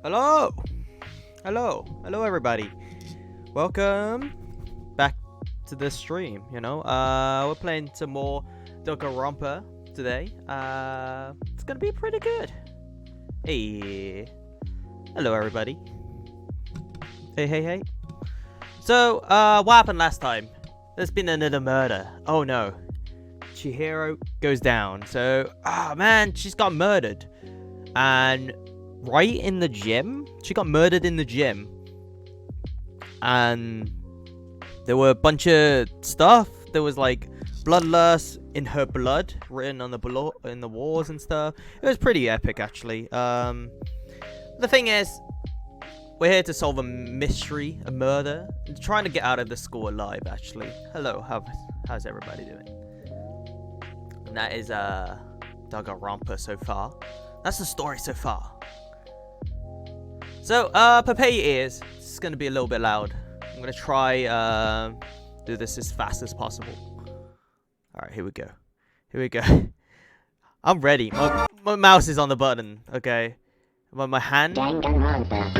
Hello! Hello! Hello, everybody. Welcome back to the stream, we're playing some more Danganronpa today. It's gonna be pretty good. Hey. Hello, everybody. Hey. So, what happened last time? There's been another murder. Oh, no. Chihiro goes down. So, man, she's got murdered. And right in the gym, she got murdered in the gym. And there were a bunch of stuff. There was like bloodlust in her blood written on in the walls and stuff. It was pretty epic, actually. The thing is, we're here to solve a mystery, a murder. Trying to get out of the school alive, actually. Hello, how's everybody doing? And that is Danganronpa so far. That's the story so far. So, prepare your ears. This is gonna be a little bit loud. I'm gonna try do this as fast as possible. Alright, here we go. I'm ready. My mouse is on the button, okay? My hand. Danganronpa.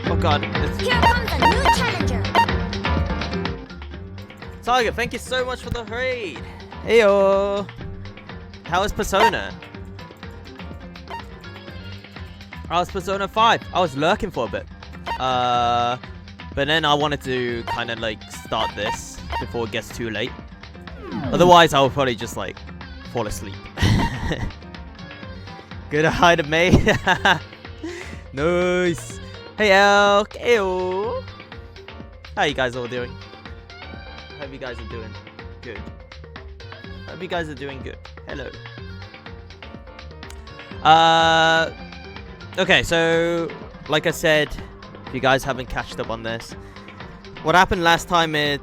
Oh god. Here comes a new challenger. Tiger, thank you so much for the raid. Heyo. How is Persona? How's Persona 5? I was lurking for a bit. But then I wanted to kind of like start this before it gets too late. Otherwise, I would probably just like fall asleep. Good hi to me. Nice. Hey, Elk. Ew. How you guys all doing? Hope you guys are doing good. Hello. Okay, so like I said, if you guys haven't catched up on this, what happened last time is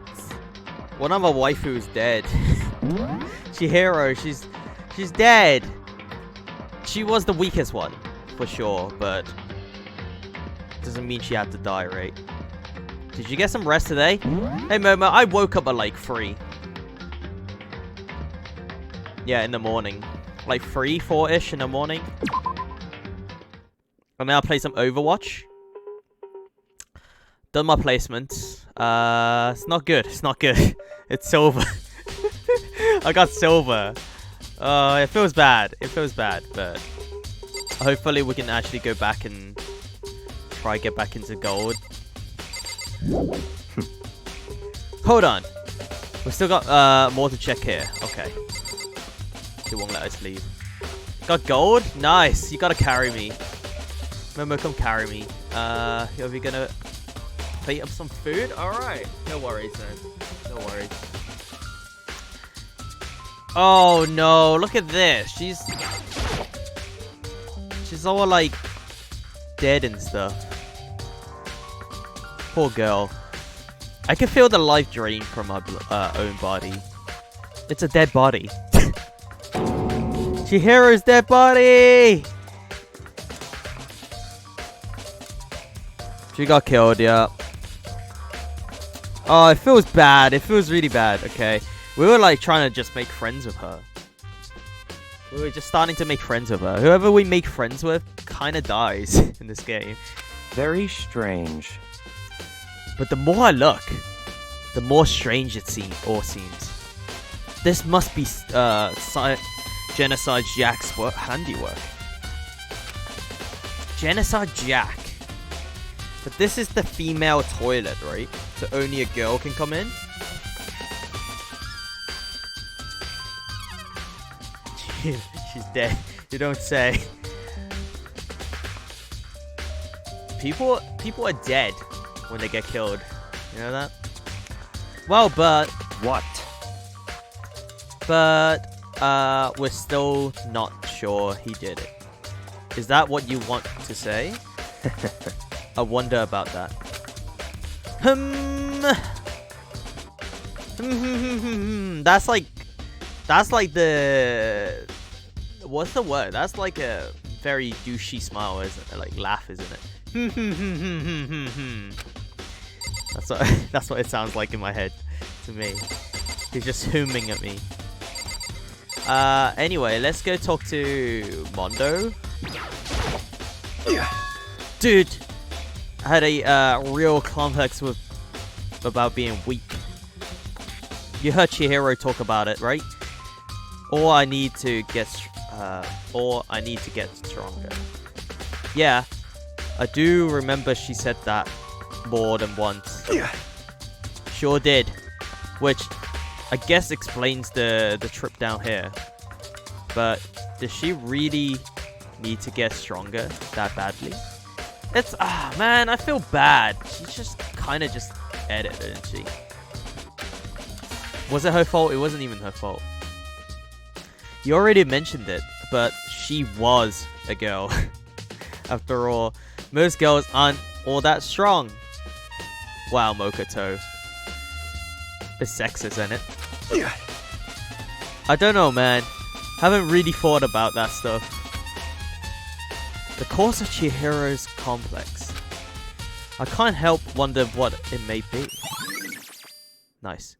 one of our waifus dead. Chihiro, she's dead. She was the weakest one, for sure, but doesn't mean she had to die, right? Did you get some rest today? Hey Momo, I woke up at like 3. Yeah, in the morning. Like 3, 4-ish in the morning. And then I'll play some Overwatch. Done my placements. It's not good. It's silver. I got silver. It feels bad. But hopefully we can actually go back and try get back into gold. Hold on. We still got more to check here. Okay. He won't let us leave. Got gold? Nice. You gotta carry me. Momo, come carry me. Are we gonna plate up some food? Alright. No worries, man. No worries. Oh, no. Look at this. She's all, like, dead and stuff. Poor girl. I can feel the life drain from my own body. It's a dead body. Chihiro's dead body! She got killed, yeah. Oh, it feels bad. It feels really bad, okay? We were like trying to just make friends with her. We were just starting to make friends with her. Whoever we make friends with kind of dies in this game. Very strange. But the more I look, the more strange it seems. This must be Genocide Jack's handiwork. Genocide Jack. But this is the female toilet, right? So only a girl can come in? She's dead. You don't say. People are dead when they get killed. You know that? Well, but... What? But, we're still not sure he did it. Is that what you want to say? I wonder about that. That's like the... What's the word? That's like a very douchey smile, isn't it? Like laugh, isn't it? That's what it sounds like in my head to me. He's just humming at me. Anyway, let's go talk to Mondo. Dude, I had a real complex about being weak. You heard Chihiro talk about it, right? Or I need to get stronger. Yeah, I do remember she said that more than once. Sure did. Which I guess explains the trip down here. But does she really need to get stronger that badly? It's man, I feel bad. She's just kind of just edited, didn't she? Was it her fault? It wasn't even her fault. You already mentioned it, but she was a girl. After all, most girls aren't all that strong. Wow, Mokoto. It's sexist, isn't it? I don't know, man. Haven't really thought about that stuff. The cause of Chihiro's complex. I can't help wonder what it may be. Nice.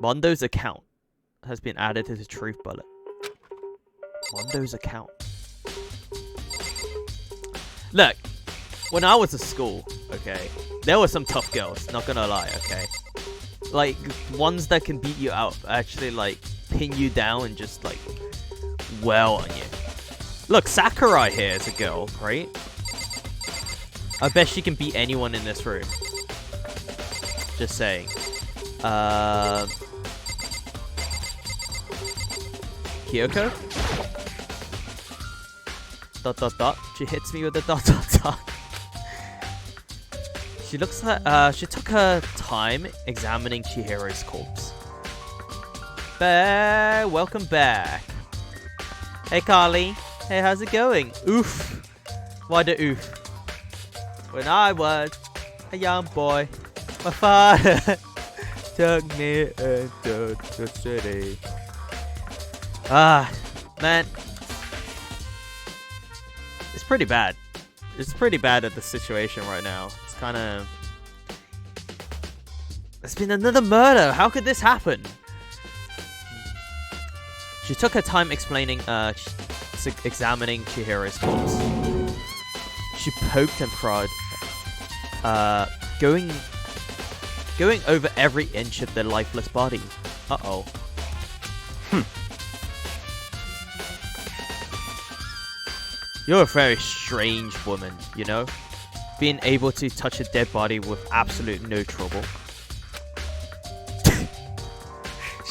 Mondo's account has been added to the truth bullet. Mondo's account. Look, when I was at school, okay, there were some tough girls, not gonna lie, okay? Like, ones that can beat you out, actually, like, pin you down and just, like, well on you. Look, Sakurai here is a girl, right? I bet she can beat anyone in this room. Just saying. Kyoko? Dot dot dot. She hits me with a dot dot dot. She looks like she took her time examining Chihiro's corpse. Welcome back. Hey Carly. Hey, how's it going? Oof. Why the oof? When I was a young boy, my father took me into the city. Man. It's pretty bad. It's pretty bad at the situation right now. It's kind of... There's been another murder. How could this happen? She took her time explaining, examining Chihiro's corpse. She poked and prod, going over every inch of the lifeless body. Uh-oh. You're a very strange woman, you know? Being able to touch a dead body with absolute no trouble.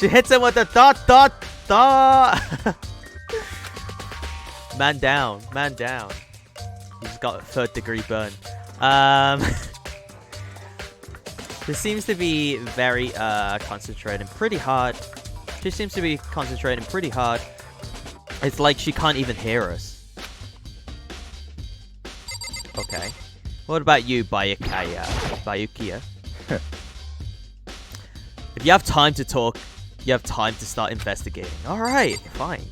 She hits him with a dot dot dot! Man down, man down. He's got a 3rd degree burn. This seems to be very concentrating pretty hard. She seems to be concentrating pretty hard. It's like she can't even hear us. Okay. What about you, Bayukiya? If you have time to talk, you have time to start investigating. Alright, fine.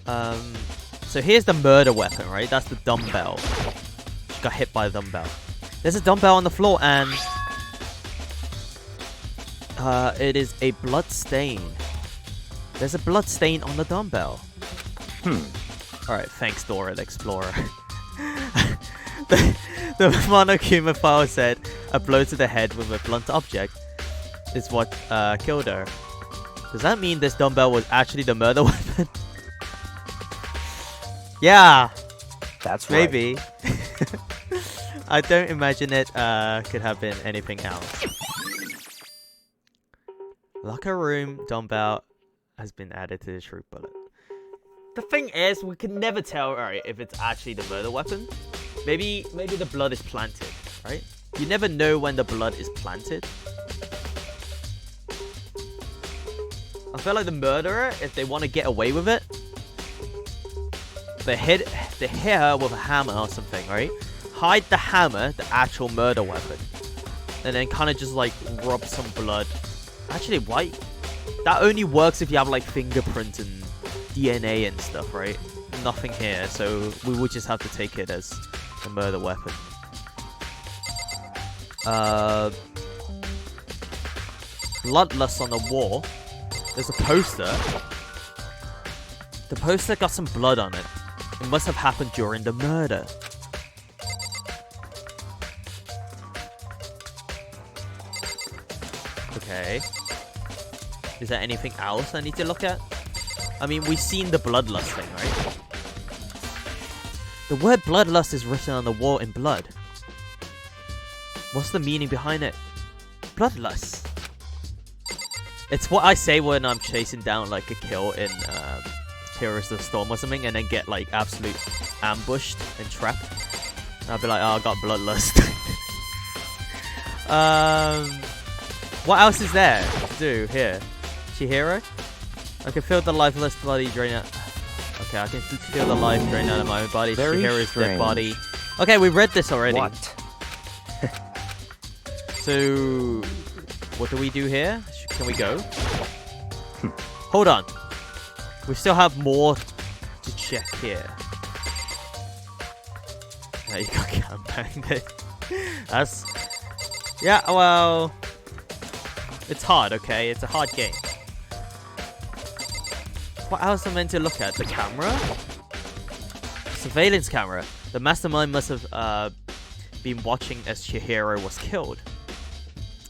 So here's the murder weapon, right? That's the dumbbell. She got hit by a dumbbell. There's a dumbbell on the floor and... it is a blood stain. There's a blood stain on the dumbbell. Alright, thanks Dora the Explorer. The Monokuma file said a blow to the head with a blunt object is what killed her. Does that mean this dumbbell was actually the murder weapon? Yeah. That's right. Maybe. I don't imagine it could have been anything else. Locker room dumbbell has been added to the truth bullet. The thing is, we can never tell, right, if it's actually the murder weapon. Maybe the blood is planted, right? You never know when the blood is planted. I feel like the murderer, if they want to get away with it, they hit her with a hammer or something, right? Hide the hammer, the actual murder weapon, and then kind of just like rub some blood. Actually, why? That only works if you have like fingerprints and DNA and stuff, right? Nothing here, so we would just have to take it as a murder weapon. Bloodlust on the wall. There's a poster. The poster got some blood on it. It must have happened during the murder. Okay. Is there anything else I need to look at? I mean, we've seen the bloodlust thing, right? The word bloodlust is written on the wall in blood. What's the meaning behind it? Bloodlust. It's what I say when I'm chasing down like a kill in Heroes of the Storm or something, and then get like absolute ambushed and trapped. And I'll be like, oh, I got bloodlust. What else is there to do here? Chihiro? I can feel the lifeless body drain out. Okay, I can feel the life drain out of my own body. Very Chihiro's dead strange. body. Okay, we read this already. What? So, what do we do here? Can we go? Hold on. We still have more to check here. You got gangbanged. That's... Yeah, well... It's hard, okay? It's a hard game. What else am I meant to look at? The camera? Surveillance camera. The mastermind must have been watching as Chihiro was killed.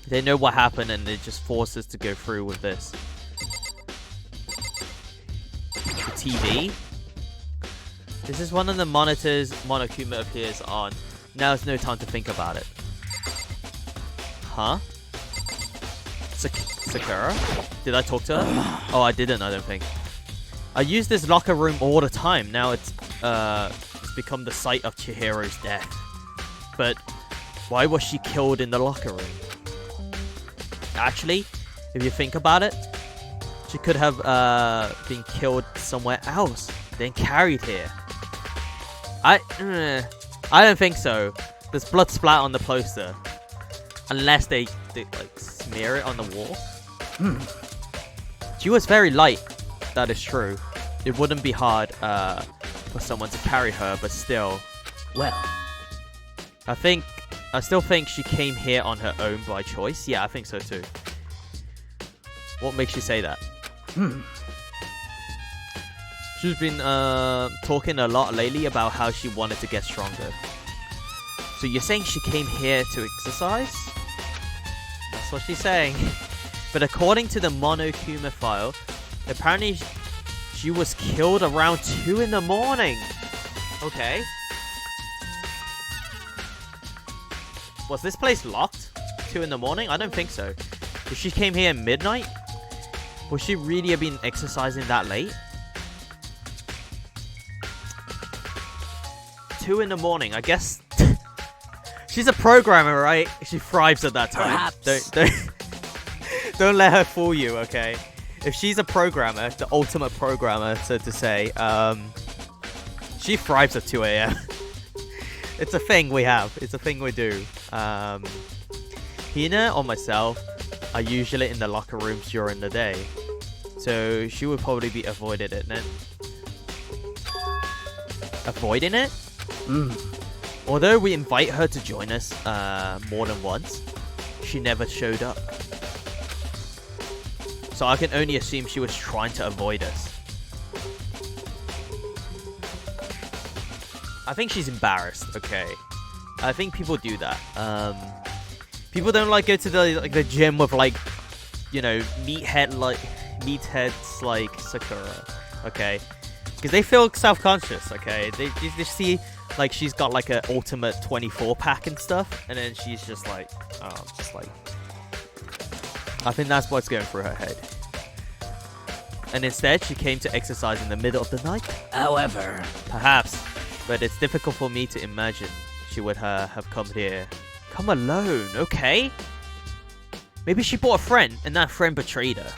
They know what happened and they just forced us to go through with this. The TV. This is one of the monitors Monokuma appears on. Now is no time to think about it. Huh? Sakura? Did I talk to her? Oh, I didn't, I don't think. I use this locker room all the time. Now it's become the site of Chihiro's death. But why was she killed in the locker room? Actually, if you think about it, she could have been killed somewhere else, then carried here. I don't think so. There's blood splat on the poster, unless they like smear it on the wall. She was very light. That is true. It wouldn't be hard for someone to carry her, but still. Well, I still think she came here on her own by choice. Yeah, I think so too. What makes you say that? She's been talking a lot lately about how she wanted to get stronger. So you're saying she came here to exercise? That's what she's saying. But according to the Monokuma file, apparently she was killed around 2 in the morning. Okay. Was this place locked? 2 in the morning? I don't think so. If she came here at midnight, would she really have been exercising that late? 2 in the morning, I guess. She's a programmer, right? She thrives at that time. Perhaps. Don't let her fool you, okay? If she's a programmer, the ultimate programmer, so to say, she thrives at 2 a.m. It's a thing we have. It's a thing we do. Hina or myself are usually in the locker rooms during the day. So she would probably be avoiding it then. Avoiding it? Although we invite her to join us more than once, she never showed up. So I can only assume she was trying to avoid us. I think she's embarrassed, okay? I think people do that. People don't like go to the gym with like, you know, meatheads like Sakura, okay? Because they feel self-conscious, okay? They see like she's got like an ultimate 24 pack and stuff, and then she's just like, oh, just like. I think that's what's going through her head. And instead, she came to exercise in the middle of the night. however, Perhaps, but it's difficult for me to imagine she would have come here. Come alone, okay? Maybe she brought a friend, and that friend betrayed her.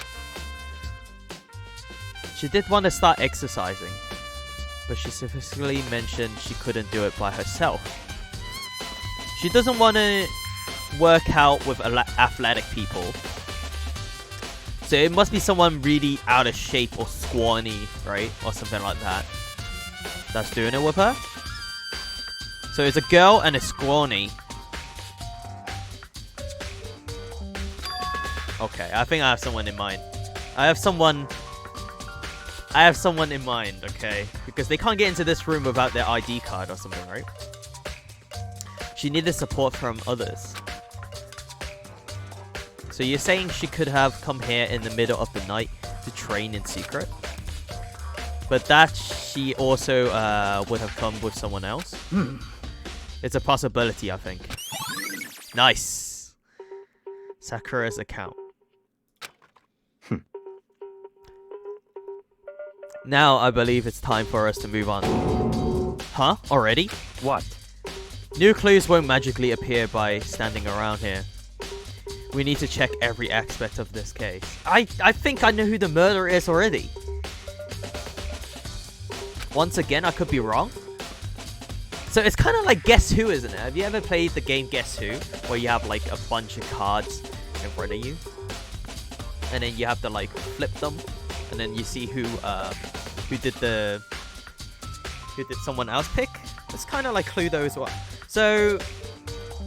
She did want to start exercising, but she specifically mentioned she couldn't do it by herself. She doesn't want to work out with athletic people. So it must be someone really out of shape or scrawny, right? Or something like that. That's doing it with her. So it's a girl and a scrawny. Okay, I think I have someone in mind. I have someone in mind, okay? Because they can't get into this room without their ID card or something, right? She needed support from others. So you're saying she could have come here in the middle of the night to train in secret? But that she also would have come with someone else? It's a possibility, I think. Nice! Sakura's account. Now I believe it's time for us to move on. Huh? Already? What? New clues won't magically appear by standing around here. We need to check every aspect of this case. I think I know who the murderer is already. Once again, I could be wrong. So it's kind of like Guess Who, isn't it? Have you ever played the game Guess Who? Where you have like a bunch of cards in front of you. And then you have to like flip them. And then you see who did someone else pick. It's kind of like Cluedo as well. So,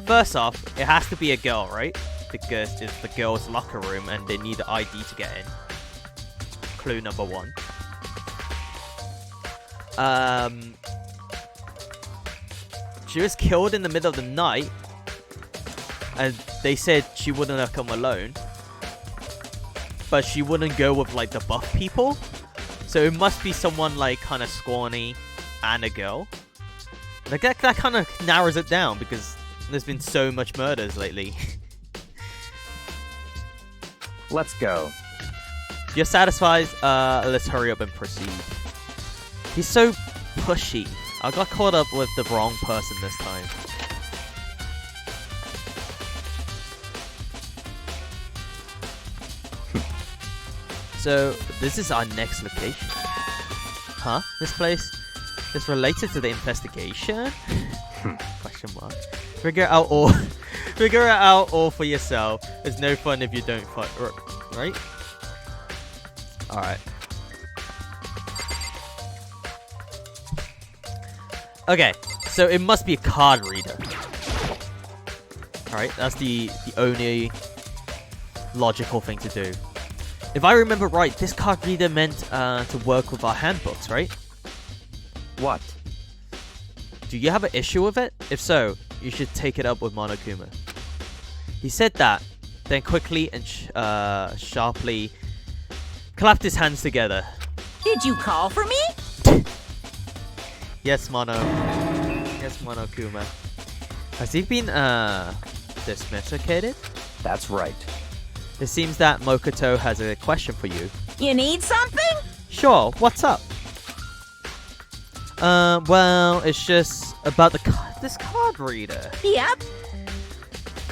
first off, it has to be a girl, right? Because it's the girls' locker room and they need an ID to get in. Clue number 1. She was killed in the middle of the night. And they said she wouldn't have come alone. But she wouldn't go with like the buff people. So it must be someone like kind of scrawny and a girl. Like that kind of narrows it down because there's been so much murders lately. Let's go. You're satisfied? Let's hurry up and proceed. He's so pushy. I got caught up with the wrong person this time. So, this is our next location. Huh? This place is related to the investigation? Question mark. Figure it out all for yourself. It's no fun if you don't fight, right? Alright. Okay, so it must be a card reader. Alright, that's the only logical thing to do. If I remember right, this card reader meant to work with our handbooks, right? What? Do you have an issue with it? If so, you should take it up with Monokuma. He said that, then quickly and sharply clapped his hands together. Did you call for me? Yes, Yes, Monokuma. Has he been dismessicated? That's right. It seems that Mokoto has a question for you. You need something? Sure, what's up? Well, it's just about this card reader. Yep.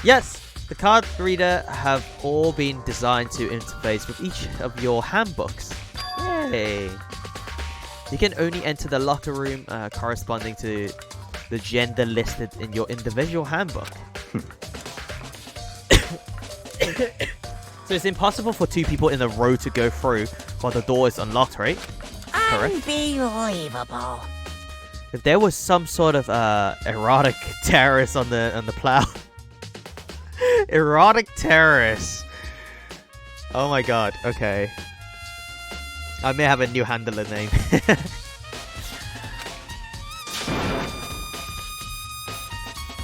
Yes, the card reader have all been designed to interface with each of your handbooks. Yay! You can only enter the locker room corresponding to the gender listed in your individual handbook. So it's impossible for 2 people in a row to go through while the door is unlocked, right? Correct. Unbelievable. If there was some sort of erotic terrorist on the plow. Erotic terrorist. Oh my god, okay. I may have a new handler name.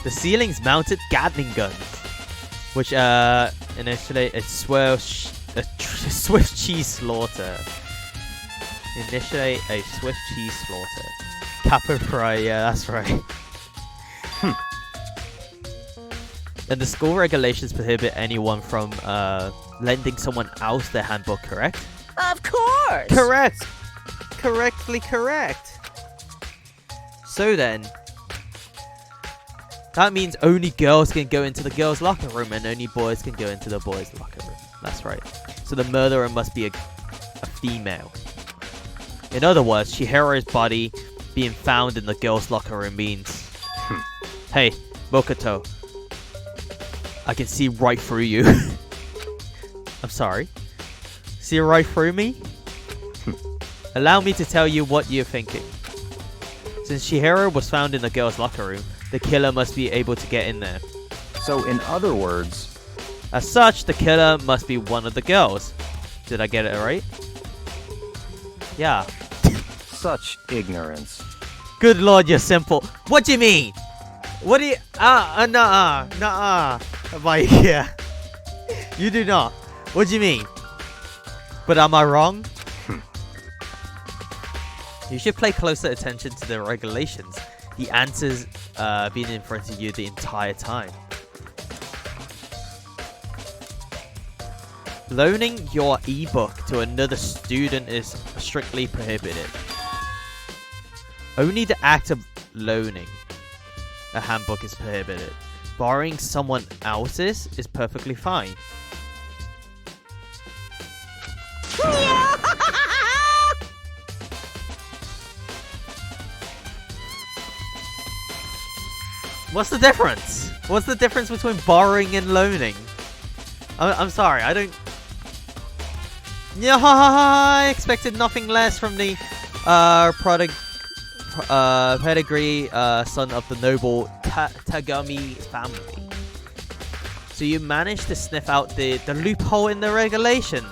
The ceiling's mounted Gatling guns, which initiate a swift cheese slaughter. Initiate a swift cheese slaughter. Capo fry, yeah, that's right. And the school regulations prohibit anyone from lending someone else their handbook, correct? Of course. Correct. Correctly correct. So then, that means only girls can go into the girls' locker room and only boys can go into the boys' locker room. That's right. So the murderer must be a female. In other words, Chihiro's body being found in the girls' locker room means... Hey, Mokoto. I can see right through you. I'm sorry. See right through me? Allow me to tell you what you're thinking. Since Chihiro was found in the girls' locker room, the killer must be able to get in there. So in other words... As such, the killer must be one of the girls. Did I get it right? Yeah. Such ignorance. Good lord, you're simple. What do you mean? What do you... nuh-uh. Nuh-uh. Mike, yeah. You do not. What do you mean? But am I wrong? You should pay closer attention to the regulations. The answers being in front of you the entire time. Loaning your ebook to another student is strictly prohibited. Only the act of loaning a handbook is prohibited. Borrowing someone else's is perfectly fine. What's the difference? What's the difference between borrowing and loaning? I'm sorry, I don't... Yeah, I expected nothing less from the pedigree son of the noble Tagami family. So you managed to sniff out the loophole in the regulations.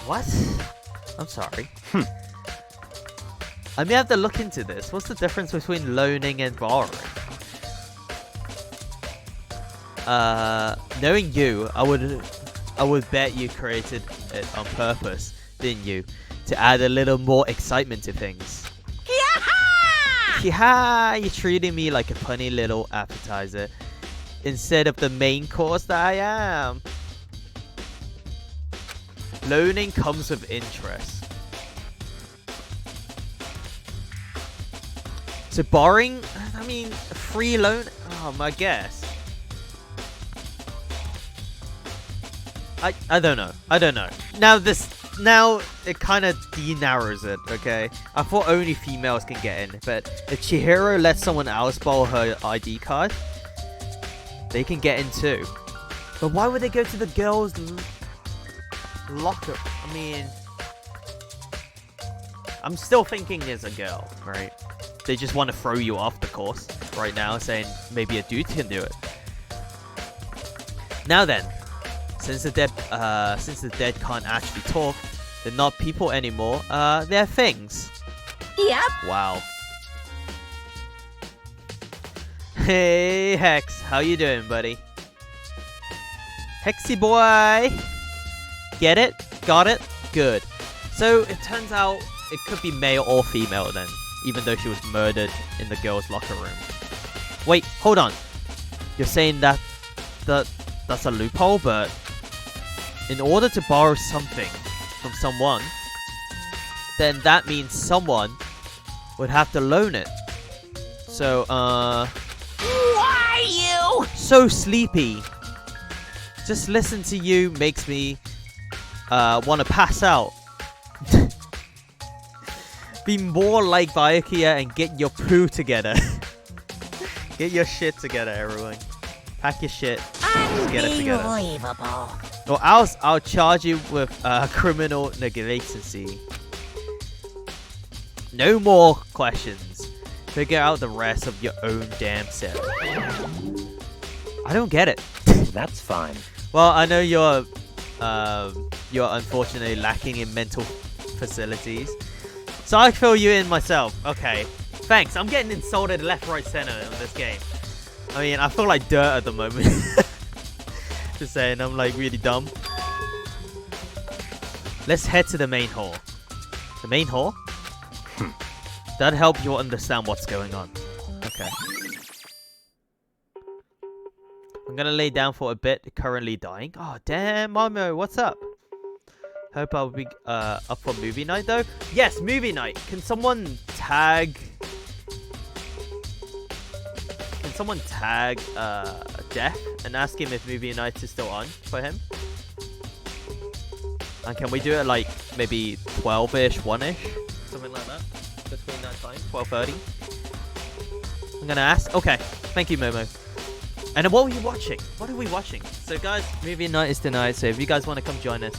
What? I'm sorry. I may have to look into this. What's the difference between loaning and borrowing? Knowing you, I would bet you created it on purpose, didn't you? To add a little more excitement to things. Yeah, you're treating me like a funny little appetizer instead of the main course that I am. Loaning comes with interest. So borrowing, I mean, free loan? I guess. I don't know. I don't know. Now it kind of de-narrows it, okay? I thought only females can get in, but if Chihiro lets someone else borrow her ID card, they can get in too. But why would they go to the girls' locker? I mean, I'm still thinking there's a girl, right? They just want to throw you off the course right now, saying maybe a dude can do it. Now then, since the dead can't actually talk, they're not people anymore. They're things. Yep. Wow. Hey Hex, how you doing, buddy? Hexy boy. Get it? Got it? Good. So it turns out it could be male or female then, even though she was murdered in the girls' locker room. Wait, hold on. You're saying that's a loophole, but in order to borrow something from someone, then that means someone would have to loan it. So, Why you? so sleepy. Just listen to you makes me want to pass out. Be more like Byakuya and get your poo together. Get your shit together, everyone. Pack your shit. Just get it together. Unbelievable. Or else I'll charge you with criminal negligence. No more questions. Figure out the rest of your own damn self. I don't get it. That's fine. Well, I know you're unfortunately lacking in mental facilities, so I fill you in myself. Okay, thanks. I'm getting insulted left, right, center in this game. I mean, I feel like dirt at the moment. Just saying, I'm like really dumb. Let's head to the main hall. The main hall? That'll help you understand what's going on. Okay. I'm gonna lay down for a bit, currently dying. Oh, damn, Momo, what's up? Hope I'll be up for movie night, though. Yes, movie night. Can someone tag Jeff and ask him if movie night is still on for him? And can we do it like maybe 12-ish, 1-ish? Something like that? Between that time, 12:30? I'm gonna ask. Okay, thank you, Momo. And then what were you watching? What are we watching? So guys, movie night is tonight, so if you guys want to come join us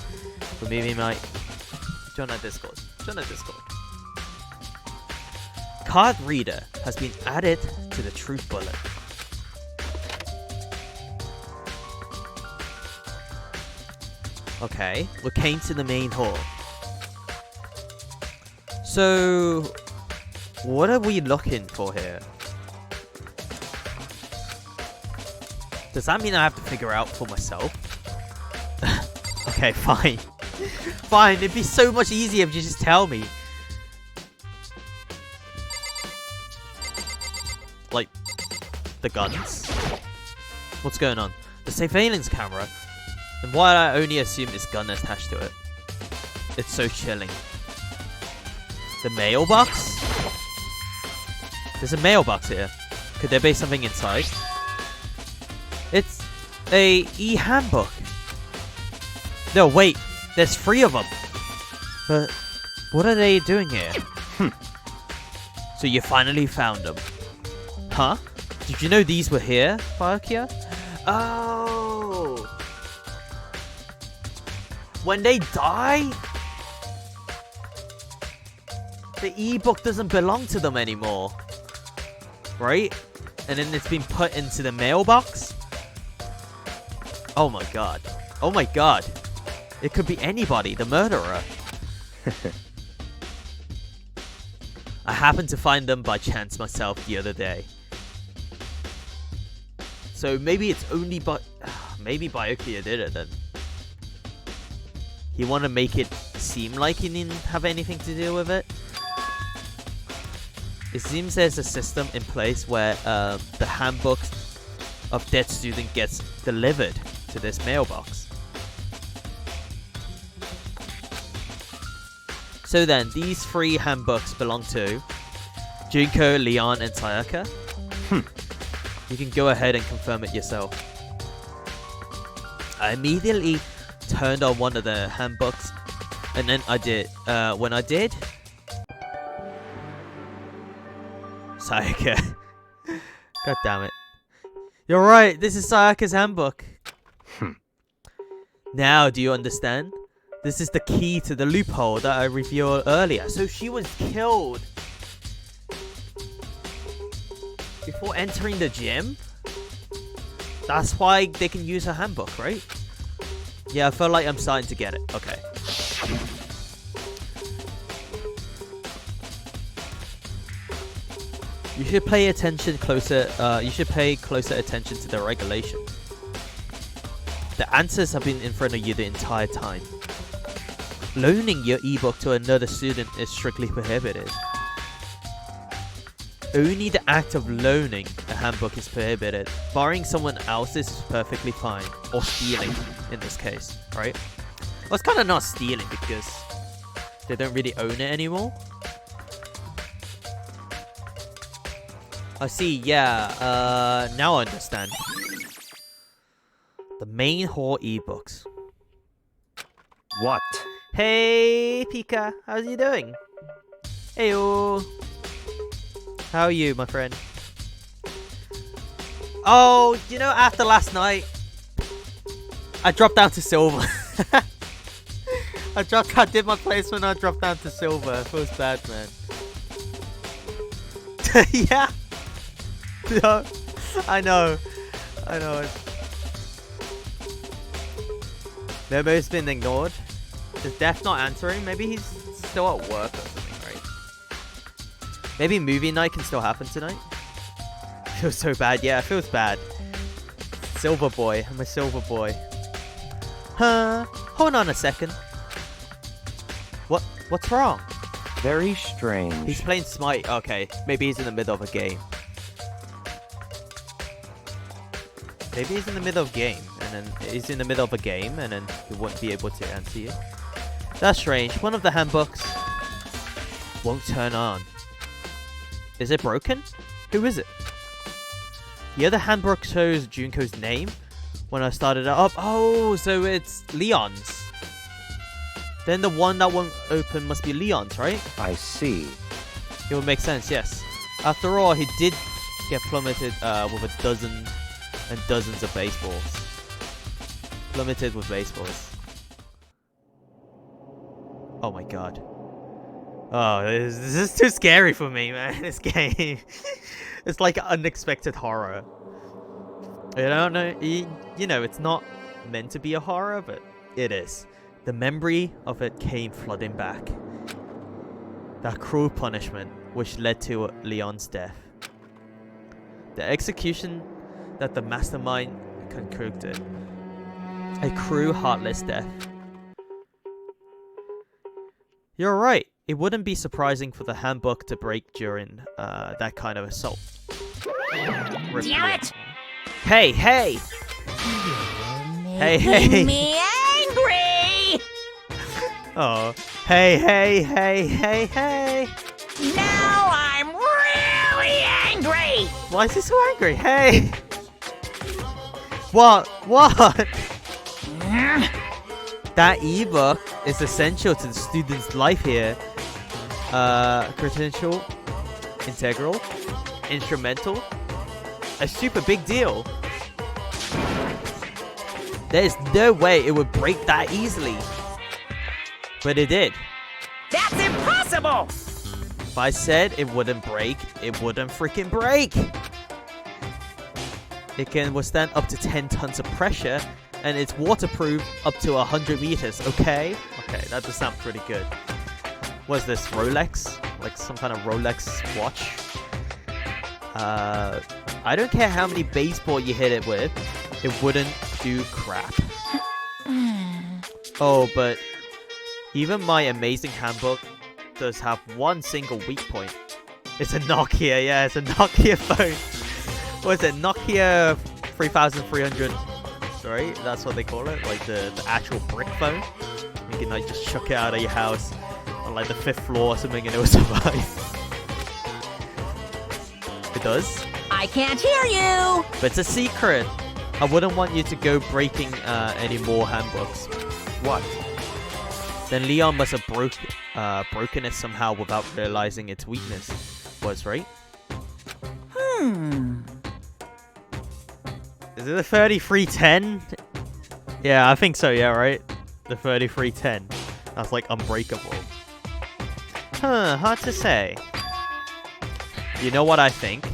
for movie night, join our Discord. Join our Discord. Card reader has been added to the truth bullet. Okay, we came to the main hall. So, what are we looking for here? Does that mean I have to figure out for myself? Okay, fine. Fine, it'd be so much easier if you just tell me. Like, the guns? What's going on? The surveillance camera? And why I only assume this gun attached to it? It's so chilling. The mailbox? There's a mailbox here. Could there be something inside? It's a e-handbook. No, wait. There's 3 of them. But what are they doing here? So you finally found them. Huh? Did you know these were here, Byakuya? Oh. When they die, the e-book doesn't belong to them anymore. Right? And then it's been put into the mailbox? Oh my god. Oh my god. It could be anybody, the murderer. I happened to find them by chance myself the other day. So maybe it's only maybe Byakuya did it then. He want to make it seem like he didn't have anything to do with it. It seems there's a system in place where the handbook of dead student gets delivered to this mailbox. So then, these 3 handbooks belong to Junko, Leon, and Sayaka. You can go ahead and confirm it yourself. I immediately turned on one of the handbooks, and then I did. When I did, Sayaka. God damn it. You're right, this is Sayaka's handbook. Now, do you understand? This is the key to the loophole that I revealed earlier. So she was killed before entering the gym? That's why they can use her handbook, right? Yeah, I feel like I'm starting to get it. Okay. You should pay attention closer. You should pay closer attention to the regulation. The answers have been in front of you the entire time. Loaning your ebook to another student is strictly prohibited. Only the act of loaning a handbook is prohibited. Borrowing someone else's is perfectly fine. Or stealing, in this case, right? Well, it's kind of not stealing because they don't really own it anymore. I see, yeah. Now I understand. The main hall ebooks. What? Hey, Pika. How's you doing? Heyo. How are you, my friend? Oh, you know, after last night, I dropped down to silver. I did my placement, I dropped down to silver. It feels bad, man. Yeah. No, I know. Memo's been ignored. Is Def not answering? Maybe he's still at work or something, right? Maybe movie night can still happen tonight? Feels so bad. Yeah, it feels bad. Silver boy. I'm a silver boy. Huh? Hold on a second. What's wrong? Very strange. He's playing Smite. Okay, maybe he's in the middle of a game. Maybe he's in the middle of a game, and then he's in the middle of a game, and then he won't be able to answer you. That's strange. One of the handbooks won't turn on. Is it broken? Who is it? The other handbook shows Junko's name when I started it up. Oh, so it's Leon's. Then the one that won't open must be Leon's, right? I see. It would make sense, yes. After all, he did get plummeted with a dozen and dozens of baseballs. Plummeted with baseballs. Oh my god. Oh, this is too scary for me, man. This game. It's like unexpected horror. I don't know. You know, it's not meant to be a horror, but it is. The memory of it came flooding back. That cruel punishment which led to Leon's death. The execution that the mastermind concocted. A cruel, heartless death. You're right. It wouldn't be surprising for the handbook to break during that kind of assault. Damn it! Hey, hey! Hey, hey! Me angry! Oh, hey, hey, hey, hey, hey! Now I'm really angry! Why is he so angry? Hey! What? What? That ebook is essential to the student's life here. Credential, integral, instrumental, a super big deal. There's no way it would break that easily. But it did. That's impossible! If I said it wouldn't break, it wouldn't freaking break. It can withstand up to 10 tons of pressure, and it's waterproof up to 100 meters, okay? Okay, that does sound pretty good. What's this, Rolex? Like some kind of Rolex watch? I don't care how many baseball you hit it with, it wouldn't do crap. Oh, but even my amazing handbook does have one single weak point. It's a Nokia, yeah, it's a Nokia phone. What is it, Nokia 3300? Sorry, that's what they call it, like the actual brick phone. You can like just chuck it out of your house on like the 5th floor or something and it will survive. It does. I can't hear you! But it's a secret. I wouldn't want you to go breaking any more handbooks. What? Then Leon must have broken it somehow without realizing its weakness. Was right? Is it the 3310? Yeah, I think so, yeah, right? The 3310. That's like unbreakable. Huh, hard to say. You know what I think?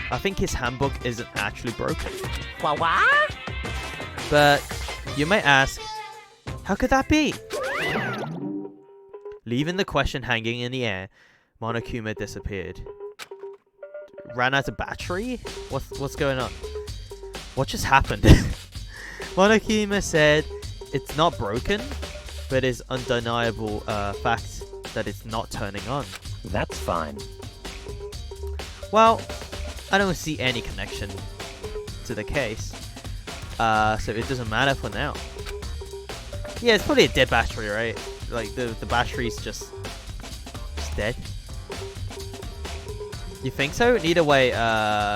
I think his handbook isn't actually broken. What? But you might ask, how could that be? Leaving the question hanging in the air, Monokuma disappeared. Ran out of battery? What's going on? What just happened? Monokuma said it's not broken, but it's undeniable fact that it's not turning on. That's fine. Well, I don't see any connection to the case, so it doesn't matter for now. Yeah, it's probably a dead battery, right? Like the battery's just dead. You think so? Either way,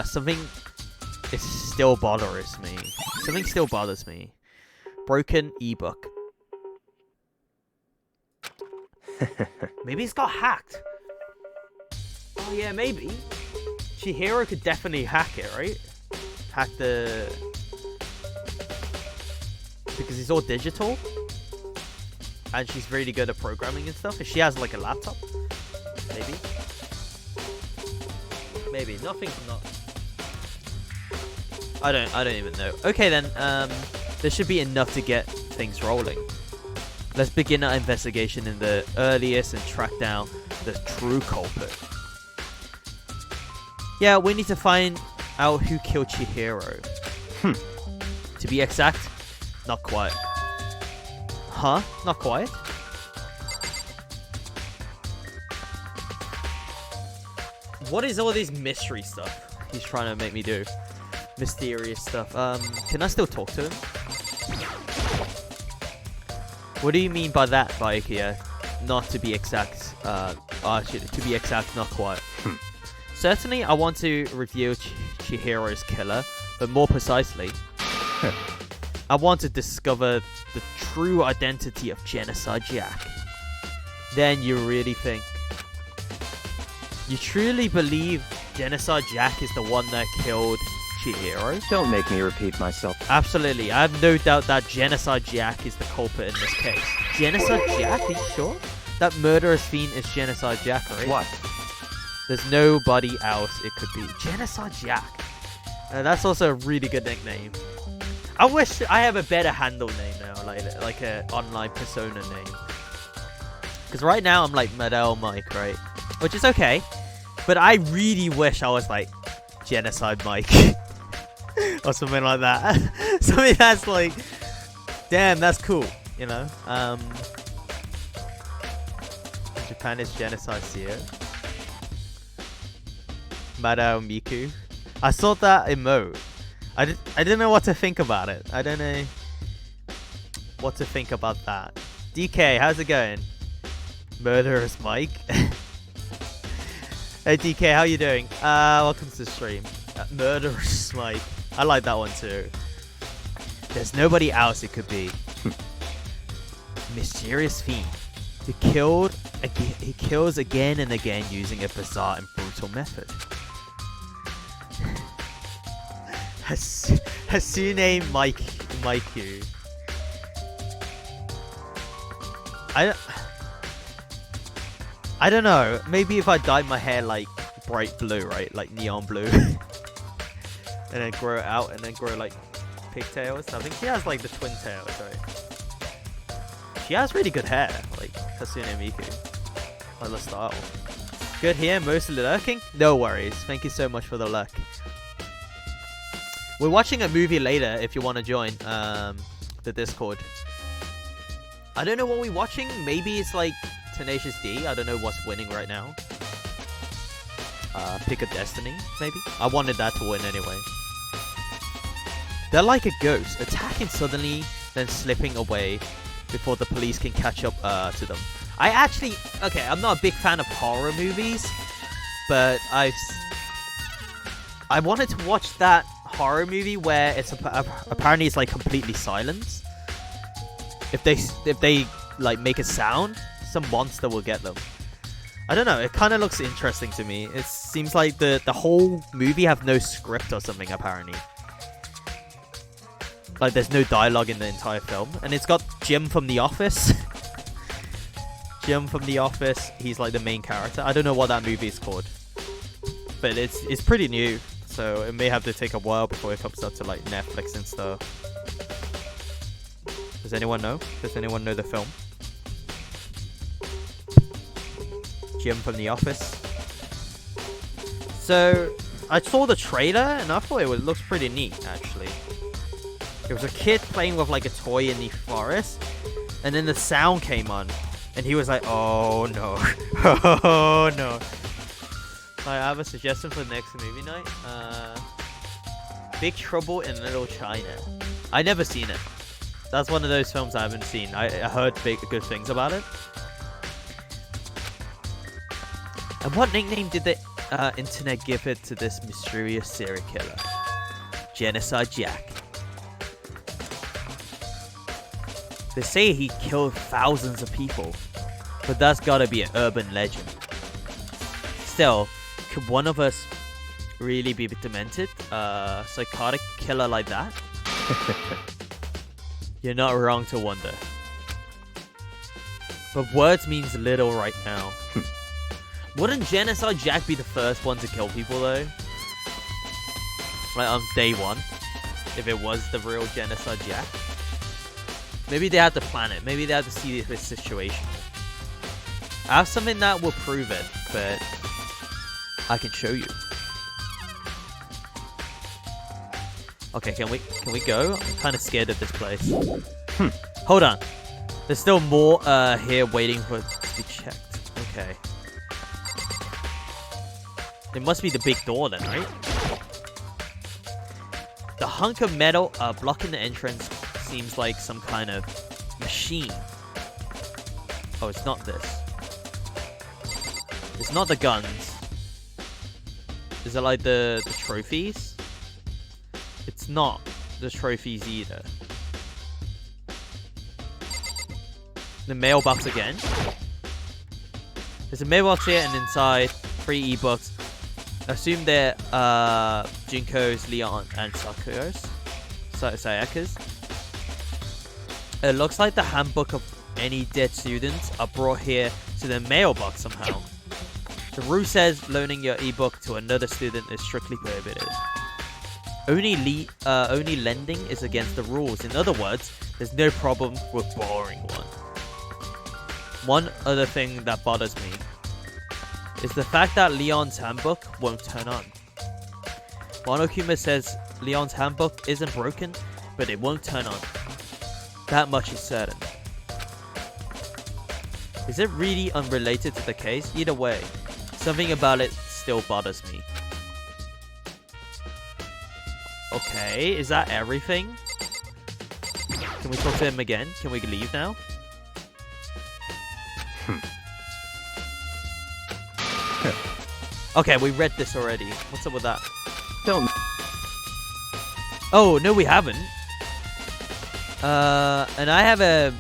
something still bothers me. Something still bothers me. Broken ebook. Maybe it's got hacked. Oh yeah, maybe. Chihiro could definitely hack it, right? Hack the... Because it's all digital. And she's really good at programming and stuff. If she has like a laptop. Maybe. Maybe. Nothing from that. I don't even know. Okay then, there should be enough to get things rolling. Let's begin our investigation in the earliest and track down the true culprit. Yeah, we need to find out who killed Chihiro. To be exact, not quite. Huh? Not quite? What is all this mystery stuff he's trying to make me do? Mysterious stuff. Can I still talk to him? What do you mean by that, Baikia? Not to be exact. Actually, to be exact, not quite. Certainly, I want to reveal Chihiro's killer, but more precisely, I want to discover the true identity of Genocide Jack. Then you really think... You truly believe Genocide Jack is the one that killed Chihiro? Don't make me repeat myself. Absolutely. I have no doubt that Genocide Jack is the culprit in this case. Genocide Jack? Are you sure? That murderous fiend is Genocide Jack, right? What? There's nobody else it could be. Genocide Jack. That's also a really good nickname. I wish I have a better handle name now, like a online persona name. Because right now I'm like Medell Mike, right? Which is okay. But I really wish I was like Genocide Mike. Or something like that. Something that's like, damn, that's cool, you know? In Japan is Genocide Seo. Madao Miku. I saw that emote. I didn't know what to think about it. I don't know what to think about that. DK, how's it going? Murderous Mike. Hey DK, how you doing? Welcome to the stream. Murderous Mike. I like that one too. There's nobody else it could be. Mysterious fiend. He kills again and again using a bizarre and brutal method. Hasune Maiku. I don't know. Maybe if I dyed my hair like bright blue, right? Like neon blue. And then grow it out and then grow like pigtails. I think she has like the twin tails, right? She has really good hair, like Hasune Miku. I love style. Good here, mostly lurking? No worries. Thank you so much for the luck. We're watching a movie later if you want to join the Discord. I don't know what we're watching. Maybe it's like Tenacious D. I don't know what's winning right now. Pick a Destiny, maybe? I wanted that to win anyway. They're like a ghost, attacking suddenly, then slipping away before the police can catch up to them. I actually... Okay, I'm not a big fan of horror movies, but I wanted to watch that horror movie where it's apparently it's like completely silent. If they like make a sound, some monster will get them. I don't know, it kind of looks interesting to me. It seems like the whole movie have no script or something apparently. Like there's no dialogue in the entire film, and it's got Jim from The Office. Jim from The Office, he's like the main character. I don't know what that movie is called, but it's pretty new. So it may have to take a while before it comes out to like Netflix and stuff. Does anyone know? Does anyone know the film? Jim from The Office. So I saw the trailer and I thought it looks pretty neat actually. There was a kid playing with like a toy in the forest, and then the sound came on, and he was like, "Oh no, oh no." I have a suggestion for the next movie night. Big Trouble in Little China. I never seen it. That's one of those films I haven't seen. I heard good things about it. And what nickname did the internet give it to this mysterious serial killer? Genocide Jack. They say he killed thousands of people, but that's gotta be an urban legend. Still, could one of us really be demented? Psychotic killer like that? You're not wrong to wonder. But words means little right now. Wouldn't Genocide Jack be the first one to kill people though? Like on day one? If it was the real Genocide Jack? Maybe they had to plan it. Maybe they had to see if it's situational. I have something that will prove it, but I can show you. Okay, can we go? I'm kind of scared of this place. Hold on. There's still more here waiting for to be checked. Okay. It must be the big door then, right? The hunk of metal blocking the entrance seems like some kind of machine. Oh, it's not this. It's not the guns. Is it like the trophies? It's not the trophies either. The mailbox again. There's a mailbox here, and inside 3 ebooks. I assume they're Junko's, Leon, and Sayaka's. It looks like the handbook of any dead students are brought here to the mailbox somehow. The rule says loaning your ebook to another student is strictly prohibited. only lending is against the rules. In other words, there's no problem with borrowing one. One other thing that bothers me is the fact that Leon's handbook won't turn on. Monokuma says Leon's handbook isn't broken, but it won't turn on. That much is certain. Is it really unrelated to the case? Either way, something about it still bothers me. Okay, is that everything? Can we talk to him again? Can we leave now? Okay, we read this already. What's up with that? Don't. Oh, no, we haven't. And I have a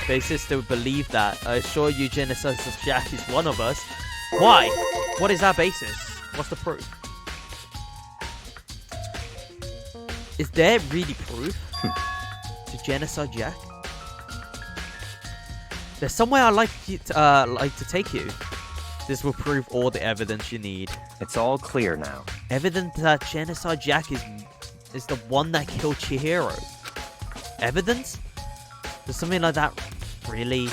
basis to believe that. I assure you, Genesis Jack is one of us. Why? What is that basis? What's the proof? Is there really proof to Genocide Jack? There's somewhere I'd like to take you. This will prove all the evidence you need. It's all clear now. Evidence that Genocide Jack is the one that killed Chihiro. Evidence? Does something like that really?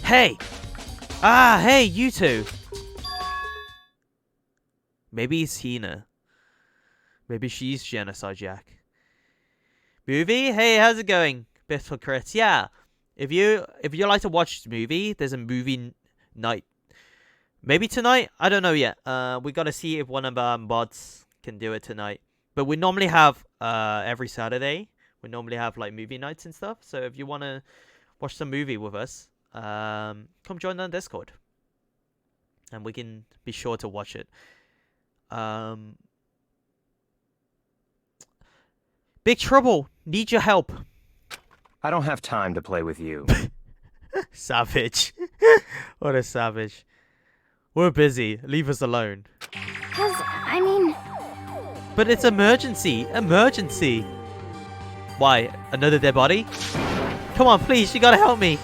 Hey! Ah, hey, you two! Maybe it's Hina. Maybe she's Genocide Jack. Movie? Hey, how's it going? Bit for crits. Yeah. If you like to watch this movie, there's a movie night. Maybe tonight? I don't know yet. We gotta see if one of our mods can do it tonight. But we normally have every Saturday. We normally have like movie nights and stuff. So if you wanna watch some movie with us, come join on Discord. And we can be sure to watch it. Big Trouble, need your help. I don't have time to play with you. Savage. What a savage. We're busy. Leave us alone. I mean... But it's emergency. Emergency. Why? Another dead body? Come on, please. You gotta help me.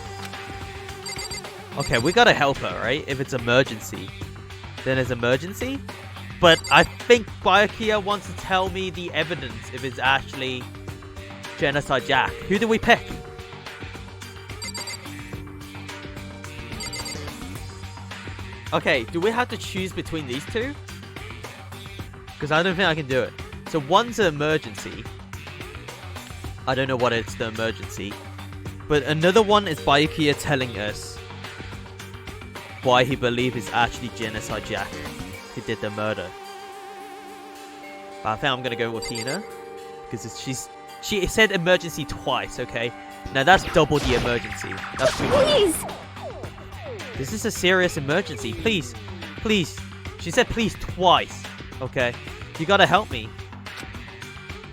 Okay, we gotta help her, right? If it's emergency. Then it's emergency? But I think Byakuya wants to tell me the evidence if it's actually Genocide Jack. Who do we pick? Okay, do we have to choose between these two? Because I don't think I can do it. So one's an emergency. I don't know what it's the emergency. But another one is Byakuya telling us why he believes it's actually Genocide Jack who did the murder. But I think I'm gonna go with Hina. Because she said emergency twice, okay? Now that's double the emergency. That's too much. Please! This is a serious emergency. Please. Please. She said please twice. Okay? You gotta help me.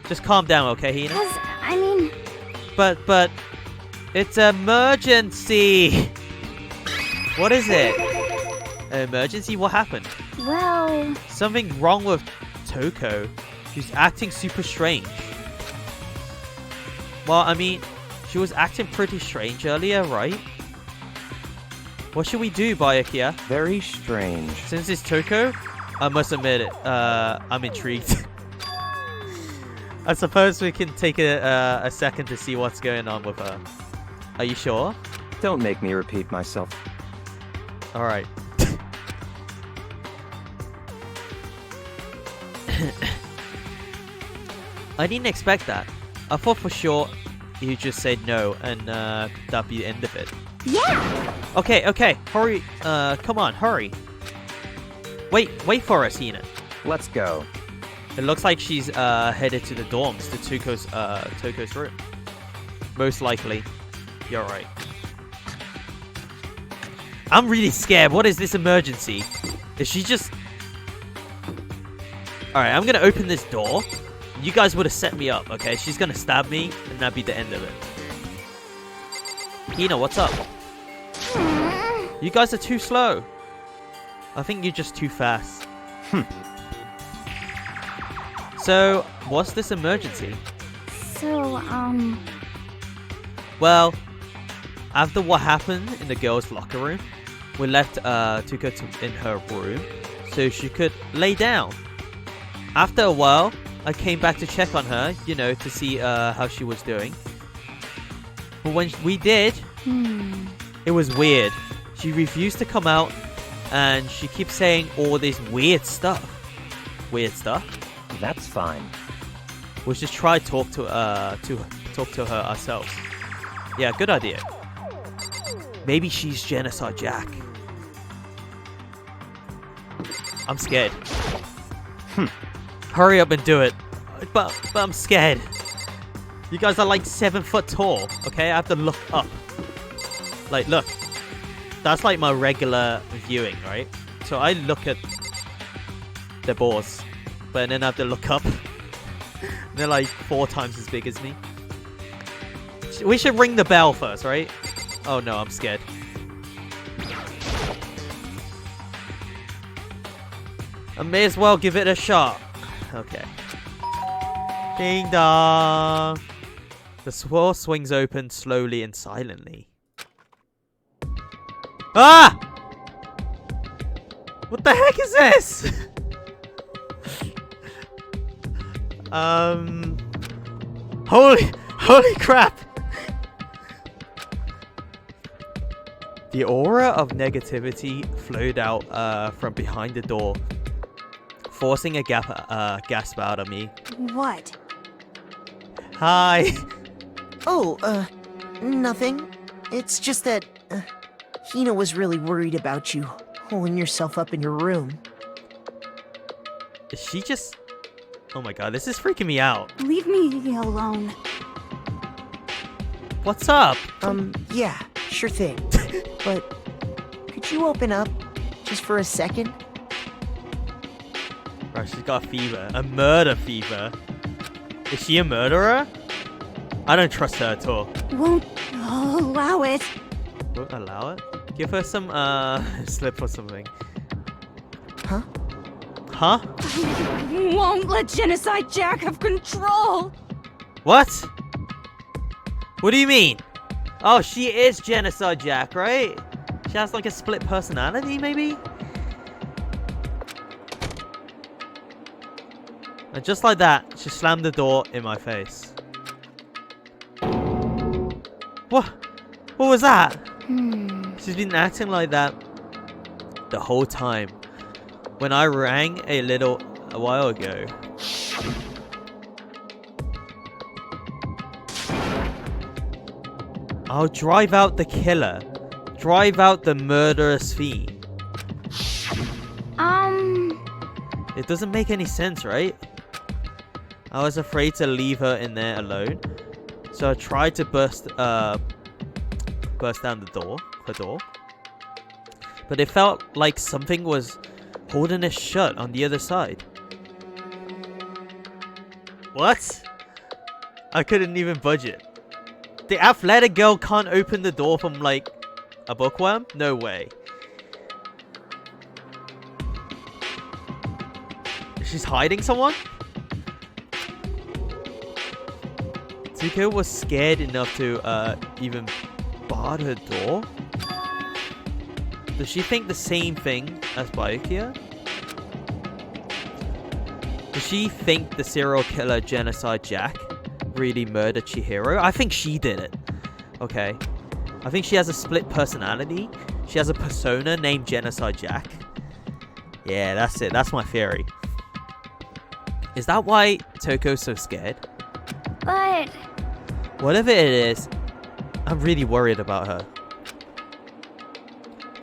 Just calm down, okay, Hina? I mean... But... It's emergency! What is it? An emergency? What happened? Well... Something wrong with Toko. She's acting super strange. Well, I mean, she was acting pretty strange earlier, right? What should we do, Byakuya? Very strange. Since it's Toko, I must admit it, I'm intrigued. I suppose we can take a second to see what's going on with her. Are you sure? Don't make me repeat myself. Alright. I didn't expect that. I thought for sure you just said no and that'd be the end of it. Yeah! Okay, hurry, come on, hurry. Wait for us, Hina. Let's go. It looks like she's headed to the dorms, to Toko's room. Most likely. You're right. I'm really scared. What is this emergency? Is she just... Alright, I'm gonna open this door. You guys would have set me up, okay? She's gonna stab me, and that'd be the end of it. Hina, what's up? You guys are too slow. I think you're just too fast. So, what's this emergency? So, Well, after what happened in the girls' locker room, we left Tuka in her room so she could lay down. After a while, I came back to check on her, you know, to see how she was doing. But when we did, it was weird. She refused to come out, and she keeps saying all this weird stuff. Weird stuff? That's fine. We'll just try talk to her ourselves. Yeah, good idea. Maybe she's Genocide Jack. I'm scared. Hurry up and do it. But I'm scared. You guys are like 7 foot tall, okay? I have to look up. Like, look. That's like my regular viewing, right? So I look at the balls, but then I have to look up. They're like 4 times as big as me. We should ring the bell first, right? Oh no, I'm scared. I may as well give it a shot. Okay. Ding dong. The door swings open slowly and silently. Ah! What the heck is this? Holy crap! The aura of negativity flowed out from behind the door, forcing a gasp out of me. What? Hi. Oh, nothing. It's just that Hina was really worried about you holding yourself up in your room. Is she just... Oh my god, this is freaking me out. Leave me alone. What's up? Yeah, sure thing. But could you open up just for a second? Bro, she's got a fever. A murder fever. Is she a murderer? I don't trust her at all. Won't allow it. Won't allow it? Give her some, slip or something. Huh? Huh? Won't let Genocide Jack have control. What? What do you mean? Oh, she is Genocide Jack, right? She has like a split personality, maybe? And just like that, she slammed the door in my face. What? What was that? She's been acting like that the whole time. When I rang a while ago. I'll drive out the killer. Drive out the murderous fiend. It doesn't make any sense, right? I was afraid to leave her in there alone, so I tried to burst down her door. But it felt like something was holding it shut on the other side. What? I couldn't even budge it. The athletic girl can't open the door from like a bookworm? No way. She's hiding someone? Zuko was scared enough to even bar her door? Does she think the same thing as Byakuya? Does she think the serial killer Genocide Jack really murdered Chihiro? I think she did it. Okay. I think she has a split personality. She has a persona named Genocide Jack. Yeah, that's it. That's my theory. Is that why Toko's so scared? But... Whatever it is, I'm really worried about her.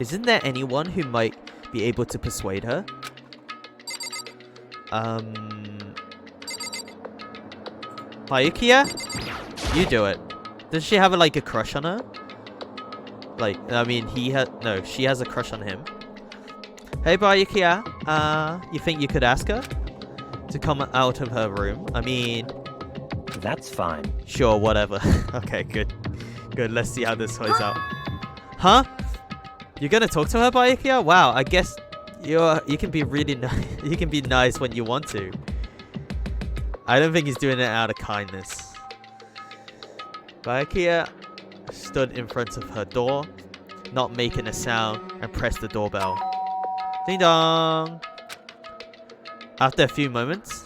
Isn't there anyone who might be able to persuade her? Byakuya? You do it. Does she have like a crush on her? Like, I mean, she has a crush on him. Hey Byakuya, you think you could ask her to come out of her room? I mean... That's fine. Sure, whatever. Okay, good. Good, let's see how this plays out. Huh? You're gonna talk to her, Byakuya? Wow, I guess you can be really nice. You can be nice when you want to. I don't think he's doing it out of kindness. Byakuya stood in front of her door, not making a sound, and pressed the doorbell. Ding dong! After a few moments.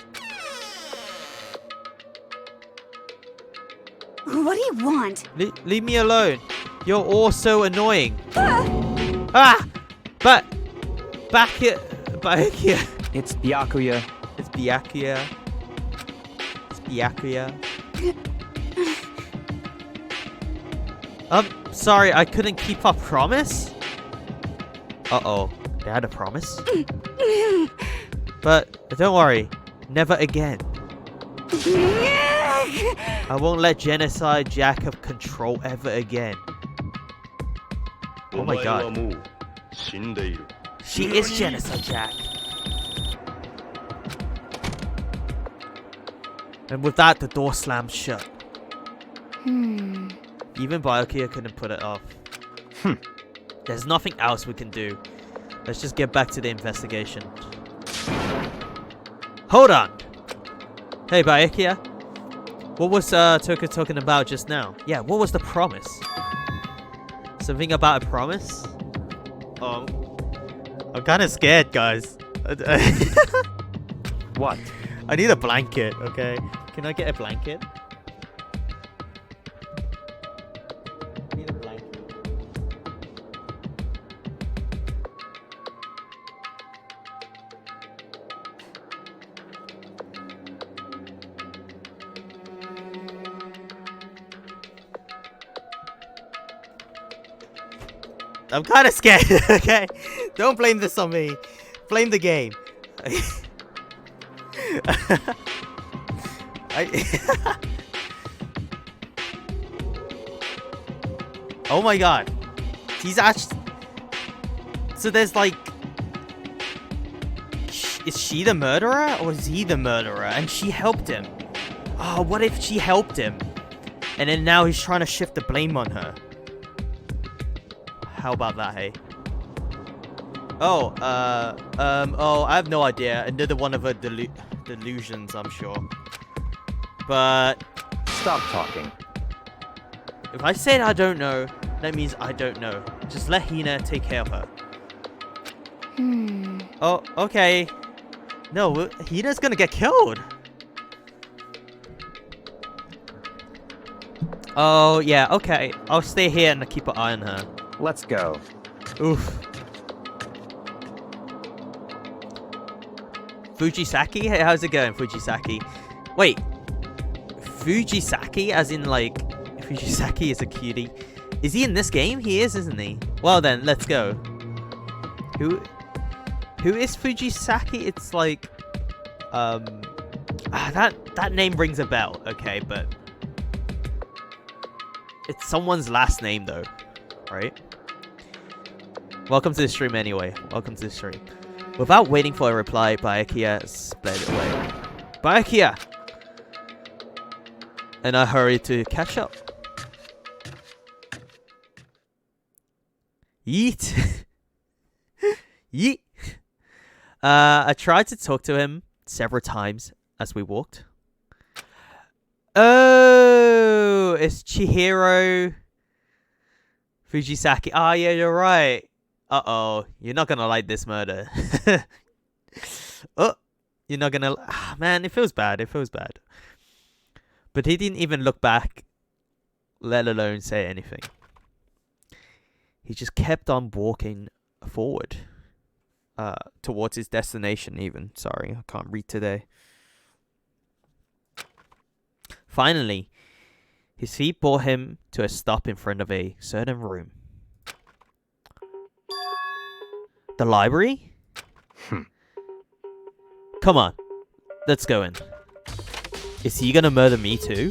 What do you want? Leave me alone. You're all so annoying. Ah! But back here. It's Byakuya. It's Byakuya. Sorry, I couldn't keep our promise? Uh-oh. They had a promise? But don't worry. Never again. I won't let Genocide Jack have control ever again. Oh my god. She is Genocide Jack. And with that, the door slammed shut. Even Byakuya couldn't put it off. There's nothing else we can do. Let's just get back to the investigation. Hold on! Hey, Byakuya. What was Toka talking about just now? Yeah, what was the promise? Something about a promise? I'm kind of scared, guys. What? I need a blanket, okay? Can I get a blanket? I need a blanket. I'm kind of scared, okay? Don't blame this on me. Blame the game. Oh my god. He's actually... So there's like... Is she the murderer? Or is he the murderer? And she helped him. Oh, what if she helped him? And then now he's trying to shift the blame on her. How about that, hey? Oh, I have no idea. Another one of her delusions, I'm sure. But... Stop talking. If I said I don't know, that means I don't know. Just let Hina take care of her. Oh, okay. No, Hina's gonna get killed. Oh, yeah, okay. I'll stay here and keep an eye on her. Let's go. Oof. Fujisaki? Hey, how's it going, Fujisaki? Wait. Fujisaki, as in, like... Fujisaki is a cutie. Is he in this game? He is, isn't he? Well then, let's go. Who is Fujisaki? It's like... that name rings a bell. Okay, but... It's someone's last name, though. Right? Welcome to the stream anyway. Welcome to the stream. Without waiting for a reply, Byakuya sped away. Byakuya! And I hurried to catch up. Yeet! Yeet! I tried to talk to him several times as we walked. Oh! It's Chihiro Fujisaki. Ah, yeah, you're right. Uh-oh. You're not gonna like this murder. Oh! You're not gonna... Ah, man, it feels bad. It feels bad. But he didn't even look back, let alone say anything. He just kept on walking forward. Towards his destination even. Sorry, I can't read today. Finally, his feet brought him to a stop in front of a certain room. The library? Come on, let's go in. Is he gonna murder me too?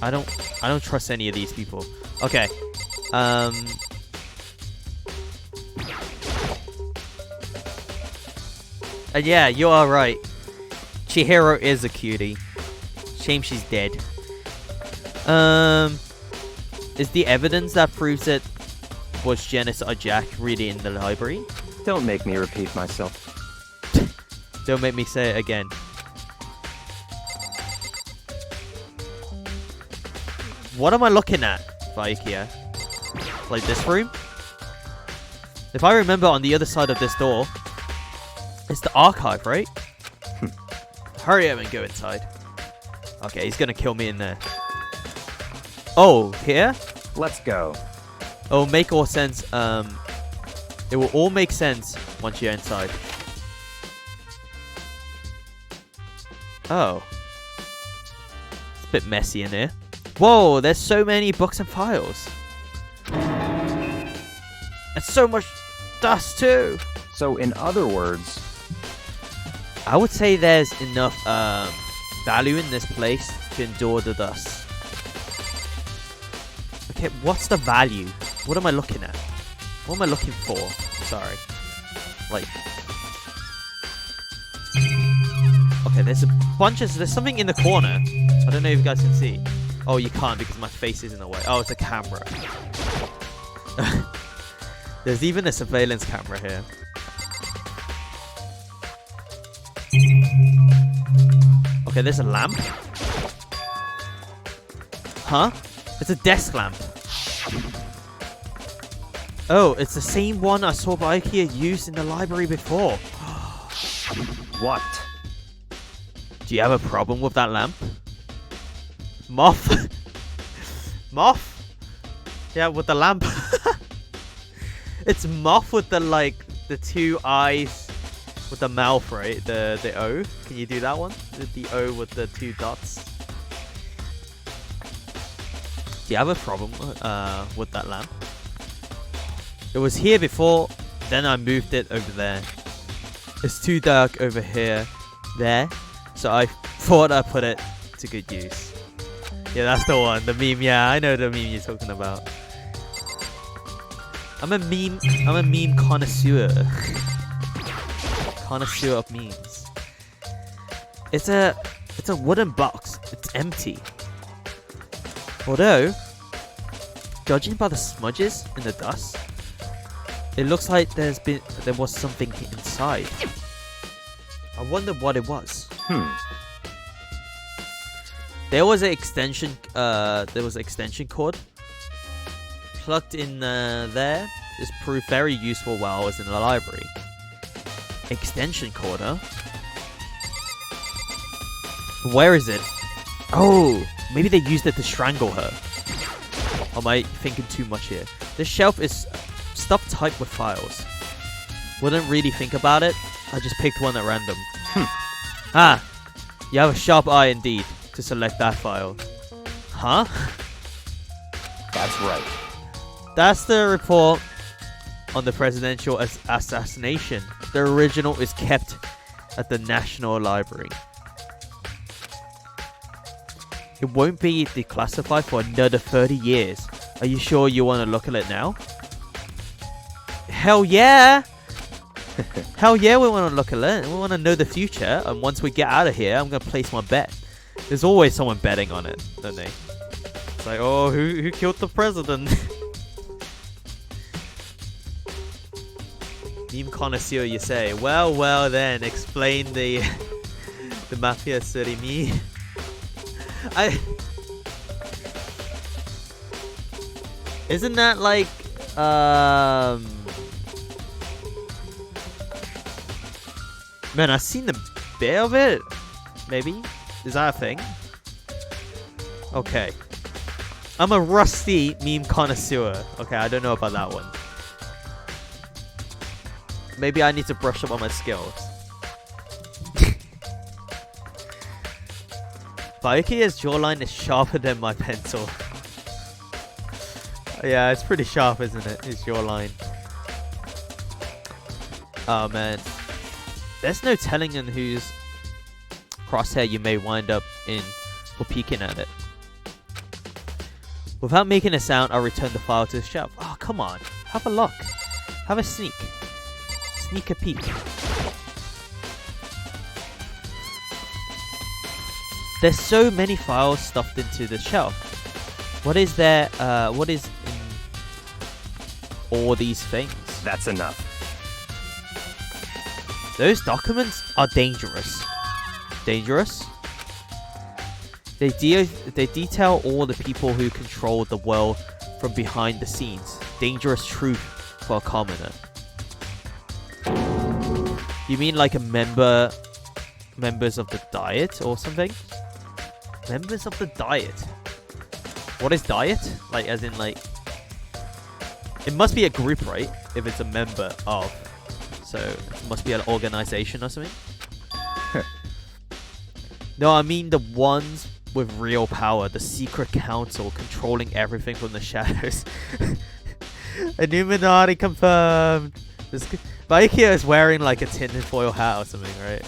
I don't trust any of these people. Okay. And yeah, you are right. Chihiro is a cutie. Shame she's dead. Is the evidence that proves it was Genocide Jack really in the library? Don't make me repeat myself. Don't make me say it again. What am I looking at, Byakuya? Like this room? If I remember, on the other side of this door, it's the archive, right? Hurry up and go inside. Okay, he's gonna kill me in there. Oh, here? Let's go. It will make all sense. It will all make sense once you're inside. Oh. It's a bit messy in here. Whoa, there's so many books and files. And so much dust too. So in other words, I would say there's enough value in this place to endure the dust. Okay, what's the value? What am I looking at? What am I looking for? Sorry. Like... Okay, there's something in the corner. I don't know if you guys can see. Oh, you can't because my face is in the way. Oh, it's a camera. There's even a surveillance camera here. Okay, there's a lamp. Huh? It's a desk lamp. Oh, it's the same one I saw IKEA used in the library before. what? Do you have a problem with that lamp? Moth? Moth? Yeah, with the lamp. It's Moth with the, like, the two eyes with the mouth, right? The O. Can you do that one? The O with the two dots. Do you have a problem with that lamp? It was here before, then I moved it over there. It's too dark over here, there. So I thought I'd put it to good use. Yeah, that's the one. The meme, yeah, I know the meme you're talking about. I'm a meme connoisseur. Connoisseur of memes. It's a wooden box. It's empty. Although, judging by the smudges in the dust, it looks like there was something inside. I wonder what it was. There was an extension. There was an extension cord plugged in there. This proved very useful while I was in the library. Extension cord, huh? Where is it? Oh, maybe they used it to strangle her. Or am I thinking too much here? This shelf is stuffed tight with files. Wouldn't really think about it. I just picked one at random. Ah, you have a sharp eye indeed to select that file. Huh? That's right. That's the report on the presidential assassination. The original is kept at the National Library. It won't be declassified for another 30 years. Are you sure you want to look at it now? Hell yeah! Hell yeah, we want to look at it. We want to know the future. And once we get out of here, I'm going to place my bet. There's always someone betting on it, don't they? It's like, oh, who killed the president? Meme connoisseur, you say. Well then, explain the mafia surimi. Isn't that like man, I've seen the bit of it. Maybe? Is that a thing? Okay. I'm a rusty meme connoisseur. Okay, I don't know about that one. Maybe I need to brush up on my skills. Byakuya's jawline is sharper than my pencil. Yeah, it's pretty sharp, isn't it? His jawline. Oh man. There's no telling on whose crosshair you may wind up in for peeking at it. Without making a sound, I'll return the file to the shelf. Oh, come on. Have a look. Have a sneak. Sneak a peek. There's so many files stuffed into the shelf. What is there? What is in all these things? That's enough. Those documents are dangerous. Dangerous? They detail all the people who control the world from behind the scenes. Dangerous truth for a commoner. You mean like a members of the diet or something? Members of the diet. What is diet? Like, as in, like, it must be a group, right? If it's a member of. So, it must be an organization or something. No, I mean the ones with real power. The secret council controlling everything from the shadows. Illuminati confirmed. Vaikia is wearing like a tinfoil hat or something, right?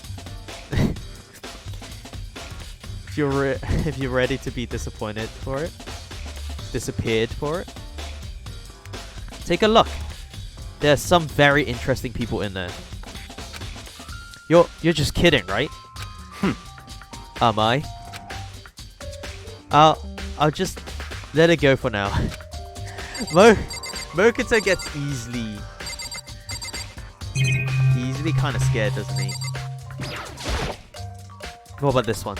If you're ready to be disappointed for it, disappeared for it, take a look. There's some very interesting people in there. You're just kidding, right? Am I? I'll just let it go for now. Mokuta gets easily kind of scared, doesn't he? What about this one?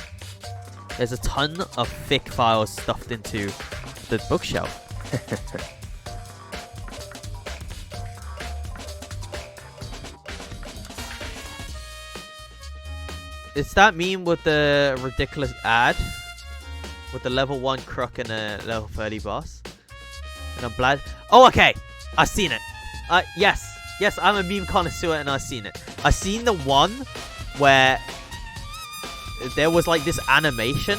There's a ton of thick files stuffed into the bookshelf. Is that meme with the ridiculous ad? With the level 1 crook and a level 30 boss? And a blood. Oh, okay! I've seen it! Yes! Yes, I'm a meme connoisseur and I've seen it. I've seen the one where there was like this animation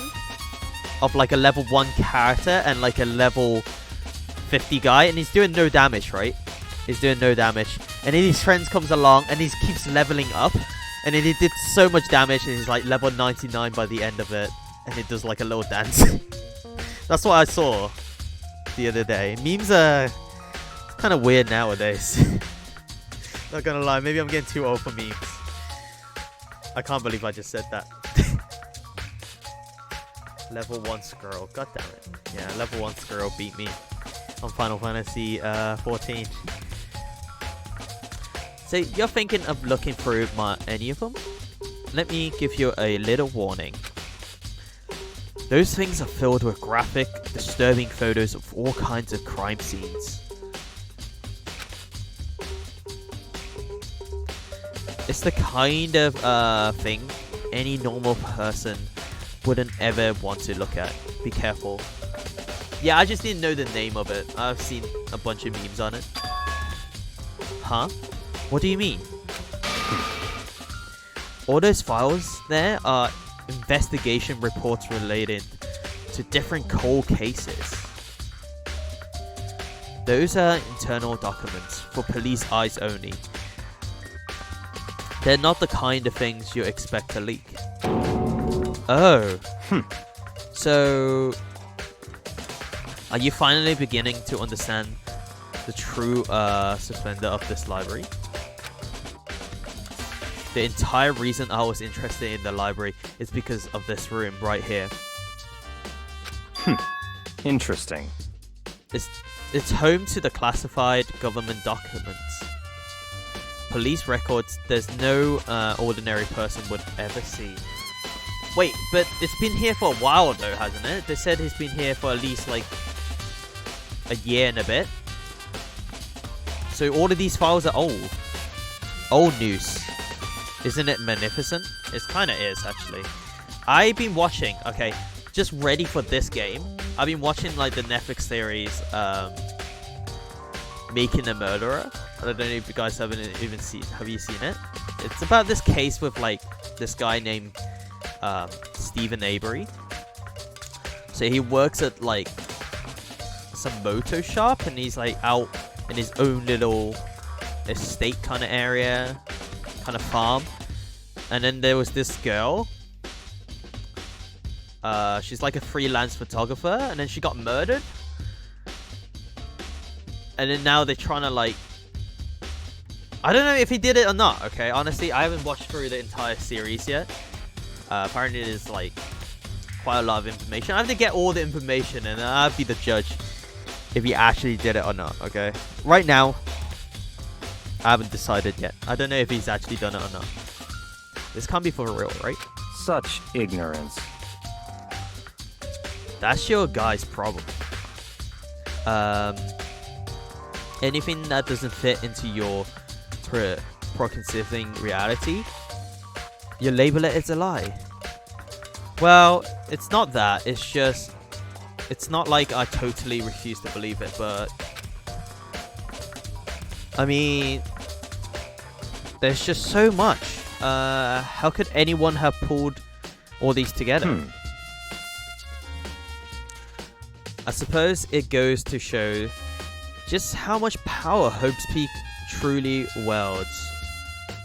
of like a level 1 character and like a level 50 guy, and he's doing no damage, right? He's doing no damage. And then his friends comes along and he keeps leveling up. And then he did so much damage and he's like level 99 by the end of it. And it does like a little dance. That's what I saw the other day. Memes are kind of weird nowadays. Not gonna lie, maybe I'm getting too old for memes. I can't believe I just said that. Level 1 Skrull. God damn it. Yeah, level 1 Skrull beat me on Final Fantasy 14. So you're thinking of looking through any of them? Let me give you a little warning. Those things are filled with graphic, disturbing photos of all kinds of crime scenes. It's the kind of thing any normal person wouldn't ever want to look at. Be careful. Yeah, I just didn't know the name of it. I've seen a bunch of memes on it. Huh? What do you mean? All those files there are investigation reports related to different cold cases. Those are internal documents for police eyes only. They're not the kind of things you expect to leak. Oh. So, are you finally beginning to understand the true suspender of this library? The entire reason I was interested in the library is because of this room right here. Interesting. It's home to the classified government documents. Police records there's no ordinary person would ever see. Wait, but it's been here for a while though, hasn't it? They said it's been here for at least like a year and a bit. So all of these files are old. Old news. Isn't it magnificent? It kind of is, actually. I've been watching, okay, just ready for this game. I've been watching like the Netflix series, Making a Murderer. I don't know if you guys haven't even seen. Have you seen it? It's about this case with like this guy named Stephen Avery. So he works at like some moto shop, and he's like out in his own little estate kind of area, kind of farm. And then there was this girl. She's like a freelance photographer, and then she got murdered. And then now they're trying to like, I don't know if he did it or not, okay? Honestly, I haven't watched through the entire series yet. Apparently there's like quite a lot of information. I have to get all the information and I'll be the judge if he actually did it or not, okay? Right now, I haven't decided yet. I don't know if he's actually done it or not. This can't be for real, right? Such ignorance. That's your guy's problem. Anything that doesn't fit into your preconceiving reality, you label it as a lie. Well, it's not that. It's just, it's not like I totally refuse to believe it, but I mean, there's just so much. How could anyone have pulled all these together? I suppose it goes to show just how much power Hope's Peak truly wields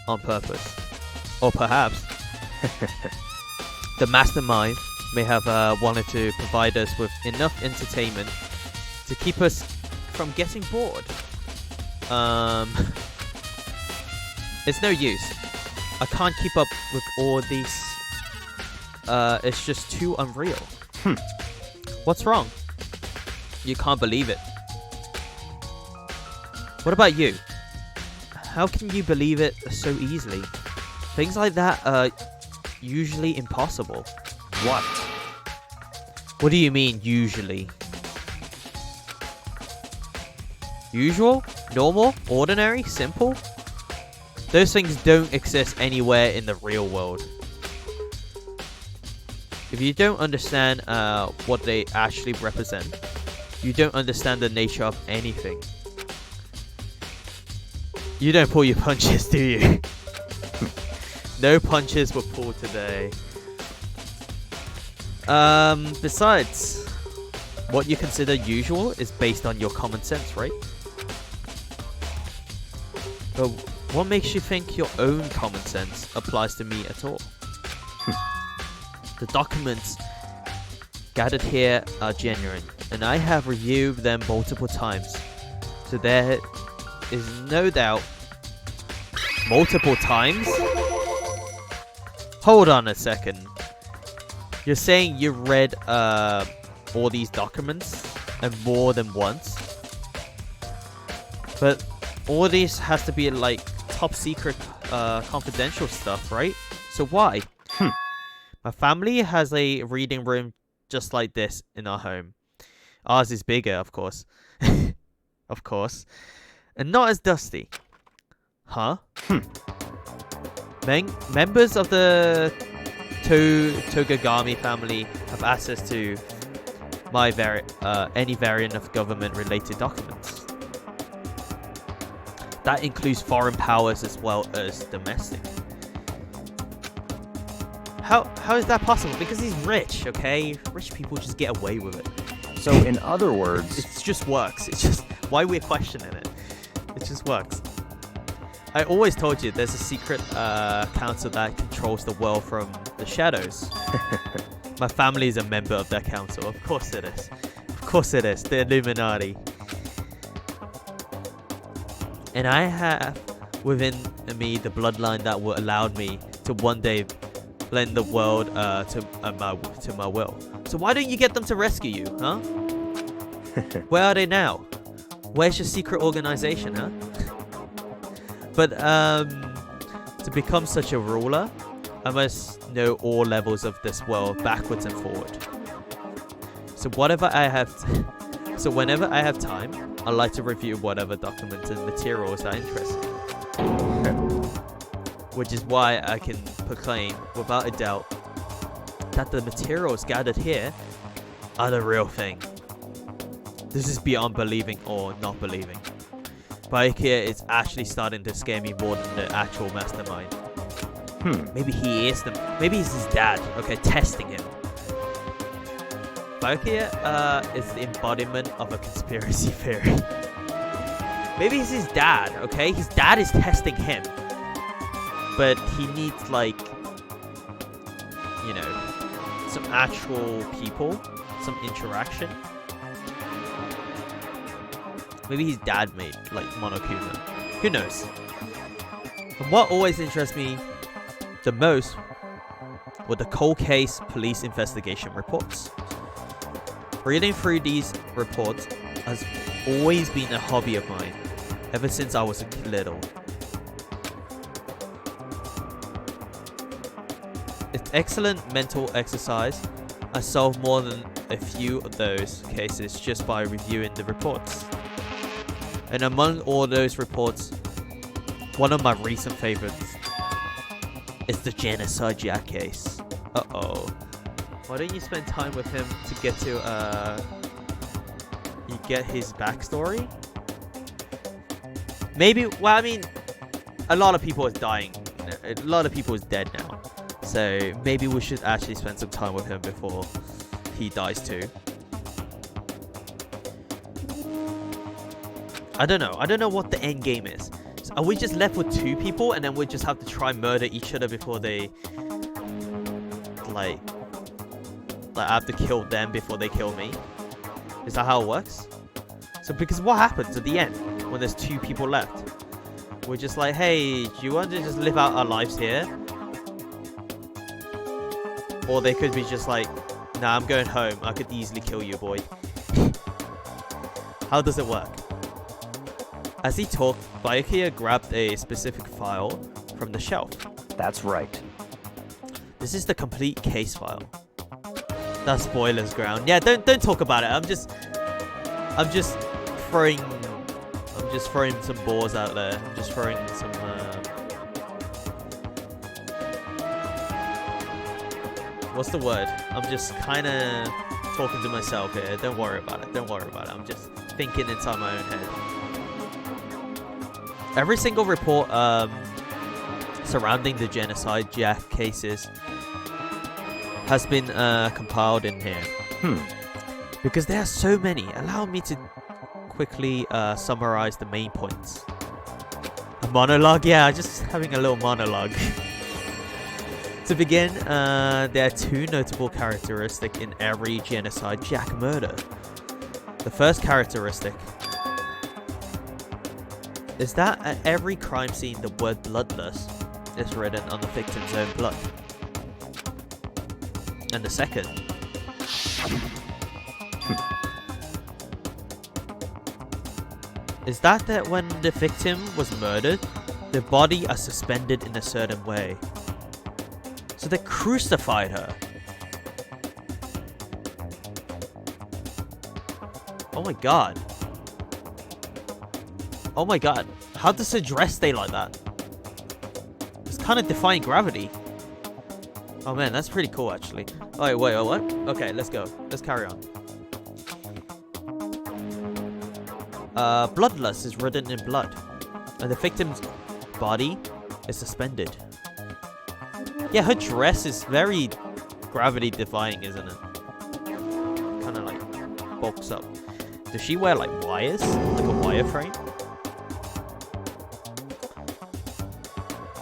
on purpose. Or perhaps the mastermind may have wanted to provide us with enough entertainment to keep us from getting bored. It's no use. I can't keep up with all these. It's just too unreal. What's wrong? You can't believe it. What about you? How can you believe it so easily? Things like that are usually impossible. What? What do you mean, usually? Usual? Normal? Ordinary? Simple? Those things don't exist anywhere in the real world. If you don't understand what they actually represent, you don't understand the nature of anything. You don't pull your punches, do you? No punches were pulled today. Besides, what you consider usual is based on your common sense, right? But what makes you think your own common sense applies to me at all? The documents gathered here are genuine, and I have reviewed them multiple times. So there is no doubt. Multiple times? Hold on a second. You're saying you read all these documents and more than once? But all this has to be like top secret confidential stuff, right? So why? My family has a reading room just like this in our home. Ours is bigger, of course. Of course. And not as dusty. Huh? Members of the Togagami family have access to my any variant of government-related documents. That includes foreign powers as well as domestic. How is that possible? Because he's rich, okay? Rich people just get away with it. So, in other words, It just works. It's just why we're questioning it. It just works. I always told you there's a secret council that controls the world from the shadows. My family is a member of that council. Of course it is. Of course it is. The Illuminati. And I have within me the bloodline that will allow me to one day blend the world to my will. So why don't you get them to rescue you, huh? Where are they now? Where's your secret organization, huh? But to become such a ruler, I must know all levels of this world backwards and forward. So whenever I have time, I like to review whatever documents and materials that interest me. Which is why I can proclaim without a doubt that the materials gathered here are the real thing. This is beyond believing or not believing. Byakuya is actually starting to scare me more than the actual mastermind. Maybe he is maybe he's his dad, okay, testing him. Byakuya is the embodiment of a conspiracy theory. Maybe he's his dad, okay? His dad is testing him. But he needs, like, you know, some actual people, some interaction. Maybe his dad made, like, Monokuma. Who knows? And what always interests me the most were the cold case police investigation reports. Reading through these reports has always been a hobby of mine, ever since I was little. It's excellent mental exercise. I solved more than a few of those cases just by reviewing the reports. And among all those reports, one of my recent favorites is the Genocide Jack case. Uh-oh. Why don't you spend time with him to get to, you get his backstory? Maybe, well, I mean, a lot of people is dying. A lot of people is dead now. So maybe we should actually spend some time with him before he dies too. I don't know. I don't know what the end game is. So are we just left with 2 people and then we just have to try murder each other before they... Like I have to kill them before they kill me? Is that how it works? So because what happens at the end when there's 2 people left? We're just like, hey, do you want to just live out our lives here? Or they could be just like, nah, I'm going home. I could easily kill you, boy. How does it work? As he talked, Byakuya grabbed a specific file from the shelf. That's right. This is the complete case file. That's spoilers ground. Yeah, don't talk about it. I'm just throwing some balls out there. I'm just throwing some what's the word? I'm just kind of talking to myself here. Don't worry about it. Don't worry about it. I'm just thinking inside my own head. Every single report surrounding the Genocide Jack cases has been compiled in here. Because there are so many, allow me to quickly summarize the main points. A monologue? Yeah, just having a little monologue. To begin, there are 2 notable characteristics in every Genocide Jack murder. The first characteristic is that at every crime scene the word bloodless is written on the victim's own blood. And the second is that when the victim was murdered, the body is suspended in a certain way. So they crucified her. Oh my god. Oh my god. How does a dress stay like that? It's kind of defying gravity. Oh man, that's pretty cool actually. Oh wait, what? Okay, let's go. Let's carry on. Bloodlust is written in blood. And the victim's body is suspended. Yeah, her dress is very gravity defying, isn't it? Kind of like bulks up. Does she wear like wires? Like a wire frame?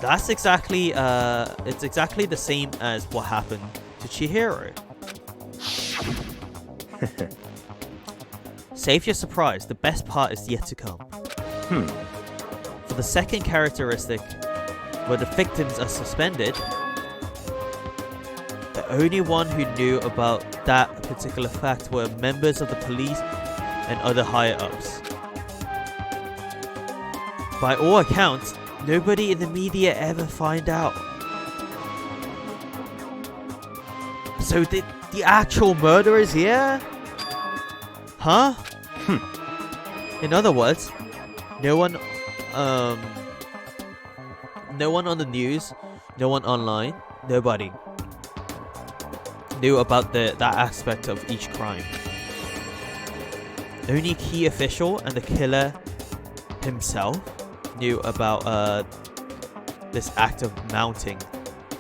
That's exactly, it's exactly the same as what happened to Chihiro. Save your surprise, the best part is yet to come. For the second characteristic, where the victims are suspended, the only one who knew about that particular fact were members of the police and other higher-ups. By all accounts, nobody in the media ever find out. So the actual murderer is here? Huh? In other words, no one on the news, no one online, nobody knew about that aspect of each crime. Only key official and the killer himself knew about this act of mounting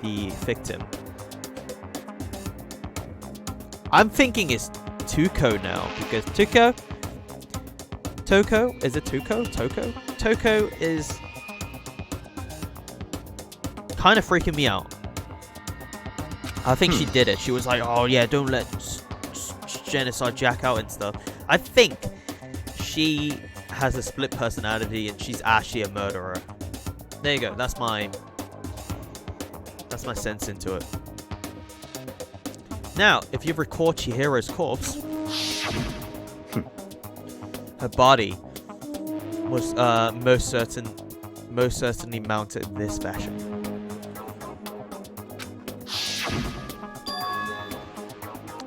the victim. I'm thinking it's Tuco now, because Toko is kind of freaking me out. I think she did it. She was like, oh yeah, don't let Genocide Jack out and stuff. I think she has a split personality and she's actually a murderer. There you go. That's my sense into it. Now, if you recall Chihiro's corpse, her body was most certainly mounted in this fashion.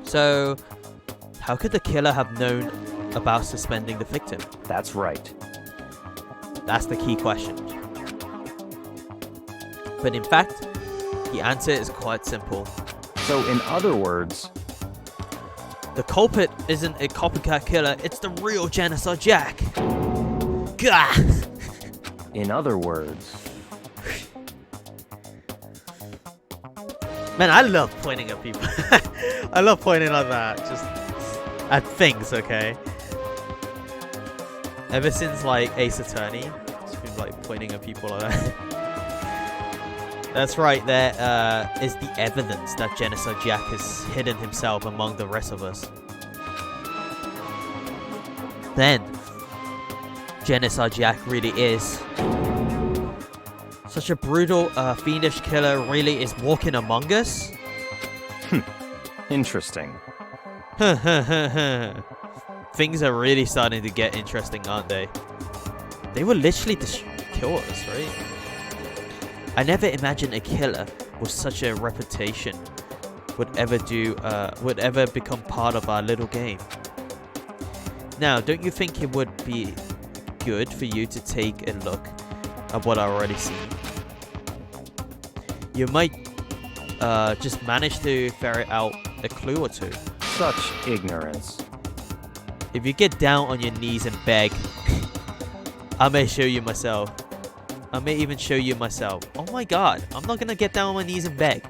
So, how could the killer have known about suspending the victim? That's right. That's the key question. But in fact, the answer is quite simple. So in other words, The culprit isn't a copycat killer, it's the real Genocide Jack. Gah! in other words, Man, I love pointing at people. I love pointing at that, just at things, okay? Ever since like Ace Attorney, just been like pointing at people like that. That's right, there is the evidence that Genocide Jack has hidden himself among the rest of us. Then, Genocide Jack really is such a brutal, fiendish killer really is walking among us? interesting. Things are really starting to get interesting, aren't they? They will literally kill us, right? I never imagined a killer with such a reputation would ever become part of our little game. Now, don't you think it would be good for you to take a look at what I already seen? You might just manage to ferret out a clue or two. Such ignorance. If you get down on your knees and beg, I may show you myself. I may even show you myself. Oh my god, I'm not gonna get down on my knees and beg.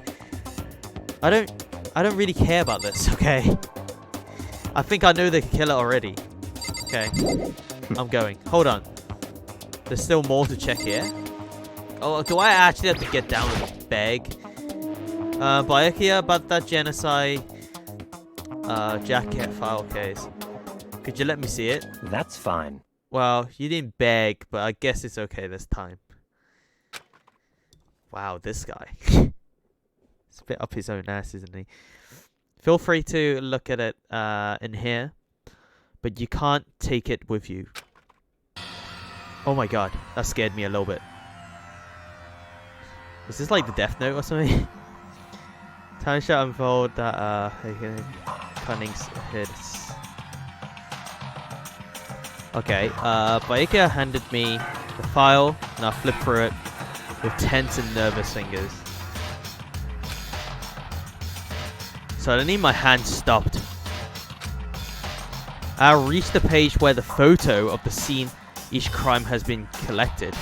I don't really care about this, okay? I think I know the killer already. Okay, I'm going. Hold on. There's still more to check here. Oh, do I actually have to get down and beg? Byakia about that genocide jacket file case. Could you let me see it? That's fine. Well, you didn't beg, but I guess it's okay this time. Wow, this guy. It's a bit up his own ass, isn't he? Feel free to look at it in here, but you can't take it with you. Oh my god, that scared me a little bit. Is this like the Death Note or something? Time shall unfold that cunning hits. Okay, Baika handed me the file, and I flipped through it with tense and nervous fingers. Suddenly, my hand stopped. I reached the page where the photo of the scene each crime has been collected.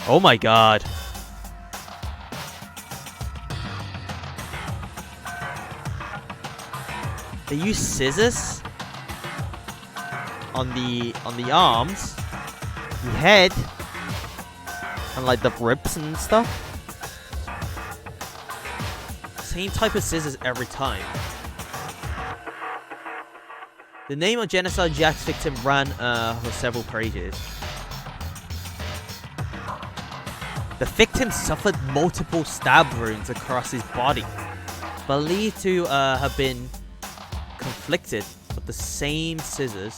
Oh my god. They use scissors on the arms, the head, and like the ribs and stuff. Same type of scissors every time. The name of Genocide Jack's victim ran for several pages. The victim suffered multiple stab wounds across his body, believed to have been inflicted with the same scissors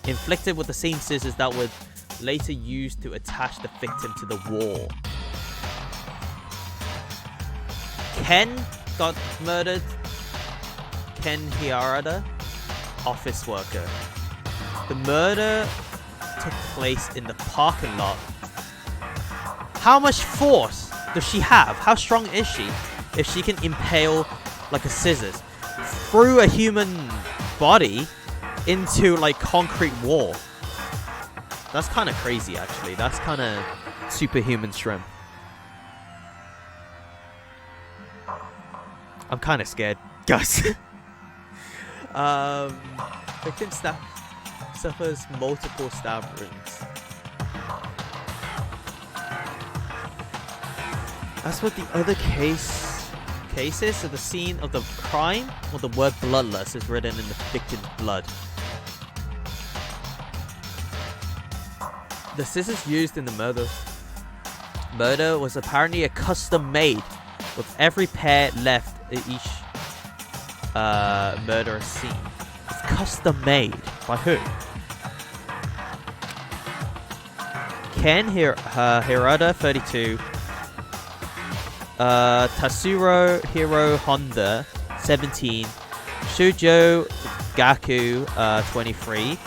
that would later used to attach the victim to the wall. Ken got murdered. Ken Hirada, office worker. The murder took place in the parking lot. How much force does she have? How strong is she if she can impale like a scissors through a human body into like concrete wall? That's kind of crazy, actually. That's kind of superhuman strength. I'm kind of scared, guys. Victim suffers multiple stab wounds. As with the other cases of the scene of the crime, or the word bloodlust is written in the victim's blood. The scissors used in the murder was apparently a custom made, with every pair left at each murderous scene. It's custom made by who? Ken Hirada 32, Tatsuro Hiro Honda 17, Shujo Gaku 23,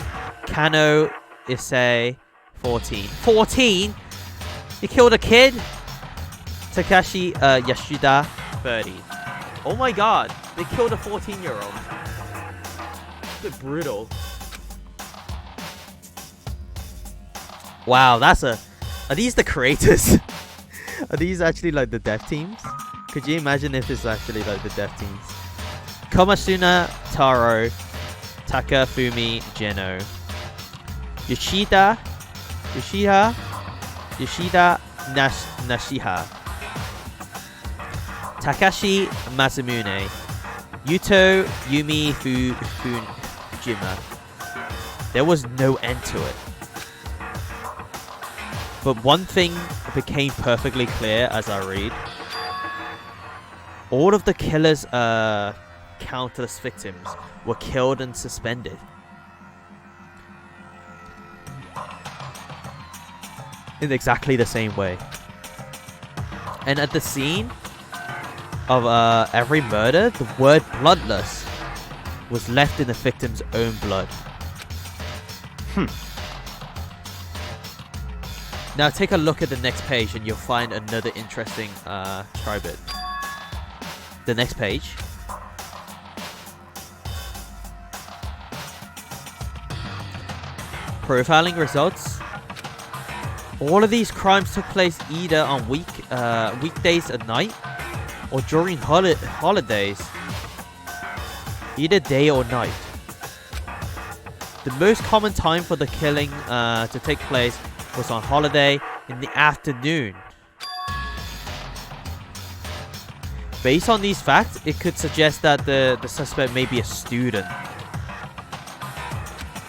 Kano Issei 14. 14? He killed a kid. Takashi Yashida, 30. Oh my god, they killed a 14-year-old. A bit brutal. Wow, that's a... Are these the creators? Are these actually like the dev teams? Could you imagine if it's actually like the dev teams? Komasuna Taro, Takafumi Geno, Yoshida Nashiha, Takashi Masumune, Yuto Yumi Fujima. There was no end to it. But one thing became perfectly clear as I read. All of the killer's countless victims were killed and suspended. In exactly the same way. And at the scene of every murder, the word bloodless was left in the victim's own blood. Now take a look at the next page and you'll find another interesting try bit. The next page. Profiling results. All of these crimes took place either on weekdays at night or during holidays. Either day or night. The most common time for the killing to take place was on holiday in the afternoon. Based on these facts, it could suggest that the suspect may be a student.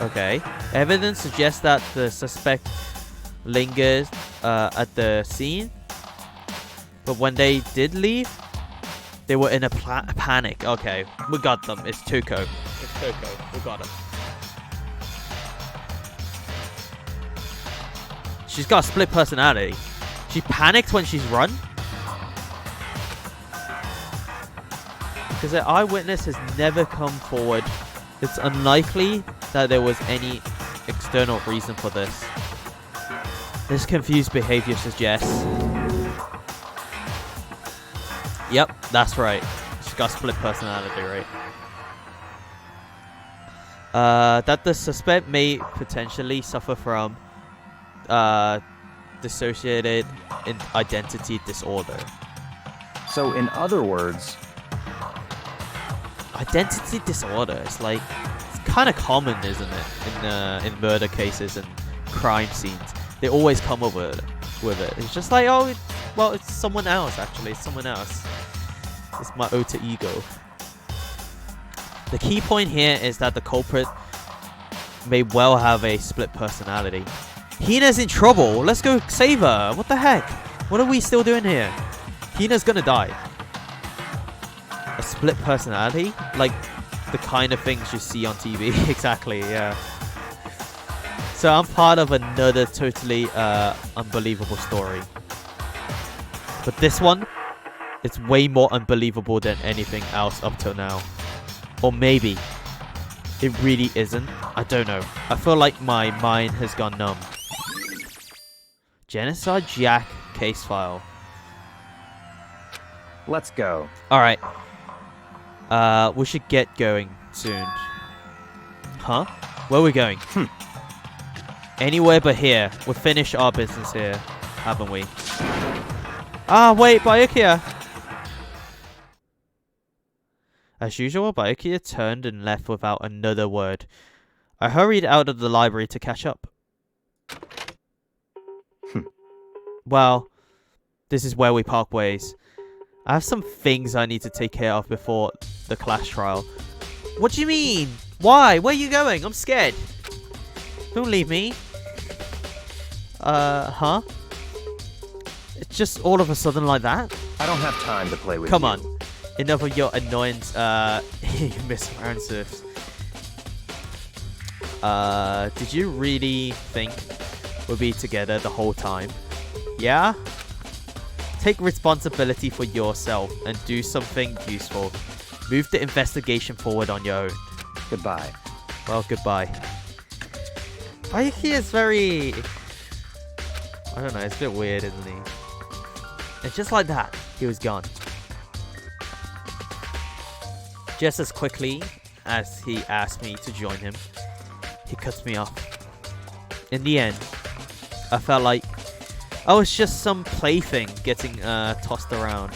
Okay. Evidence suggests that the suspect lingers at the scene. But when they did leave, they were in a panic. Okay, we got them. It's Tuko. It's Tuko. We got him. She's got a split personality. She panicked when she's run. Because the eyewitness has never come forward. It's unlikely that there was any external reason for this. This confused behavior suggests... Yep, that's right. She's got split personality, right? That the suspect may potentially suffer from dissociated identity disorder. So, in other words... Identity disorder is like... It's kind of common, isn't it? In murder cases and crime scenes. They always come up with it. It's just like, oh, well, it's someone else, actually. It's someone else. It's my alter ego. The key point here is that the culprit may well have a split personality. Hina's in trouble. Let's go save her. What the heck? What are we still doing here? Hina's gonna die. A split personality? Like the kind of things you see on TV. Exactly, yeah. So I'm part of another totally unbelievable story. But this one, it's way more unbelievable than anything else up till now. Or maybe it really isn't. I don't know. I feel like my mind has gone numb. Genocide Jack case file. Let's go. Alright. We should get going soon. Huh? Where are we going? Anywhere but here. We'll finish our business here, haven't we? Ah, wait, Byakuya! As usual, Byakuya turned and left without another word. I hurried out of the library to catch up. Well, this is where we part ways. I have some things I need to take care of before the class trial. What do you mean? Why? Where are you going? I'm scared. Don't leave me. Huh? It's just all of a sudden like that? I don't have time to play with you. Come on. Enough of your annoyance, Miss Francis. Did you really think we'll be together the whole time? Yeah? Take responsibility for yourself and do something useful. Move the investigation forward on your own. Goodbye. Well, goodbye. Aiki is very... I don't know, it's a bit weird, isn't he? And just like that, he was gone. Just as quickly as he asked me to join him, he cuts me off. In the end, I felt like I was just some plaything getting tossed around.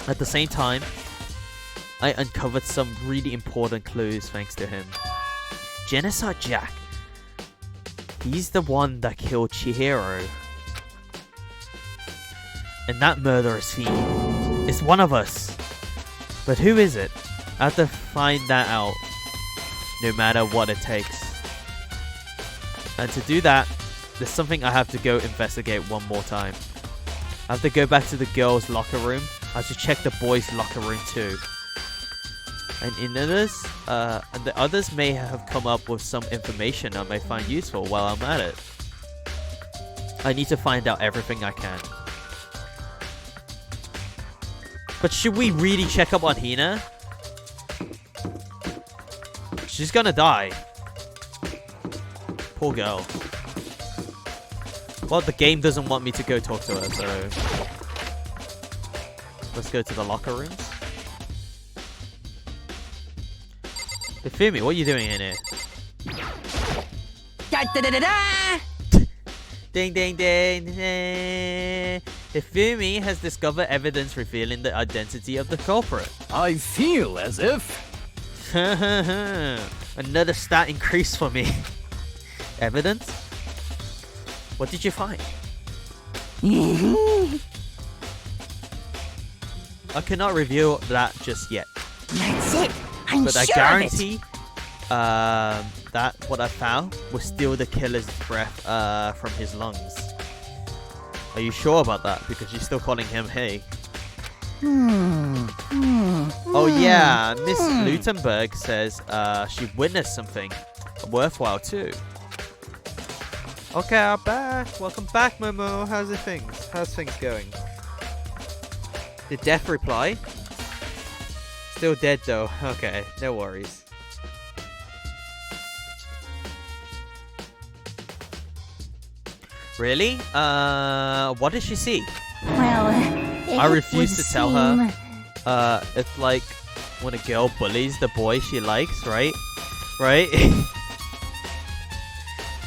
At the same time, I uncovered some really important clues thanks to him. Genocide Jack. He's the one that killed Chihiro. And that murderous fiend is one of us. But who is it? I have to find that out, no matter what it takes. And to do that, there's something I have to go investigate one more time. I have to go back to the girls' locker room. I should check the boys' locker room too. And the others may have come up with some information I may find useful while I'm at it. I need to find out everything I can. But should we really check up on Hina? She's gonna die. Poor girl. Well, the game doesn't want me to go talk to her, so... Let's go to the locker rooms. Ifumi, what are you doing in here? Da da da da da! Ding ding ding ding! Ifumi has discovered evidence revealing the identity of the culprit. I feel as if... Another stat increase for me. Evidence? What did you find? I cannot reveal that just yet. That's it. I'm But I sure guarantee that what I found was still the killer's breath from his lungs. Are you sure about that? Because you're still calling him Hey. Oh yeah, Miss Lutenberg says she witnessed something worthwhile too. Okay, I'm back. Welcome back, Momo. How's things going? Did Death reply? Still dead though. Okay, no worries. Really? What did she see? Well, I refuse to tell her. It's like when a girl bullies the boy she likes, right? Right?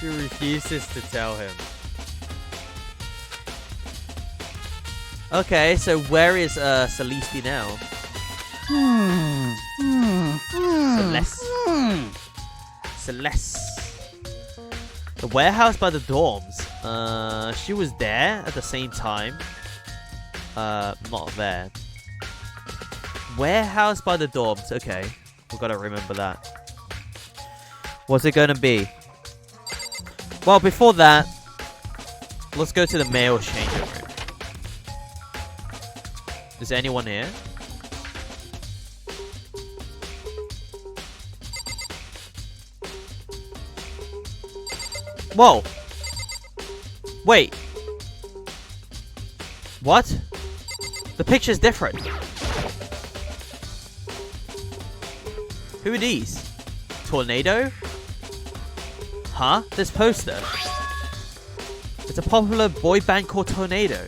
She refuses to tell him. Okay, so where is Celeste now? Celeste. The warehouse by the dorms. She was there at the same time. Not there. Warehouse by the dorms. Okay, we've got to remember that. What's it gonna be? Well, before that, let's go to the male changing room. Is anyone here? Whoa! Wait. What? The picture's different. Who are these? Tornado? Huh? This poster. It's a popular boy band called Tornado.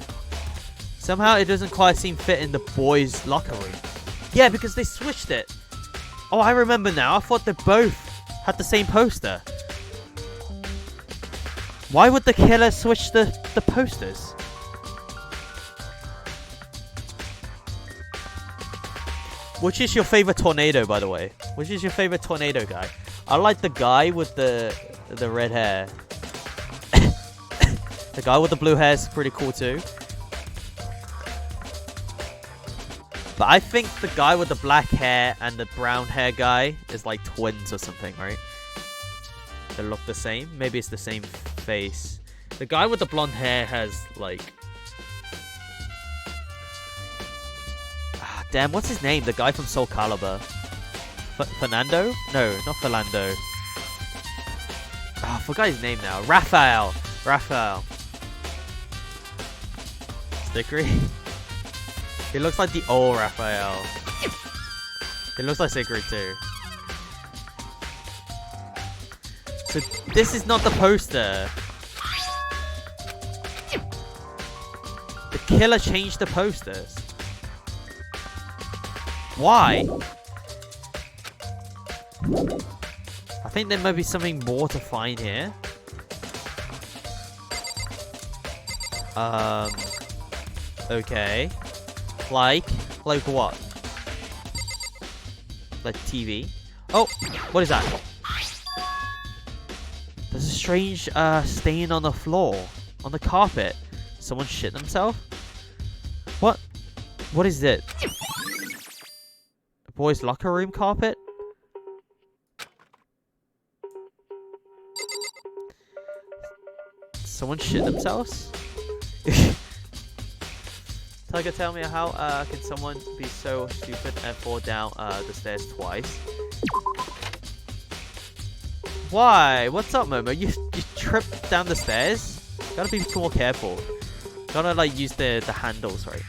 Somehow it doesn't quite seem fit in the boys' locker room. Yeah, because they switched it. Oh, I remember now. I thought they both had the same poster. Why would the killer switch the posters? Which is your favorite Tornado, by the way? Which is your favorite Tornado guy? I like the guy with the red hair. The guy with the blue hair is pretty cool too. But I think the guy with the black hair and the brown hair guy is like twins or something, right? They look the same. Maybe it's the same face. The guy with the blonde hair has like... damn, what's his name? The guy from Soul Calibur. Fernando? No, not Fernando. Oh, I forgot his name now. Raphael. Stickery? He looks like the old Raphael. He looks like Stickery too. So this is not the poster. killer change the posters? Why? I think there might be something more to find here. Okay. Like what? Like TV? Oh, what is that? There's a strange stain on the floor, on the carpet. Someone shit themselves? What? What is it? The boys' locker room carpet? Someone shit themselves? Tiger, tell me how can someone be so stupid and fall down the stairs twice? Why? What's up, Momo? You tripped down the stairs? Gotta be more careful. Gotta like use the handles, right?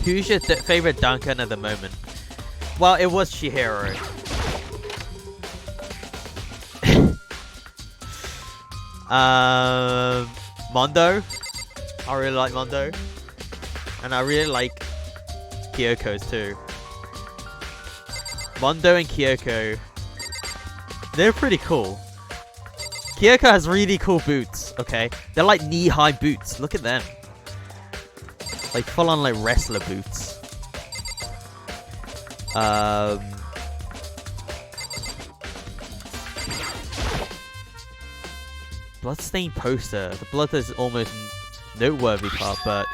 Who's your favorite Duncan at the moment? Well, it was Chihiro. Mondo. I really like Mondo. And I really like Kyoko's too. Mondo and Kyoko, they're pretty cool. Kyoko has really cool boots, okay? They're like knee-high boots. Look at them. Like full-on like wrestler boots. Bloodstained poster. The blood is almost noteworthy part, but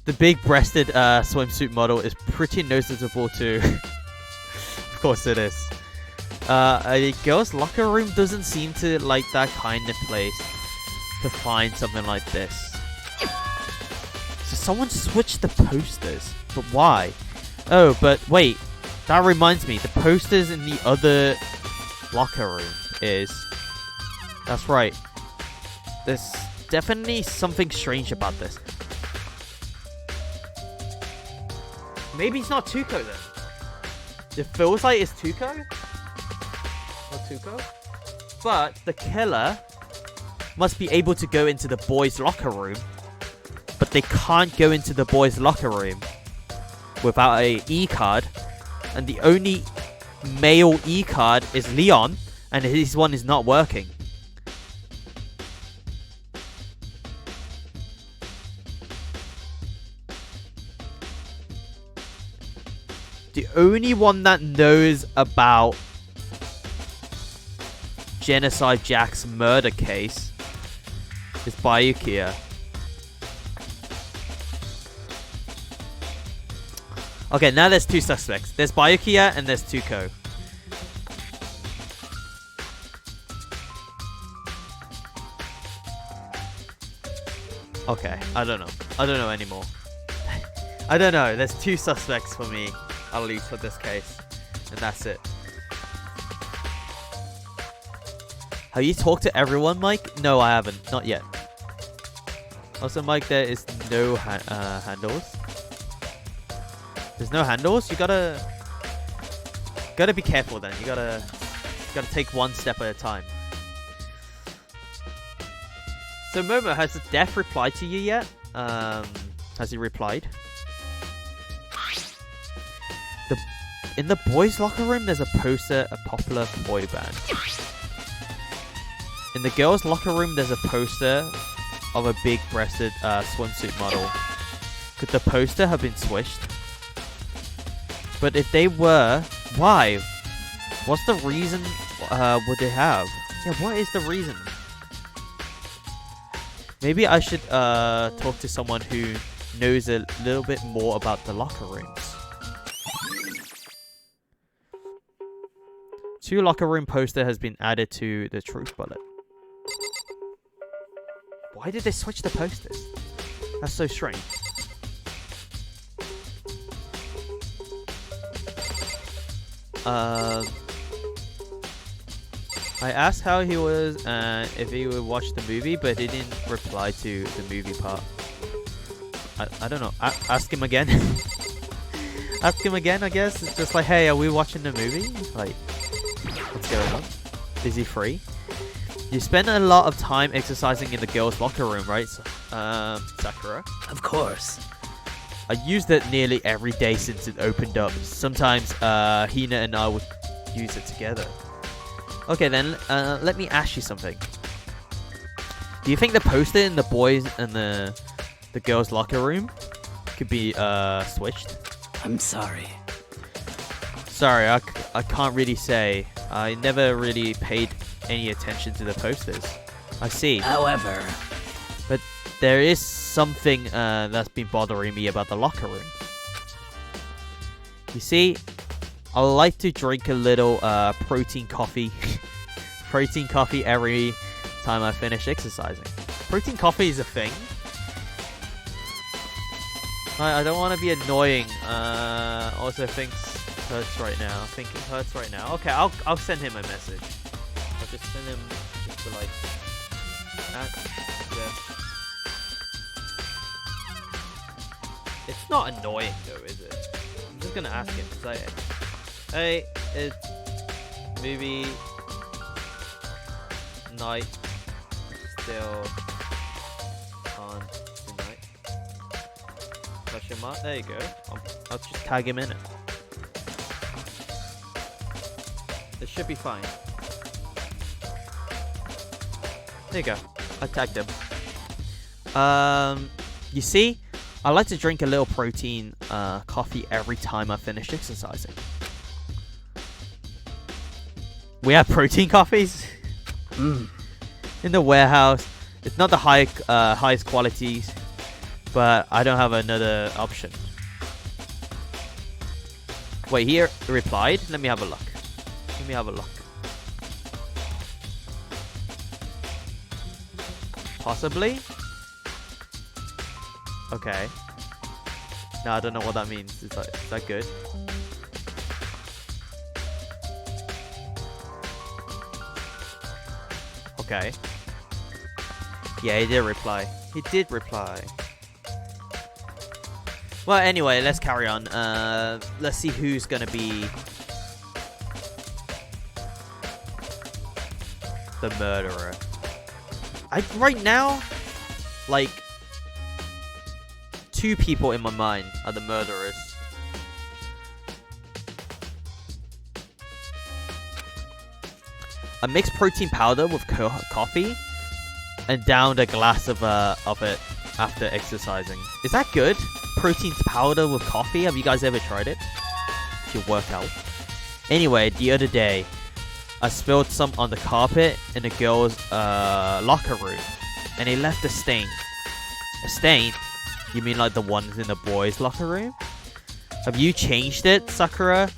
the big-breasted swimsuit model is pretty noticeable too. Of course it is. A girl's locker room doesn't seem to like that kind of place to find something like this. So someone switched the posters, but why? Oh, but wait, that reminds me, the posters in the other locker room is... That's right. There's definitely something strange about this. Maybe it's not Tuco then. It feels like it's Tuco. Not Tuco. But the killer must be able to go into the boys' locker room. But they can't go into the boys' locker room without a E-card. And the only male E-card is Leon. And his one is not working. The only one that knows about Genocide Jack's murder case is Bayukia. Okay, now there's two suspects. There's Bayukia and there's Tuco. Okay, I don't know. I don't know anymore. I don't know. There's two suspects for me. At least for this case, and that's it. Have you talked to everyone, Mike? No, I haven't. Not yet. Also, Mike, there is no handles. There's no handles. You gotta be careful. Then you gotta take one step at a time. So, Momo, has the Death replied to you yet? Has he replied? In the boys' locker room, there's a poster, a popular boy band. In the girls' locker room, there's a poster of a big-breasted swimsuit model. Could the poster have been switched? But if they were, why? What's the reason would they have? Yeah, what is the reason? Maybe I should talk to someone who knows a little bit more about the locker rooms. 2 locker room poster has been added to the truth bullet. Why did they switch the posters? That's so strange. I asked how he was and if he would watch the movie, but he didn't reply to the movie part. I don't know. Ask him again. Ask him again, I guess. It's just like, hey, are we watching the movie? Like, what's going on? Is he free? You spend a lot of time exercising in the girls' locker room, right, Sakura? Of course. I used it nearly every day since it opened up. Sometimes Hina and I would use it together. Okay, then let me ask you something. Do you think the poster in the boys and the girls' locker room could be switched? I'm sorry. Sorry, I can't really say. I never really paid any attention to the posters. I see. However, But there is something that's been bothering me about the locker room. You see, I like to drink a little protein coffee. Protein coffee every time I finish exercising. Protein coffee is a thing. I don't want to be annoying. Also thinks hurts right now. Thinking hurts right now. Okay, I'll send him a message. I'll just send him just for like It's not annoying though, is it? I'm just gonna ask him. Say, hey, it's movie night still on tonight? Question mark. There you go. I'll just tag him in it. It should be fine. There you go. I tagged him. You see, I like to drink a little protein coffee every time I finish exercising. We have protein coffees in the warehouse. It's not the highest qualities, but I don't have another option. Wait, he replied? Let me have a look. Let me have a look. Possibly? Okay. No, I don't know what that means. Is that good? Okay. Yeah, he did reply. He did reply. Well, anyway, let's carry on. Let's see who's gonna be the murderer. Right now, like, 2 people in my mind are the murderers. I mixed protein powder with coffee and downed a glass of it after exercising. Is that good? Protein powder with coffee? Have you guys ever tried it? To work out. Anyway, the other day, I spilled some on the carpet in the girls' locker room, and it left a stain. A stain? You mean like the ones in the boys' locker room? Have you changed it, Sakura?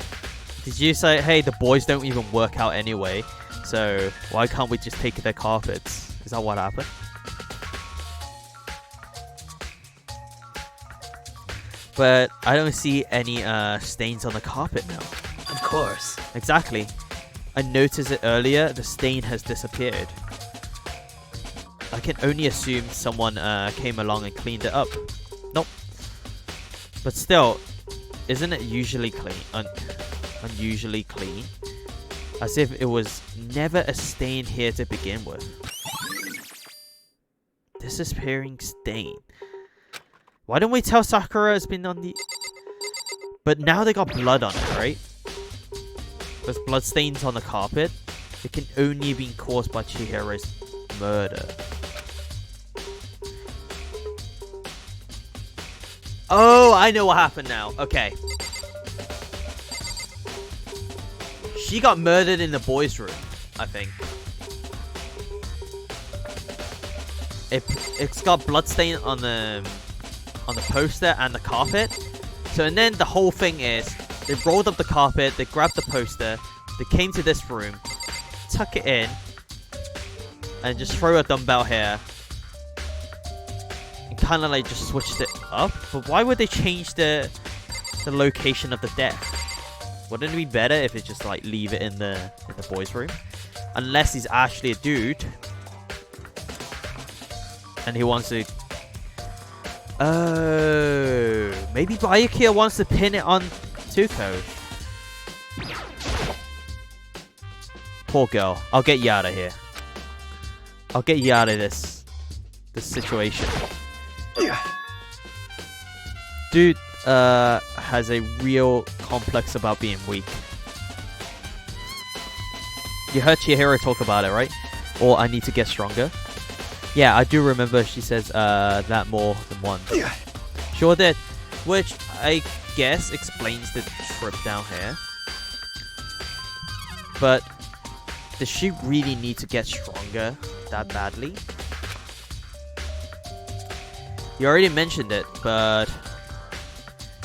Did you say, hey, the boys don't even work out anyway, so why can't we just take their carpets? Is that what happened? But I don't see any stains on the carpet now. of course. Exactly. I noticed it earlier, the stain has disappeared. I can only assume someone came along and cleaned it up. Nope. But still, isn't it usually clean? Unusually clean? As if it was never a stain here to begin with. Disappearing stain. Why don't we tell Sakura it's been on the... But now they got blood on it, right? There's blood stains on the carpet. It can only have been caused by Chihiro's murder. Oh, I know what happened now. Okay. She got murdered in the boys' room, I think. It's got bloodstain on the poster and the carpet. So, and then the whole thing is, they rolled up the carpet, they grabbed the poster, they came to this room, tuck it in, and just throw a dumbbell here. And kind of like just switched it up. But why would they change the location of the death? Wouldn't it be better if it just like leave it in the boys' room? Unless he's actually a dude. And he wants to... Oh, maybe Byakuya wants to pin it on Tuko. Poor girl. I'll get you out of here. I'll get you out of this situation. Dude has a real complex about being weak. You heard Chihiro talk about it, right? Or I need to get stronger. Yeah, I do remember she says that more than once. Sure did. Which I guess explains the trip down here. But does she really need to get stronger that badly? You already mentioned it, but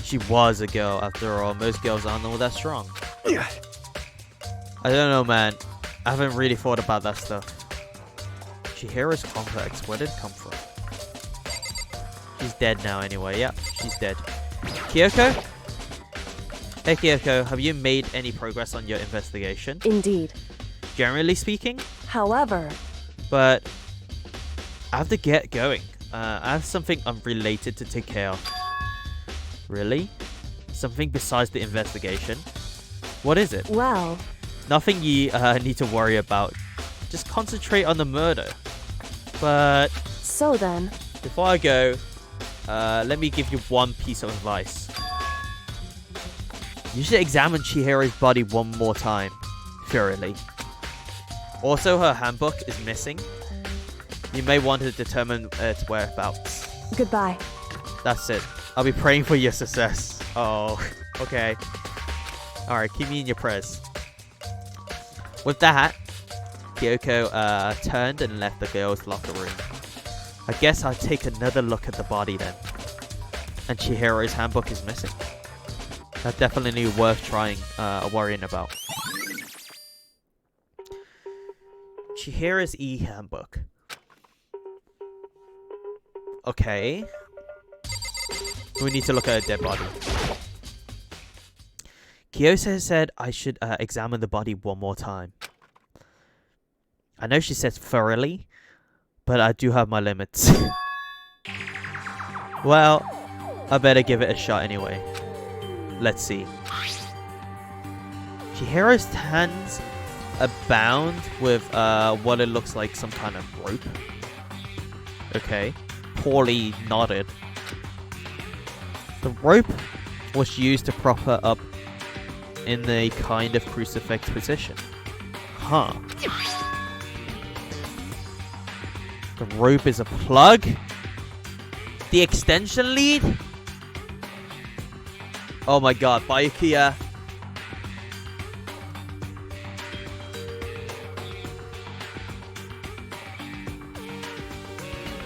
she was a girl after all. Most girls aren't all that strong. I don't know, man. I haven't really thought about that stuff. Chihiro's complex, where did it come from? She's dead now anyway. Yeah, she's dead. Kyoko? Hey Kyoko, have you made any progress on your investigation? Indeed. Generally speaking? However... But I have to get going. I have something unrelated to take care of. Really? Something besides the investigation? What is it? Well... Nothing you need to worry about. Just concentrate on the murder. But... So then... Before I go, let me give you one piece of advice. You should examine Chihiro's body one more time. Thoroughly. Also, her handbook is missing. You may want to determine its whereabouts. Goodbye. That's it. I'll be praying for your success. Oh, okay. Alright, keep me in your prayers. With that, Kyoko turned and left the girls' locker room. I guess I'll take another look at the body then. And Chihiro's handbook is missing. That's definitely worth trying, worrying about. Chihiro's e-handbook. Okay. We need to look at a dead body. Kyosa said I should examine the body one more time. I know she says thoroughly, but I do have my limits. Well, I better give it a shot anyway. Let's see. Chihiro's hands are bound with what it looks like some kind of rope. Okay. Poorly knotted. The rope was used to prop her up in the kind of crucifix position. Huh. The rope is a plug? The extension lead? Oh my god, Byakuya.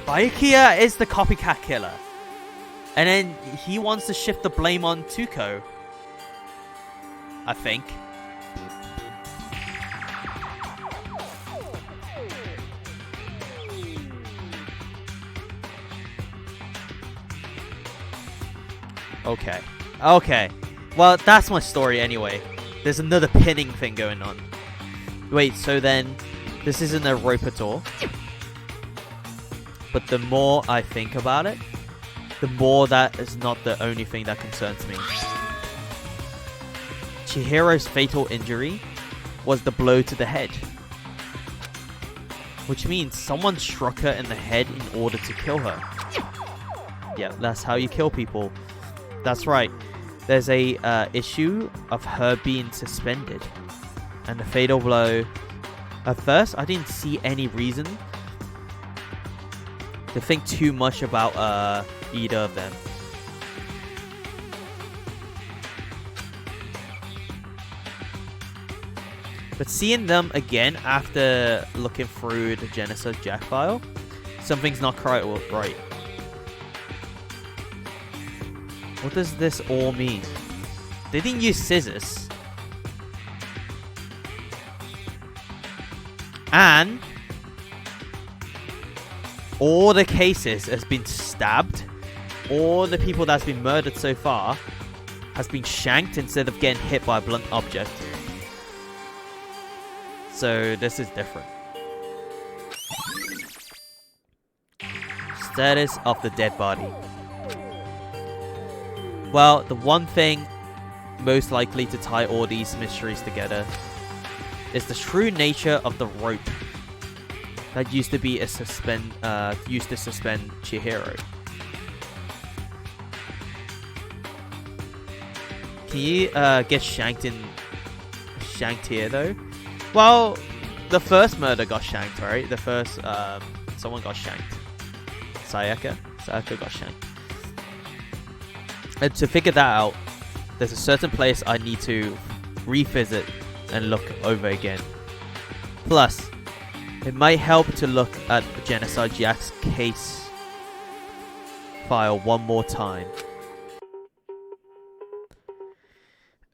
Byakuya is the copycat killer. And then he wants to shift the blame on Tuko. I think. Okay. Okay. Well, that's my story anyway. There's another pinning thing going on. Wait, so then this isn't a rope at all? But the more I think about it, the more that is not the only thing that concerns me. Chihiro's fatal injury was the blow to the head. Which means someone struck her in the head in order to kill her. Yeah, that's how you kill people. That's right. There's a issue of her being suspended. And the fatal blow... At first, I didn't see any reason to think too much about either of them. But seeing them again after looking through the Genesis Jack file, something's not quite right. What does this all mean? They didn't use scissors. And all the cases has been stabbed. All the people that's been murdered so far has been shanked instead of getting hit by a blunt object. So this is different. Status of the dead body. Well, the one thing most likely to tie all these mysteries together is the true nature of the rope that used to be a used to suspend Chihiro. Can you get shanked here though? Well, the first murder got shanked, right? The first someone got shanked. Sayaka got shanked. And to figure that out, there's a certain place I need to revisit and look over again. Plus, it might help to look at Genocide Jack's case file one more time.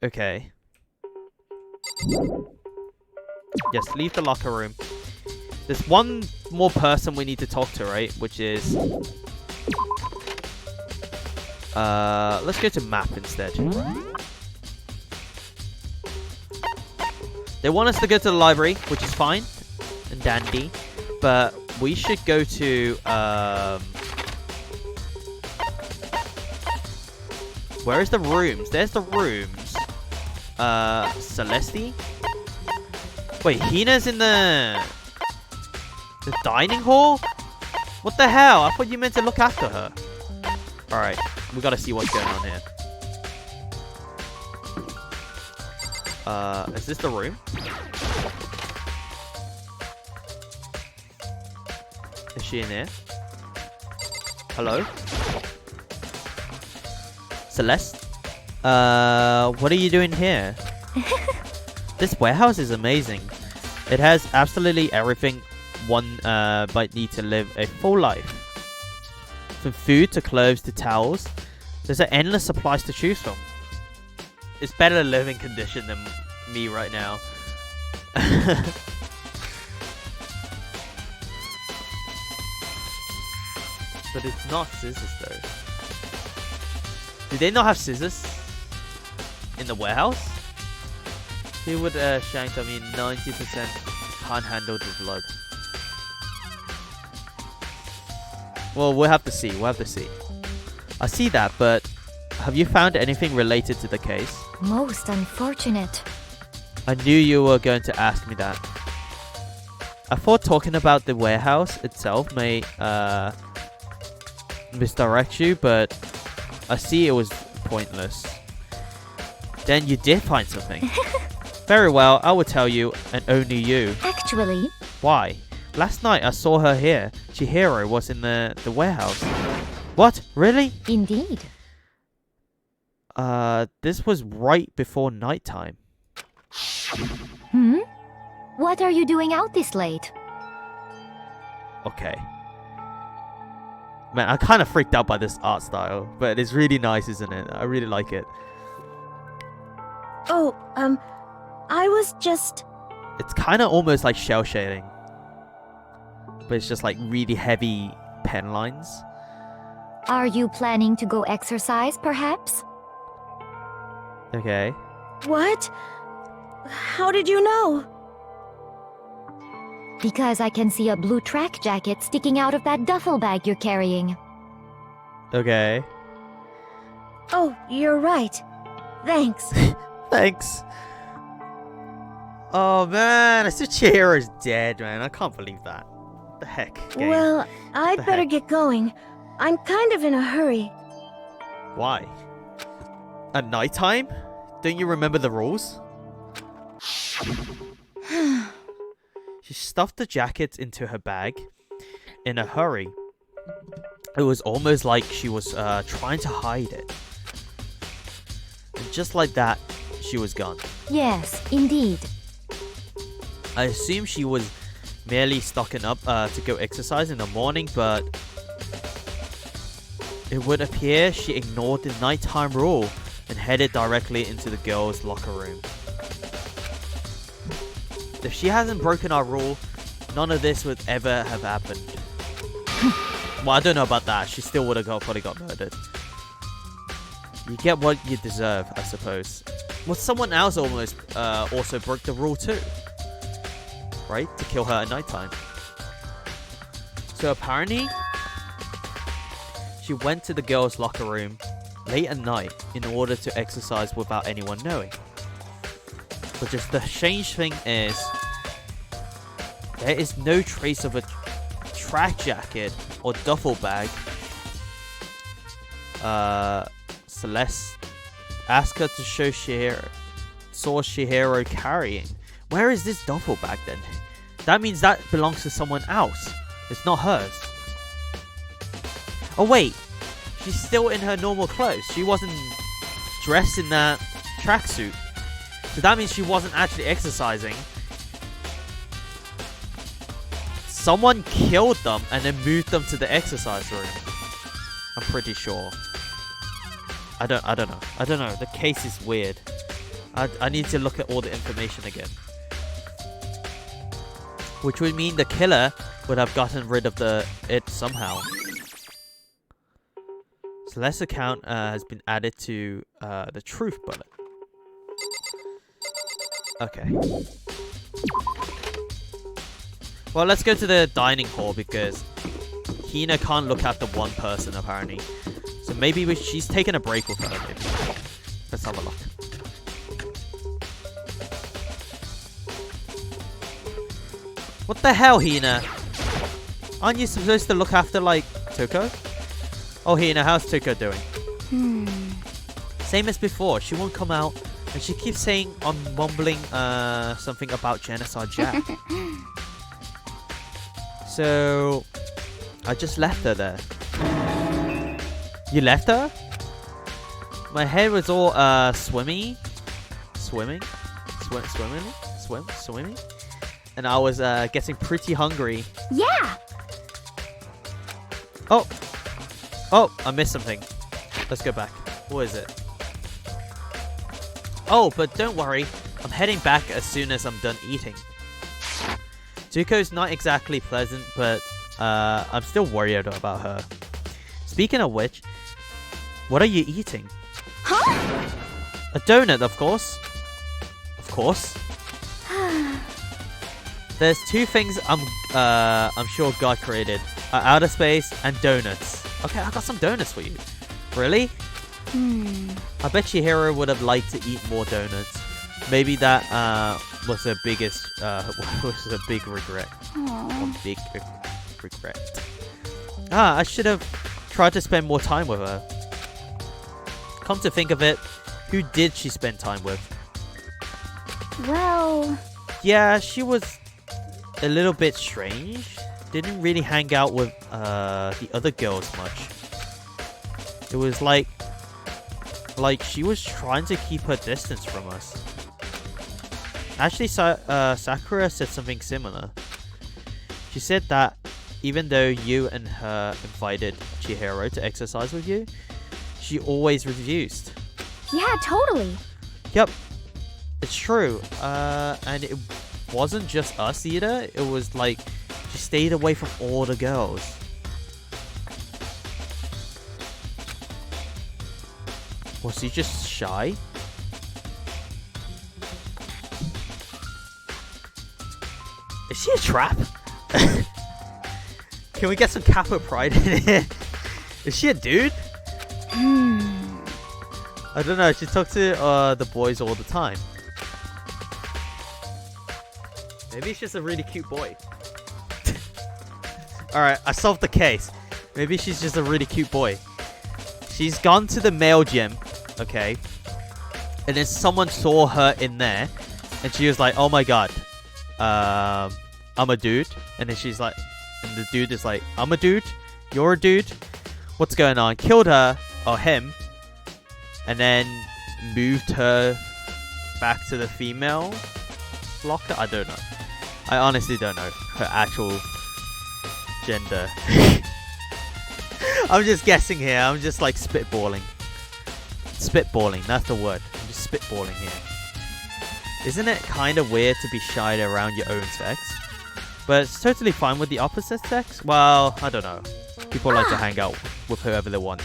Okay. Yes, leave the locker room. There's one more person we need to talk to, right? Which is... let's go to map instead. They want us to go to the library, which is fine and dandy. But we should go to... where is the rooms? There's the rooms. Celeste? Wait, Hina's in the dining hall? What the hell? I thought you meant to look after her. Alright, we gotta see what's going on here. Is this the room? Is she in here? Hello? Celeste? What are you doing here? This warehouse is amazing. It has absolutely everything one might need to live a full life. From food to clothes to towels, there's an endless supplies to choose from. It's better living condition than me right now. But it's not scissors though. Do they not have scissors in the warehouse? He would shank, 90% can't handle the blood. Well, we'll have to see. I see that, but have you found anything related to the case? Most unfortunate. I knew you were going to ask me that. I thought talking about the warehouse itself may misdirect you, but I see it was pointless. Then you did find something. Very well, I will tell you, and only you. Actually... Why? Last night I saw her here. Chihiro was in the warehouse. What? Really? Indeed. This was right before nighttime. What are you doing out this late? Okay. Man, I'm kind of freaked out by this art style, but it's really nice, isn't it? I really like it. Oh, I was just... It's kind of almost like shell shading. But it's just like really heavy pen lines. Are you planning to go exercise, perhaps? Okay. What? How did you know? Because I can see a blue track jacket sticking out of that duffel bag you're carrying. Okay. Oh, you're right. Thanks. Thanks. Oh man, I see Chihiro's dead, man. I can't believe that. What the heck? Game? Well, I'd The better heck? get going. I'm kind of in a hurry. Why? At nighttime? Don't you remember the rules? She stuffed the jacket into her bag in a hurry. It was almost like she was trying to hide it. And just like that, she was gone. Yes, indeed. I assume she was merely stocking up to go exercise in the morning, but it would appear she ignored the nighttime rule and headed directly into the girls' locker room. If she hasn't broken our rule, none of this would ever have happened. Well, I don't know about that. She still would have probably got murdered. You get what you deserve, I suppose. Well, someone else almost also broke the rule too. Right? To kill her at nighttime. So apparently, she went to the girls' locker room late at night in order to exercise without anyone knowing. But just the strange thing is There is no trace of a track jacket or duffel bag. Celeste asked her to show saw Chihiro carrying. Where is this duffel bag then? That means that belongs to someone else. It's not hers. Oh wait, she's still in her normal clothes. She wasn't dressed in that tracksuit. So that means she wasn't actually exercising. Someone killed them and then moved them to the exercise room. I'm pretty sure. I don't know. The case is weird. I need to look at all the information again. Which would mean the killer would have gotten rid of it somehow. Celeste's account has been added to the truth bullet. Okay. Well, let's go to the dining hall because Hina can't look after one person apparently. So maybe she's taking a break with her. Maybe. Let's have a look. What the hell, Hina? Aren't you supposed to look after, like, Tuko? Oh, Hina, how's Tuko doing? Same as before. She won't come out. And she keeps saying, I'm mumbling something about Genocide Jack. So, I just left her there. You left her? My head was all swimming. And I was getting pretty hungry. Yeah! Oh, I missed something. Let's go back. What is it? Oh, but don't worry. I'm heading back as soon as I'm done eating. Zuko's not exactly pleasant, but I'm still worried about her. Speaking of which, what are you eating? Huh? A donut, of course. Of course. There's two things I'm sure God created. Outer space and donuts. Okay, I got some donuts for you. Really? I bet Chihiro would have liked to eat more donuts. Maybe that was her biggest was a big regret. One big regret. I should have tried to spend more time with her. Come to think of it, who did she spend time with? Well... Yeah, she was a little bit strange. Didn't really hang out with the other girls much. It was like she was trying to keep her distance from us. Actually, Sakura said something similar. She said that even though you and her invited Chihiro to exercise with you, she always refused. Yeah, totally. Yep, it's true. And it wasn't just us either. It was like she stayed away from all the girls. Was he just shy? Is she a trap? Can we get some Kappa pride in here? Is she a dude? I don't know. She talks to the boys all the time. Maybe she's just a really cute boy. Alright, I solved the case. Maybe she's just a really cute boy. She's gone to the male gym, okay? And then someone saw her in there. And she was like, oh my god. I'm a dude. And then she's like... And the dude is like, I'm a dude? You're a dude? What's going on? Killed her. Or him. And then moved her back to the female locker? I don't know. I honestly don't know her actual gender. I'm just guessing here. I'm just like spitballing. Spitballing, that's the word. I'm just spitballing here. Isn't it kind of weird to be shy around your own sex? But it's totally fine with the opposite sex? Well, I don't know. People like to hang out with whoever they want.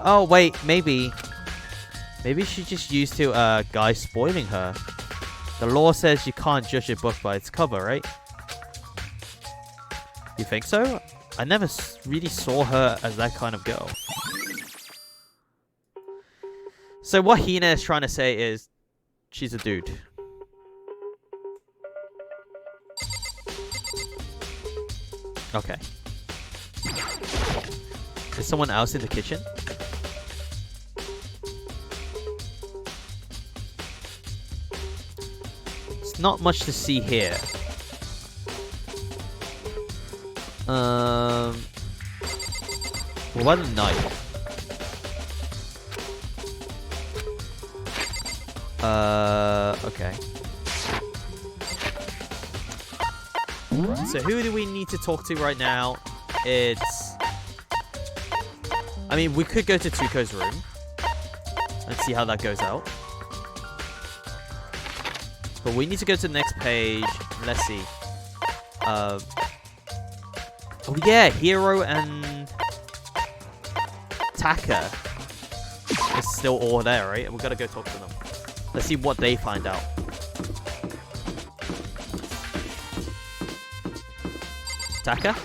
Oh, wait, maybe. Maybe she's just used to guys spoiling her. The law says you can't judge a book by its cover, right? You think so? I never really saw her as that kind of girl. So what Hina is trying to say is, she's a dude. Okay. Is someone else in the kitchen? It's not much to see here. What about a knife? Okay. So who do we need to talk to right now? It's... I mean, we could go to Tuco's room and see how that goes out. But we need to go to the next page. Let's see. Oh yeah, Hero and Taka is still all there, right? We've got to go talk to them. Let's see what they find out. Taka?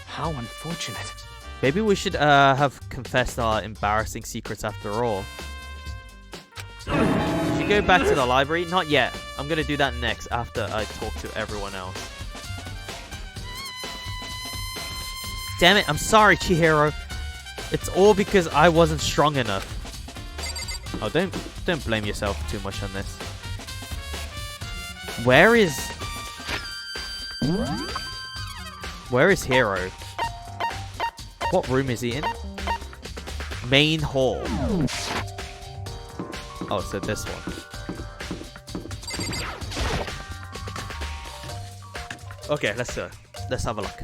How unfortunate. Maybe we should have confessed our embarrassing secrets after all. Should you go back to the library? Not yet. I'm going to do that next after I talk to everyone else. Damn it, I'm sorry, Chihiro. It's all because I wasn't strong enough. Oh, don't blame yourself too much on this. Where is Hero? What room is he in? Main hall. Oh, so this one. Okay, let's have a look.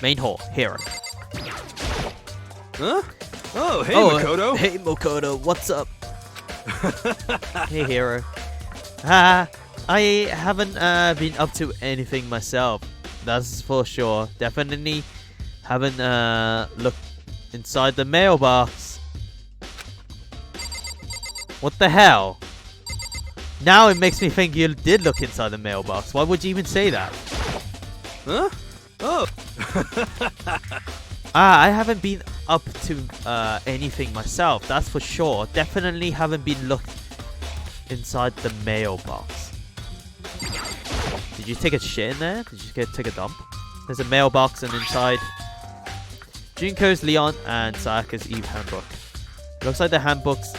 Main hall, Hero. Huh? Oh, hey, Makoto. Hey, Makoto, what's up? Hey, Hero. I haven't been up to anything myself. That's for sure. Definitely haven't looked inside the mailbox. What the hell? Now it makes me think you did look inside the mailbox. Why would you even say that? Huh? Oh. I haven't been up to anything myself, that's for sure. Definitely haven't been looked inside the mailbox. Did you take a shit in there? Did you take a dump? There's a mailbox and inside Junko's, Leon, and Sayaka's Eve handbook. Looks like the handbooks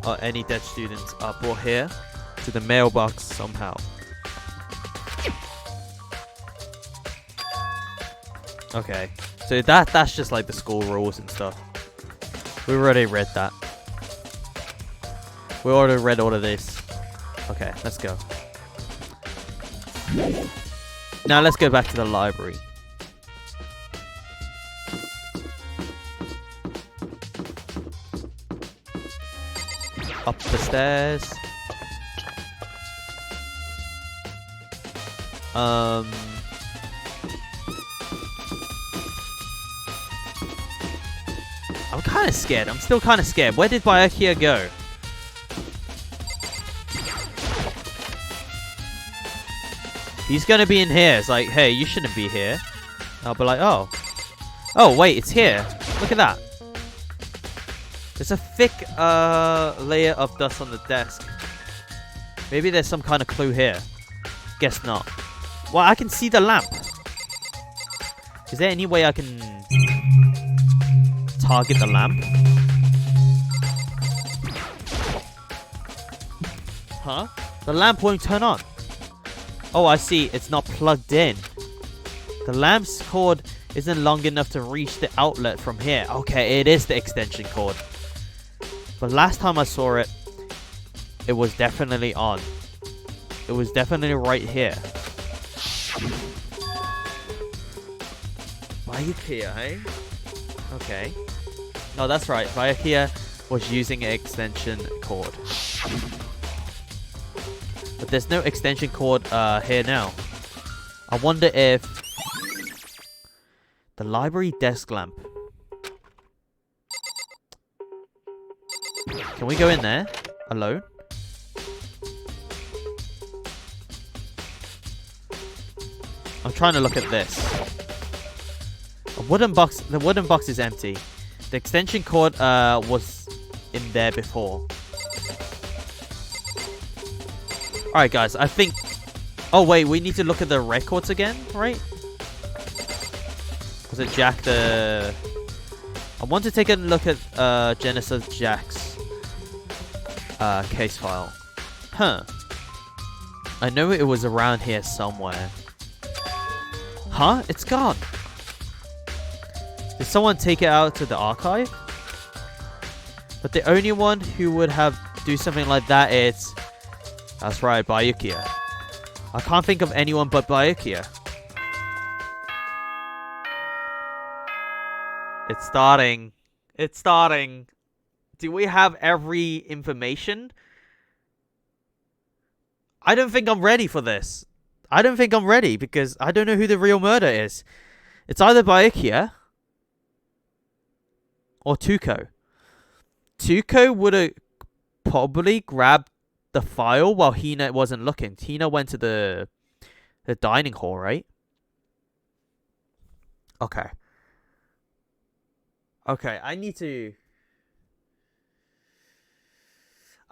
or any dead students are brought here to the mailbox somehow. Okay, so that's just like the school rules and stuff. We already read that. We already read all of this. Okay, let's go. Now let's go back to the library. Up the stairs. I'm kind of scared. I'm still kind of scared. Where did Byakuya go? He's gonna be in here. It's like, hey, you shouldn't be here. I'll be like, oh. Oh, wait, it's here. Look at that. There's a thick layer of dust on the desk. Maybe there's some kind of clue here. Guess not. Well, I can see the lamp. Is there any way I can target the lamp? Huh? The lamp won't turn on. Oh, I see. It's not plugged in. The lamp's cord isn't long enough to reach the outlet from here. Okay, it is the extension cord. But last time I saw it, it was definitely on. It was definitely right here. Byakuya, eh? Okay. No, that's right. Byakuya was using an extension cord. But there's no extension cord here now. I wonder if the library desk lamp. Can we go in there alone? I'm trying to look at this. A wooden box. The wooden box is empty. The extension cord was in there before. Alright guys, I think... Oh wait, we need to look at the records again, right? Was it Jack the... I want to take a look at Genesis Jack's case file. Huh. I know it was around here somewhere. Huh? It's gone. Did someone take it out to the archive? But the only one who would have do something like that is... That's right, Bayukia. I can't think of anyone but Bayukia. It's starting. It's starting. Do we have every information? I don't think I'm ready for this. I don't think I'm ready because I don't know who the real murderer is. It's either Bayukia or Tuko. Tuko would have probably grabbed the file while Hina wasn't looking. Hina went to the dining hall, right? Okay. Okay, I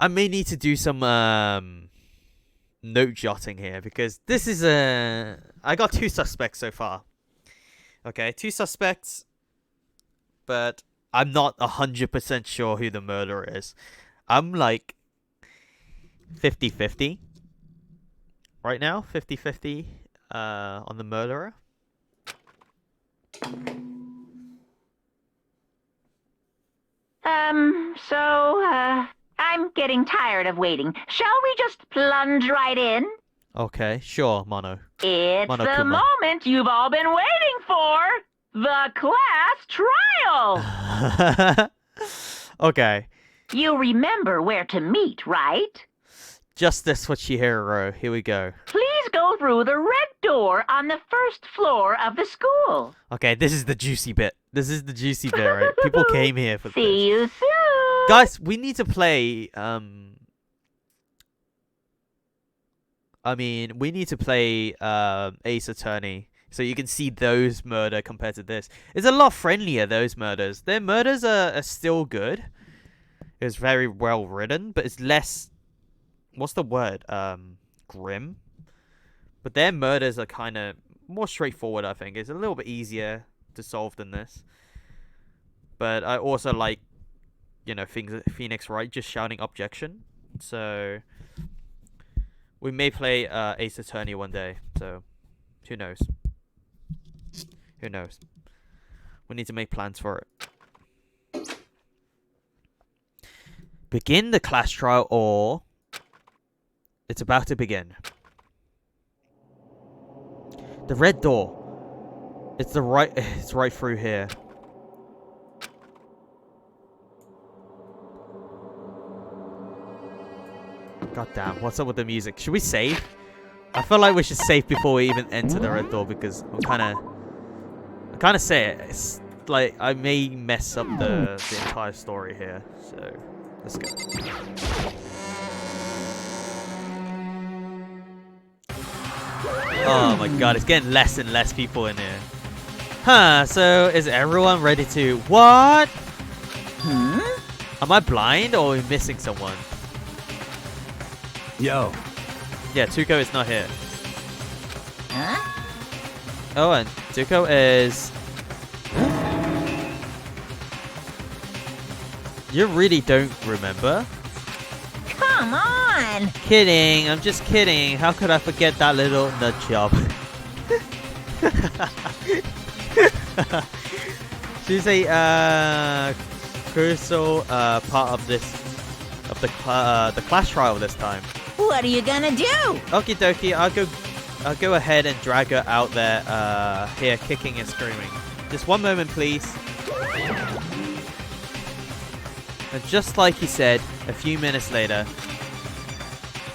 may need to do some note jotting here because this is I got 2 suspects so far. Okay, 2 suspects, but I'm not 100% sure who the murderer is. I'm like 50-50 right now, 50-50 on the murderer. I'm getting tired of waiting. Shall we just plunge right in? Okay, sure, Mono. It's the Mono-kuma. moment you've all been waiting for! The class trial! Okay. You remember where to meet, right? Justice for Chihiro. Here we go. Please go through the red door on the first floor of the school. Okay, this is the juicy bit. This is the juicy bit, right? People came here for this. See you soon! Guys, we need to play, we need to play, Ace Attorney. So you can see those murder compared to this. It's a lot friendlier, those murders. Their murders are still good. It's very well written, but it's less... What's the word? Grim? But their murders are kind of more straightforward, I think. It's a little bit easier to solve than this. But I also like, you know, Phoenix Wright just shouting objection. So we may play Ace Attorney one day. So who knows? Who knows? We need to make plans for it. Begin the class trial, or it's about to begin. The red door. It's right through here. God damn, what's up with the music? Should we save? I feel like we should save before we even enter the red door because I'm kind of say it. It's like I may mess up the entire story here. So let's go. Oh my god, it's getting less and less people in here. Huh, so is everyone ready to... What? Am I blind or are we missing someone? Yo. Yeah, Tuko is not here. Huh? Oh, and Tuko is... You really don't remember? Come on! Kidding, I'm just kidding. How could I forget that little nut job? She's a crucial part of the class trial this time. What are you gonna do? Okie dokie, I'll go ahead and drag her out there here kicking and screaming. Just one moment, please. And just like he said, a few minutes later,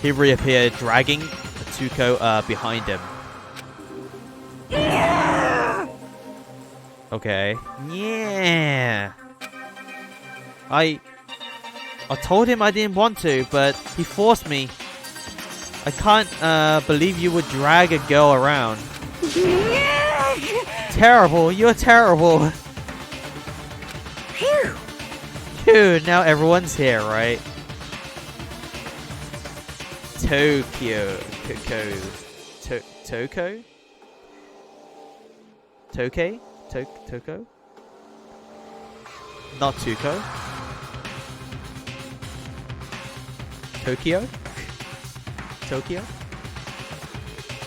he reappeared, dragging Tuko behind him. Okay. Yeah. I told him I didn't want to, but he forced me. I can't believe you would drag a girl around. Terrible. You're terrible. Phew. Dude, now everyone's here, right? Tokyo. Toko? Toke? Toko? Not Tuko. Tokyo? Tokyo?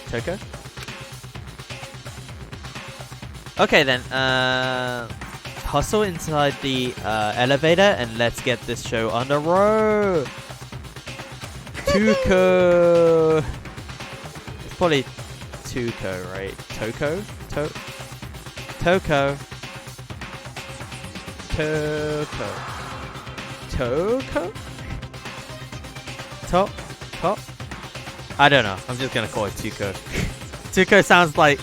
Toko? Okay then, hustle inside the elevator and let's get this show on the road. Tuko. It's probably Tuko, right? Toko? Toko. Toko? Top? I don't know. I'm just gonna call it Tuko. Tuko sounds like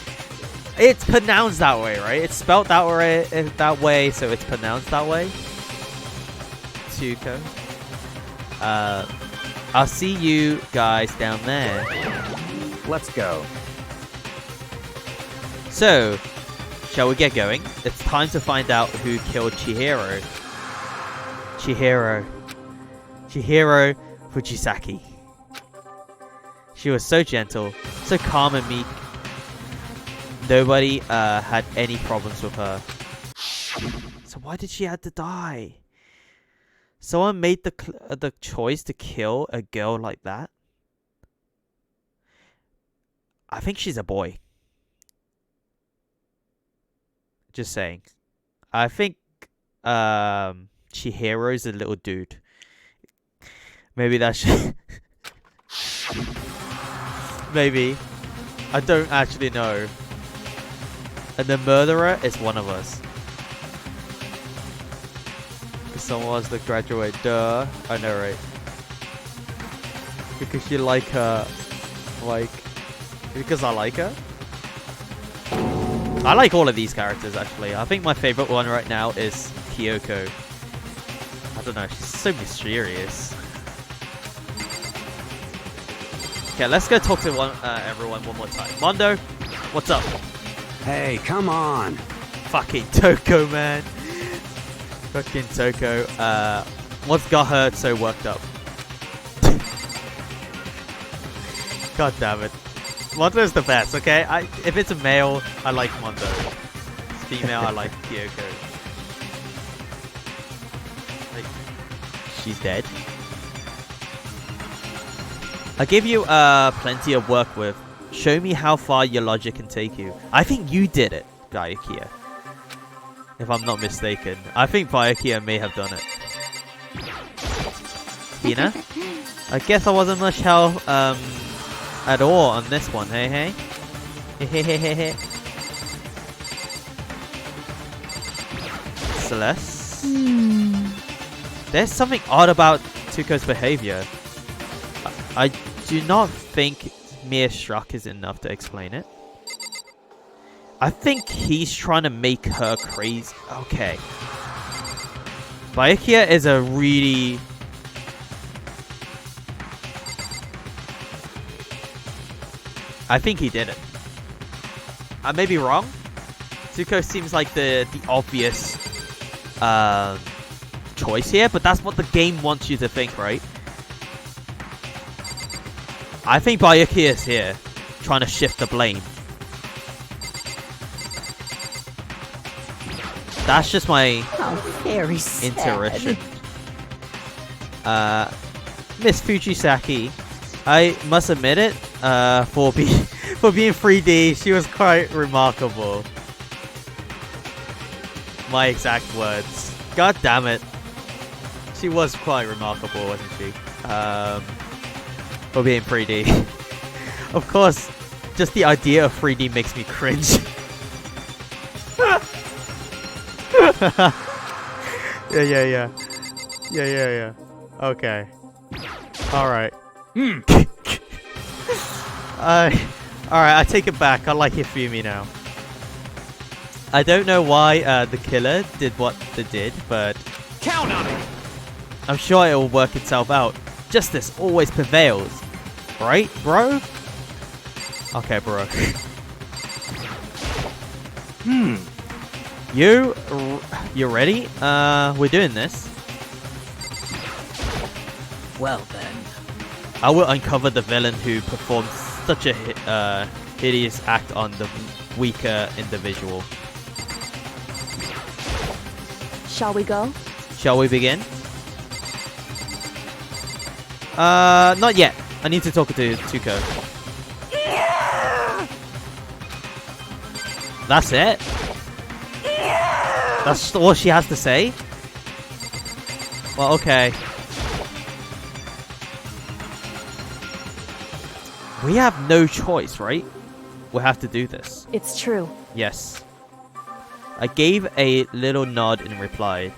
it's pronounced that way, right? It's spelled that way, so it's pronounced that way. Tuko. I'll see you guys down there. Let's go. So, shall we get going? It's time to find out who killed Chihiro. Chihiro Fujisaki. She was so gentle, so calm and meek. Nobody had any problems with her. So why did she have to die? Someone made the choice to kill a girl like that? I think she's a boy. Just saying. I think Chihiro's a little dude. Maybe that's maybe. I don't actually know. And the murderer is one of us. Someone wants to graduate. Duh. I know, right? Because you like her. Like. Because I like her? I like all of these characters, actually. I think my favorite one right now is Kyoko. I don't know. She's so mysterious. Okay, let's go talk to everyone one more time. Mondo, what's up? Hey, come on. Fucking Toko, man. Fucking Toko. What's got her so worked up? God damn it. Mondo's the best, okay? If it's a male, I like Mondo. If it's female, I like Kyoko. Like, she's dead. I give you plenty of work with. Show me how far your logic can take you. I think you did it, Byakuya. If I'm not mistaken. I think Byakuya may have done it. Hina? I guess I wasn't much help at all on this one, hey? Hehehehe. Celeste? There's something odd about Tuko's behavior. I do not think mere shock is enough to explain it. I think he's trying to make her crazy. Okay. Byakuya is a really... I think he did it. I may be wrong. Tuko seems like the obvious choice here, but that's what the game wants you to think, right? I think Byakuya is here, trying to shift the blame. That's just my intuition. Miss Fujisaki, I must admit it, for being 3D, she was quite remarkable. My exact words. God damn it. She was quite remarkable, wasn't she? For being 3D. Of course, just the idea of 3D makes me cringe. Yeah. Okay. Alright. Alright, I take it back. I like Hifumi now. I don't know why the killer did what they did, but... Count on it! I'm sure it will work itself out. Justice always prevails. Right, bro? Okay, bro. You ready? We're doing this. Well then. I will uncover the villain who performed such a hideous act on the weaker individual. Shall we go? Shall we begin? Not yet. I need to talk to Tuco. That's it? That's all she has to say? Well, okay. We have no choice, right? We have to do this. It's true. Yes. I gave a little nod in reply.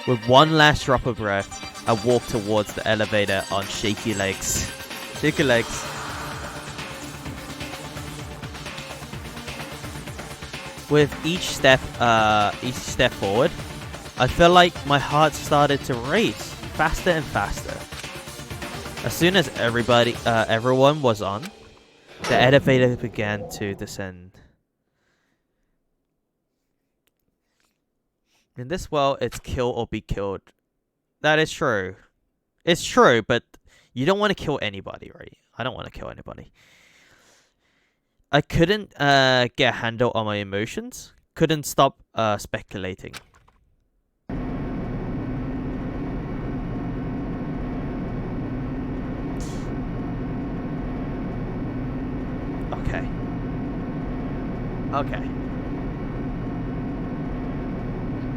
With one last drop of breath, I walked towards the elevator on shaky legs. Shaky legs. With each step forward, I felt like my heart started to race faster and faster. As soon as everyone was on, the elevator began to descend. In this world, it's kill or be killed. That is true. It's true, but you don't want to kill anybody, right? I don't want to kill anybody. I couldn't get a handle on my emotions. Couldn't stop speculating. Okay. Okay.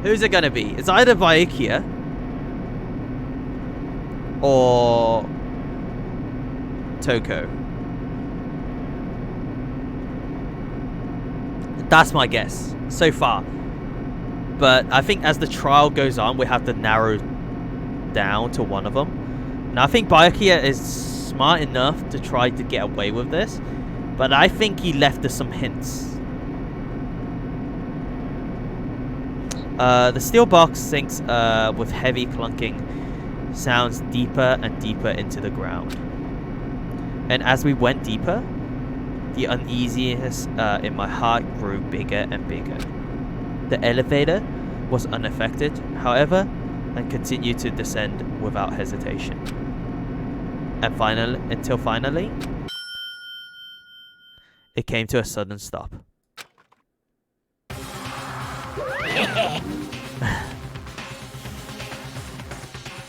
Who's it gonna be? It's either Byakuya or Toko. That's my guess so far. But I think as the trial goes on, we have to narrow down to one of them. And I think Byakuya is smart enough to try to get away with this. But I think he left us some hints. The steel box sinks with heavy clunking sounds deeper and deeper into the ground. And as we went deeper, the uneasiness in my heart grew bigger and bigger. The elevator was unaffected, however, and continued to descend without hesitation. And finally, it came to a sudden stop.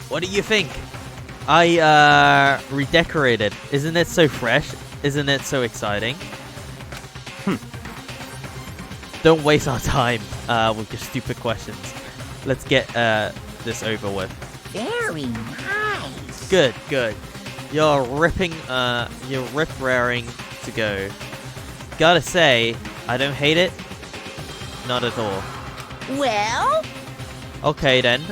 What do you think? I redecorated. Isn't it so fresh? Isn't it so exciting? Don't waste our time with your stupid questions. Let's get this over with. Very nice. Good, good. You're rip-raring to go. Gotta say, I don't hate it. Not at all. Well? Okay then.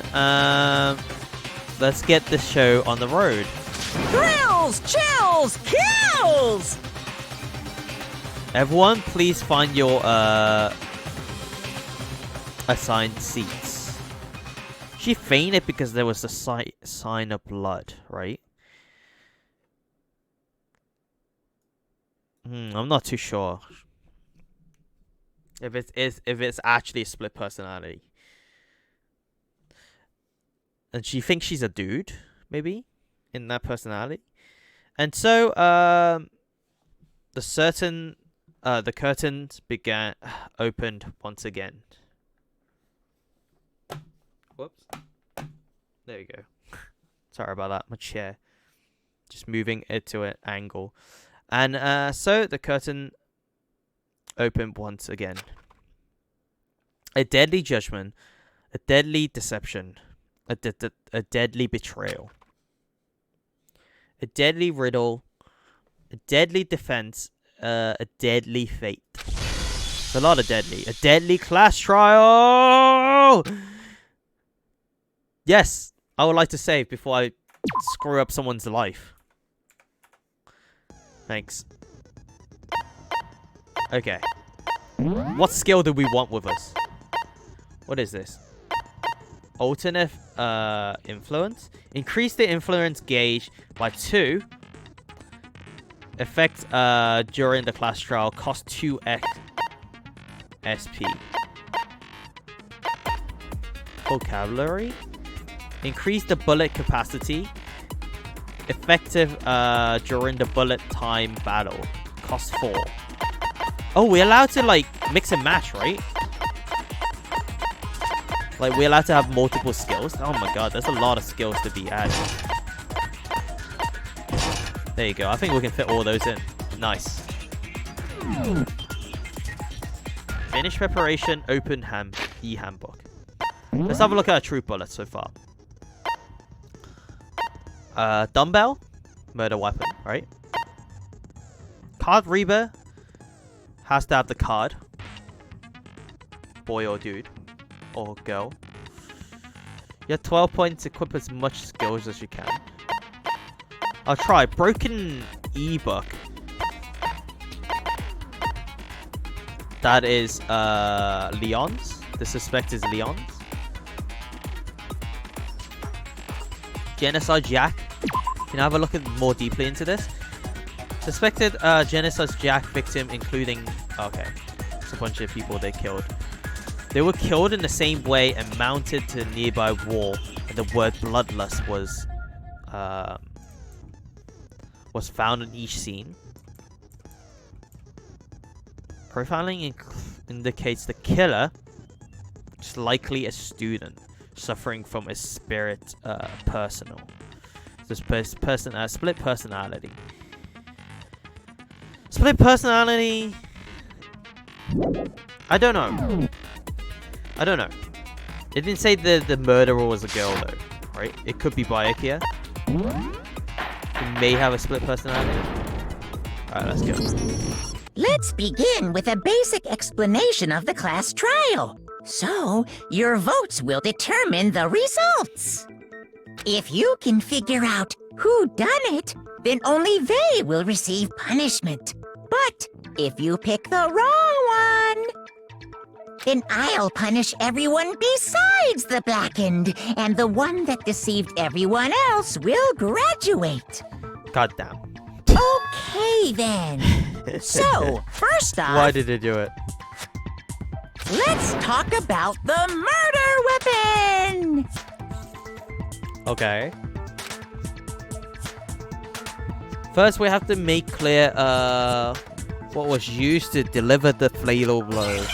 Let's get this show on the road. Thrills, chills, kills! Everyone, please find your assigned seats. She fainted because there was a sign of blood, right? I'm not too sure if it's actually a split personality. And she thinks she's a dude, maybe, in that personality. And so the curtains opened once again. Whoops. There you go. Sorry about that. My chair. Just moving it to an angle. And so the curtain opened once again. A deadly judgment. A deadly deception. A deadly betrayal. A deadly riddle. A deadly defense. A deadly fate. It's a lot of deadly. A deadly class trial! Yes, I would like to save before I screw up someone's life. Thanks. Okay. What skill do we want with us? What is this? Alternate influence. Increase the influence gauge by 2. Effect during the class trial. Cost 2x SP. Vocabulary. Increase the bullet capacity. Effective during the bullet time battle. Cost 4. Oh, we're allowed to like mix and match, right? Like, we're allowed to have multiple skills. Oh my god, there's a lot of skills to be added. There you go. I think we can fit all those in. Nice. Finish preparation, open e-handbook. Let's have a look at our truth bullets so far. Dumbbell, murder weapon, right? Card reader has to have the card. Boy or dude. Or girl. You have 12 points, equip as much skills as you can. I'll try. Broken e-book. That is Leon's. The suspect is Leon's. Genocide Jack. Can I have a look at more deeply into this? Suspected Genocide Jack victim, including... Okay. It's a bunch of people they killed. They were killed in the same way and mounted to a nearby wall. And the word bloodlust was found in each scene. Profiling indicates the killer is likely a student suffering from a spirit personal. This person split personality. Split personality. I don't know. I don't know. It didn't say the murderer was a girl though, right? It could be Byakuya. He may have a split personality. Alright, let's go. Let's begin with a basic explanation of the class trial. So, your votes will determine the results. If you can figure out who done it, then only they will receive punishment. But if you pick the wrong one, then I'll punish everyone besides the blackened, and the one that deceived everyone else will graduate. Goddamn. Okay then. So, first off... Why did they do it? Let's talk about the murder weapon! Okay. First, we have to make clear what was used to deliver the fatal blow.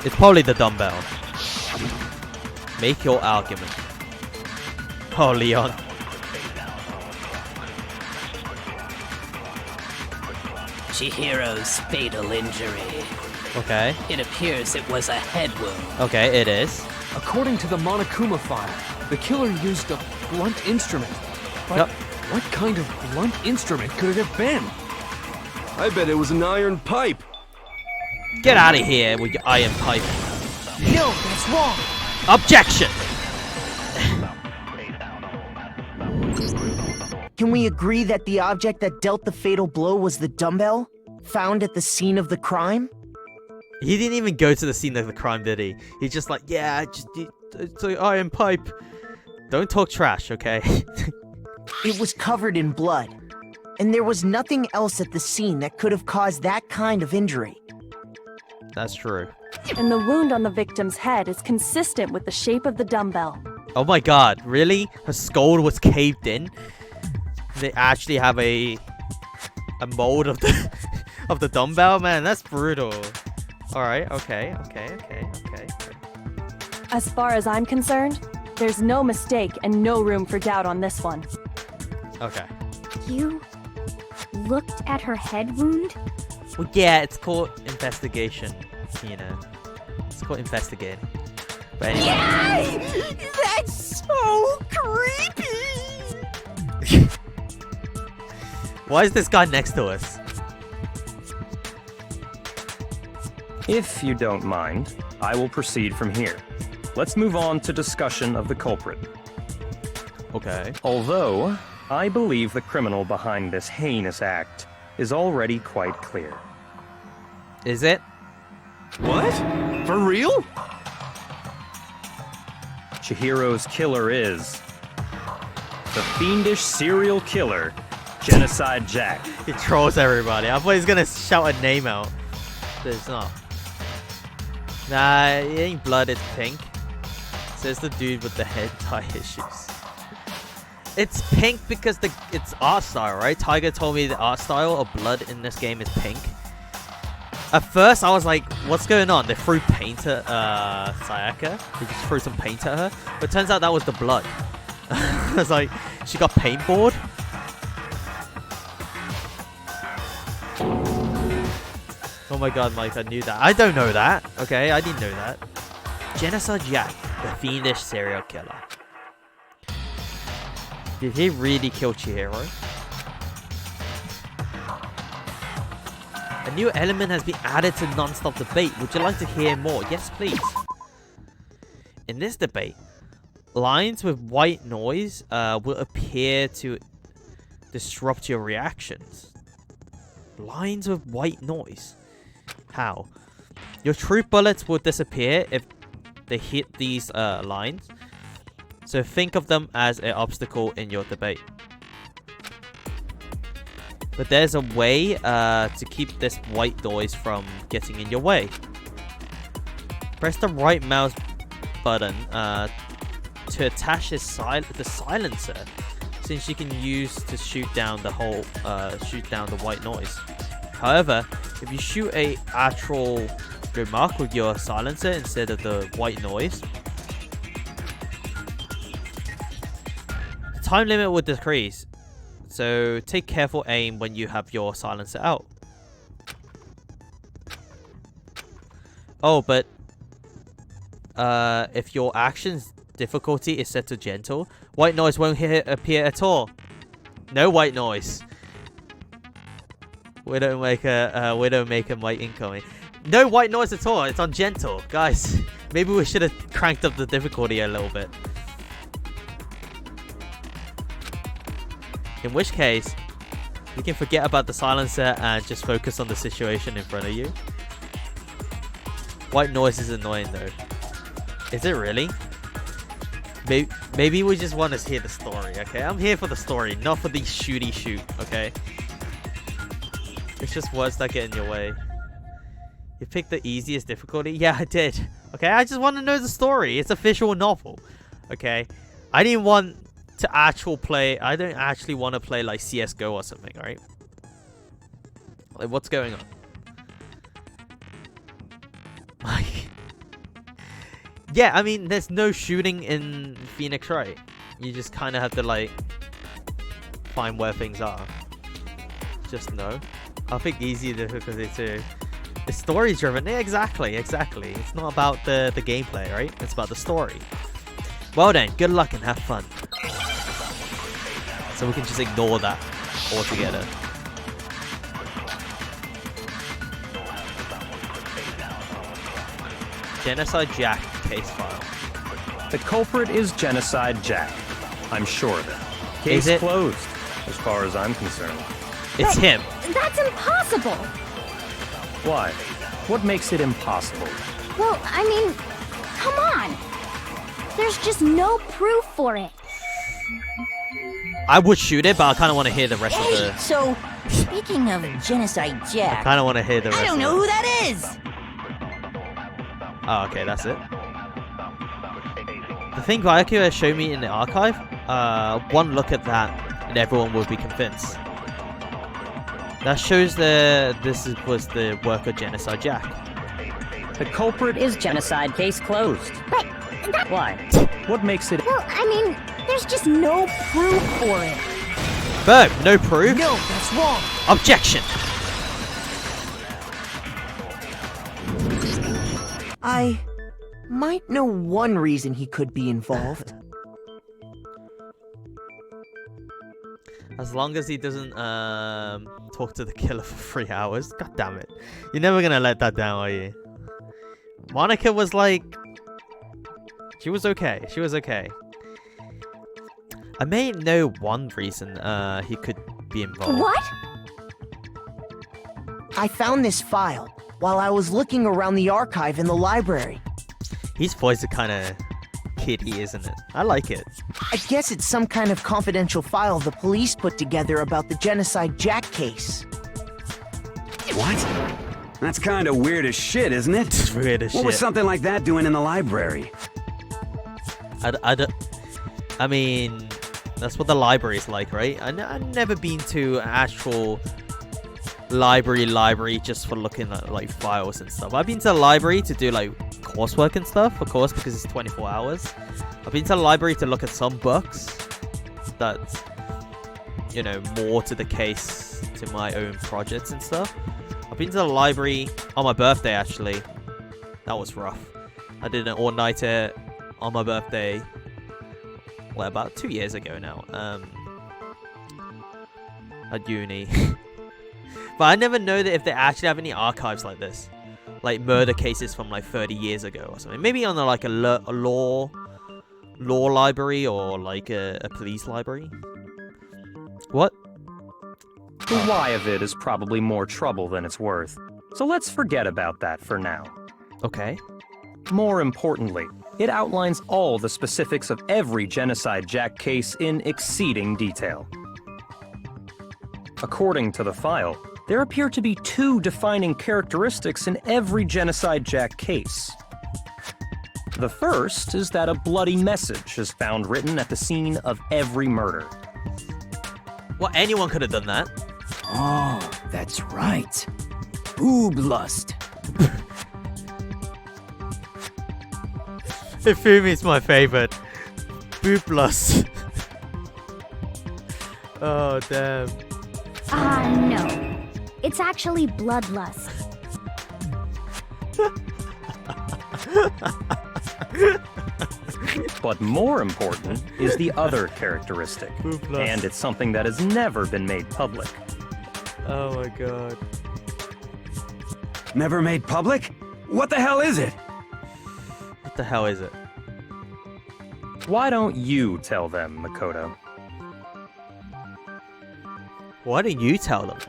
It's probably the dumbbell. Make your argument. Oh, Leon. Chihiro's fatal injury. Okay. It appears it was a head wound. Okay, it is. According to the Monokuma file, the killer used a blunt instrument. But Yep. what kind of blunt instrument could it have been? I bet it was an iron pipe. Get out of here with your iron pipe. No, that's wrong. Objection! Can we agree that the object that dealt the fatal blow was the dumbbell found at the scene of the crime? He didn't even go to the scene of the crime, did he? He's just like, yeah, it's an iron pipe. Don't talk trash, okay? It was covered in blood, and there was nothing else at the scene that could have caused that kind of injury. That's true. And the wound on the victim's head is consistent with the shape of the dumbbell. Oh my god, really? Her skull was caved in? They actually have a mold of the of the dumbbell? Man, that's brutal. Alright, okay. As far as I'm concerned, there's no mistake and no room for doubt on this one. Okay. You looked at her head wound? Well, yeah, it's called investigation, you know. It's called investigating. But anyway. Yay! That's so creepy! Why is this guy next to us? If you don't mind, I will proceed from here. Let's move on to discussion of the culprit. Okay. Although, I believe the criminal behind this heinous act is already quite clear. Is it? What? For real? Chihiro's killer is the fiendish serial killer, Genocide Jack. He trolls everybody. I thought he was gonna shout a name out. But it's not. Nah, it ain't blood, it's pink. Says the dude with the head tie issues. It's pink because it's art style, right? Tiger told me the art style of blood in this game is pink. At first, I was like, what's going on? They threw paint at Sayaka. They just threw some paint at her. But it turns out that was the blood. I was like, she got paintballed? Oh my god, Mike, I knew that. I don't know that. Okay, I didn't know that. Genocide Jack, the fiendish serial killer. Did he really kill Chihiro? A new element has been added to non-stop debate. Would you like to hear more? Yes, please. In this debate, lines with white noise will appear to disrupt your reactions. Lines with white noise. How? Your true bullets will disappear if they hit these lines. So think of them as an obstacle in your debate. But there's a way to keep this white noise from getting in your way. Press the right mouse button to attach the silencer, since you can use to shoot down the white noise. However, if you shoot a actual remark with your silencer instead of the white noise, the time limit will decrease. So take careful aim when you have your silencer out. Oh, but if your action's difficulty is set to gentle, white noise won't appear at all. No white noise. We don't make a white incoming. No white noise at all. It's on gentle, guys. Maybe we should have cranked up the difficulty a little bit. In which case, you can forget about the silencer and just focus on the situation in front of you. White noise is annoying though. Is it really? Maybe we just want to hear the story, okay? I'm here for the story, not for the shooty shoot, okay? It's just words that get in your way. You picked the easiest difficulty? Yeah, I did. Okay, I just want to know the story. It's a visual novel, okay? I didn't want to play. I don't actually want to play like CS:GO or something, right? Like, what's going on? Like, yeah, I mean, there's no shooting in Phoenix, right? You just kind of have to like find where things are. Just know. I think easy difficulty too. It's story driven. Yeah, exactly. It's not about the gameplay, right? It's about the story. Well then, good luck and have fun. So we can just ignore that altogether. Genocide Jack case file. The culprit is Genocide Jack. I'm sure of it. Case closed, as far as I'm concerned. It's him. That's impossible! Why? What makes it impossible? Well, I mean, come on! There's just no proof for it. I would shoot it, but I kind of want to hear the rest of the... So, speaking of Genocide Jack... I kind of want to hear the rest I don't know who that is! Oh, okay, that's it. The thing Ryaku has shown me in the archive, one look at that, and everyone will be convinced. That shows this was the work of Genocide Jack. The culprit is Genocide, case closed. But Why? What makes it... Well, I mean, there's just no proof for it. Berg, no proof? No, that's wrong. Objection! I might know one reason he could be involved. As long as he doesn't talk to the killer for 3 hours. God damn it. You're never gonna let that down, are you? Monica was like... She was okay. She was okay. I may know one reason he could be involved. What? I found this file while I was looking around the archive in the library. His voice is kind of kiddie, isn't it? I like it. I guess it's some kind of confidential file the police put together about the Genocide Jack case. What? That's kind of weird as shit, isn't it? It's weird as shit. What was something like that doing in the library? I mean, that's what the library is like, right? I've never been to an actual library just for looking at like files and stuff. I've been to the library to do like coursework and stuff, of course, because it's 24 hours. I've been to the library to look at some books that's, you know, more to the case to my own projects and stuff. I've been to the library on my birthday, actually. That was rough. I did an all-nighter on my birthday, well, about 2 years ago now, at uni. But I never know that if they actually have any archives like this, like murder cases from like 30 years ago or something. Maybe on like a law library or like a police library. What? The why of it is probably more trouble than it's worth, so let's forget about that for now. Okay. More importantly, it outlines all the specifics of every Genocide Jack case in exceeding detail. According to the file, there appear to be 2 defining characteristics in every Genocide Jack case. The first is that a bloody message is found written at the scene of every murder. Well, anyone could have done that. Oh, that's right. Boob lust. Ifumi's my favorite. Boob lust. Oh, damn. No. It's actually bloodlust. But more important is the other characteristic, and it's something that has never been made public. Oh my god. Never made public? What the hell is it? What the hell is it? Why don't you tell them, Makoto? Why don't you tell them?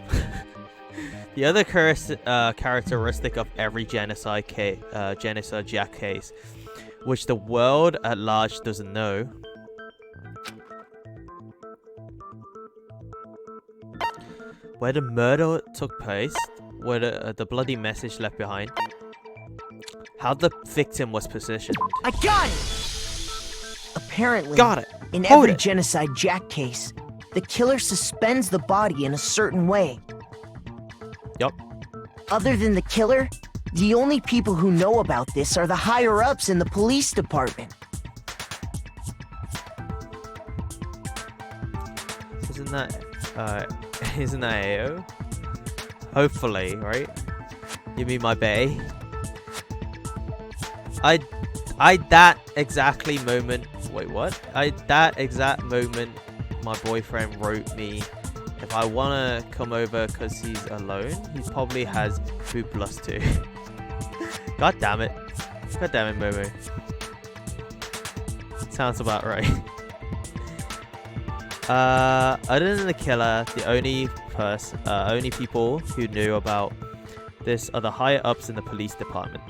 The other characteristic of every genocide Jack case, which the world at large doesn't know, where the murder took place, where the bloody message left behind, how the victim was positioned. I got it! Apparently, got it. In Hold every it. Genocide Jack case, the killer suspends the body in a certain way. Yup. Other than the killer, the only people who know about this are the higher-ups in the police department. Isn't that AO? Hopefully, right? You mean my bae? That exactly moment. Wait, what? That exact moment, my boyfriend wrote me, if I wanna come over because he's alone, he probably has boob lust too. God damn it. God damn it, Momo. Sounds about right. Other than the killer, the only people who knew about this are the higher ups in the police department.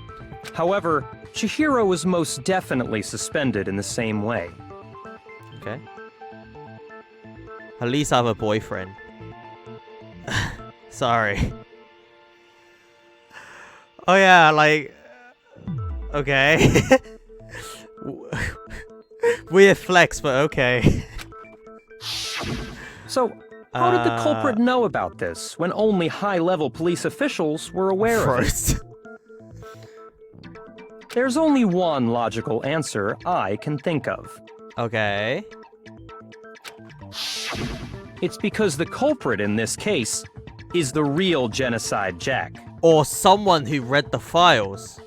However, Chihiro was most definitely suspended in the same way. Okay. At least I have a boyfriend. Sorry. Oh yeah, like... Okay. Weird flex, but okay. So, how did the culprit know about this when only high-level police officials were aware of it? There's only one logical answer I can think of. Okay. It's because the culprit in this case is the real Genocide Jack. Or someone who read the files.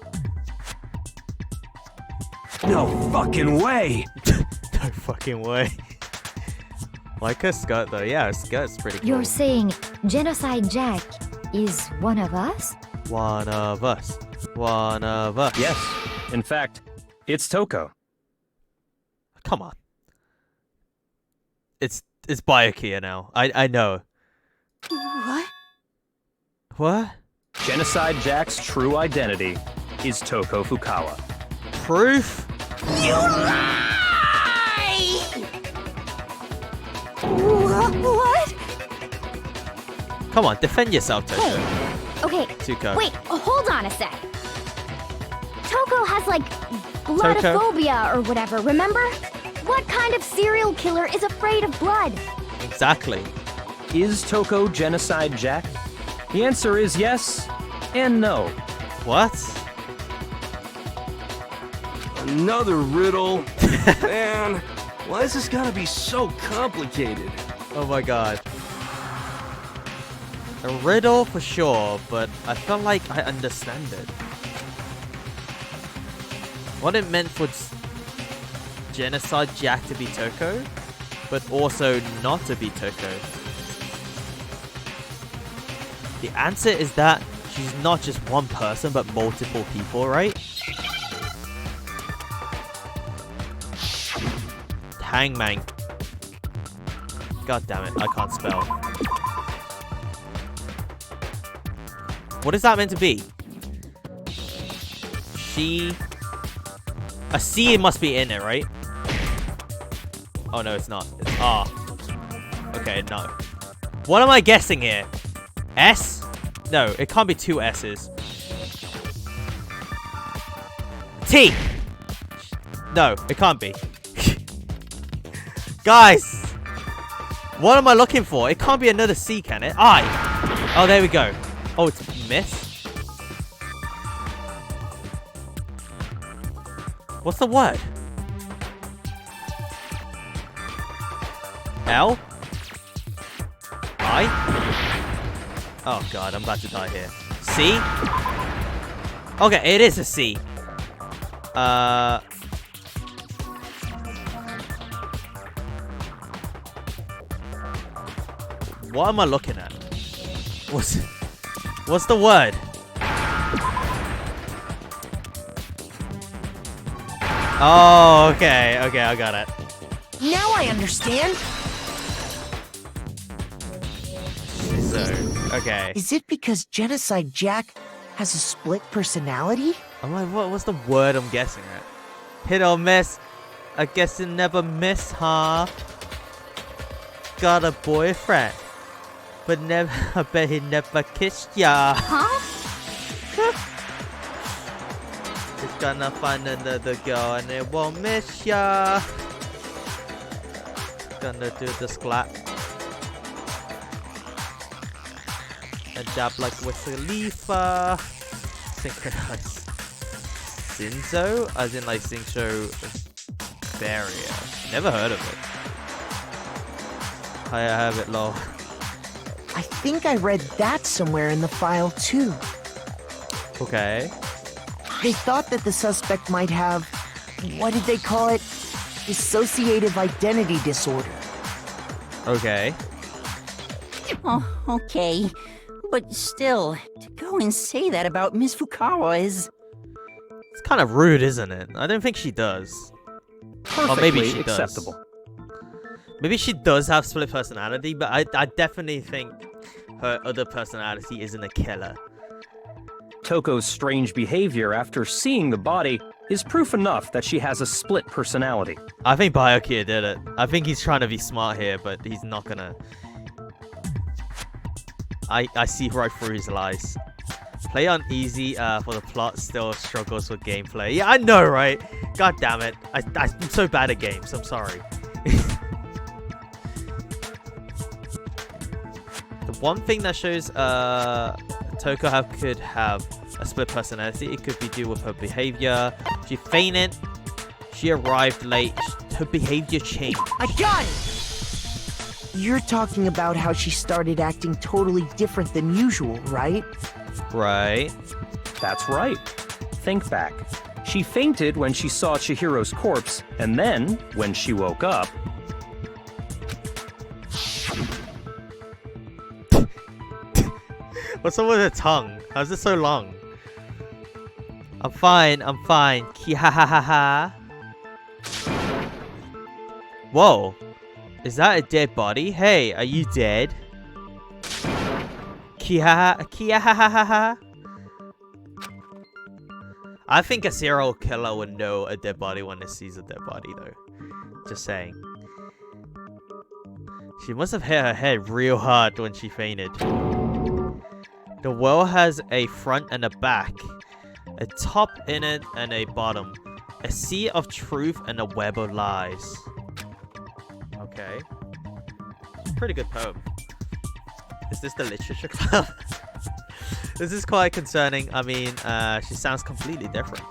No fucking way! No fucking way. Like her skirt though. Yeah, her skirt's pretty cool. You're saying Genocide Jack is one of us? One of us. One of us. Yes. In fact, it's Toko. Come on. It's Byakuya now. I know. What? What? Genocide Jack's true identity is Toko Fukawa. Proof? You lie! What? Come on, defend yourself, Toko. Hey. Okay. Tuko. Wait, hold on a sec. Toko has like bloodophobia or whatever, remember? What kind of serial killer is afraid of blood? Exactly. Is Toko Genocide Jack? The answer is yes and no. What? Another riddle. Man, why is this gotta be so complicated? Oh my god. A riddle for sure, but I felt like I understand it. What it meant for Genocide Jack to be Toko, but also not to be Toko. The answer is that she's not just one person, but multiple people, right? Hangman. God damn it, I can't spell. What is that meant to be? A C must be in it, right? Oh no, it's not. It's R. Okay, no. What am I guessing here? S? No, it can't be two S's. T! No, it can't be. Guys! What am I looking for? It can't be another C, can it? I! Oh, there we go. Oh, it's miss? What's the word? L? I? Oh god, I'm about to die here. C? Okay, it is a C. What am I looking at? What's the word? Oh, okay, I got it. Now I understand. So, okay. Is it because Genocide Jack has a split personality? I'm like, what's the word I'm guessing at? Hit or miss? I guess you never miss, huh? Got a boyfriend, but never. I bet he never kissed ya. Huh? He's gonna find another girl and it won't miss ya. Gonna do the splat and dab like Wiz Khalifa. Synchronize. Sinzo? As in like Sincho Barrier. Never heard of it. I have it, lol. I think I read that somewhere in the file too. Okay. They thought that the suspect might have, what did they call it? Dissociative identity disorder. Okay. Oh, okay. But still, to go and say that about Miss Fukawa is... It's kind of rude, isn't it? I don't think she does. Perfectly or maybe she acceptable. does. Maybe she does have split personality, but I definitely think her other personality isn't a killer. Toko's strange behavior after seeing the body is proof enough that she has a split personality. I think Byakuya did it. I think he's trying to be smart here, but he's not gonna. I see right through his lies. Play on easy for the plot, still struggles with gameplay. Yeah, I know, right? God damn it. I'm so bad at games. I'm sorry. The one thing that shows Toko could have a split personality, it could be due with her behavior. She fainted. She arrived late. Her behavior changed. I got it! You're talking about how she started acting totally different than usual, right? Right. That's right. Think back. She fainted when she saw Chihiro's corpse, and then, when she woke up... What's up with her tongue? How's it so long? I'm fine, I'm fine. Ki-ha-ha-ha-ha. Whoa. Is that a dead body? Hey, are you dead? Ki-ha-ha-ha-ha-ha. I think a serial killer would know a dead body when it sees a dead body, though. Just saying. She must have hit her head real hard when she fainted. The world has a front and a back, a top in it and a bottom, a sea of truth and a web of lies. Okay. Pretty good poem. Is this the literature club? This is quite concerning. I mean, she sounds completely different.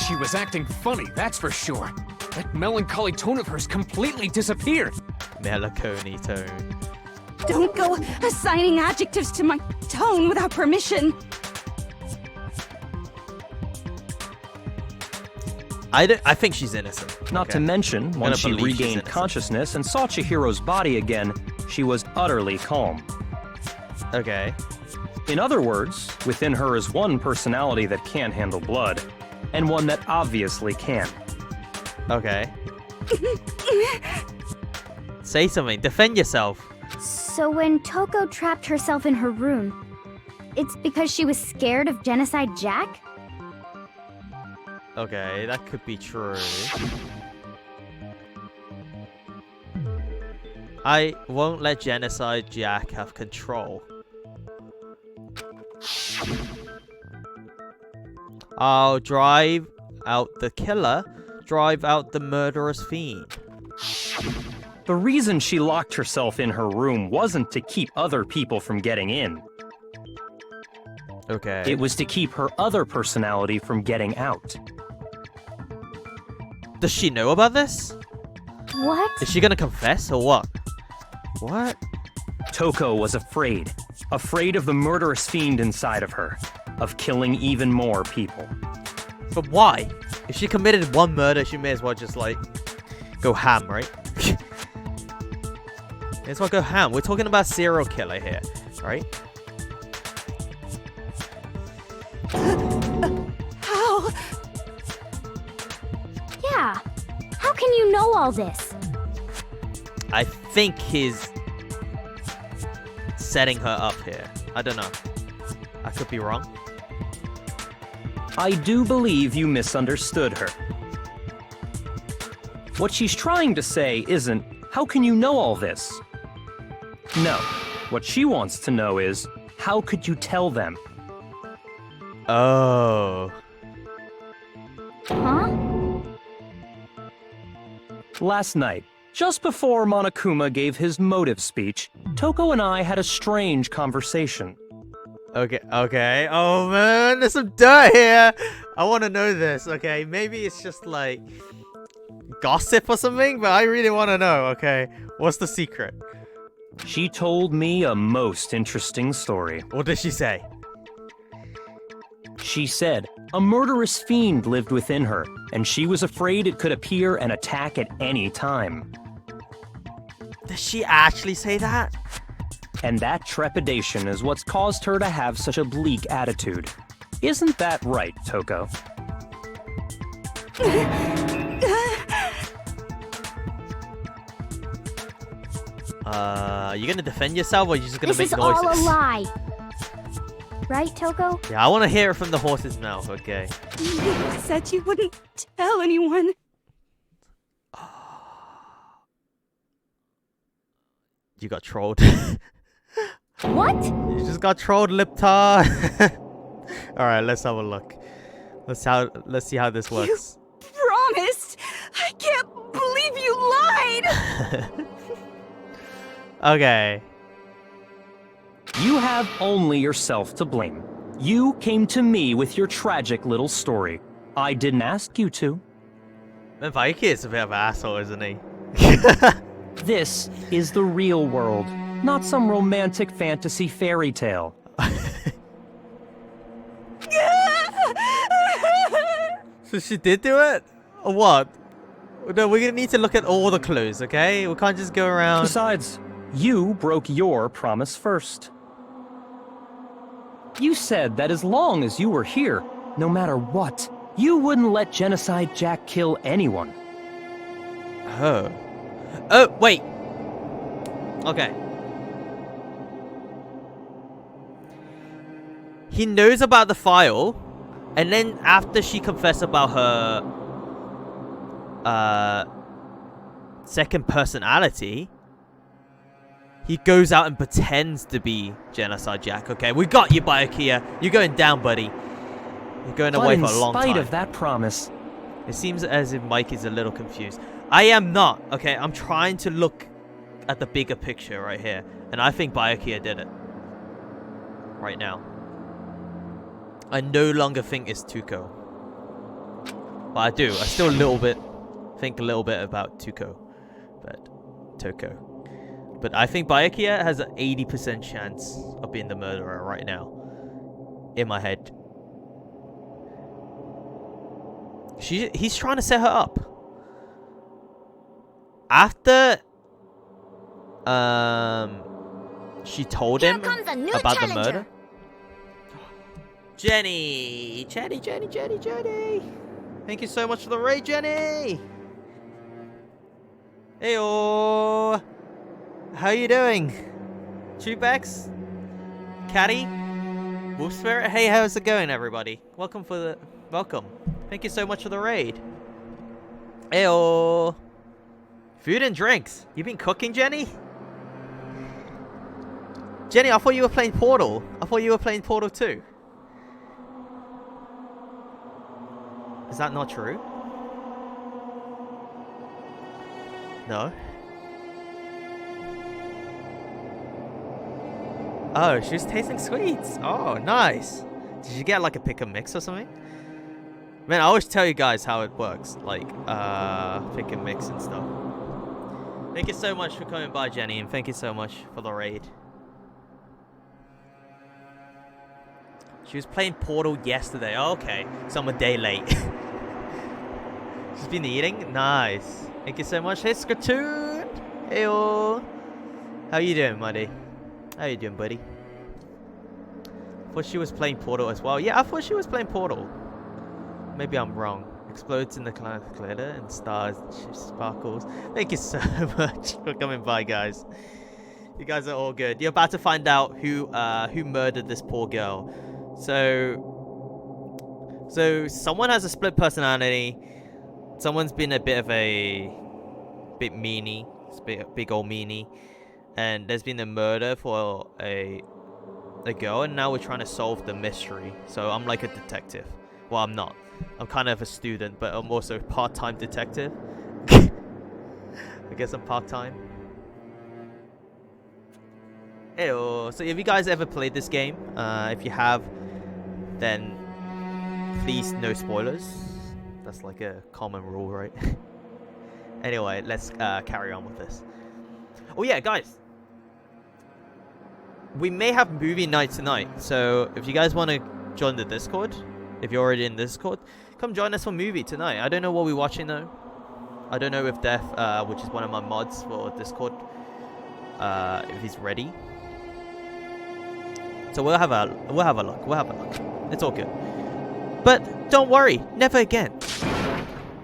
She was acting funny, that's for sure. That melancholy tone of hers completely disappeared. Melancholy tone. Don't go assigning adjectives to my tone without permission. I think she's innocent. Not to mention, once she believe she's regained innocent. consciousness and saw Chihiro's body again, she was utterly calm. Okay. In other words, within her is one personality that can't handle blood, and one that obviously can. Okay. Say something. Defend yourself. So when Toko trapped herself in her room, it's because she was scared of Genocide Jack? Okay, that could be true. I won't let Genocide Jack have control. I'll drive out the killer, drive out the murderous fiend. The reason she locked herself in her room wasn't to keep other people from getting in. Okay. It was to keep her other personality from getting out. Does she know about this? What? Is she gonna confess or what? What? Toko was afraid. Afraid of the murderous fiend inside of her. Of killing even more people. But why? If she committed one murder, she may as well just, like, go ham, right? May as well go ham. We're talking about serial killer here, right? How? Yeah. How can you know all this? I think he's setting her up here. I don't know. I could be wrong. I do believe you misunderstood her. What she's trying to say isn't, how can you know all this? No. What she wants to know is, how could you tell them? Oh. Huh? Last night, just before Monokuma gave his motive speech, Toko and I had a strange conversation. Okay, okay. Oh man, there's some dirt here. I want to know this, okay? Maybe it's just like gossip or something, but I really want to know, okay? What's the secret? She told me a most interesting story. What did she say? She said a murderous fiend lived within her, and she was afraid it could appear and attack at any time. Did she actually say that? And that trepidation is what's caused her to have such a bleak attitude. Isn't that right, Toko? You gonna defend yourself or are you just gonna This make is noises? all a lie. Right, Toko? Yeah, I want to hear it from the horse's mouth, okay? You said you wouldn't tell anyone. You got trolled. What? You just got trolled, Liptar. Alright, let's have a look. Let's see how this works. Promised! I can't believe you lied! Okay. You have only yourself to blame. You came to me with your tragic little story. I didn't ask you to. Man, Vaiki is a bit of an asshole, isn't he? This is the real world, not some romantic fantasy fairy tale. So she did do it? Or what? No, we're gonna need to look at all the clues, okay? We can't just go around. Besides, you broke your promise first. You said that as long as you were here, no matter what, you wouldn't let Genocide Jack kill anyone. Oh. Oh, wait. Okay. He knows about the file, and then after she confessed about her second personality, he goes out and pretends to be Genocide Jack. Okay, we got you, Byakuya. You're going down, buddy. You're going away for a long time. In spite of that promise, it seems as if Mike is a little confused. I am not, okay? I'm trying to look at the bigger picture right here. And I think Byakuya did it. right now. I no longer think it's Tuco. Well, I do. I still think a little bit about Tuco. But Toko. But I think Byakuya has an 80% chance of being the murderer right now. In my head. He's trying to set her up. After she told him about the murder. Jenny! Jenny! Thank you so much for the raid, Jenny! Heyo! How you doing? Chubex? Caddy? Wolf Spirit? Hey, how's it going, everybody? Welcome. Thank you so much for the raid. Heyo! Food and drinks. You been cooking, Jenny? Jenny, I thought you were playing Portal. I thought you were playing Portal 2. Is that not true? No. Oh, she was tasting sweets. Oh, nice. Did you get like a pick and mix or something? Man, I always tell you guys how it works. Like, pick and mix and stuff. Thank you so much for coming by, Jenny, and thank you so much for the raid. She was playing Portal yesterday. Oh, okay, so I'm a day late. She's been eating? Nice. Thank you so much. Hey, Skratoon! Heyo! How you doing, buddy? How you doing, buddy? Thought she was playing Portal as well. Yeah, I thought she was playing Portal. Maybe I'm wrong. Explodes in the glitter and stars and sparkles. Thank you so much for coming by, guys. You guys are all good. You're about to find out who murdered this poor girl. So someone has a split personality. Someone's been a bit of a meanie, big old meanie, and there's been a murder for a girl, and now we're trying to solve the mystery. So I'm like a detective. Well, I'm not. I'm kind of a student, but I'm also a part-time detective. I guess I'm part-time. Ew. So have you guys ever played this game? If you have, then please no spoilers. That's like a common rule, right? Anyway, let's carry on with this. Oh yeah, guys. We may have movie night tonight. So if you guys want to join the Discord, if you're already in Discord, come join us for movie tonight. I don't know what we're watching though. I don't know if Def, which is one of my mods for Discord, if he's ready. So we'll have a look. It's all good. But don't worry, never again.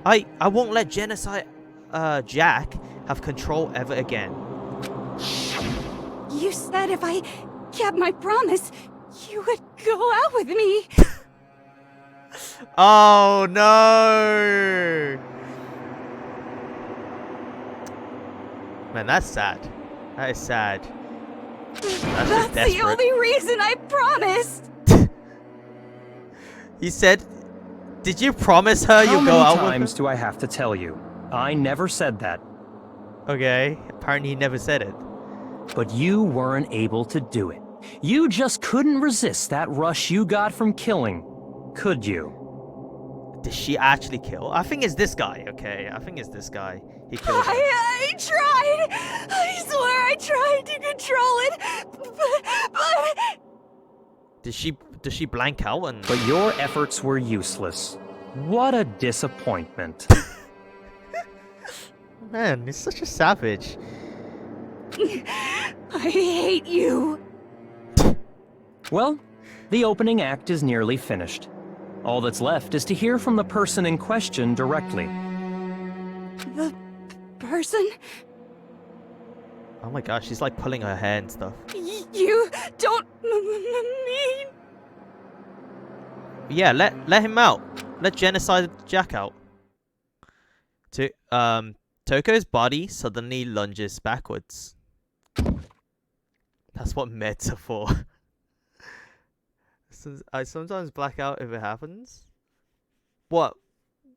I won't let Genocide Jack have control ever again. You said if I kept my promise, you would go out with me. Oh no! Man, that's sad. That is sad. That's the only reason I promised. You said, did you promise her you'll go out with her? How many times do I have to tell you? I never said that. Okay, apparently he never said it. But you weren't able to do it. You just couldn't resist that rush you got from killing, could you? Did she actually kill? I think it's this guy, okay? I think it's this guy. He killed her. I tried! I swear I tried to control it, but... Does she blank out and... But your efforts were useless. What a disappointment. Man, he's such a savage. I hate you. Well, the opening act is nearly finished. All that's left is to hear from the person in question directly. The person? Oh my gosh, she's like pulling her hair and stuff. You don't mean... Yeah, let him out. Let Genocide Jack out. Toko's body suddenly lunges backwards. That's what meds are for. I sometimes black out if it happens. What?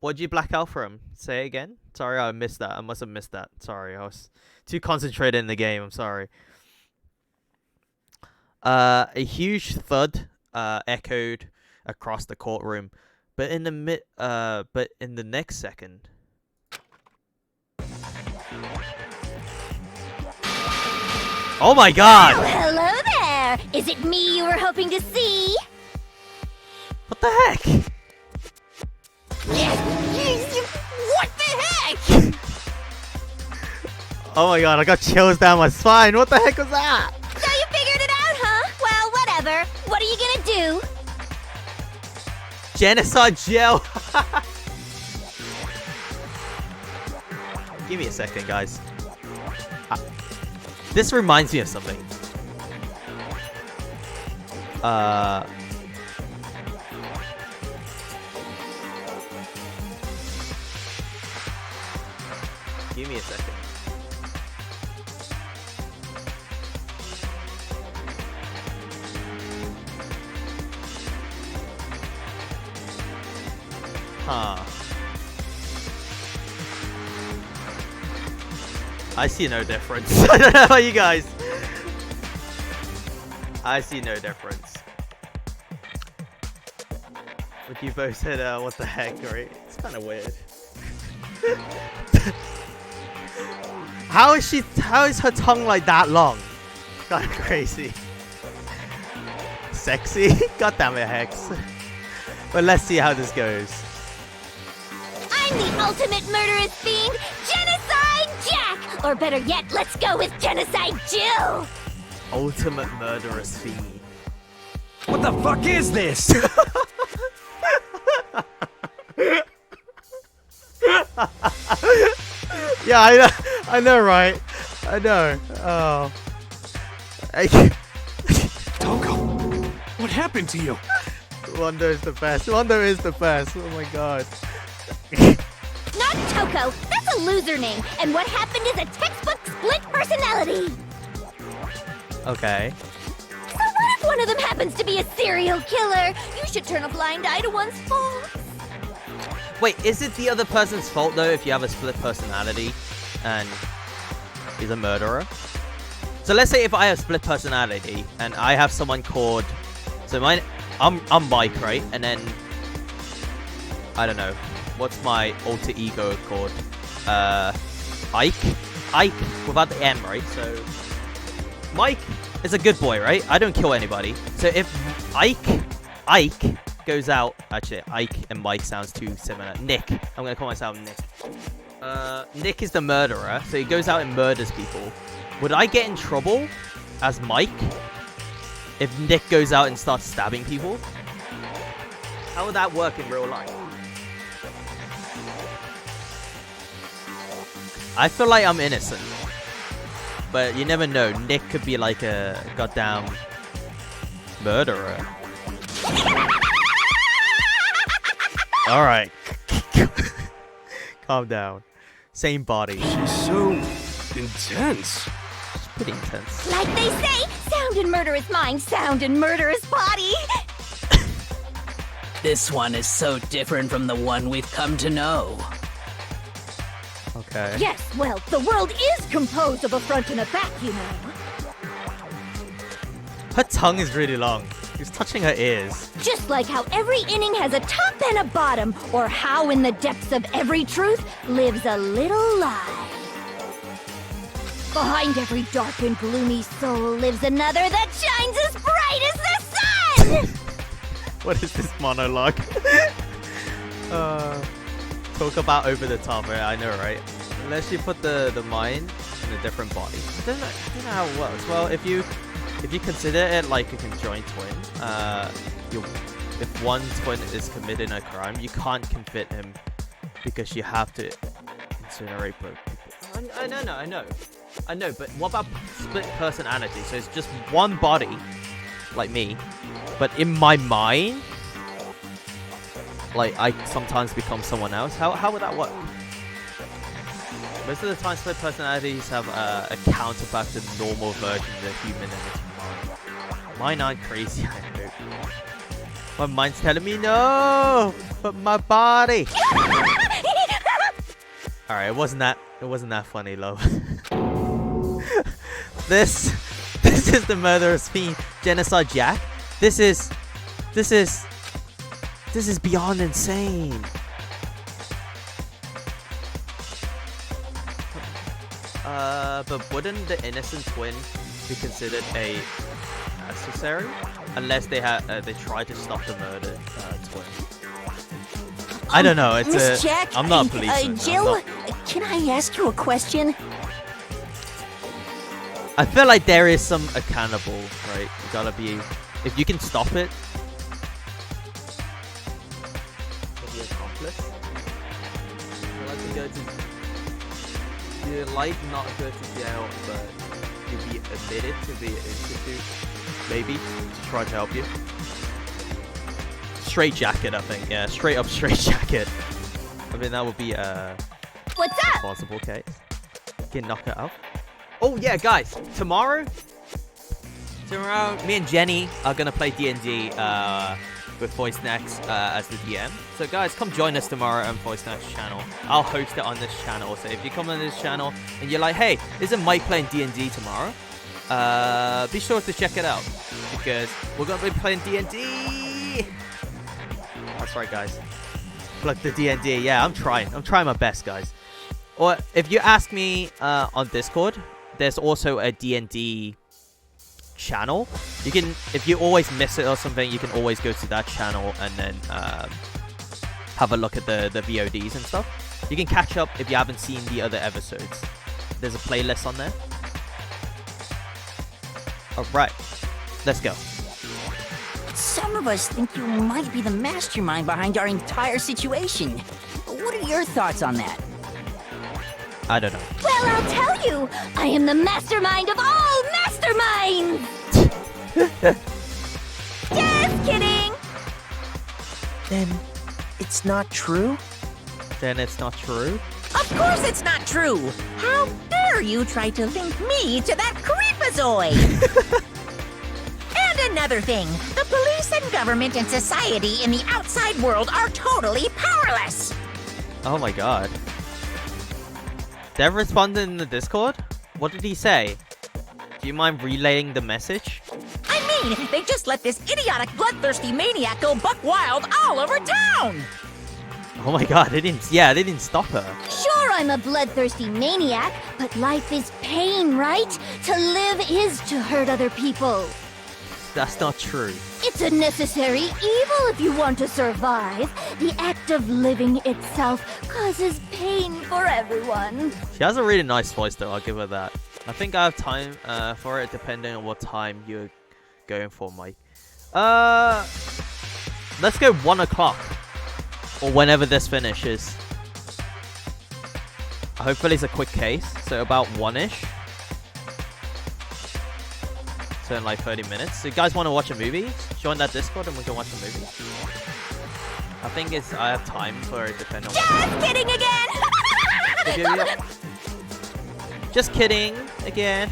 What'd you black out from? Say it again? Sorry, I missed that. I must have missed that. Sorry, I was too concentrated in the game. I'm sorry. A huge thud echoed across the courtroom, but in the next second, oh my God! Oh, hello there! Is it me you were hoping to see? What the heck? What the heck? Oh my God! I got chills down my spine. What the heck was that? So you figured it out, huh? Well, whatever. What are you gonna do? Genocide gel. Give me a second, guys. This reminds me of something. Give me a second. Huh. I see no difference. I don't know about you guys. I see no difference. But you both said, what the heck, right? It's kind of weird. How is her tongue like that long? Kind of crazy. Sexy? God damn it, Hex. But let's see how this goes. I'm the ultimate murderous fiend, Genocide Jack! Or better yet, let's go with Genocide Jill! Ultimate murderous fiend. What the fuck is this? Yeah, I know, right? I know. Oh. Toko, what happened to you? Wonder is the best. Wonder is the best. Oh my God. Not Toko, that's a loser name, and what happened is a textbook split personality! Okay. So what if one of them happens to be a serial killer? You should turn a blind eye to one's faults. Wait, is it the other person's fault though if you have a split personality and he's a murderer? So let's say if I have split personality and I have someone called, so I'm Mike, right? And then I don't know, what's my alter ego called? Ike without the M, right? So Mike is a good boy, right? I don't kill anybody. So if Ike goes out, actually Ike and Mike sounds too similar. Nick, I'm gonna call myself Nick. Nick is the murderer, so he goes out and murders people. Would I get in trouble as Mike if Nick goes out and starts stabbing people? How would that work in real life? I feel like I'm innocent, but you never know. Nick could be like a goddamn murderer. Alright. Calm down. Same body. She's so intense. She's pretty intense. Like they say, sound in murderous mind, sound in murderous body. This one is so different from the one we've come to know. Okay. Yes, well, the world is composed of a front and a back, you know. Her tongue is really long. He's touching her ears. Just like how every inning has a top and a bottom, or how in the depths of every truth lives a little lie. Behind every dark and gloomy soul lives another that shines as bright as the sun! What is this monologue? Talk about over the top, right? I know, right? Unless you put the mind in a different body. I don't know how it works. Well, if you consider it like a conjoined twin, if one twin is committing a crime, you can't convict him because you have to incinerate both people. I know, but what about split personality? So it's just one body, like me, but in my mind, like I sometimes become someone else. How would that work? Most of the time, split personalities have a counterpart to the normal version of the human in its mind. Mine aren't crazy, I hope. My mind's telling me no, but my body. All right, it wasn't that funny, love. This This is the murderous fiend, Genocide Jack. This is beyond insane. But wouldn't the innocent twin be considered a necessary unless they try to stop the murdered twin? I don't know. It's Miss Jack, I'm not a policeman. Jill, can I ask you a question? I feel like there is some accountable, right? You gotta be, if you can stop it. The accomplice. You might not go to jail, but you'll be admitted to the institute, maybe, to try to help you. Straight jacket, I think. Yeah, straight up straight jacket. I mean, that would be What's up? possible case. Can knock it out. Oh yeah, guys, tomorrow, me and Jenny are gonna play D&D with Voice Next as the DM. So guys, come join us tomorrow on Voice Next channel. I'll host it on this channel. So if you come on this channel and you're like, hey, isn't Mike playing D&D tomorrow? Be sure to check it out because we're gonna be playing D&D. That's right, guys. Plug the D&D. Yeah, I'm trying my best, guys. Or if you ask me on Discord, there's also a D&D channel. You can, if you always miss it or something, you can always go to that channel and then have a look at the VODs and stuff. You can catch up if you haven't seen the other episodes. There's a playlist on there. Alright, let's go. Some of us think you might be the mastermind behind our entire situation. What are your thoughts on that? I don't know. Well, I'll tell you. I am the mastermind of all masterminds. Just kidding. Then it's not true? Then it's not true? Of course it's not true! How dare you try to link me to that creepazoid! And another thing, the police and government and society in the outside world are totally powerless! Oh my god. Dev responded in the Discord? What did he say? Do you mind relaying the message? I mean, they just let this idiotic, bloodthirsty maniac go buck wild all over town! Oh my god, they didn't stop her. Sure, I'm a bloodthirsty maniac, but life is pain, right? To live is to hurt other people. That's not true. It's a necessary evil if you want to survive. The act of living itself causes pain for everyone. She has a really nice voice though, I'll give her that. I think I have time for it depending on what time you're going for, Mike. Let's go 1 o'clock. Or whenever this finishes. Hopefully it's a quick case, so about 1-ish. So in like 30 minutes. So you guys want to watch a movie? Join that Discord and we can watch a movie. I think I have time for it depending on Just kidding again! Just kidding again.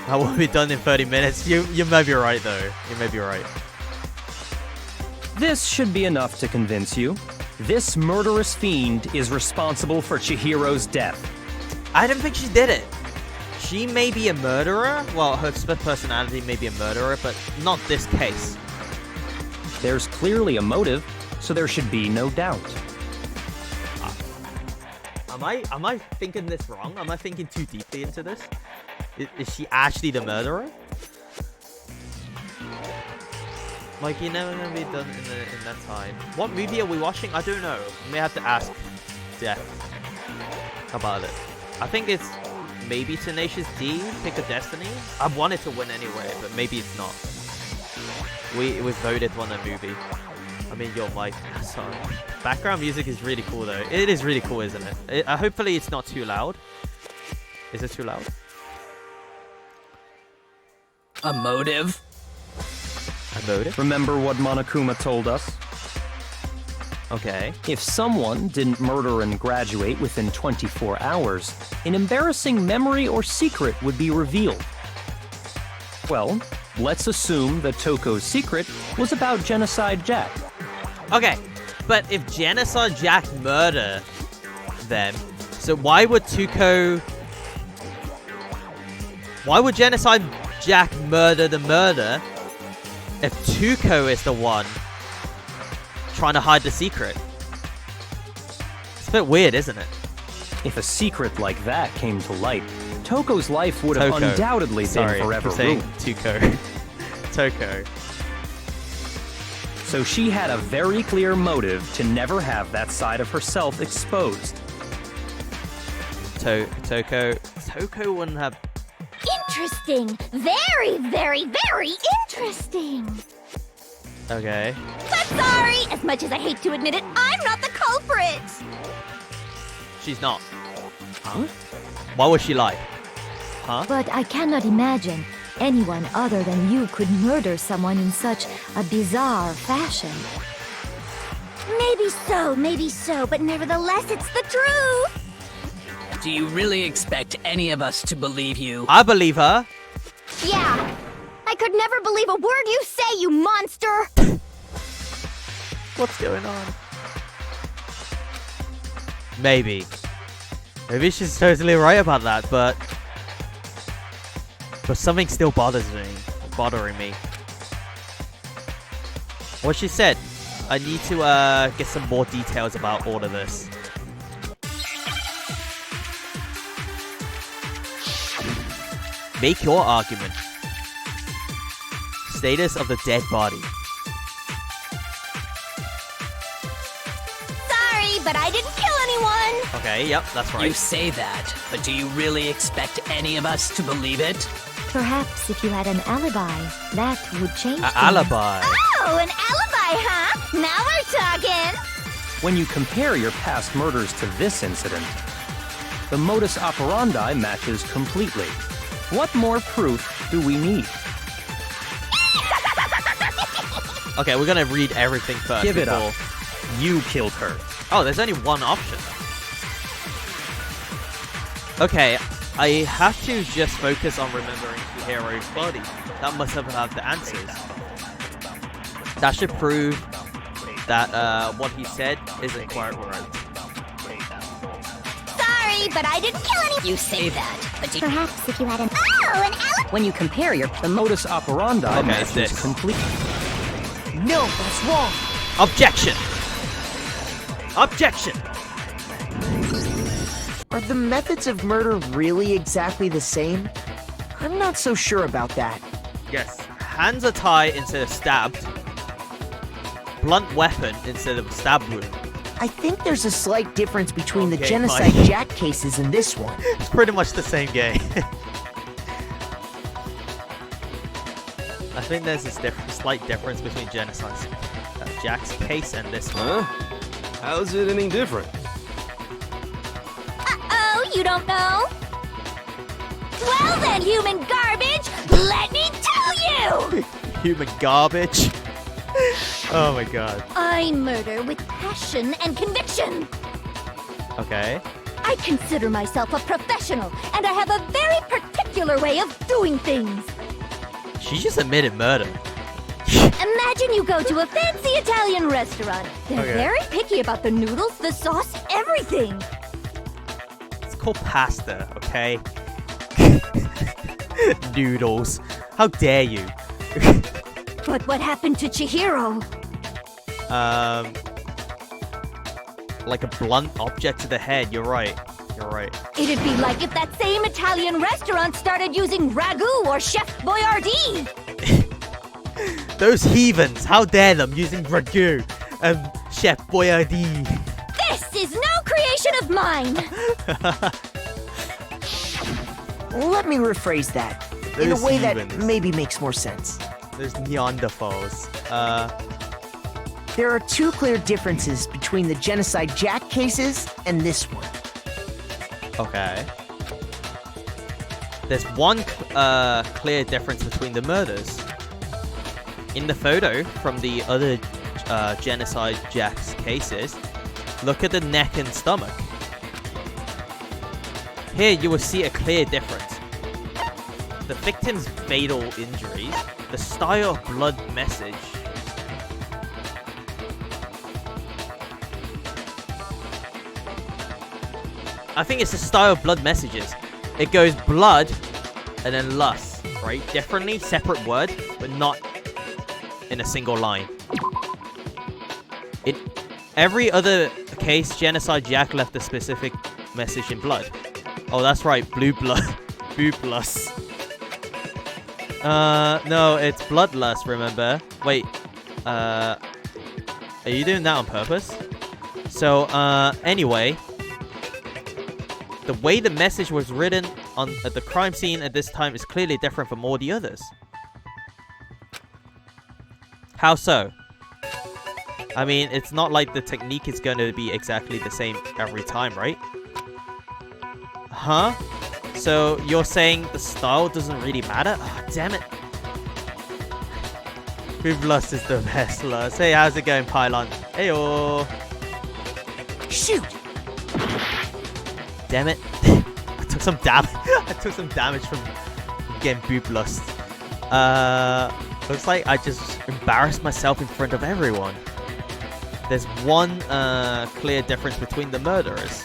I won't be done in 30 minutes. You may be right though. You may be right. This should be enough to convince you. This murderous fiend is responsible for Chihiro's death. I don't think she did it. She may be a murderer. Well, her split personality may be a murderer, but not this case. There's clearly a motive, so there should be no doubt. Am I thinking this wrong? Am I thinking too deeply into this? Is she actually the murderer? Like, you're never gonna be done in that time. What movie are we watching? I don't know. We may have to ask Jeff about it. I think it's maybe Tenacious D, Pick a Destiny. I wanted to win anyway, but maybe it's not. We voted on a movie. I mean, yo, Mike. Sorry. Background music is really cool though. It is really cool, isn't it? Hopefully it's not too loud. Is it too loud? A motive? A motive? Remember what Monokuma told us? Okay. If someone didn't murder and graduate within 24 hours, an embarrassing memory or secret would be revealed. Well, let's assume that Toko's secret was about Genocide Jack. Okay, but if Genocide Jack murdered them, so why would Tuco Why would Genocide Jack murder the murder if Tuco is the one trying to hide the secret? It's a bit weird, isn't it? If a secret like that came to light, Toko's life would have Toko. undoubtedly Sorry, been forever I'm saying ruined. Tuco. Toko. So she had a very clear motive to never have that side of herself exposed. Toko wouldn't have... Interesting. Very, very, very interesting. Okay. But sorry, as much as I hate to admit it, I'm not the culprit. She's not. Huh? Why would she lie? Huh? But I cannot imagine anyone other than you could murder someone in such a bizarre fashion. Maybe so, but nevertheless, it's the truth. Do you really expect any of us to believe you? I believe her. Yeah. I could never believe a word you say, you monster. What's going on? Maybe she's totally right about that, but something still bothering me. What she said, I need to get some more details about all of this. Make your argument. Status of the dead body. Sorry, but I didn't kill anyone. Okay, yep, that's right. You say that, but do you really expect any of us to believe it? Perhaps if you had an alibi, that would change things. Alibi. Oh, an alibi, huh? Now we're talking. When you compare your past murders to this incident, the modus operandi matches completely. What more proof do we need? Okay, we're gonna read everything first. Give it up. You killed her. Oh, there's only one option. Okay, I have to just focus on remembering Chihiro's body. That must have had the answers. That should prove that what he said isn't quite right. Sorry, but I didn't kill any. You say that, but do Perhaps if you had an... Oh, an alibi. When you compare The modus operandi Okay, matches this. complete. No, that's wrong. Objection! Objection! Are the methods of murder really exactly the same? I'm not so sure about that. Yes. Hands are tied instead of stabbed. Blunt weapon instead of stab wound. I think there's a slight difference between the Okay, Genocide fine. Jack cases and this one. It's pretty much the same game. I think there's this slight difference between Genocide Jack's case and this one. Huh? How's it any different? Uh-oh, you don't know? Well then, human garbage, let me tell you! Human garbage. Oh my god. I murder with passion and conviction. Okay. I consider myself a professional, and I have a very particular way of doing things. She just admitted murder. Imagine you go to a fancy Italian restaurant. They're Okay. very picky about the noodles, the sauce, everything. It's called pasta, okay? Noodles. How dare you? But what happened to Chihiro? Like a blunt object to the head. You're right. You're right. It'd be like if that same Italian restaurant started using ragu or Chef Boyardee. Those heathens. How dare them using ragu and Chef Boyardee. This is no creation of mine. Let me rephrase that in Those a way that heathens. maybe makes more sense. There's Neanderthals. There are two clear differences between the Genocide Jack cases and this one. Okay. There's one clear difference between the murders. In the photo from the other Genocide Jack's cases, look at the neck and stomach. Here you will see a clear difference. The victim's fatal injuries, the style of blood message. I think it's the style of blood messages. It goes blood, and then lust, right? Differently, separate word, but not in a single line. In every other case, Genocide Jack left a specific message in blood. Oh, that's right, blue blood. Blue plus. No, it's bloodlust, remember? Wait, are you doing that on purpose? So, anyway, the way the message was written on at the crime scene at this time is clearly different from all the others. How so? I mean, it's not like the technique is going to be exactly the same every time, right? Huh? So, you're saying the style doesn't really matter? Oh, damn it. Blue Lust is the best lust. Hey, how's it going, Pylon? Heyo. Shoot! Damn it. I took some damage. I took some damage from getting Boob Lust. Looks like I just embarrassed myself in front of everyone. There's one clear difference between the murderers.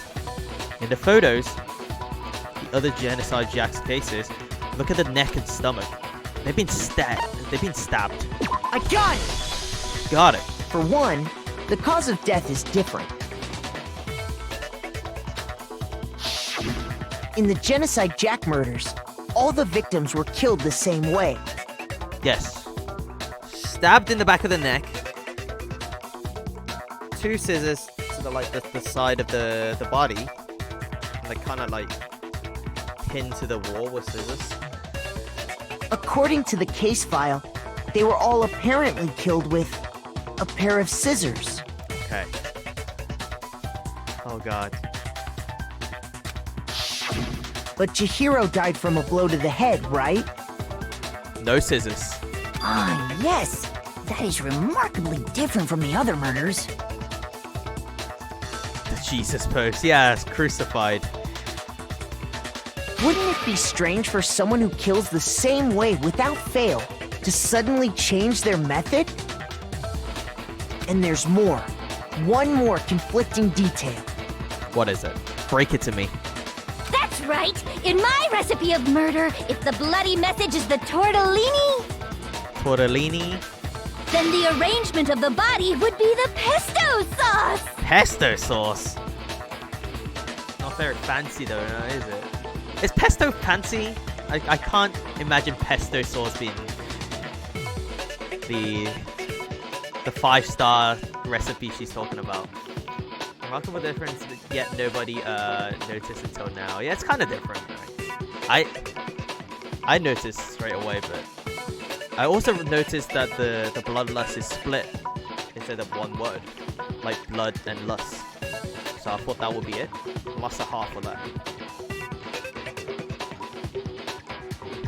In the photos, the other Genocide Jack's cases, look at the neck and stomach. They've been stabbed. I got it! Got it. For one, the cause of death is different. In the Genocide Jack murders, all the victims were killed the same way. Yes. Stabbed in the back of the neck. 2 scissors to the side of the body. Like kind of like pinned to the wall with scissors. According to the case file, they were all apparently killed with a pair of scissors. Okay. Oh god. But Chihiro died from a blow to the head, right? No scissors. Ah, yes! That is remarkably different from the other murders. The Jesus pose. Yes, crucified. Wouldn't it be strange for someone who kills the same way without fail to suddenly change their method? And there's more. One more conflicting detail. What is it? Break it to me. That's right! In my recipe of murder, if the bloody message is the tortellini, Tortellini. then the arrangement of the body would be the pesto sauce! Pesto sauce? Not very fancy though, no, is it? Is pesto fancy? I can't imagine pesto sauce being the 5-star recipe she's talking about. Remarkable difference, yet nobody noticed until now. Yeah, it's kind of different. Right? I noticed straight away, but I also noticed that the bloodlust is split instead of one word, like blood and lust. So I thought that would be it. Lost a half of that.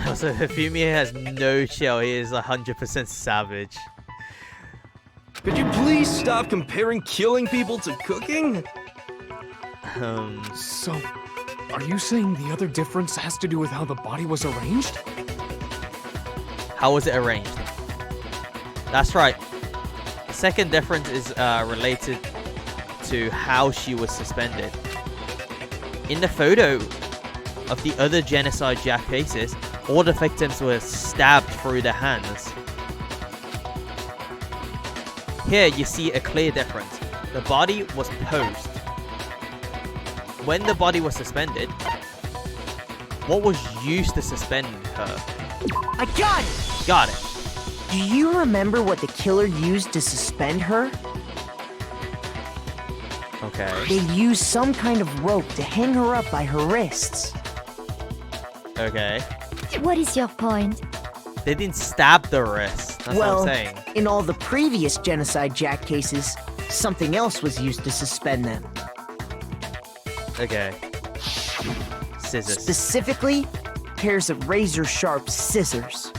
Also, Hifumi has no chill. He is 100% savage. Could you please stop comparing killing people to cooking? So, are you saying the other difference has to do with how the body was arranged? How was it arranged? That's right. The second difference is related to how she was suspended. In the photo of the other Genocide Jack cases, all the victims were stabbed through their hands. Here you see a clear difference. The body was posed. When the body was suspended, what was used to suspend her? I got it! Got it. Do you remember what the killer used to suspend her? Okay. They used some kind of rope to hang her up by her wrists. Okay. What is your point? They didn't stab the wrist. That's Well, what I'm saying. in all the previous Genocide Jack cases, something else was used to suspend them. Okay. Scissors. Specifically, pairs of razor-sharp scissors.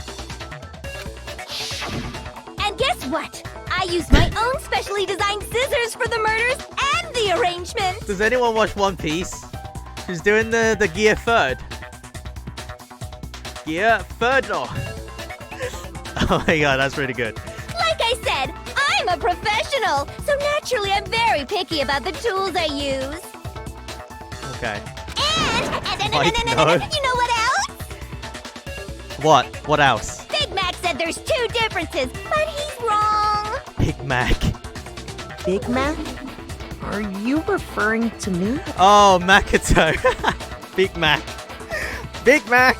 And guess what? I used my own specially designed scissors for the murders and the arrangement! Does anyone watch One Piece? She's doing the gear third. Gear third? Oh. Oh my god, that's really good. Like I said, I'm a professional, so naturally I'm very picky about the tools I use. Okay. And My God. you know what else? What? What else? Big Mac said there's 2 differences, but he's wrong. Big Mac. Big Mac? Are you referring to me? Oh, Makoto. Big Mac. Big Mac.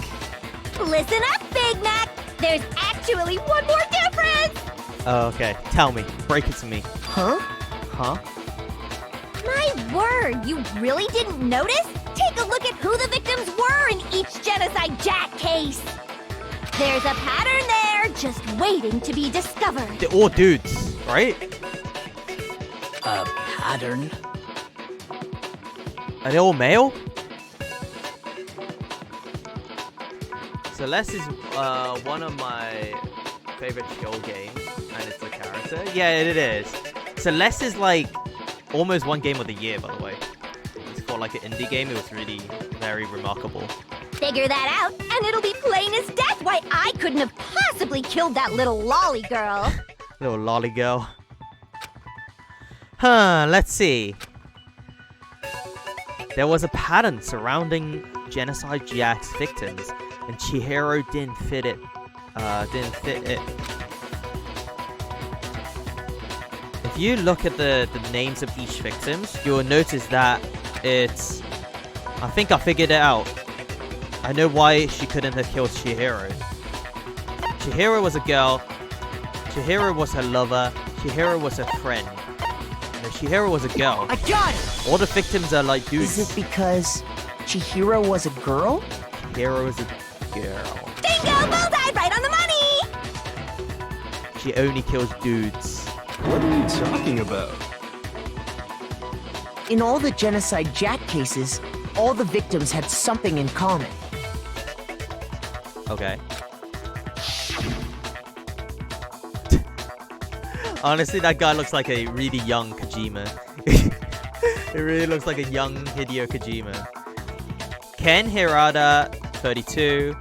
Listen up, Big Mac. There's actually one more difference. Oh, okay. Tell me. Break it to me. Huh? Huh? My word, you really didn't notice? Take a look at who the victims were in each Genocide Jack case. There's a pattern there, just waiting to be discovered. They're all dudes, right? A pattern? Are they all male? Celeste is one of my favorite chill games, and it's a character. Yeah, it is. Celeste is like almost one game of the year, by the way. It's for like an indie game. It was really very remarkable. Figure that out, and it'll be plain as death why I couldn't have possibly killed that little lolly girl. Little lolly girl. Huh, let's see. There was a pattern surrounding Genocide Jack's victims, and Chihiro didn't fit it. If you look at the names of each victims, you will notice that it's... I think I figured it out. I know why she couldn't have killed Chihiro. Chihiro was a girl. Chihiro was her lover. Chihiro was her friend. No, Chihiro was a girl. I got it! All the victims are like dudes. Is it because Chihiro was a girl? Chihiro was a girl. Bingo! Bullseye! Right on the money! She only kills dudes. What are you talking about? In all the Genocide Jack cases, all the victims had something in common. Okay. Honestly, that guy looks like a really young Kojima. It really looks like a young Hideo Kojima. Ken Hirata, 32.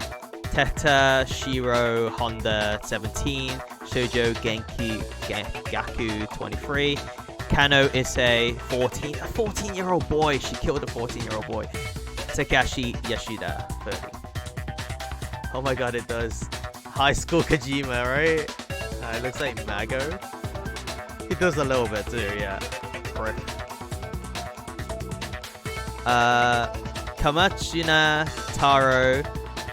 Teta Shiro Honda, 17. Shoujo Gaku, 23. Kano Issei, 14. A 14-year-old boy. She killed a 14-year-old boy. Takashi Yashida, 30. Oh my god, it does. High school Kojima, right? It looks like Mago. He does a little bit too, yeah. Kamachina Taro,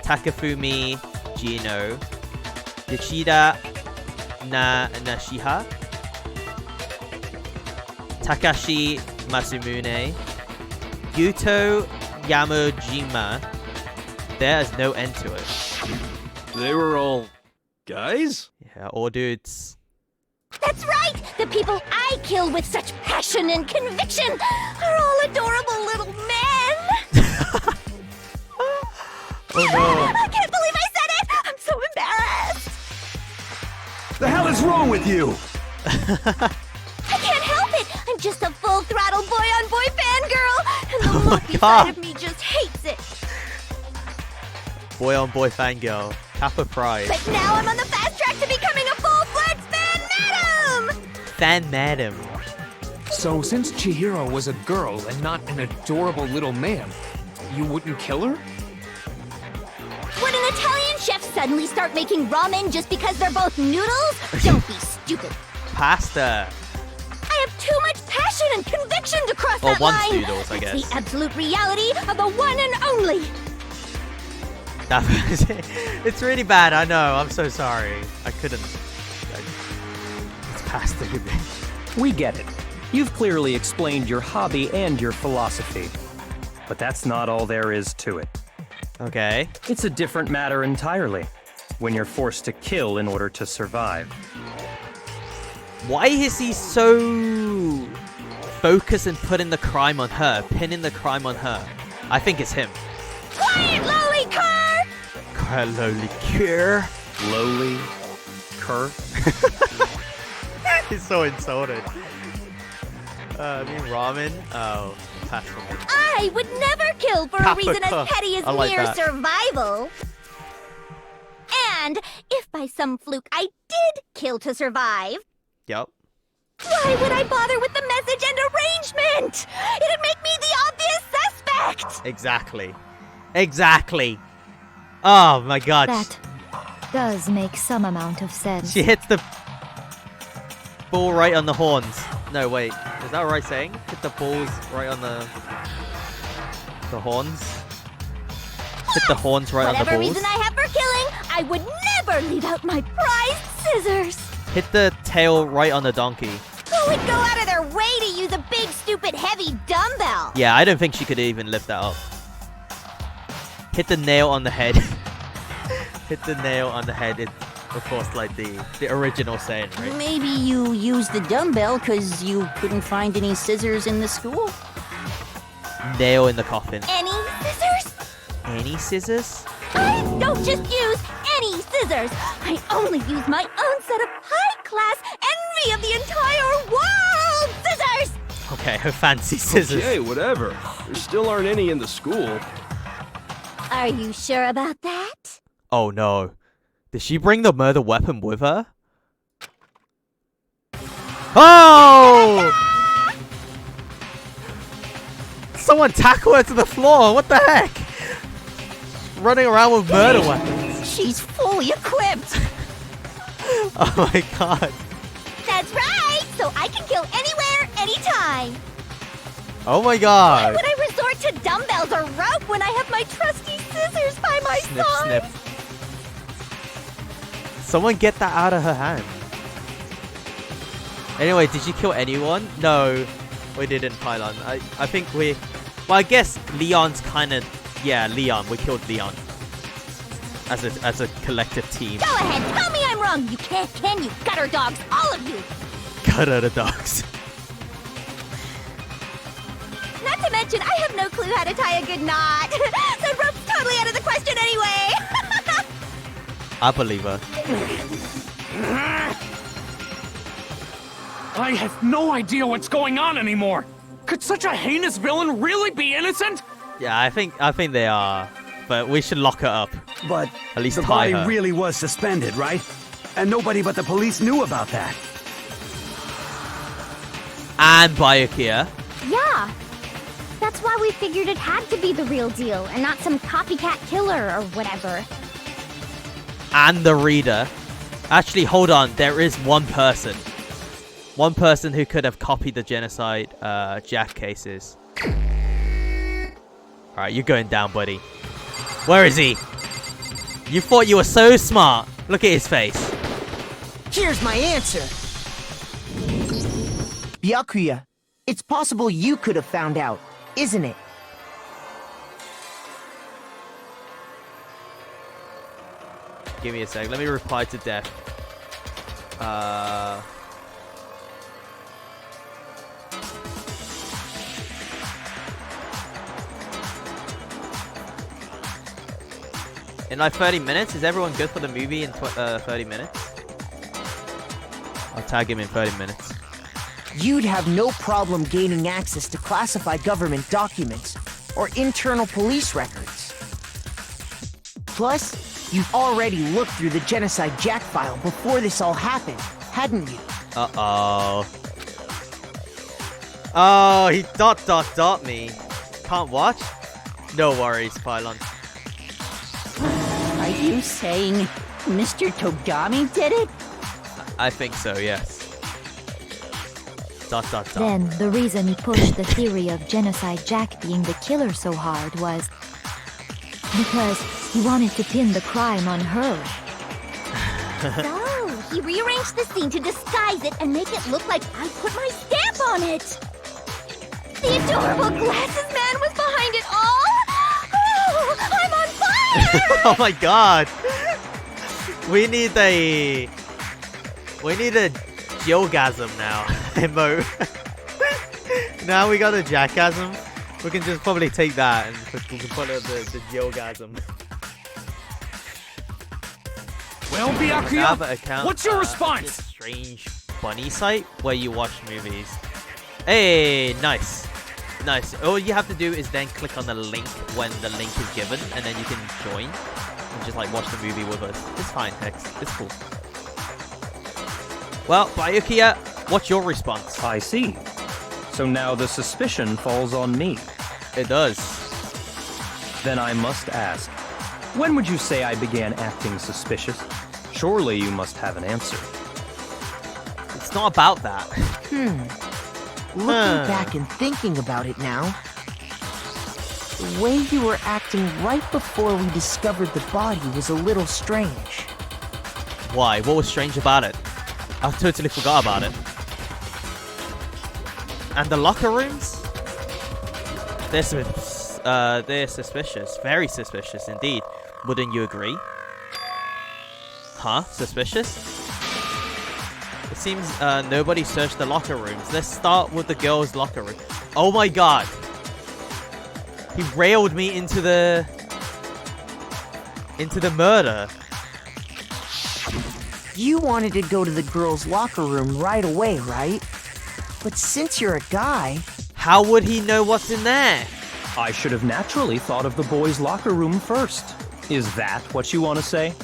Takafumi Gino, Yoshida Nashiha, Takashi Masumune, Yuto Yamojima. There's no end to it. They were all guys? Yeah, all dudes. That's right! The people I kill with such passion and conviction are all adorable little men! Oh no! I can't believe I said it! I'm so embarrassed! The hell is wrong with you? I can't help it! I'm just a full-throttle boy-on-boy fangirl! And the Oh my monkey God. side of me just hates it! Boy on boy fangirl. Kappa pride. But now I'm on the fast track to becoming a full-fledged fan madam! Fan madam. So, since Chihiro was a girl and not an adorable little man, you wouldn't kill her? Would an Italian chef suddenly start making ramen just because they're both noodles? Don't be stupid. Pasta. I have too much passion and conviction to cross Well, that once line. noodles, I It's guess. the absolute reality of the one and only. It's really bad, I know. I'm so sorry. I couldn't. It's pasta. We get it. You've clearly explained your hobby and your philosophy. But that's not all there is to it. Okay. It's a different matter entirely, when you're forced to kill in order to survive. Why is he so focused and putting the crime on her, pinning the crime on her? I think it's him. Quiet, lowly cur! Quiet, lowly cur. Lowly cur? He's so insulted. I mean ramen? Oh, pass for me. I would never kill for a reason as petty as I like mere that. survival. And if by some fluke I did kill to survive, Yep. why would I bother with the message and arrangement? It'd make me the obvious suspect! Exactly. Exactly. Oh my god. That does make some amount of sense. She hits the ball right on the horns. No, wait. Is that right saying? Hit the balls right on the horns? Hit the horns right on the Whatever balls? reason I have for killing, I would never leave out my prized scissors. Hit the tail right on the donkey. Who would go out of their way to use a big, stupid, heavy dumbbell? Yeah, I don't think she could even lift that up. Hit the nail on the head. Hit the nail on the head. It's, of course, like the original saying, right? Maybe you used the dumbbell because you couldn't find any scissors in the school? Nail in the coffin. Any scissors? Any scissors? I don't just use any scissors. I only use my own set of high-class envy of the entire world scissors. Okay, her fancy scissors. Okay, whatever. There still aren't any in the school. Are you sure about that? Oh no. Did she bring the murder weapon with her? Oh! Someone tackle her to the floor. What the heck? Running around with murder weapons. She's fully equipped. Oh my god. That's right. So I can kill anywhere, anytime. Oh my Why god. would I resort to dumbbells or rope when I have my trusty scissors by my Snip, side? snip. Someone get that out of her hand. Anyway, did you kill anyone? No, we didn't, Pylon. I think we... Well, I guess Leon's kind of... Yeah, Leon. We killed Leon. As a collective team. Go ahead, tell me I'm wrong. You can't, can you? Gutter dogs, all of you. Gutter the dogs. Not to mention, I have no clue how to tie a good knot. So rope's totally out of the question anyway. I believe her. I have no idea what's going on anymore. Could such a heinous villain really be innocent? Yeah, I think they are. But we should lock her up. But at least the tie body her. really was suspended, right? And nobody but the police knew about that. And Byakuya. Yeah. That's why we figured it had to be the real deal and not some copycat killer or whatever. And the reader. Actually, hold on. There is one person. One person who could have copied the genocide Jack cases. Alright, you're going down, buddy. Where is he? You thought you were so smart. Look at his face. Here's my answer. Byakuya, it's possible you could have found out, isn't it? Give me a sec. Let me reply to Death. In like 30 minutes? Is everyone good for the movie in 30 minutes? I'll tag him in 30 minutes. You'd have no problem gaining access to classified government documents or internal police records. Plus, you've already looked through the Genocide Jack file before this all happened, hadn't you? Uh-oh. Oh, he ... me. Can't watch? No worries, Pylon. Are you saying Mr. Togami did it? I think so, yes. ... Then the reason he pushed the theory of Genocide Jack being the killer so hard was because he wanted to pin the crime on her. So, he rearranged the scene to disguise it and make it look like I put my stamp on it. The adorable glasses man was behind it all. Oh, I'm on fire! Oh my god! We need a Jillgasm now. Emote. Now we got a Jackgasm. We can just probably take that and we can put it the Jillgasm. Well, Byakuya, what's your response? This strange bunny site where you watch movies. Hey, nice. Nice. All you have to do is then click on the link when the link is given, and then you can join and just like watch the movie with us. It's fine, Hex. It's cool. Well, Byakuya, what's your response? I see. So now the suspicion falls on me. It does. Then I must ask, when would you say I began acting suspicious? Surely you must have an answer. It's not about that. Looking back and thinking about it now, the way you were acting right before we discovered the body was a little strange. Why? What was strange about it? I totally forgot about it. And the locker rooms? They're suspicious. Very suspicious indeed. Wouldn't you agree? Huh? Suspicious? It seems nobody searched the locker rooms. Let's start with the girls' locker room. Oh my god! He railed me into the murder. You wanted to go to the girls' locker room right away, right? But since you're a guy... How would he know what's in there? I should have naturally thought of the boys' locker room first. Is that what you want to say?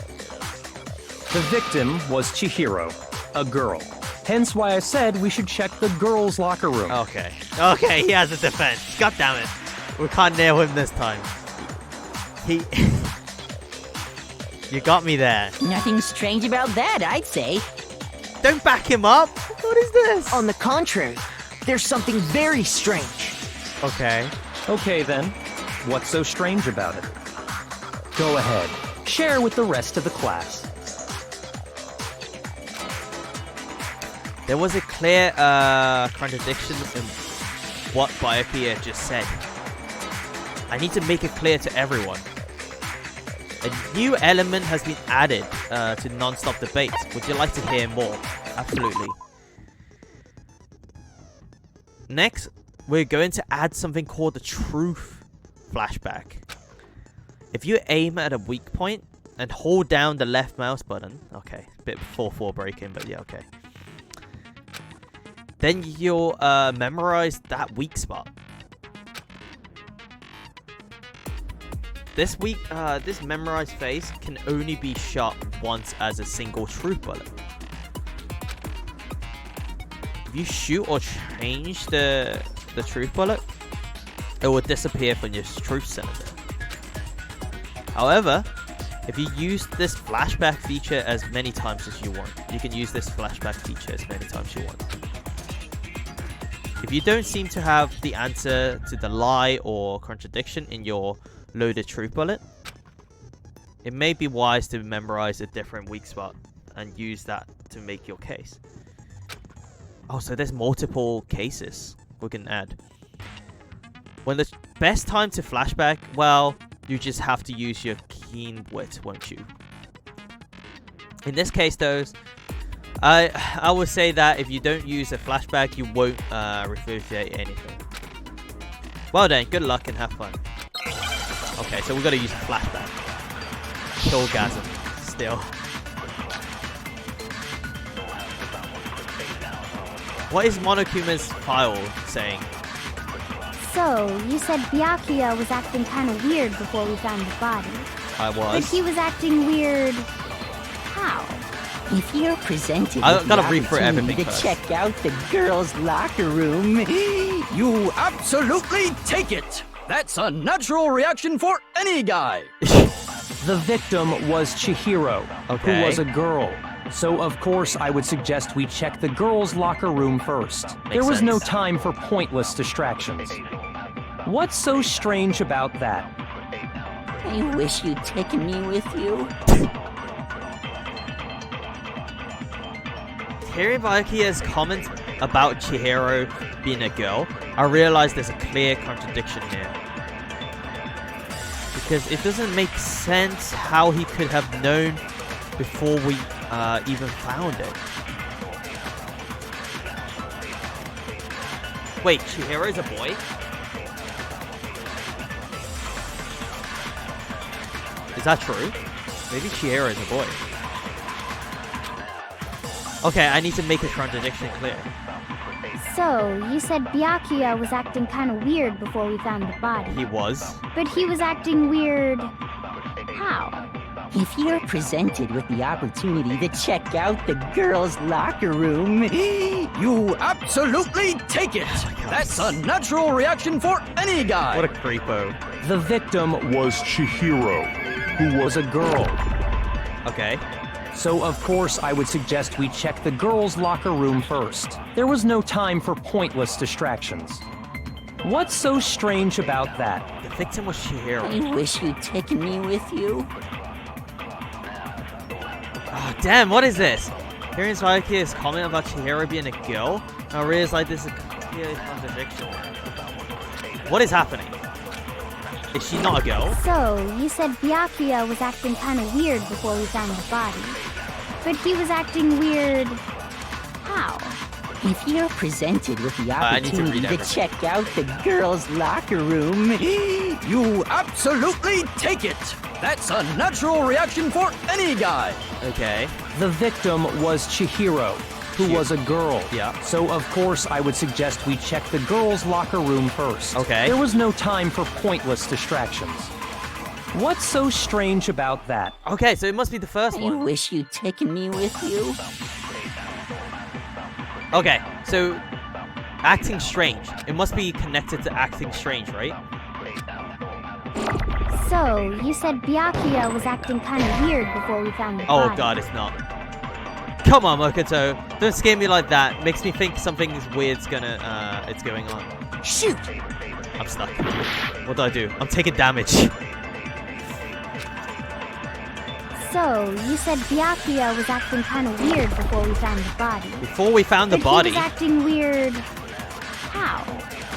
The victim was Chihiro, a girl. Hence why I said we should check the girls' locker room. Okay. Okay, he has a defense. God damn it. We can't nail him this time. He... You got me there. Nothing strange about that, I'd say. Don't back him up. What is this? On the contrary, there's something very strange. Okay. Okay then. What's so strange about it? Go ahead. Share with the rest of the class. There was a clear contradiction in what Byakuya just said. I need to make it clear to everyone. A new element has been added to non-stop debates. Would you like to hear more? Absolutely. Next, we're going to add something called the truth flashback. If you aim at a weak point and hold down the left mouse button, okay, a bit 4-4 break-in, but yeah, okay. Then you'll memorize that weak spot. This memorized phase can only be shot once as a single truth bullet. If you shoot or change the truth bullet, it will disappear from your truth cylinder. However, if you use this flashback feature as many times as you want, you can use this flashback feature as many times you want. If you don't seem to have the answer to the lie or contradiction in your loaded truth bullet, it may be wise to memorize a different weak spot and use that to make your case. Oh, so there's multiple cases we can add. When the best time to flashback, well, you just have to use your keen wit, won't you? In this case, though, I would say that if you don't use a flashback, you won't refutate anything. Well then, good luck and have fun. Okay, so we've got to use a flashback. Killgasm, still. What is Monokuma's file saying? So, you said Byakuya was acting kind of weird before we found the body. I was. But he was acting weird... how? If you're presented I with gotta the read through opportunity everything to first. check out the girls' locker room, You absolutely take it! That's a natural reaction for any guy! The victim was Chihiro, who was a girl. So, of course, I would suggest we check the girls' locker room first. There was no time for pointless distractions. What's so strange about that? I wish you'd taken me with you. Hearing Byakuya's comment about Chihiro being a girl, I realized there's a clear contradiction here. Because it doesn't make sense how he could have known before we even found it. Wait, Chihiro's a boy? Is that true? Maybe Chihiro is a boy. Okay, I need to make a contradiction clear. So, you said Byakuya was acting kind of weird before we found the body. He was. But he was acting weird... how? If you're presented with the opportunity to check out the girls' locker room, You absolutely take it! That's a natural reaction for any guy! What a creepo. The victim was Chihiro, who was a girl. Okay. So of course I would suggest we check the girls' locker room first. There was no time for pointless distractions. What's so strange about that? The victim was Chihiro. I wish you'd taken me with you. Oh, damn, what is this? Hearing Swayaki's comment about Chihiro being a girl, I realize like this is a clear contradiction. What is happening? Is she not a girl? So, you said Byakuya was acting kind of weird before we found the body. But he was acting weird... how? If you're presented with the I need to opportunity read to check out the girls' locker room, You absolutely take it! That's a natural reaction for any guy! Okay. The victim was Chihiro, who was a girl. Yeah. So of course I would suggest we check the girls' locker room first. Okay. There was no time for pointless distractions. What's so strange about that? Okay, so it must be the first I one. wish you'd taken me with you. Okay, so acting strange. It must be connected to acting strange, right? So, you said Byakuya was acting kind of weird before we found the body. Oh god, it's not. Come on, Mokoto. Don't scare me like that. Makes me think something's weird's gonna, it's going on. Shoot! I'm stuck. What do I do? I'm taking damage. So, you said Byakuya was acting kind of weird before we found the body. Before we found the But body. he was acting weird... how?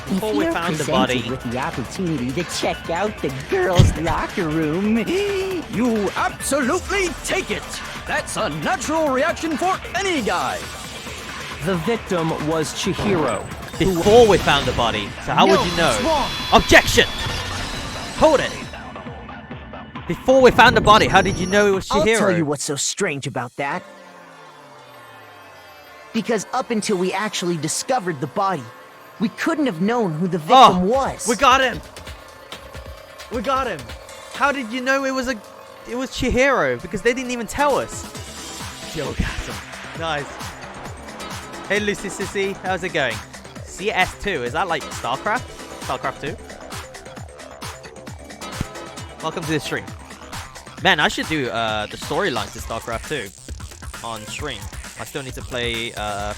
Before If we you're found the presented body. with the opportunity to check out the girls' locker room, You absolutely take it! That's a natural reaction for any guy! The victim was Chihiro. Before we found the body. So how would you know? it's wrong. Objection! Hold it! Before we found the body, how did you know it was Chihiro? I'll tell you what's so strange about that. Because up until we actually discovered the body, we couldn't have known who the victim was. We got him! We got him! How did you know it was Chihiro? Because they didn't even tell us. Geogasm. Nice. Hey Lucy Sissy, how's it going? CS2, is that like StarCraft? StarCraft 2? Welcome to the stream. Man, I should do the storylines to StarCraft 2 on stream. I still need to play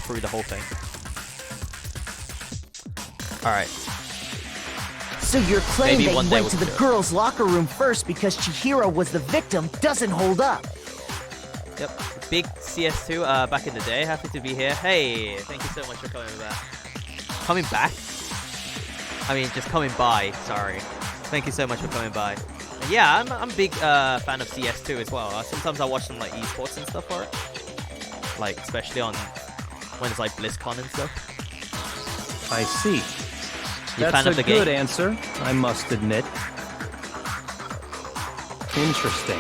through the whole thing. Alright. So your claim Maybe that one you day went to we'll the do it. girls' locker room first because Chihiro was the victim doesn't hold up. Yep. Big CS2 back in the day. Happy to be here. Hey, thank you so much for coming back. Coming back? I mean, just coming by. Sorry. Thank you so much for coming by. And yeah, I'm a big fan of CS2 as well. Sometimes I watch some like esports and stuff for it. Like, especially on when it's like BlizzCon and stuff. I see. You That's fan of a the good game? answer, I must admit. Interesting.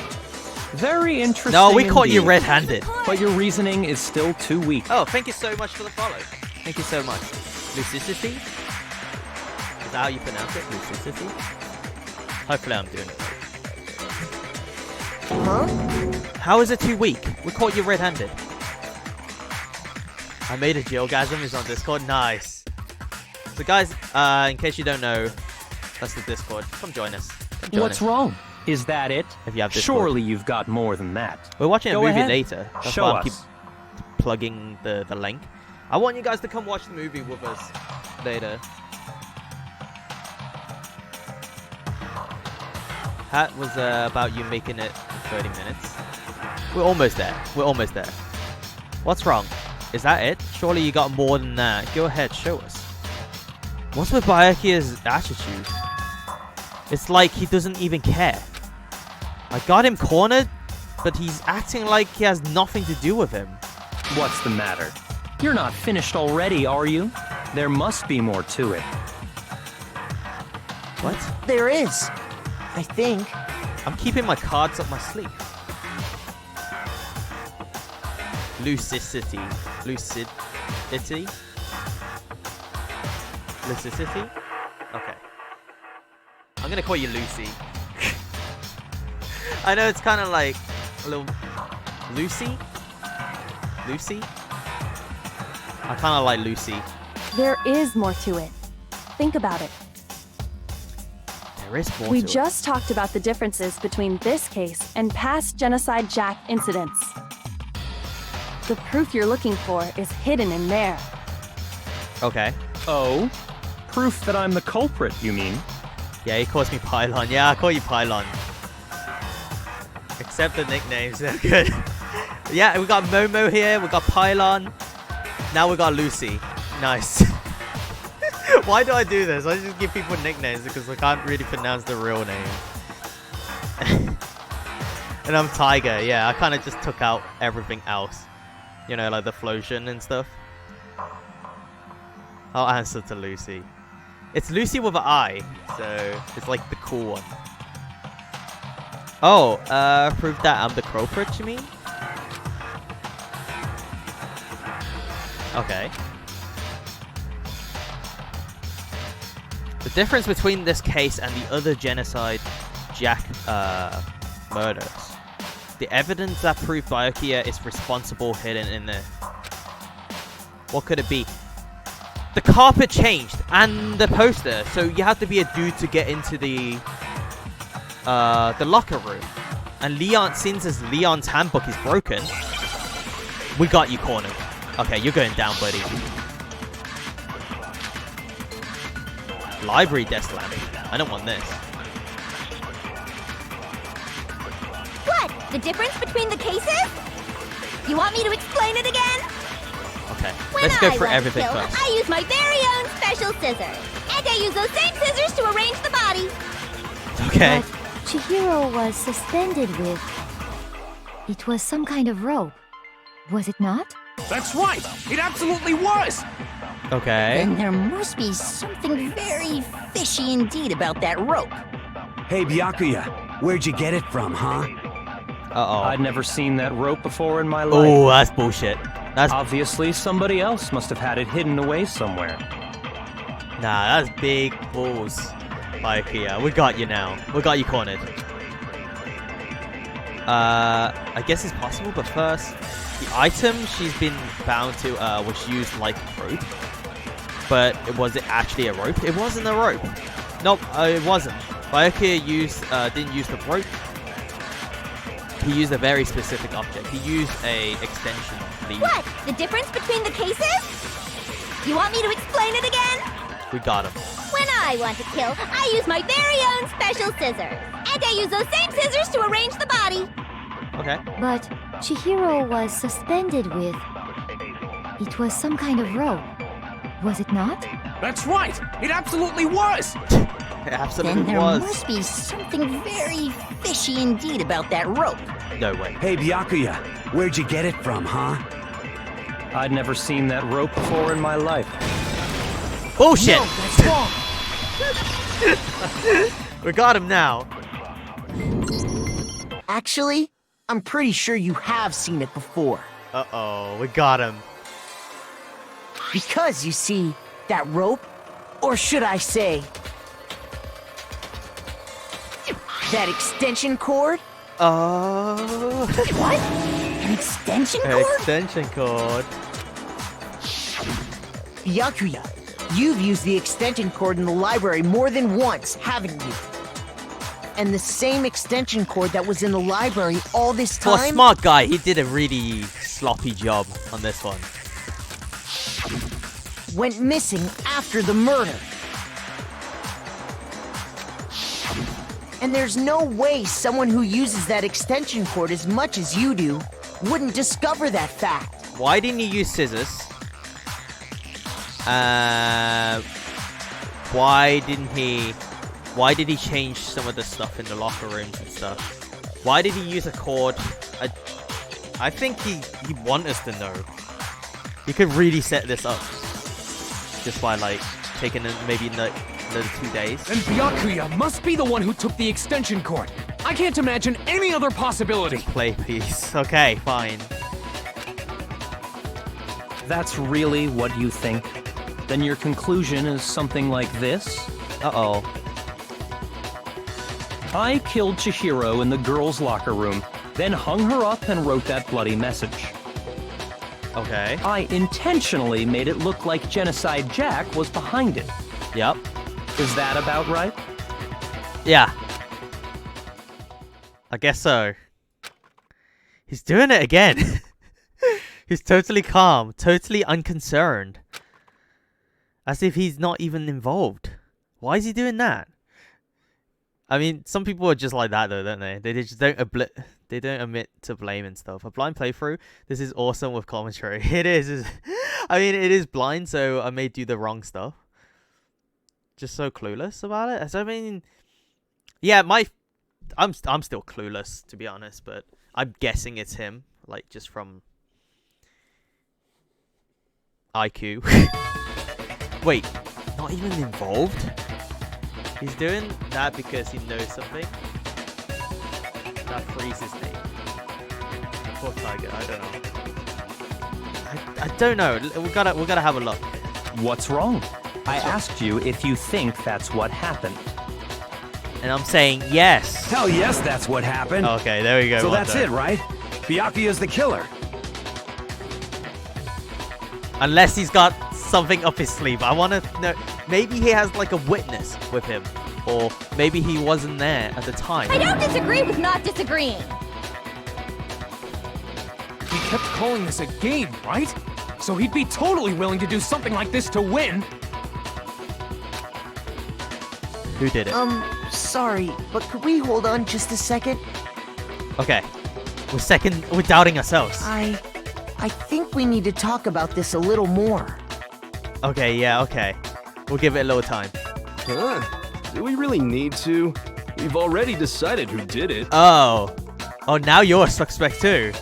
Very interesting. No, we caught you indeed. red-handed. But your reasoning is still too weak. Oh, thank you so much for the follow. Thank you so much. Lucidity? Is that how you pronounce it? Lucidity? Hopefully I'm doing it right. Huh? How is it too weak? We caught you red-handed. I made a Geogasm. Is on Discord. Nice. So guys, in case you don't know, that's the Discord. Come join us. Come join What's us. wrong? Is that it? If you have Discord. Surely you've got more than that. We're watching a Go movie ahead. later. That's Show why I us. keep plugging the link. I want you guys to come watch the movie with us later. That was about you making it in 30 minutes. We're almost there. We're almost there. What's wrong? Is that it? Surely you got more than that. Go ahead, show us. What's with Byakuya's attitude? It's like he doesn't even care. I got him cornered, but he's acting like he has nothing to do with him. What's the matter? You're not finished already, are you? There must be more to it. What? There is. I think. I'm keeping my cards up my sleeve. Lucidity. Lucidity? Lucidity? Okay. I'm gonna call you Lucy. I know it's kind of like a little... Lucy? Lucy? I kind of like Lucy. There is more to it. Think about it. There is more We to it. just talked about the differences between this case and past Genocide Jack incidents. The proof you're looking for is hidden in there. Okay. Oh? Proof that I'm the culprit, you mean? Yeah, he calls me Pylon. Yeah, I call you Pylon. Except the nicknames, they're good. Yeah, we got Momo here, we got Pylon. Now we got Lucy. Nice. Why do I do this? I just give people nicknames because I can't really pronounce the real name. And I'm Tiger, yeah, I kind of just took out everything else. You know, like the Flosion and stuff. I'll answer to Lucy. It's Lucy with an I, so it's like the cool one. Oh, prove that I'm the culprit, you mean? Okay. The difference between this case and the other genocide Jack murders. The evidence that proved Byakuya is responsible hidden in there. What could it be? The carpet changed and the poster, so you have to be a dude to get into the locker room. And Leon, since Leon's handbook is broken, we got you cornered. Okay, you're going down, buddy. Library desk lamp. I don't want this. What? The difference between the cases? You want me to explain it again? Okay, When let's go I for want to everything kill, first. I use my very own special scissors. And I use those same scissors to arrange the body. Okay. But Chihiro was suspended with... It was some kind of rope. Was it not? That's right! It absolutely was! Okay. Then there must be something very fishy indeed about that rope. Hey, Byakuya, where'd you get it from, huh? Uh-oh. I'd never seen that rope before in my life. Oh, that's bullshit. That's obviously somebody else must have had it hidden away somewhere. Nah, that's big balls. Byakuya, we got you now. We got you cornered. I guess it's possible, but first, the item she's been bound to was used like rope. But was it actually a rope? It wasn't a rope. Nope, it wasn't. Byakuya didn't use the rope. He used a very specific object. He used a extension lead. What? The difference between the cases? You want me to explain it again? We got him. When I want to kill, I use my very own special scissors. And I use those same scissors to arrange the body. Okay. But Chihiro was suspended with... It was some kind of rope. Was it not? That's right! It absolutely was! It absolutely Then there was. must be something very fishy indeed about that rope. No way. Hey, Byakuya, where'd you get it from, huh? I'd never seen that rope before in my life. Bullshit! No, that's wrong! We got him now. Actually, I'm pretty sure you have seen it before. Uh-oh, we got him. Because, you see, that rope, or should I say, that extension cord? Oh. What? An extension cord? Extension cord. Byakuya, you've used the extension cord in the library more than once, haven't you? And the same extension cord that was in the library all this For a time... smart guy, he did a really sloppy job on this one. went missing after the murder. And there's no way someone who uses that extension cord as much as you do wouldn't discover that fact. Why didn't he use scissors? Why did he change some of the stuff in the locker rooms and stuff? Why did he use a cord? I think he want us to know. He could really set this up. Just by, like, taking maybe another 2 days. And Byakuya must be the one who took the extension cord. I can't imagine any other possibility. Play piece. Okay, fine. That's really what you think? Then your conclusion is something like this? Uh-oh. I killed Chihiro in the girls' locker room, then hung her up and wrote that bloody message. Okay. I intentionally made it look like Genocide Jack was behind it. Yep. Is that about right? Yeah. I guess so. He's doing it again. He's totally calm, totally unconcerned. As if he's not even involved. Why is he doing that? I mean, some people are just like that though, don't they? They just don't admit to blame and stuff. A blind playthrough, this is awesome with commentary. It is. I mean, it is blind, so I may do the wrong stuff. Just so clueless about it. So I mean, yeah, I'm still clueless to be honest, but I'm guessing it's him, like just from IQ. Wait, not even involved? He's doing that because he knows something? That frees his name. Poor Tiger, I don't know. I don't know. We gotta have a look. What's wrong? I asked you if you think that's what happened. And I'm saying yes. Hell yes, that's what happened. Okay, there we go. So that's it, right? Byakuya's the killer. Unless he's got something up his sleeve. I want to know. Maybe he has like a witness with him. Or maybe he wasn't there at the time. I don't disagree with not disagreeing. He kept calling this a game, right? So he'd be totally willing to do something like this to win. Who did it? Sorry, but could we hold on just a second? Okay. We're doubting ourselves. I think we need to talk about this a little more. Okay, yeah, okay. We'll give it a little time. Huh? Do we really need to? We've already decided who did it. Oh, now you're a suspect too.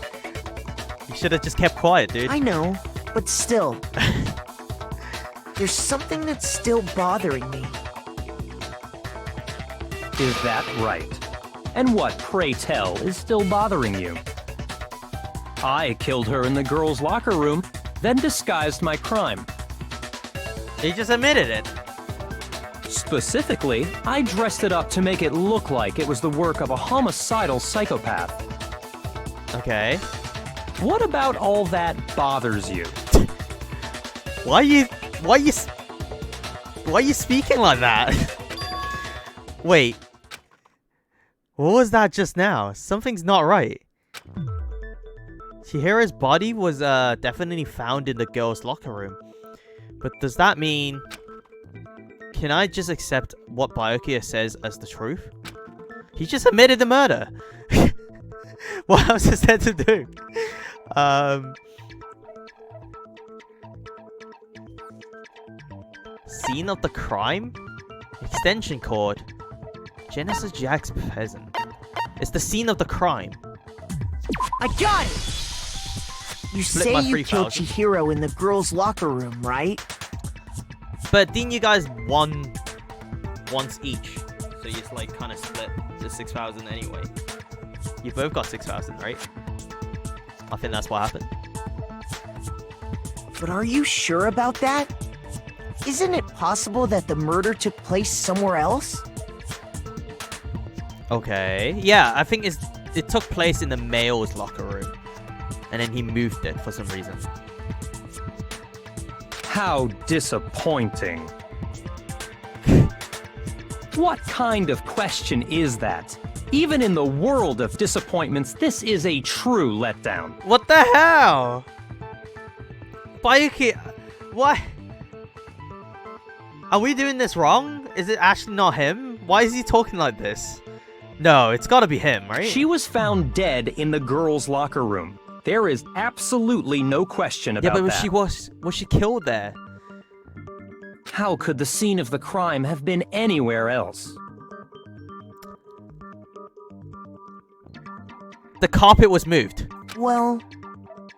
You should have just kept quiet, dude. I know, but still. There's something that's still bothering me. Is that right? And what, pray tell, is still bothering you? I killed her in the girls' locker room, then disguised my crime. He just admitted it. Specifically, I dressed it up to make it look like it was the work of a homicidal psychopath. Okay. What about all that bothers you? Why are you speaking like that? Wait. What was that just now? Something's not right. Chihira's body was definitely found in the girls' locker room. But does that mean... Can I just accept what Byakuya says as the truth? He just admitted the murder. What else is there to do? Scene of the crime? Extension cord. Genesis Jack's peasant. It's the scene of the crime. I got it! You say you killed Chihiro in the girls' locker room, right? But didn't you guys won once each? So you just like kind of split the 6,000 anyway. You both got 6,000, right? I think that's what happened. But are you sure about that? Isn't it possible that the murder took place somewhere else? Okay. Yeah, I think it took place in the male's locker room. And then he moved it for some reason. How disappointing. What kind of question is that? Even in the world of disappointments, this is a true letdown. What the hell? Byakuya, what? Are we doing this wrong? Is it actually not him? Why is he talking like this? No, it's gotta be him, right? She was found dead in the girls' locker room. There is absolutely no question about that. Yeah, but was she killed there? How could the scene of the crime have been anywhere else? The carpet was moved. Well,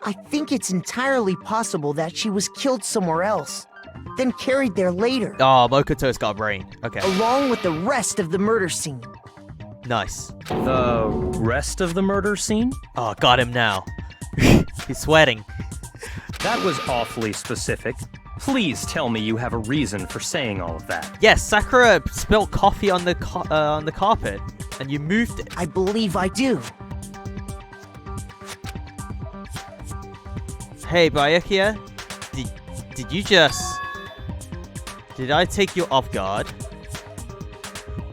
I think it's entirely possible that she was killed somewhere else, then carried there later. Oh, Mokoto's got a brain. Okay. Along with the rest of the murder scene. Nice. The rest of the murder scene? Oh, got him now. He's sweating. That was awfully specific. Please tell me you have a reason for saying all of that. Yes, Sakura spilled coffee on the carpet, and you moved it. I believe I do. Hey, Byakuya, did you just... Did I take you off guard?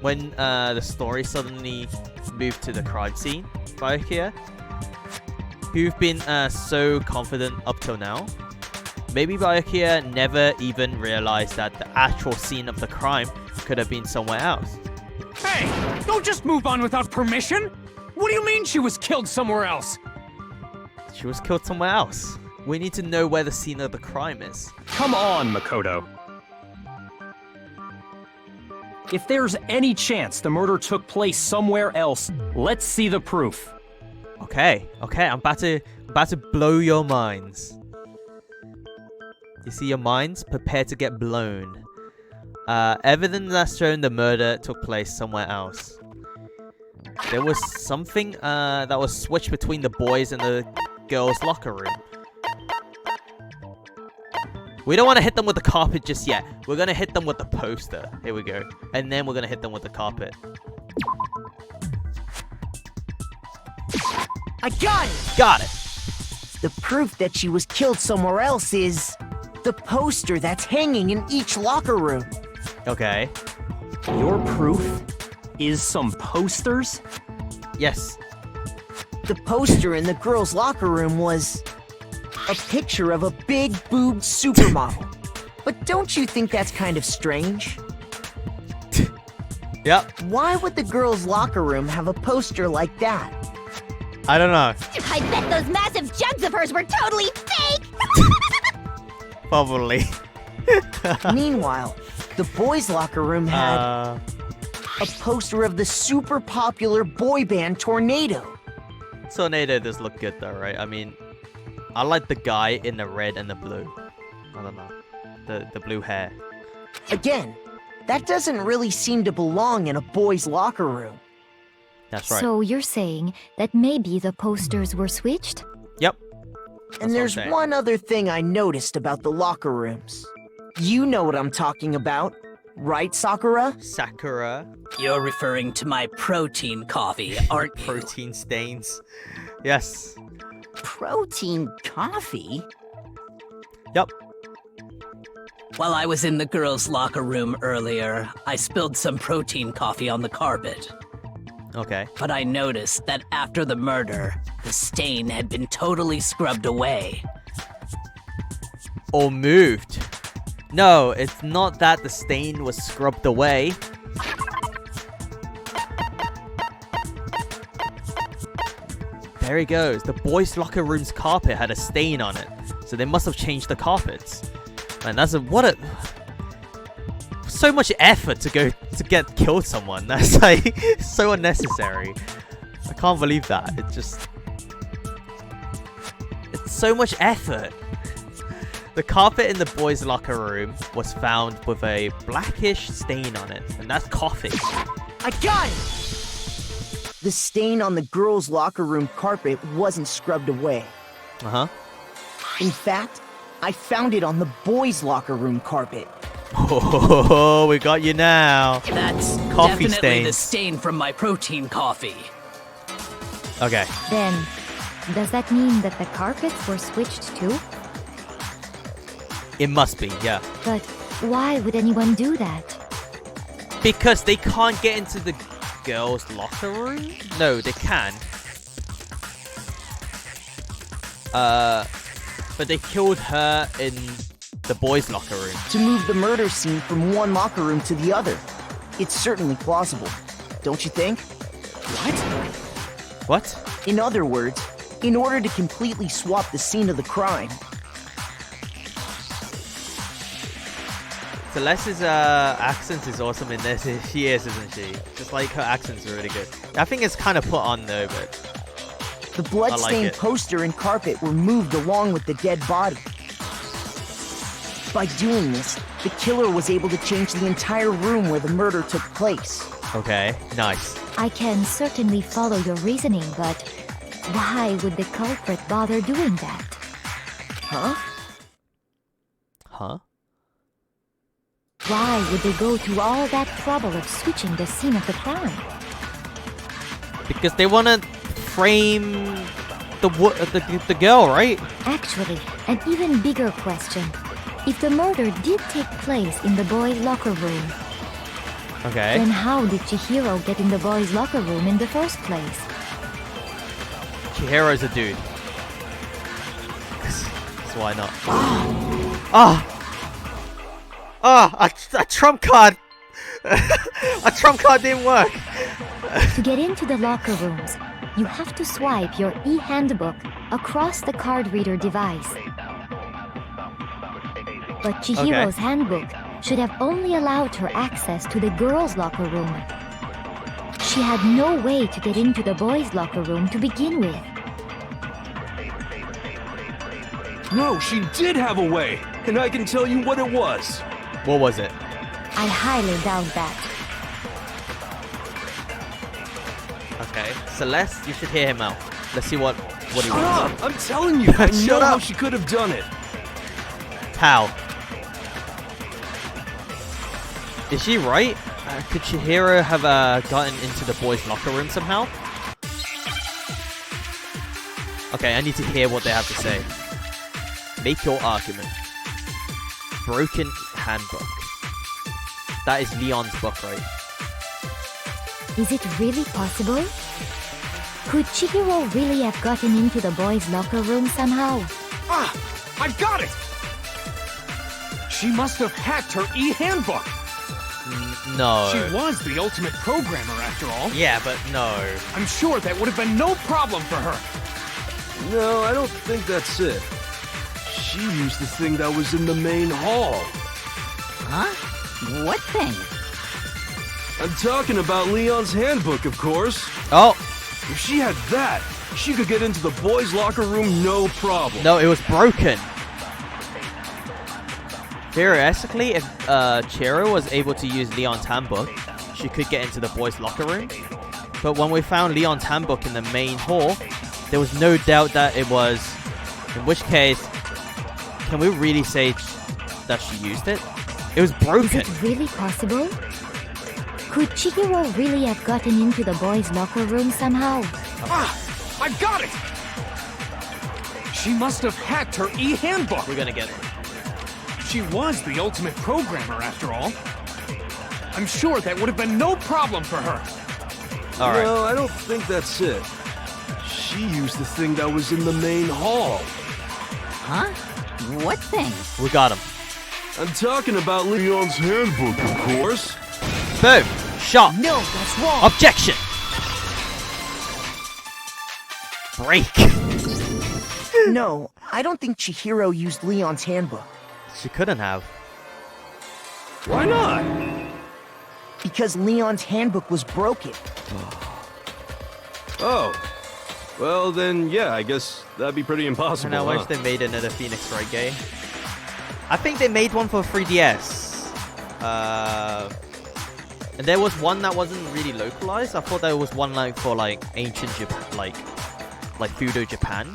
When the story suddenly moved to the crime scene, Byakuya? who've been so confident up till now. Maybe Byakuya never even realized that the actual scene of the crime could have been somewhere else. Hey, don't just move on without permission! What do you mean she was killed somewhere else? She was killed somewhere else. We need to know where the scene of the crime is. Come on, Makoto. If there's any chance the murder took place somewhere else, let's see the proof. Okay, I'm about to blow your minds. You see your minds? Prepare to get blown. Evidence that's shown the murder took place somewhere else. There was something that was switched between the boys and the girls' locker room. We don't want to hit them with the carpet just yet. We're going to hit them with the poster. Here we go. And then we're going to hit them with the carpet. I got it! Got it! The proof that she was killed somewhere else is the poster that's hanging in each locker room. Okay. Your proof is some posters? Yes. The poster in the girls' locker room was a picture of a big boobed supermodel. But don't you think that's kind of strange? Yep. Why would the girls' locker room have a poster like that? I don't know. I bet those massive jugs of hers were totally fake! Probably. Meanwhile, the boys' locker room had a poster of the super popular boy band Tornado. Tornado does look good though, right? I mean, I like the guy in the red and the blue. I don't know. The blue hair. Again, that doesn't really seem to belong in a boys' locker room. That's right. So you're saying that maybe the posters were switched? Yep. And there's one other thing I noticed about the locker rooms. You know what I'm talking about, right, Sakura? Sakura. You're referring to my protein coffee, aren't you? Protein stains. Yes. Protein coffee? Yep. While I was in the girls' locker room earlier, I spilled some protein coffee on the carpet. Okay. But I noticed that after the murder, the stain had been totally scrubbed away. Or moved. No, it's not that the stain was scrubbed away. There he goes. The boys' locker room's carpet had a stain on it. So they must have changed the carpets. Man, so much effort to kill someone. That's like so unnecessary. I can't believe that. It's so much effort. The carpet in the boys' locker room was found with a blackish stain on it, and that's coffee. I got it! The stain on the girls' locker room carpet wasn't scrubbed away. Uh-huh. In fact, I found it on the boys' locker room carpet. Oh, we got you now. That's coffee definitely stains. the stain from my protein coffee. Okay. Then, does that mean that the carpets were switched too? It must be, yeah. But why would anyone do that? Because they can't get into the girls' locker room? No, they can. But they killed her in the boys' locker room. To move the murder scene from one locker room to the other. It's certainly plausible, don't you think? What? In other words, in order to completely swap the scene of the crime. Celeste's accent is awesome in this. She is, isn't she? Just like her accent's really good. I think it's kind of put on though, but the bloodstained poster and carpet were moved along with the dead body. By doing this, the killer was able to change the entire room where the murder took place. Okay, nice. I can certainly follow your reasoning, but why would the culprit bother doing that? Huh? Huh? Why would they go to all that trouble of switching the scene of the crime? Because they want to frame the girl, right? Actually, an even bigger question. If the murder did take place in the boys' locker room, okay, then how did Chihiro get in the boys' locker room in the first place? Chihiro's a dude. so why not? A trump card! A trump card didn't work! To get into the locker rooms, you have to swipe your e-handbook across the card reader device. But Chihiro's handbook should have only allowed her access to the girls' locker room. She had no way to get into the boys' locker room to begin with. No, she did have a way, and I can tell you what it was. What was it? I highly doubt that. Okay, Celeste, you should hear him out. Let's see what he Shut wants. up! I'm telling you, I know how she could have done it. How? Is she right? Could Chihiro have gotten into the boys' locker room somehow? Okay, I need to hear what they have to say. Make your argument. Broken handbook. That is Leon's book, right? Is it really possible? Could Chihiro really have gotten into the boys' locker room somehow? Ah! I got it! She must have hacked her e-handbook. No. She was the ultimate programmer after all. Yeah, but no. I'm sure that would have been no problem for her. No, I don't think that's it. She used the thing that was in the main hall. Huh? What thing? I'm talking about Leon's handbook, of course. Oh. If she had that, she could get into the boys' locker room no problem. No, it was broken. Theoretically, if Chihiro was able to use Leon's handbook, she could get into the boys' locker room. But when we found Leon's handbook in the main hall, there was no doubt that it was. In which case, can we really say that she used it? It was broken. Is it really possible? Could Chihiro really have gotten into the boys' locker room somehow? Ah! I got it! She must have hacked her e-handbook. We're gonna get it. She was the ultimate programmer after all. I'm sure that would have been no problem for her. All right. No, I don't think that's it. She used the thing that was in the main hall. Huh? What thing? We got him. I'm talking about Leon's handbook, of course. Boom. Shot. No, that's wrong. Objection. Break. No, I don't think Chihiro used Leon's handbook. She couldn't have. Why not? Because Leon's handbook was broken. Oh. Well, then, yeah, I guess that'd be pretty impossible. And I wish they made another Phoenix Wright game. I think they made one for 3DS. And there was one that wasn't really localized. I thought there was one like for like ancient Japan, like feudal Japan.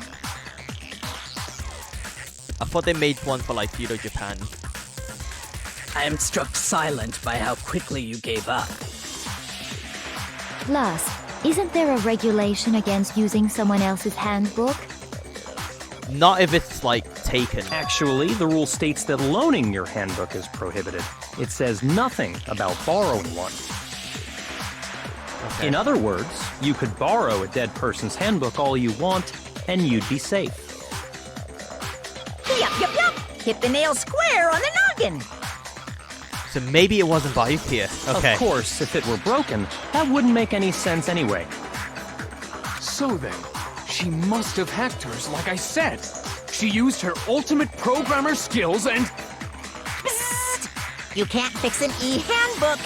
I thought they made one for like feudal Japan. I am struck silent by how quickly you gave up. Plus, isn't there a regulation against using someone else's handbook? Not if it's like taken. Actually, the rule states that loaning your handbook is prohibited. It says nothing about borrowing one. Okay. In other words, you could borrow a dead person's handbook all you want, and you'd be safe. Yup, yup, yup! Hit the nail square on the noggin! So maybe it wasn't Bayukia. Okay. Of course, if it were broken, that wouldn't make any sense anyway. So then, she must have hacked hers like I said. She used her ultimate programmer skills and... Psst! You can't fix an e-handbook!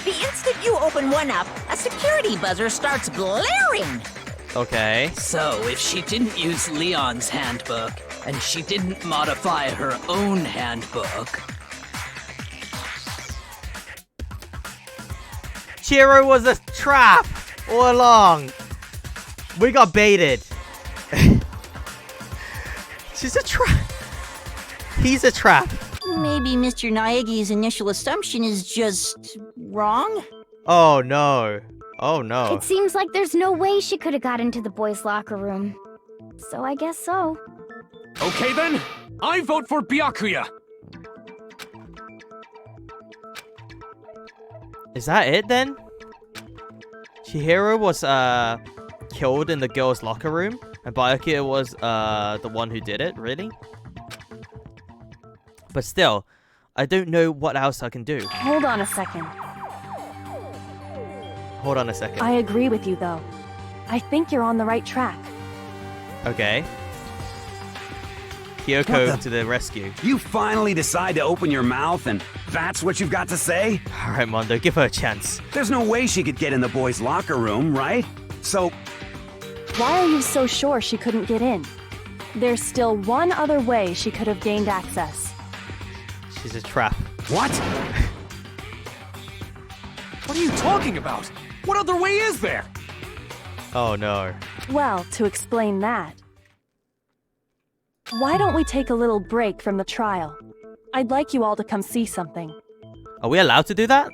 The instant you open one up, a security buzzer starts blaring! Okay. So, if she didn't use Leon's handbook, and she didn't modify her own handbook... Chihiro was a trap all along. We got baited. She's a trap. He's a trap. Maybe Mr. Naegi's initial assumption is just wrong? Oh no. Oh no. It seems like there's no way she could have got into the boys' locker room. So I guess so. Okay then, I vote for Byakuya. Is that it then? Chihiro was killed in the girls' locker room, and Byakuya was the one who did it. Really? But still, I don't know what else I can do. Hold on a second. Hold on a second. I agree with you, though. I think you're on the right track. Okay. Kyoko to the rescue. You finally decide to open your mouth and that's what you've got to say? Alright, Mondo, give her a chance. There's no way she could get in the boys' locker room, right? So... Why are you so sure she couldn't get in? There's still one other way she could have gained access. She's a trap. What? What are you talking about? What other way is there? Oh no. Well, to explain that, why don't we take a little break from the trial? I'd like you all to come see something. Are we allowed to do that?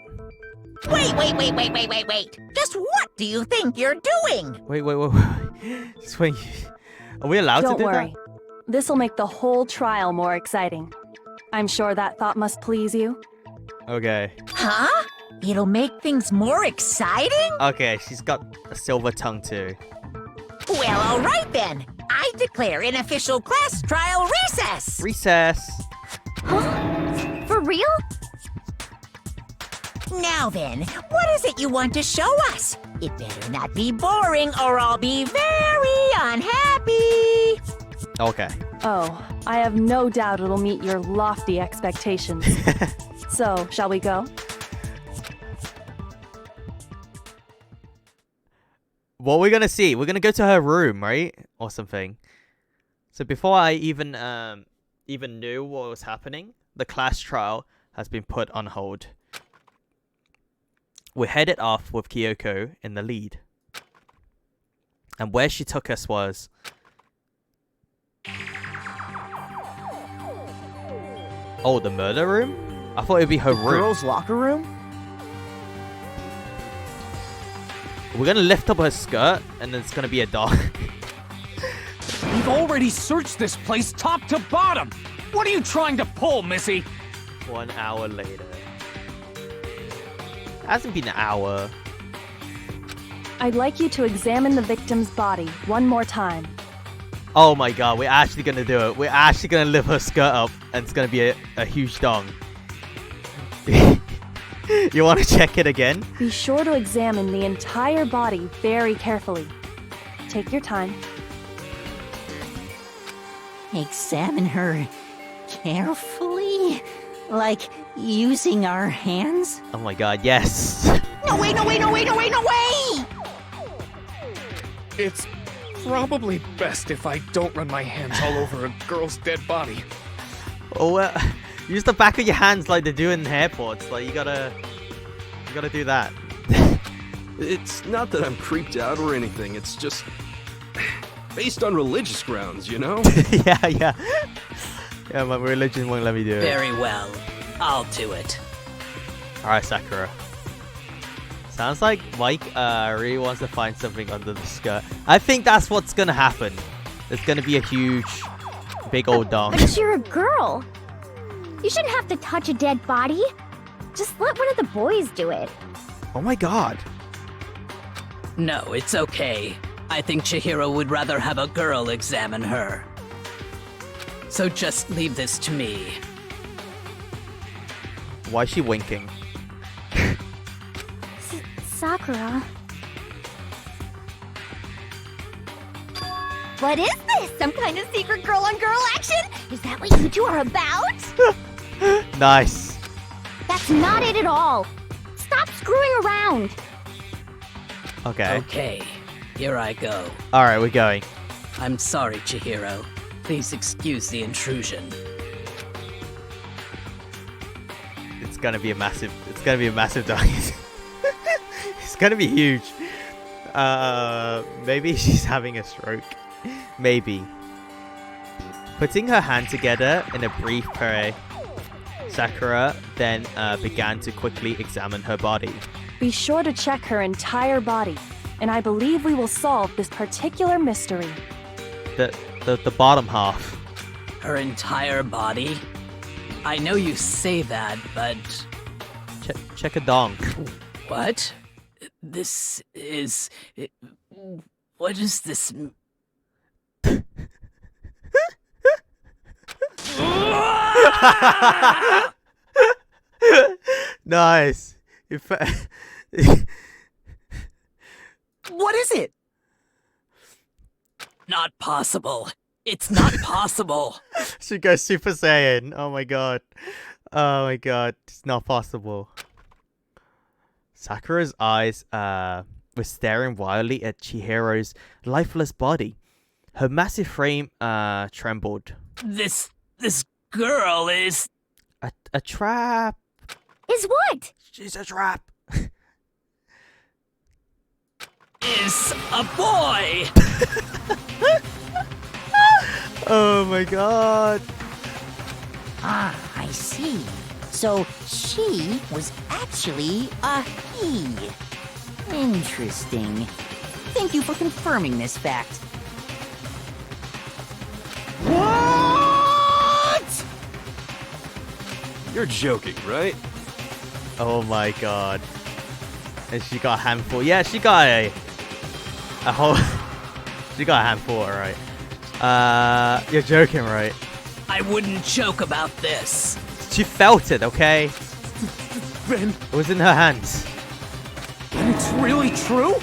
Wait. Just what do you think you're doing? Wait. Swing. Are we allowed to do Don't worry. This'll make the whole trial more exciting. I'm sure that thought must please you. that? Okay. Huh? It'll make things more exciting? Okay, she's got a silver tongue too. Well, all right then. I declare an official class trial recess. Recess. Huh? For real? Now then, what is it you want to show us? It better not be boring or I'll be very unhappy. Okay. Oh, I have no doubt it'll meet your lofty expectations. So, shall we go? What we're gonna see? We're gonna go to her room, right, or something. So before I even knew what was happening, the class trial has been put on hold. We're headed off with Kyoko in the lead, and where she took us was the murder room. I thought it'd be her room. Girls' locker room? We're gonna lift up her skirt, and then it's gonna be a dog. We've already searched this place top to bottom. What are you trying to pull, Missy? 1 hour later. Hasn't been an hour. I'd like you to examine the victim's body one more time. Oh my god, we're actually gonna do it. We're actually gonna lift her skirt up, and it's gonna be a huge dong. You wanna check it again? Be sure to examine the entire body very carefully. Take your time. Examine her carefully? Like using our hands? Oh my god, yes. No way! It's probably best if I don't run my hands all over a girl's dead body. Oh, use the back of your hands like they do in airports. Like you gotta do that. It's not that I'm creeped out or anything. It's just based on religious grounds, you know? Yeah. Yeah, my religion won't let me do it. Very well. I'll do it. Alright, Sakura. Sounds like Mike really wants to find something under the skirt. I think that's what's gonna happen. There's gonna be a huge, big old dong. But you're a girl. You shouldn't have to touch a dead body. Just let one of the boys do it. Oh my god. No, it's okay. I think Chihiro would rather have a girl examine her. So just leave this to me. Why is she winking? Sakura. What is this? Some kind of secret girl-on-girl action? Is that what you two are about? Nice. That's not it at all. Stop screwing around. Okay. Okay, here I go. Alright, we're going. I'm sorry, Chihiro. Please excuse the intrusion. It's gonna be a massive dog. It's gonna be huge. Maybe she's having a stroke. Maybe. Putting her hand together in a brief prayer, Sakura then began to quickly examine her body. Be sure to check her entire body, and I believe we will solve this particular mystery. The bottom half. Her entire body? I know you say that, but... Check a dong. What? This is... What is this... Nice. What is it? Not possible. It's not possible. She goes Super Saiyan. Oh my god. Oh my god. It's not possible. Sakura's eyes were staring wildly at Chihiro's lifeless body. Her massive frame trembled. This girl is... A trap. Is what? She's a trap. Is a boy. Oh my god. Ah, I see. So she was actually a he. Interesting. Thank you for confirming this fact. What? You're joking, right? Oh my god. And she got a handful. Yeah, she got a whole... She got a handful, alright. You're joking, right? I wouldn't joke about this. She felt it, okay? Ben, It was in her hands. it's really true?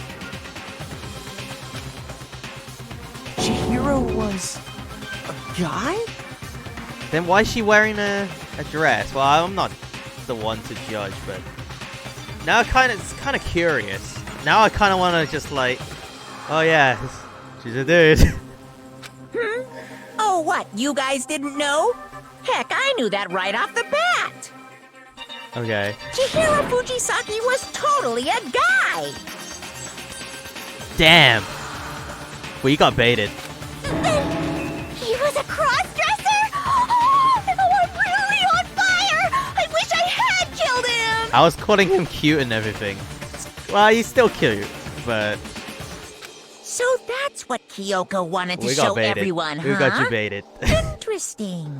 Chihiro was a guy? Then why is she wearing a dress? Well, I'm not the one to judge, but now it's kind of curious. Now I kind of want to just like, oh yeah, she's a dude. Oh, what? You guys didn't know? Heck, I knew that right off the bat. Okay. Chihiro Fujisaki was totally a guy. Damn. Well, you got baited. He was a cross-dresser? Oh, I'm really on fire! I wish I had killed him! I was calling him cute and everything. Well, he's still cute, but So that's what Kyoko wanted to we got show baited. everyone, huh? We got you baited. Interesting.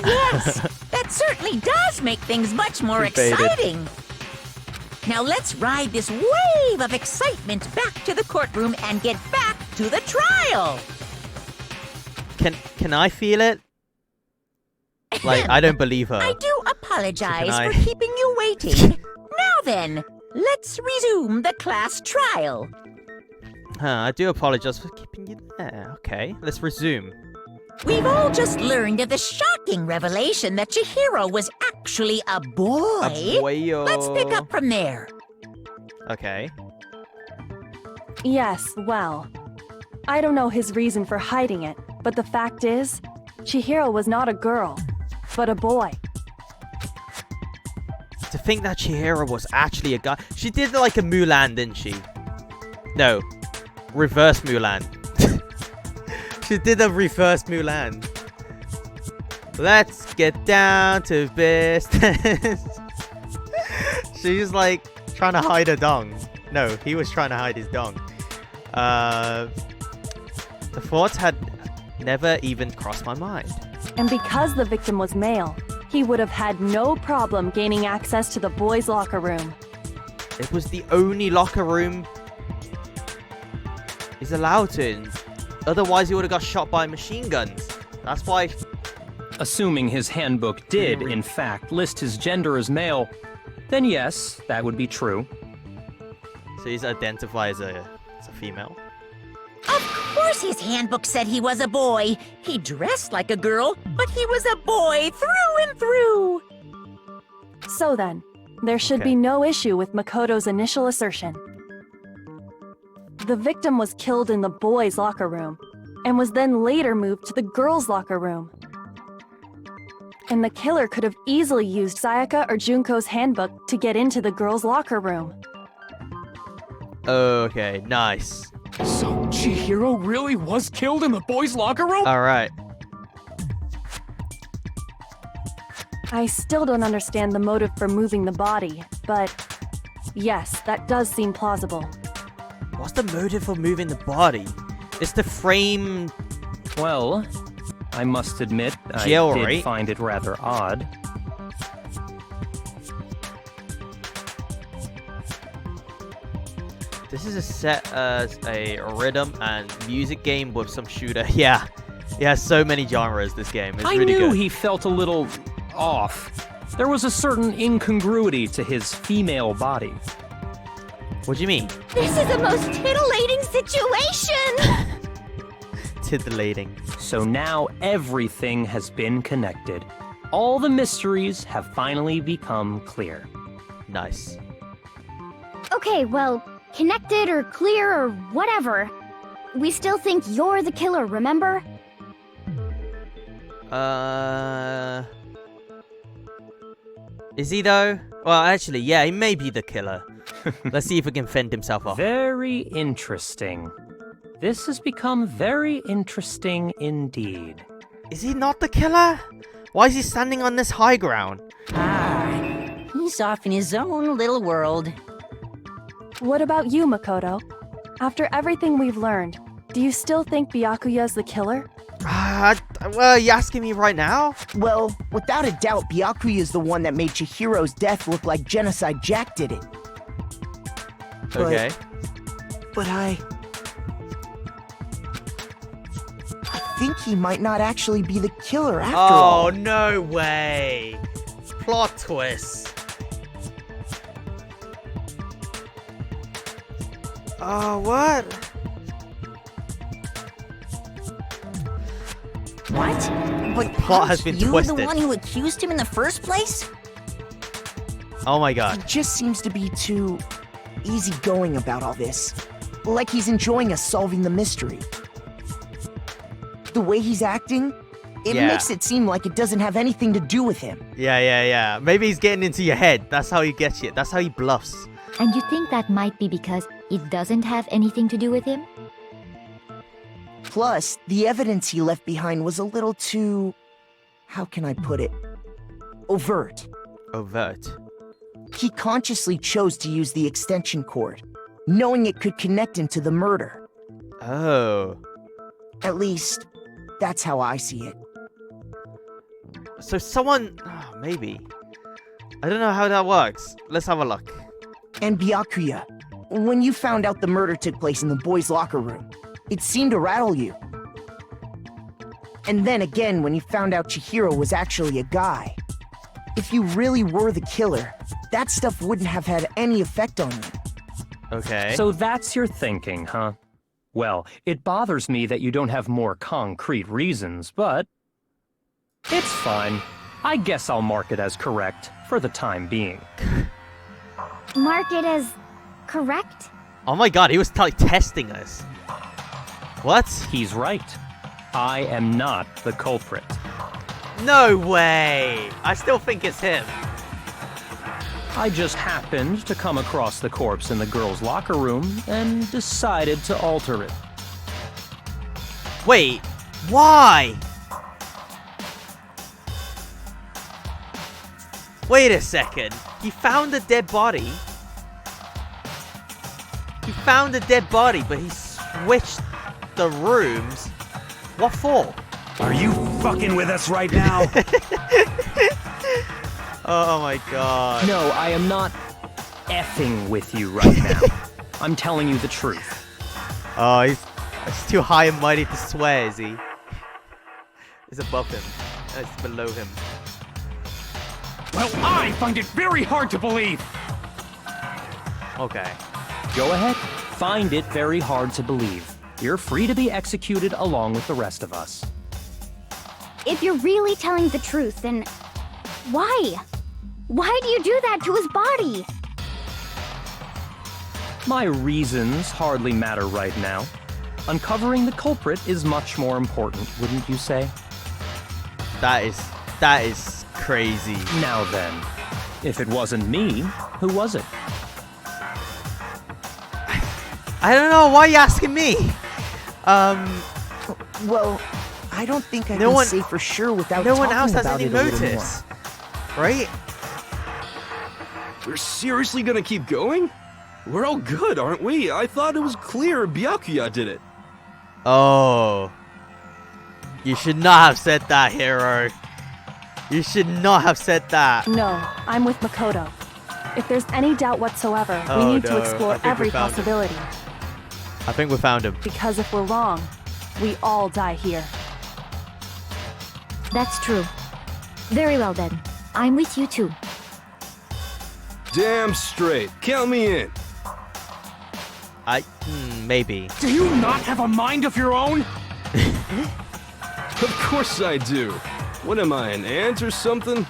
Yes, that certainly does make things much more Baited. exciting. Now let's ride this wave of excitement back to the courtroom and get back to the trial. Can I feel it? Like, I don't believe her. I do apologize So can for I- keeping you waiting. Now then, let's resume the class trial. I do apologize for keeping you there. Okay, let's resume. We've all just learned of the shocking revelation that Chihiro was actually a boy. A boy-o. Let's pick up from there. Okay. Yes, well, I don't know his reason for hiding it, but the fact is, Chihiro was not a girl, but a boy. To think that Chihiro was actually a guy. She did like a Mulan, didn't she? No. Reverse Mulan. She did a reverse Mulan. Let's get down to business. She's like trying to hide her dong. No, he was trying to hide his dong. The thoughts had never even crossed my mind. And because the victim was male, he would have had no problem gaining access to the boys' locker room. It was the only locker room he's allowed to. Otherwise, he would have got shot by machine guns. That's why. Assuming his handbook did, in fact, list his gender as male, then yes, that would be true. So he's identified as a female. Of course his handbook said he was a boy. He dressed like a girl, but he was a boy through and through. So then, there should Okay. be no issue with Makoto's initial assertion. The victim was killed in the boys' locker room, and was then later moved to the girls' locker room. And the killer could have easily used Sayaka or Junko's handbook to get into the girls' locker room. Okay, nice. So Chihiro really was killed in the boys' locker room? Alright. I still don't understand the motive for moving the body, but yes, that does seem plausible. What's the motive for moving the body? It's the frame. Well, I must admit, I Jail, did right? find it rather odd. This is a set as a rhythm and music game with some shooter. Yeah. It has so many genres, this game. It's really good. I knew he felt a little off. There was a certain incongruity to his female body. What do you mean? This is the most titillating situation! Titillating. So now everything has been connected. All the mysteries have finally become clear. Nice. Okay, well, connected or clear or whatever. We still think you're the killer, remember? Is he though? Well, actually, yeah, he may be the killer. Let's see if he can fend himself off. Very interesting. This has become very interesting indeed. Is he not the killer? Why is he standing on this high ground? He's off in his own little world. What about you, Makoto? After everything we've learned, do you still think Byakuya's the killer? Well, are you asking me right now? Well, without a doubt, Byakuya is the one that made Chihiro's death look like Genocide Jack did it. Okay. But I think he might not actually be the killer after all. Oh, no way. Plot twist. Oh, what? What? But Plot has been twisted. You the one who accused him in the first place? Oh my god. He just seems to be too easygoing about all this. Like he's enjoying us solving the mystery. The way he's acting, it makes it seem like it doesn't have anything to do with him. Yeah. Maybe he's getting into your head. That's how he gets you. That's how he bluffs. And you think that might be because it doesn't have anything to do with him? Plus, the evidence he left behind was a little too... how can I put it? Overt. Overt. He consciously chose to use the extension cord, knowing it could connect him to the murder. Oh. At least, that's how I see it. So someone... Oh, maybe. I don't know how that works. Let's have a look. And Byakuya, when you found out the murder took place in the boys' locker room, it seemed to rattle you. And then again, when you found out Chihiro was actually a guy. If you really were the killer, that stuff wouldn't have had any effect on you. Okay. So that's your thinking, huh? Well, it bothers me that you don't have more concrete reasons, but... it's fine. I guess I'll mark it as correct, for the time being. Mark it as correct? Oh my god, he was testing us. What? He's right. I am not the culprit. No way! I still think it's him. I just happened to come across the corpse in the girls' locker room and decided to alter it. Wait, why? Wait a second. He found a dead body. He found a dead body, but he switched the rooms. What for? Are you fucking with us right now? Oh my god. No, I am not effing with you right now. I'm telling you the truth. Oh, he's too high and mighty to swear, is he? It's above him. It's below him. Well, I find it very hard to believe. Okay. Go ahead. Find it very hard to believe. You're free to be executed along with the rest of us. If you're really telling the truth, then why? Why do you do that to his body? My reasons hardly matter right now. Uncovering the culprit is much more important, wouldn't you say? That is crazy. Now then, if it wasn't me, who was it? I don't know. Why are you asking me? Well, I don't think I can say for sure without no talking one else has about any it a little notice, right? We're seriously gonna keep going? We're all good, aren't we? I thought it was clear Byakuya did it. Oh. You should not have said that, Hero. You should not have said that. No, I'm with Makoto. If there's any doubt whatsoever, Oh, we need no. to explore I think we every found him. possibility. I think we found him. Because if we're wrong, we all die here. That's true. Very well then. I'm with you too. Damn straight. Count me in. Maybe. Do you not have a mind of your own? Of course I do. What am I, an ant or something?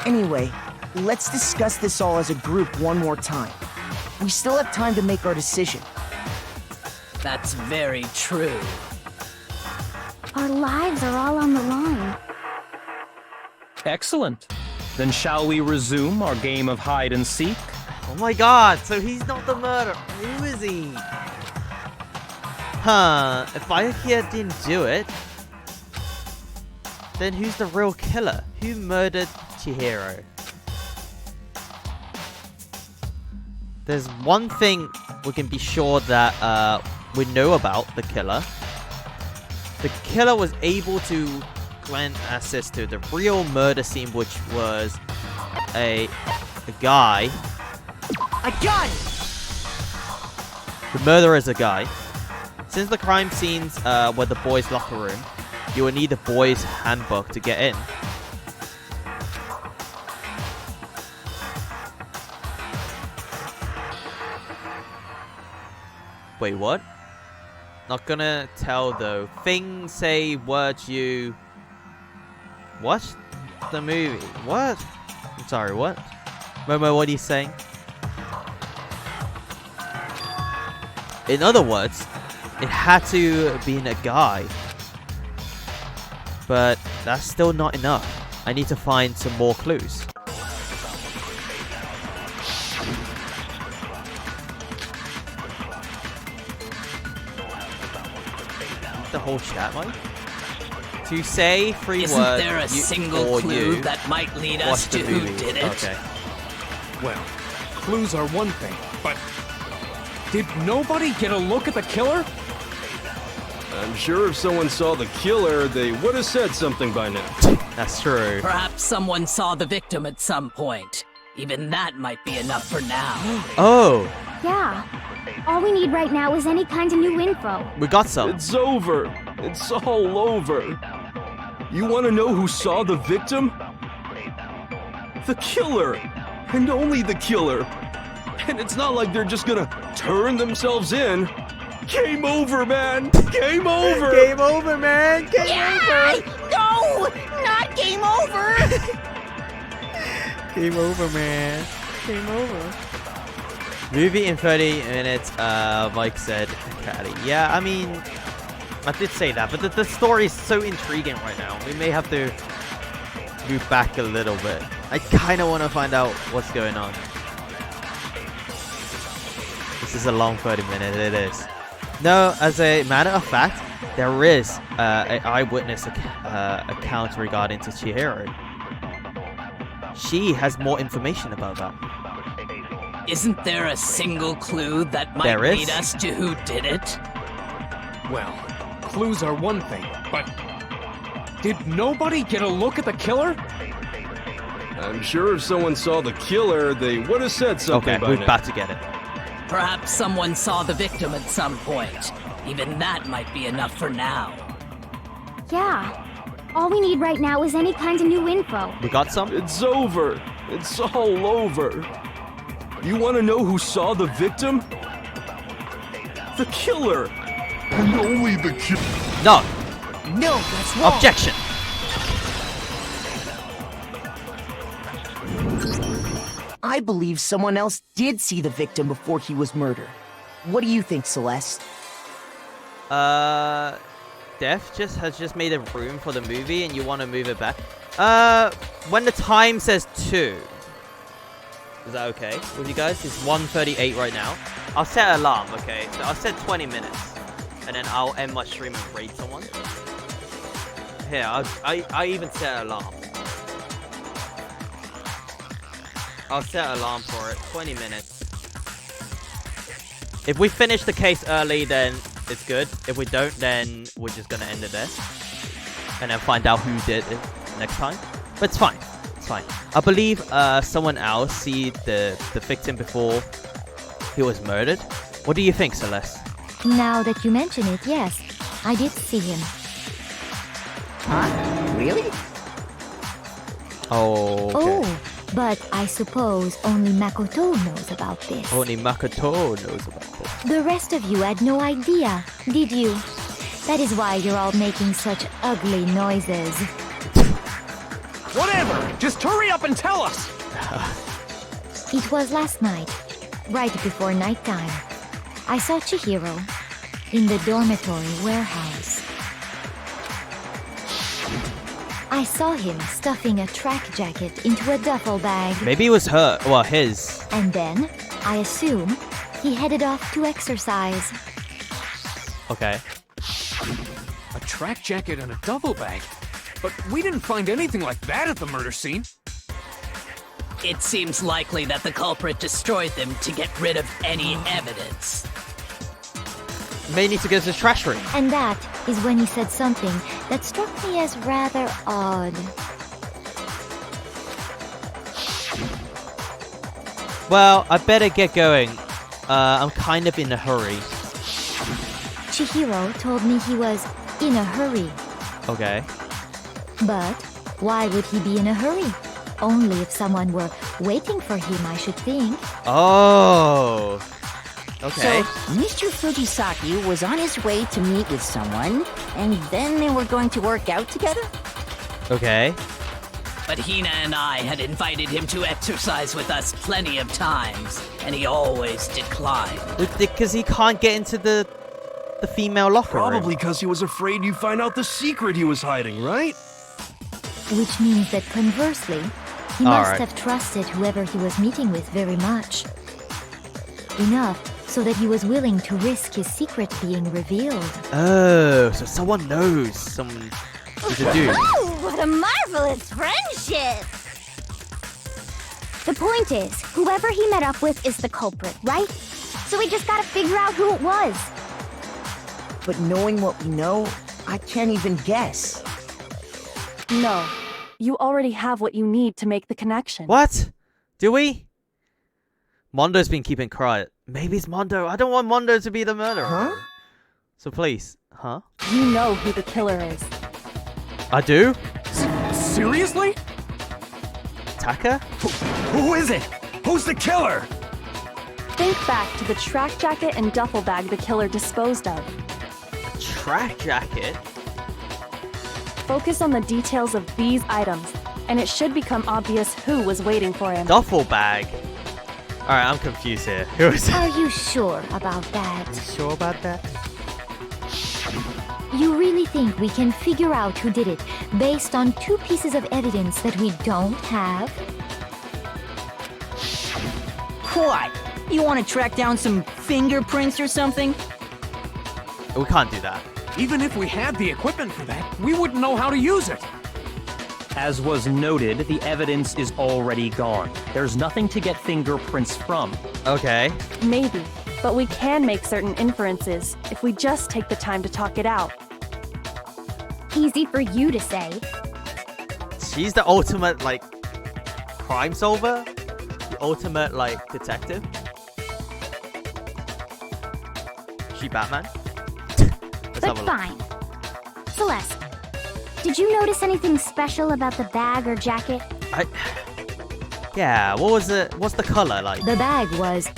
Anyway, let's discuss this all as a group one more time. We still have time to make our decision. That's very true. Our lives are all on the line. Excellent. Then shall we resume our game of hide and seek? Oh my god, so he's not the murderer. Who is he? Huh, if I here didn't do it, then who's the real killer? Who murdered Chihiro? There's one thing we can be sure that we know about the killer. The killer was able to grant access to the real murder scene, which was a guy. I got it! The murderer is a guy. Since the crime scenes were the boys' locker room, you will need the boys' handbook to get in. Wait, what? Not gonna tell though. Things, say, words you... What? The movie. What? I'm sorry, what? Momo, what are you saying? In other words, it had to have been a guy. But that's still not enough. I need to find some more clues. The whole chat, Mike? To say 3 words. Isn't there a single clue that might lead us to who did it? Okay. Well, clues are one thing, but did nobody get a look at the killer? I'm sure if someone saw the killer, they would have said something by now. That's true. Perhaps someone saw the victim at some point. Even that might be enough for now. Oh! Yeah. All we need right now is any kind of new info. We got some. It's over. It's all over. You want to know who saw the victim? The killer. And only the killer. And it's not like they're just gonna turn themselves in. Game over, man. Game over. Game over, man. Game over. No! Not game over! Game over, man. Game over. Movie in 30 minutes, Mike said. Caddy. Yeah, I mean, I did say that, but the story is so intriguing right now. We may have to move back a little bit. I kind of want to find out what's going on. This is a long 30 minutes, it is. No, as a matter of fact, there is an eyewitness account regarding to Chihiro. She has more information about that. Isn't there a single clue that might There is? lead us to who did it? Well, clues are one thing, but did nobody get a look at the killer? I'm sure if someone saw the killer, they would have said something Okay, by we're now. about to get it. Perhaps someone saw the victim at some point. Even that might be enough for now. Yeah. All we need right now is any kind of new info. We got some? It's over. It's all over. You want to know who saw the victim? The killer. And only the killer. No. No, that's wrong. Objection. I believe someone else did see the victim before he was murdered. What do you think, Celeste? Def has just made a room for the movie and you want to move it back? When the time says 2. Is that okay with you guys? It's 1:38 right now. I'll set an alarm, okay? So I'll set 20 minutes. And then I'll end my stream and raid someone. Here, I even set an alarm. I'll set an alarm for it. 20 minutes. If we finish the case early, then it's good. If we don't, then we're just gonna end it there. And then find out who did it next time. But it's fine. It's fine. I believe someone else see the victim before he was murdered. What do you think, Celeste? Now that you mention it, yes, I did see him. Huh? Really? Oh, okay. Oh, but I suppose only Makoto knows about this. Only Makoto knows about this. The rest of you had no idea, did you? That is why you're all making such ugly noises. Whatever! Just hurry up and tell us! It was last night, right before nighttime. I saw Chihiro in the dormitory warehouse. I saw him stuffing a track jacket into a duffel bag. Maybe it was her. Well, his. And then, I assume, he headed off to exercise. Okay. A track jacket and a duffel bag? But we didn't find anything like that at the murder scene. It seems likely that the culprit destroyed them to get rid of any evidence. May need to go to the trash room. And that is when he said something that struck me as rather odd. Well, I better get going. I'm kind of in a hurry. Chihiro told me he was in a hurry. Okay. But why would he be in a hurry? Only if someone were waiting for him, I should think. Oh. Okay. So, Mr. Fujisaki was on his way to meet with someone, and then they were going to work out together? Okay. But Hina and I had invited him to exercise with us plenty of times, and he always declined. Because he can't get into the female locker room. Probably because he was afraid you'd find out the secret he was hiding, right? Which means that conversely, he All must right. have trusted whoever he was meeting with very much. Enough so that he was willing to risk his secret being revealed. Oh, so someone knows someone who's a dude. Oh, what a marvelous friendship! The point is, whoever he met up with is the culprit, right? So we just gotta figure out who it was. But knowing what we know, I can't even guess. No. You already have what you need to make the connection. What? Do we? Mondo's been keeping quiet. Maybe it's Mondo. I don't want Mondo to be the murderer. Huh? So please. Huh? You know who the killer is. I do? Seriously? Taka? Who is it? Who's the killer? Think back to the track jacket and duffel bag the killer disposed of. A track jacket? Focus on the details of these items, and it should become obvious who was waiting for him. Duffel bag? Alright, I'm confused here. Who is it? Are you sure about that? Sure about that? You really think we can figure out who did it based on two pieces of evidence that we don't have? What? You want to track down some fingerprints or something? We can't do that. Even if we had the equipment for that, we wouldn't know how to use it. As was noted, the evidence is already gone. There's nothing to get fingerprints from. Okay. Maybe, but we can make certain inferences if we just take the time to talk it out. Easy for you to say. She's the ultimate, like, crime solver? The ultimate, like, detective? She Batman? Let's But have a look. fine. Celeste, did you notice anything special about the bag or jacket? Yeah, what was it? What's the color like? The bag was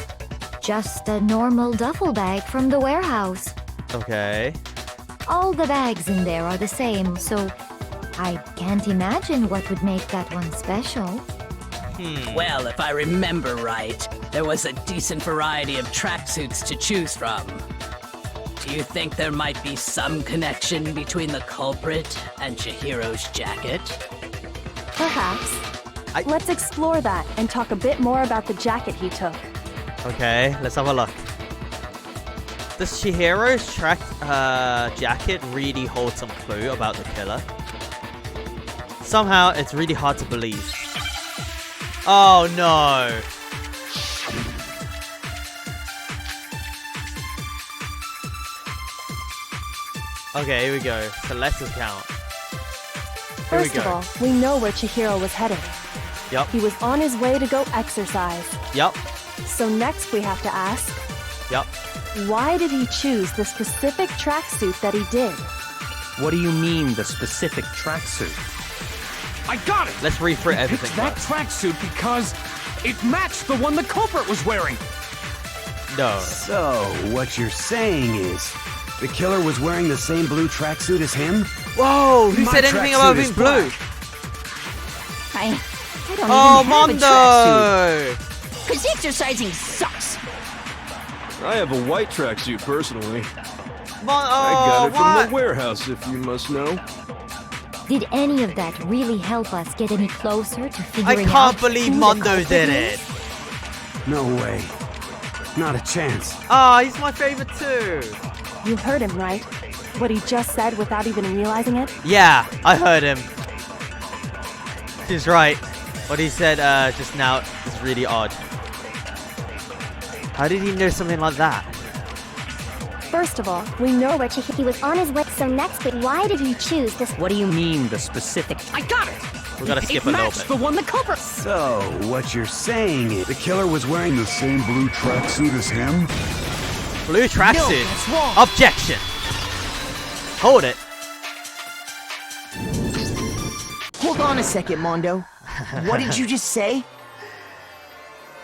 just a normal duffel bag from the warehouse. Okay. All the bags in there are the same, so I can't imagine what would make that one special. Well, if I remember right, there was a decent variety of tracksuits to choose from. Do you think there might be some connection between the culprit and Chihiro's jacket? Perhaps. Let's explore that and talk a bit more about the jacket he took. Okay, let's have a look. Does Chihiro's jacket really hold some clue about the killer? Somehow, it's really hard to believe. Oh no! Okay, here we go. Celeste's account. First of all, we know where Chihiro was headed. Yep. He was on his way to go exercise. Yep. So next we have to ask, Yep. why did he choose the specific tracksuit that he did? What do you mean, the specific tracksuit? I got it! Let's refrit He everything. picked that tracksuit because it matched the one the culprit was wearing. No. So, what you're saying is, the killer was wearing the same blue tracksuit as him? Whoa! Who My said anything tracksuit about is being blue? I don't Oh, even have a tracksuit. Mondo! Because exercising sucks. I have a white tracksuit personally. I Oh, got it from what? the warehouse, if you must know. Did any of that really help us get any closer to I figuring out can't believe who the Mondo culprit did is? it. No way. Not a chance. Ah, he's my favorite too. You heard him, right? What he just said without even realizing it? Yeah, I heard him. He's right. What he said just now is really odd. How did he know something like that? First of all, we know where He was on his way, so next, but why did he choose this? What do you mean, the specific? I got it! We gotta skip It a little matched bit. the one the culprit. So, what you're saying is, the killer was wearing the same blue tracksuit as him? Blue tracksuit. that's wrong. Objection. Hold it. Hold on a second, Mondo. What did you just say?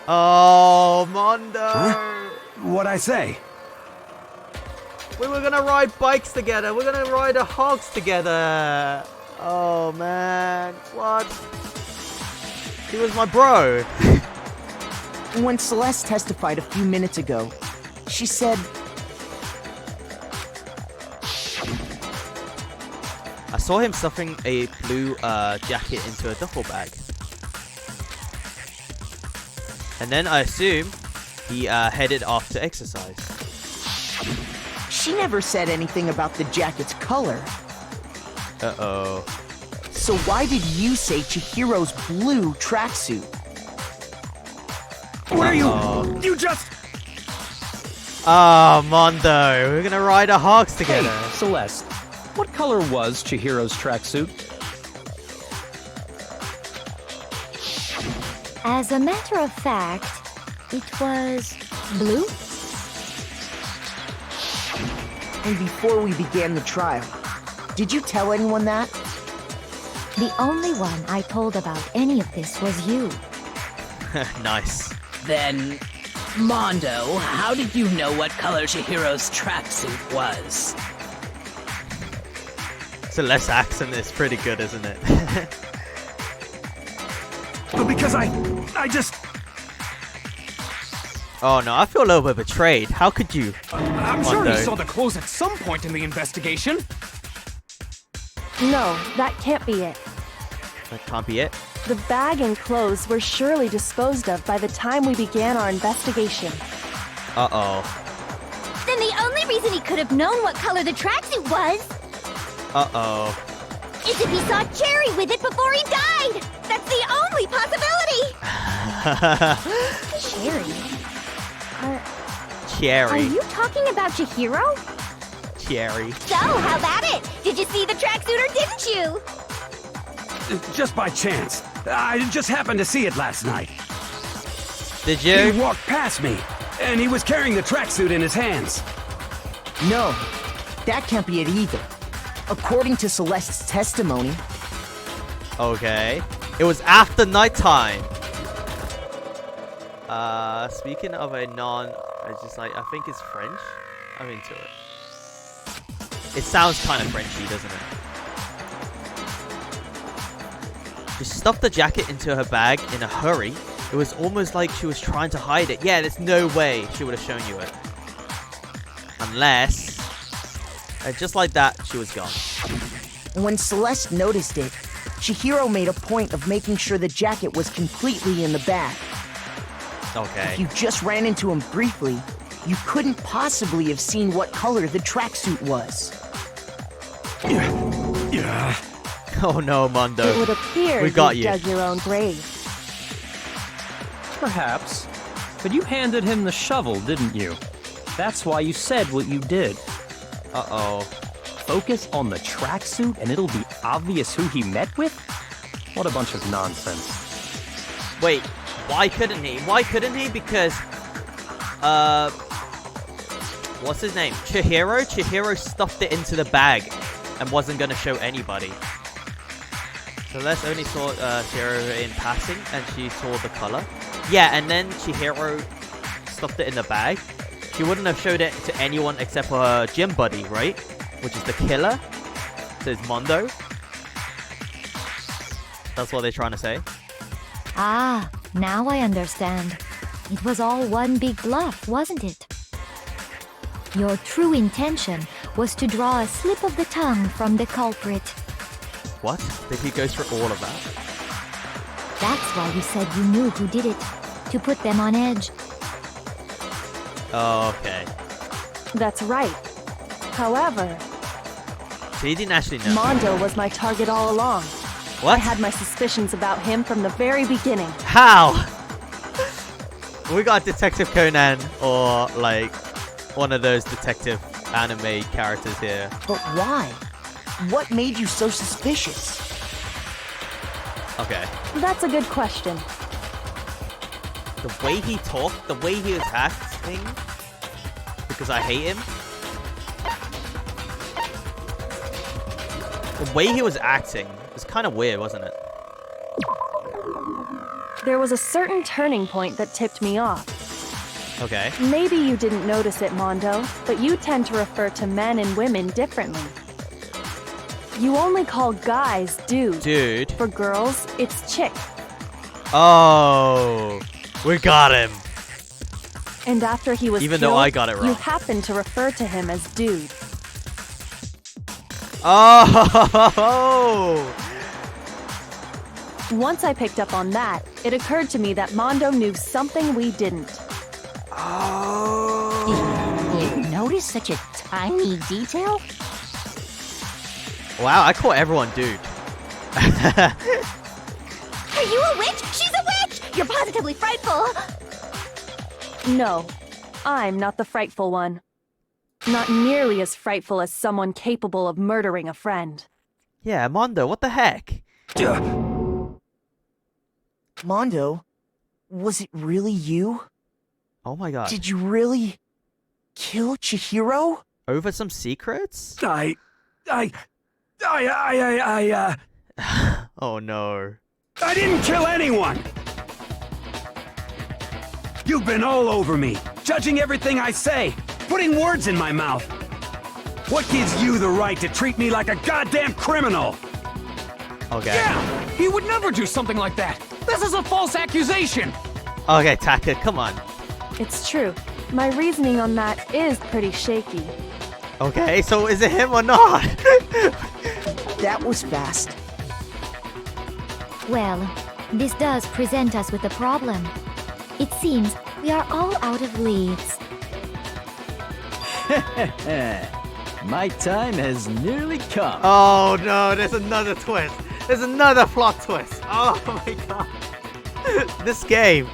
Oh, Mondo. Huh? What'd I say? We were gonna ride bikes together. We're gonna ride a hogs together. Oh man, what? He was my bro. When Celeste testified a few minutes ago, she said, I saw him stuffing a blue jacket into a duffel bag. And then I assume he headed off to exercise. she never said anything about the jacket's color. Uh-oh. So why did you say Chihiro's blue tracksuit? What are you? You just... Oh, Mondo. We're gonna ride a hogs together. Hey, Celeste, what color was Chihiro's tracksuit? As a matter of fact, it was blue. And before we began the trial, did you tell anyone that? The only one I told about any of this was you. Nice. Then, Mondo, how did you know what color Chihiro's tracksuit was? Celeste's accent is pretty good, isn't it? Because I just... Oh no, I feel a little bit betrayed. How could you? I'm sure Mondo? he saw the clothes at some point in the investigation. No, that can't be it. That can't be it. The bag and clothes were surely disposed of by the time we began our investigation. Uh-oh. Then the only reason he could have known what color the tracksuit was Uh-oh. is if he saw Cherry with it before he died. That's the only possibility. Cherry? Are Cherry. you talking about Chihiro? Cherry. So, how about it? Did you see the tracksuit or didn't you? Just by chance. I just happened to see it last night. Did you? He walked past me, and he was carrying the tracksuit in his hands. No, that can't be it either. According to Celeste's testimony, Okay. It was after nighttime. Speaking of a it's just like, I think it's French. I'm into it. It sounds kind of Frenchy, doesn't it? She stuffed the jacket into her bag in a hurry. It was almost like she was trying to hide it. Yeah, there's no way she would have shown you it. Unless... just like that, she was gone. when Celeste noticed it, Chihiro made a point of making sure the jacket was completely in the bag. Okay. If you just ran into him briefly, you couldn't possibly have seen what color the tracksuit was. Yeah. Oh no, Mondo. It would appear We got you you. dug your own grave. Perhaps. But you handed him the shovel, didn't you? That's why you said what you did. Uh-oh. Focus on the tracksuit and it'll be obvious who he met with? What a bunch of nonsense. Wait, why couldn't he? Why couldn't he? Because, what's his name? Chihiro? Chihiro stuffed it into the bag and wasn't going to show anybody. So Les only saw Chihiro in passing and she saw the color. Yeah, and then Chihiro stuffed it in the bag. She wouldn't have showed it to anyone except for her gym buddy, right? Which is the killer. So it's Mondo. That's what they're trying to say. Ah, now I understand. It was all one big bluff, wasn't it? Your true intention was to draw a slip of the tongue from the culprit. What? Did he go through all of that? That's why you said you knew who did it. To put them on edge. Oh, okay. That's right. However, So he didn't actually know. Mondo was my target all along. What? I had my suspicions about him from the very beginning. How? We got Detective Conan or like one of those detective anime characters here. But why? What made you so suspicious? Okay. That's a good question. The way he talked, the way he was acting, because I hate him. The way he was acting was kind of weird, wasn't it? There was a certain turning point that tipped me off. Okay. Maybe you didn't notice it, Mondo, but you tend to refer to men and women differently. You only call guys dude. Dude. For girls, it's chick. Oh, we got him. And after he was Even killed, though I got it wrong. you happened to refer to him as dude. Oh! Once I picked up on that, it occurred to me that Mondo knew something we didn't. You notice such a tiny detail? Wow, I call everyone dude. Are you a witch? She's a witch! You're positively frightful! No, I'm not the frightful one. Not nearly as frightful as someone capable of murdering a friend. Yeah, Mondo, what the heck? Mondo, was it really you? Oh my god. Did you really kill Chihiro? Over some secrets? Oh no. I didn't kill anyone! You've been all over me, judging everything I say, putting words in my mouth. What gives you the right to treat me like a goddamn criminal? Okay. Yeah! He would never do something like that! This is a false accusation! Okay, Taka, come on. It's true. My reasoning on that is pretty shaky. Okay, so is it him or not? That was fast. Well, this does present us with a problem. It seems we are all out of leads. My time has nearly come. Oh no, there's another twist. There's another plot twist. Oh my god. This game.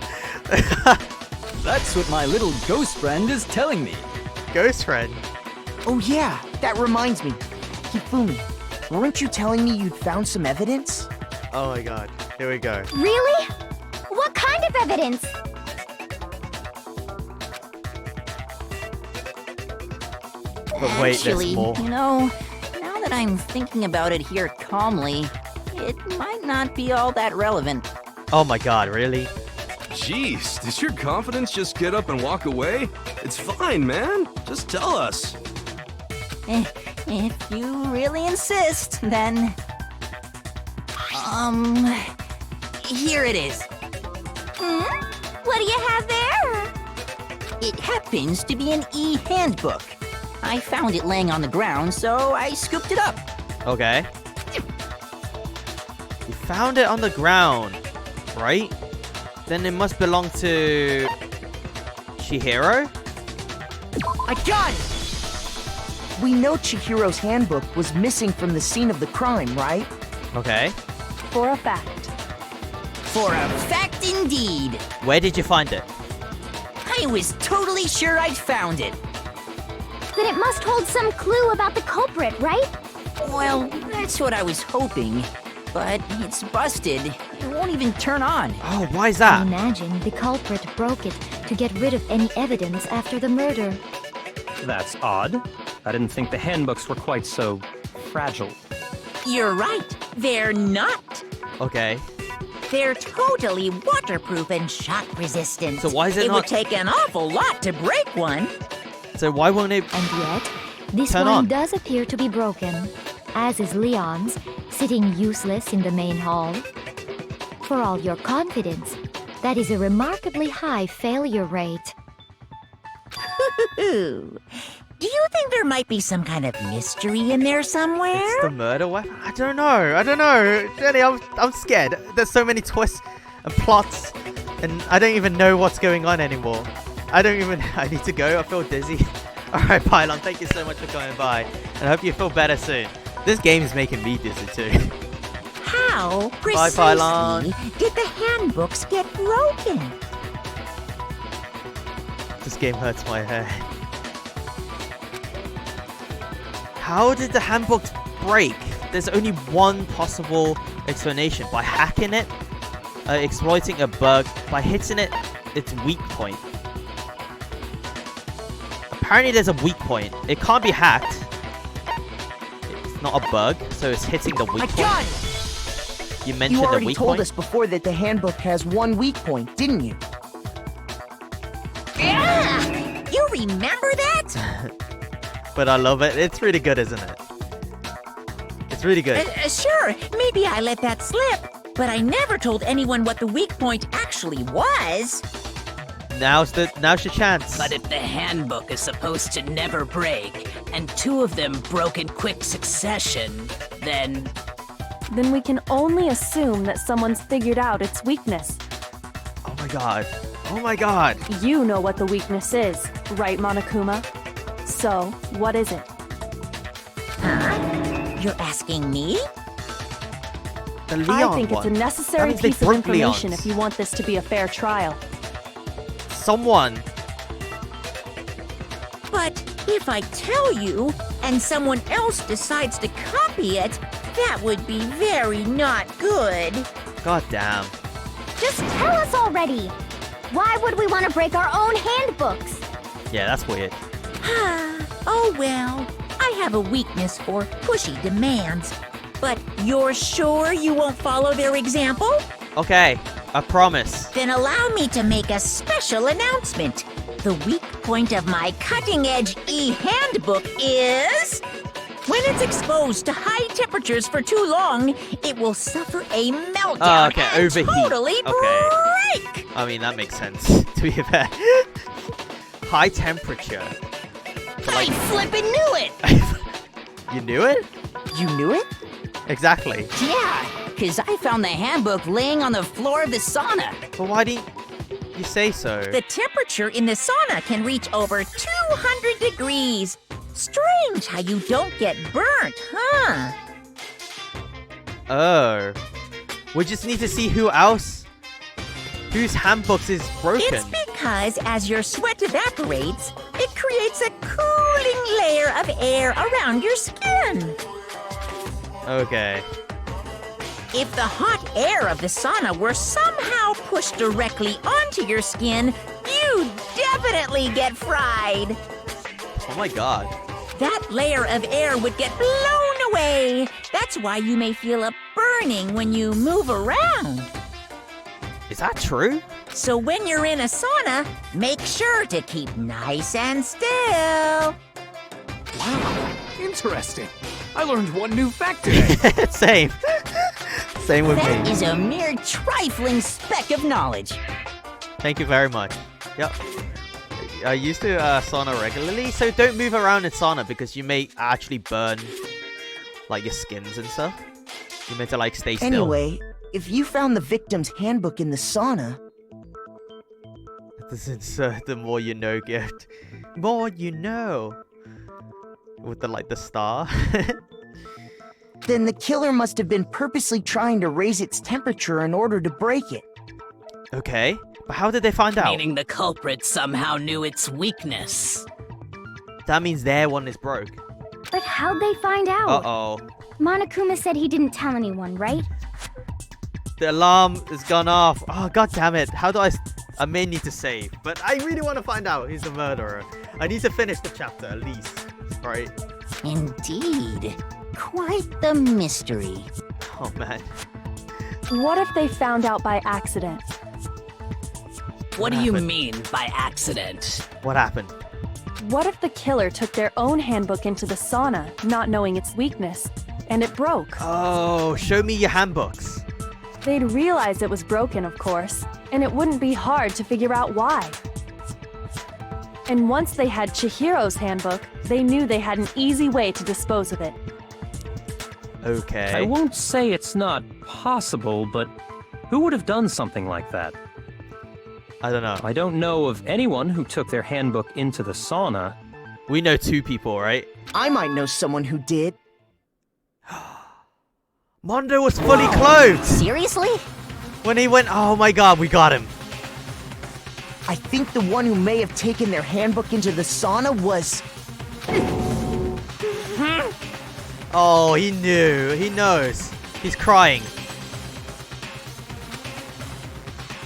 That's what my little ghost friend is telling me. Ghost friend? Oh yeah, that reminds me. Hifumi, weren't you telling me you'd found some evidence? Oh my god. Here we go. Really? What kind of evidence? But wait, Actually, there's more. you know, now that I'm thinking about it here calmly, it might not be all that relevant. Oh my god, really? Jeez, does your confidence just get up and walk away? It's fine, man. Just tell us. If you really insist, then... Here it is. What do you have there? It happens to be an e-handbook. I found it laying on the ground, so I scooped it up. Okay. You found it on the ground, right? Then it must belong to Chihiro? I got it! We know Chihiro's handbook was missing from the scene of the crime, right? Okay. For a fact. For a fact indeed. Where did you find it? I was totally sure I'd found it. Then it must hold some clue about the culprit, right? Well, that's what I was hoping. but it's busted. It won't even turn on. Oh, why is that? I imagine the culprit broke it to get rid of any evidence after the murder. That's odd. I didn't think the handbooks were quite so fragile. You're right. They're not. Okay. They're totally waterproof and shock resistant. So why is it It not... would take an awful lot to break one. So why won't it... And yet, this Turn one on. does appear to be broken, as is Leon's, sitting useless in the main hall. For all your confidence, that is a remarkably high failure rate. Do you think there might be some kind of mystery in there somewhere? It's the murder weapon? I don't know. Jenny, I'm scared. There's so many twists and plots, and I don't even know what's going on anymore. I need to go. I feel dizzy. Alright, Pylon, thank you so much for coming by, and I hope you feel better soon. This game is making me dizzy too. How Bye, Pylon. precisely did the handbooks get broken? This game hurts my head. How did the handbooks break? There's only one possible explanation. By hacking it, exploiting a bug, by hitting it, its weak point. Apparently there's a weak point. It can't be hacked. It's not a bug, so it's hitting the weak point. Got it! You mentioned You the already weak told point? us before that the handbook has one weak point, didn't you? Yeah! You remember that? But I love it. It's really good, isn't it? It's really good. Sure, maybe I let that slip, but I never told anyone what the weak point actually was. Now's your chance. But if the handbook is supposed to never break, and two of them broke in quick succession, then... Then we can only assume that someone's figured out its weakness. Oh my god. Oh my god. You know what the weakness is, right, Monokuma? So, what is it? Huh? You're asking me? The Leon I think one. it's a necessary That means they piece of broke information Leon's. if you want this to be a fair trial. Someone. But if I tell you, and someone else decides to copy it, that would be very not good. God damn. Just tell us already. Why would we want to break our own handbooks? Yeah, that's weird. Oh well, I have a weakness for pushy demands. But you're sure you won't follow their example? Okay, I promise. Then allow me to make a special announcement. The weak point of my cutting-edge e-handbook is... When it's exposed to high temperatures for too long, it will suffer a meltdown Oh, okay, and overheat. totally Okay. break! I mean, that makes sense, to be fair. High temperature. So, I flippin' knew it! You knew it? You knew it? Exactly. Yeah, because I found the handbook laying on the floor of the sauna. But why didn't you say so? The temperature in the sauna can reach over 200 degrees. Strange how you don't get burnt, huh? Oh. We just need to see whose handbooks is broken. It's because as your sweat evaporates, it creates a cooling layer of air around your skin. Okay. If the hot air of the sauna were somehow pushed directly onto your skin, you'd definitely get fried. Oh my god. That layer of air would get blown away. That's why you may feel a burning when you move around. Is that true? So when you're in a sauna, make sure to keep nice and still. Wow, interesting. I learned one new fact today. Same. Same with That me. is a mere trifling speck of knowledge. Thank you very much. Yep. I used to sauna regularly, so don't move around in sauna because you may actually burn like your skins and stuff. You meant to like stay still. Anyway, if you found the victim's handbook in the sauna... This is the more you know gift. More you know. With the star. Then the killer must have been purposely trying to raise its temperature in order to break it. Okay, but how did they find out? Meaning the culprit somehow knew its weakness. That means their one is broke. But how'd they find out? Uh-oh. Monokuma said he didn't tell anyone, right? The alarm has gone off. Oh, god damn it. How do I may need to save, but I really want to find out who's the murderer. I need to finish the chapter at least, right? Indeed. Quite the mystery. Oh, man. What if they found out by accident? What do you mean by accident? What happened? What if the killer took their own handbook into the sauna, not knowing its weakness, and it broke? Oh, show me your handbooks. They'd realize it was broken, of course, and it wouldn't be hard to figure out why. And once they had Chihiro's handbook, they knew they had an easy way to dispose of it. Okay. I won't say it's not possible, but who would have done something like that? I don't know. I don't know of anyone who took their handbook into the sauna. We know 2 people, right? I might know someone who did. Mondo was fully clothed! Seriously? When he went, oh my god, we got him. I think the one who may have taken their handbook into the sauna was... Oh, he knew. He knows. He's crying.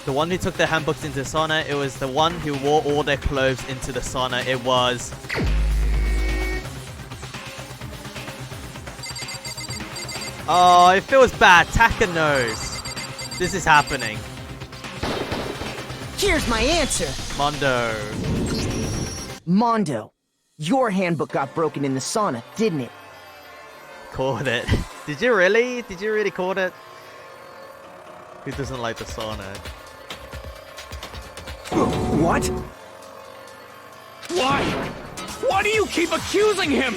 The one who took their handbooks into the sauna, it was the one who wore all their clothes into the sauna. It was... Oh, it feels bad. Taka knows. This is happening. Here's my answer. Mondo. Mondo, your handbook got broken in the sauna, didn't it? Caught it. Did you really? Did you really caught it? Who doesn't like the sauna? What? Why? Why do you keep accusing him?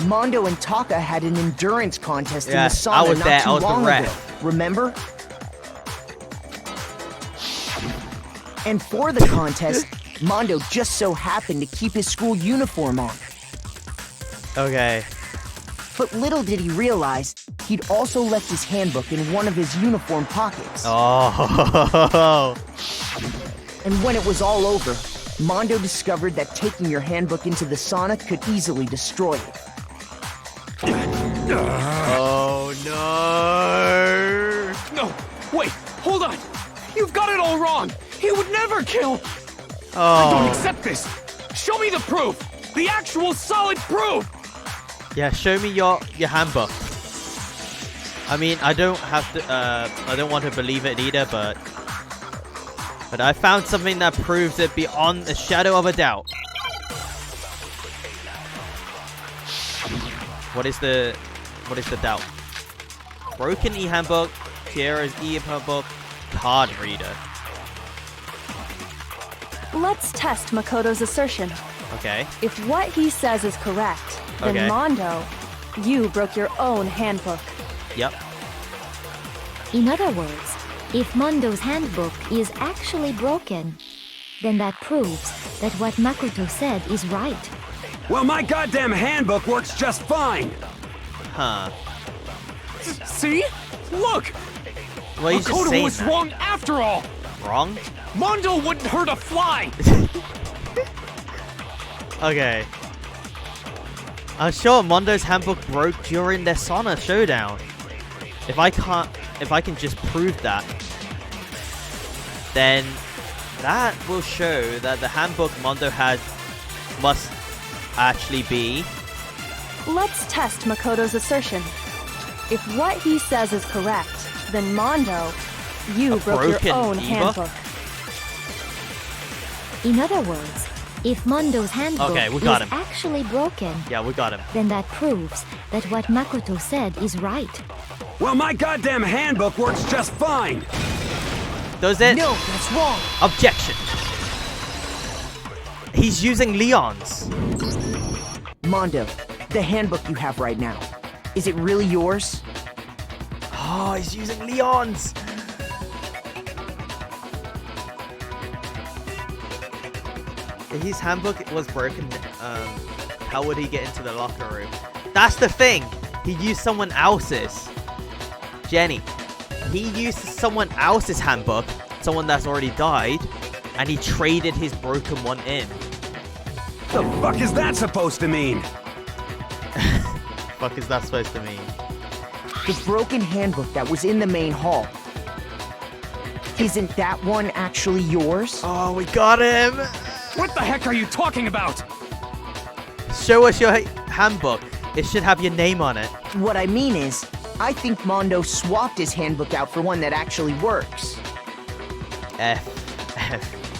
Mondo and Taka had an endurance contest in the Yes, sauna I was not there. too I was the long ref. ago. Remember? And for the contest, Mondo just so happened to keep his school uniform on. Okay. But little did he realize, he'd also left his handbook in one of his uniform pockets. Oh. And when it was all over, Mondo discovered that taking your handbook into the sauna could easily destroy it. Oh no! No, wait, hold on. You've got it all wrong. He would never kill. I don't accept this. Show me the proof. The actual solid proof. Yeah, show me your handbook. I mean, I don't have to. I don't want to believe it either, but I found something that proves it beyond a shadow of a doubt. What is the doubt? Broken e-handbook, Tierra's e-handbook, card reader. Let's test Makoto's assertion. Okay. If what he says is correct, then Okay. Mondo, you broke your own handbook. Yep. In other words, if Mondo's handbook is actually broken, then that proves that what Makoto said is right. Well, my goddamn handbook works just fine. Huh. See? Look! Well, he's just Makoto saying was that. wrong after all! Wrong? Mondo wouldn't hurt a fly! Okay. I'm sure Mondo's handbook broke during their sauna showdown. If I can just prove that, then that will show that the handbook Mondo has must actually be... Let's test Makoto's assertion. If what he says is correct, then Mondo, you broke your broken own e-book? handbook. In other words, if Mondo's handbook Okay, we got is him. actually broken, Yeah, we got him. then that proves that what Makoto said is right. Well, my goddamn handbook works just fine. Does it? No, that's wrong. Objection. He's using Leon's. Mondo, the handbook you have right now, is it really yours? Oh, he's using Leon's. If his handbook was broken, how would he get into the locker room? That's the thing. He used someone else's. Jenny. He used someone else's handbook, someone that's already died, and he traded his broken one in. The fuck is that supposed to mean? fuck is that supposed to mean? The broken handbook that was in the main hall. Isn't that one actually yours? Oh, we got him! What the heck are you talking about? Show us your handbook. It should have your name on it. What I mean is, I think Mondo swapped his handbook out for one that actually works. F.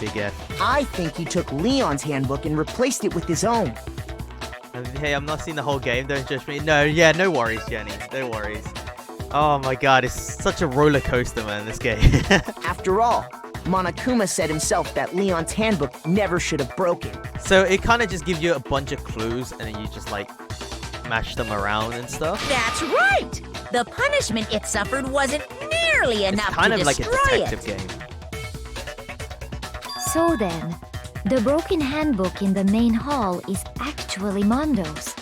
Big F. I think he took Leon's handbook and replaced it with his own. Hey, I'm not seeing the whole game. Don't judge me. No, yeah, no worries, Jenny. No worries. Oh my god, it's such a roller coaster, man, this game. After all, Monokuma said himself that Leon's handbook never should have broken. So it kind of just gives you a bunch of clues and then you just like mash them around and stuff. That's right! The punishment it suffered wasn't nearly enough to kind of like a destroy detective game. So then, the broken handbook in the main hall is actually Mondo's.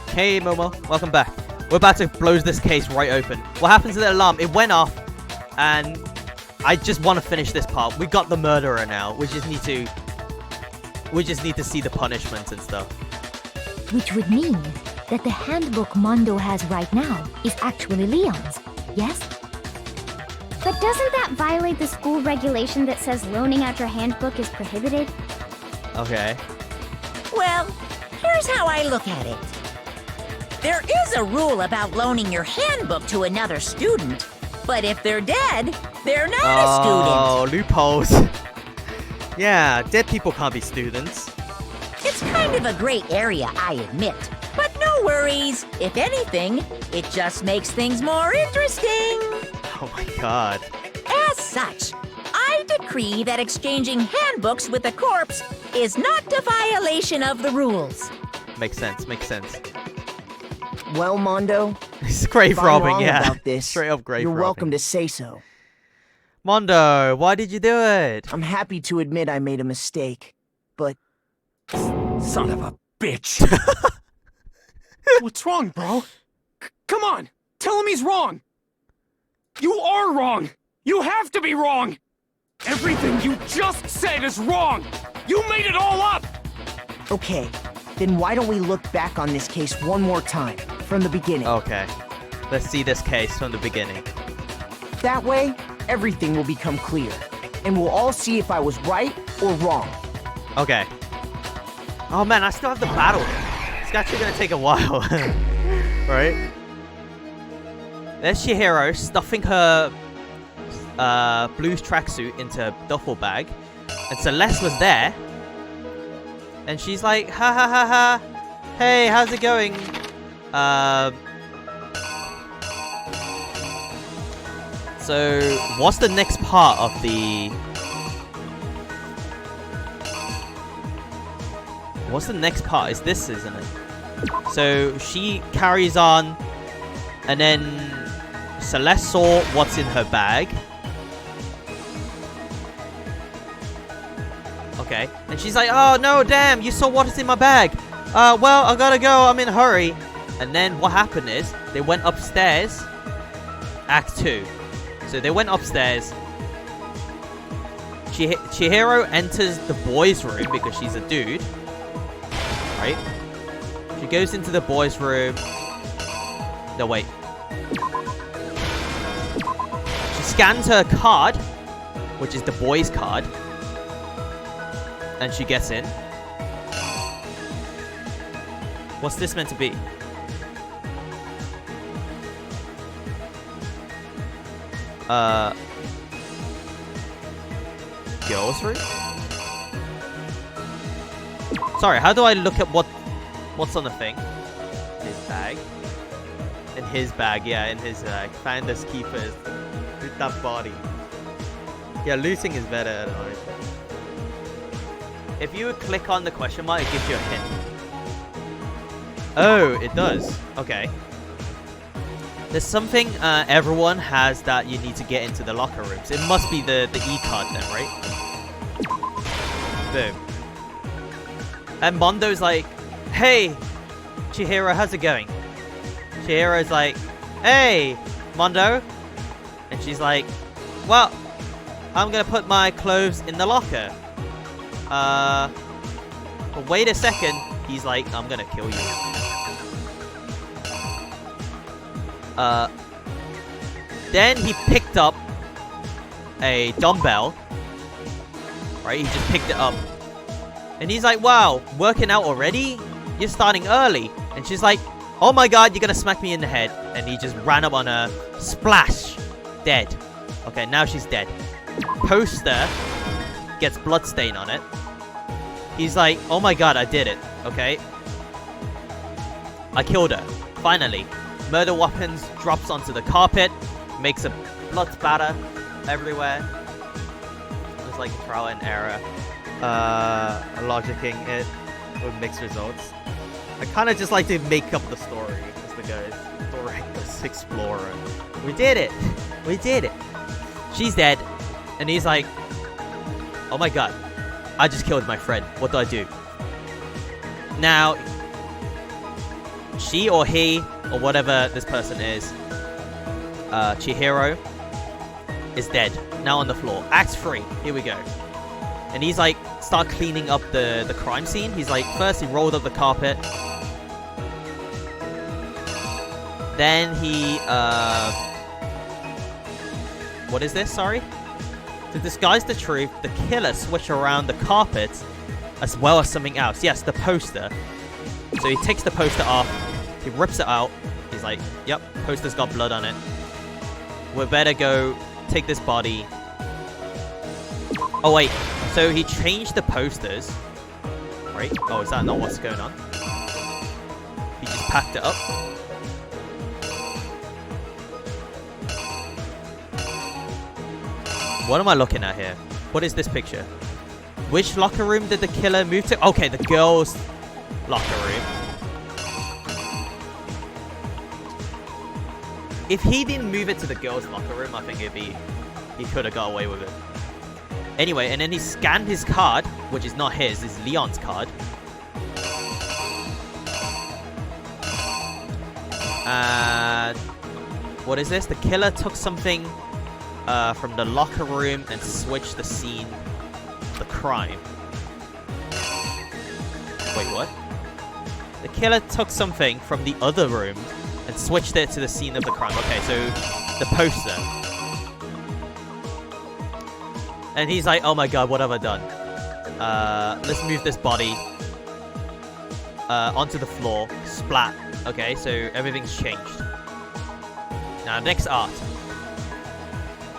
Hey Momo, welcome back. We're about to blow this case right open. What happens to the alarm? It went off and I just want to finish this part. We got the murderer now. We just need to see the punishments and stuff. Which would mean that the handbook Mondo has right now is actually Leon's, yes? But doesn't that violate the school regulation that says loaning out your handbook is prohibited? Okay. Well, here's how I look at it. There is a rule about loaning your handbook to another student, but if they're dead, they're not a student. Oh, loopholes. Yeah, dead people can't be students. It's kind of a gray area, I admit. But no worries. If anything, it just makes things more interesting. Oh my god. As such, I decree that exchanging handbooks with a corpse is not a violation of the rules. Makes sense, makes sense. Well, Mondo, It's grave if I'm robbing, wrong yeah. about this, Straight up grave you're robbing. welcome to say so. Mondo, why did you do it? I'm happy to admit I made a mistake, but... Son of a bitch! What's wrong, bro? Come on! Tell him he's wrong! You are wrong! You have to be wrong! Everything you just said is wrong! You made it all up! Okay, then why don't we look back on this case one more time, from the beginning? Okay. Let's see this case from the beginning. That way, everything will become clear, and we'll all see if I was right or wrong. Okay. Oh man, I still have the battle. It's actually gonna take a while. Right? There's Chihiro stuffing her blues tracksuit into a duffel bag. And Celeste was there. And she's like, ha ha ha ha. Hey, how's it going? So, what's the next part of the... What's the next part? Is this, isn't it? So, she carries on. And then Celeste saw what's in her bag. Okay. And she's like, oh no, damn, you saw what is in my bag. Well, I gotta go, I'm in a hurry. And then what happened is, they went upstairs. Act 2. So they went upstairs. Chihiro enters the boys' room because she's a dude. Right? She goes into the boys' room. No, wait. She scans her card, which is the boys' card. And she gets in. What's this meant to be? Girls' room? Sorry, how do I look at what's on the thing? His bag. In his bag, yeah, in his bag. Finders keepers. With that body. Yeah, looting is better at all. If you click on the question mark, it gives you a hint. Oh, it does. Okay. There's something everyone has that you need to get into the locker rooms. It must be the E-card then, right? Boom. And Mondo's like, hey, Chihiro, how's it going? Chihiro's like, hey, Mondo. And she's like, well, I'm gonna put my clothes in the locker. But wait a second. He's like, I'm gonna kill you. Then he picked up a dumbbell. Right, he just picked it up. And he's like, wow, working out already? You're starting early. And she's like, oh my god, you're gonna smack me in the head. And he just ran up on her. Splash. Dead. Okay, now she's dead. Poster gets bloodstain on it. He's like, oh my god, I did it. Okay. I killed her. Finally. Murder weapons drops onto the carpet. Makes a blood spatter everywhere. It's like a trial and error. Logicking it with mixed results. I kind of just like to make up the story as the guy's reckless explorer. We did it! We did it! She's dead, and he's like, oh my god, I just killed my friend. What do I do? Now, she or he, or whatever this person is, Chihiro, is dead. Now on the floor. Act 3. Here we go. And he's like, start cleaning up the crime scene. He's like, first he rolled up the carpet. Then he, what is this? Sorry? To disguise the truth, the killer switched around the carpet as well as something else. Yes, the poster. So he takes the poster off. He rips it out. He's like, yep, poster's got blood on it. We better go take this body. Oh, wait. So he changed the posters. Right? Oh, is that not what's going on? He just packed it up. What am I looking at here? What is this picture? Which locker room did the killer move to? Okay, the girls' locker room. If he didn't move it to the girls' locker room, I think he could have got away with it. Anyway, and then he scanned his card, which is not his, it's Leon's card. And what is this? The killer took something from the locker room and switched the scene of the crime. Wait, what? The killer took something from the other room and switched it to the scene of the crime. Okay, so the poster. And he's like, oh my god, what have I done? Let's move this body onto the floor. Splat. Okay, so everything's changed. Now, next art.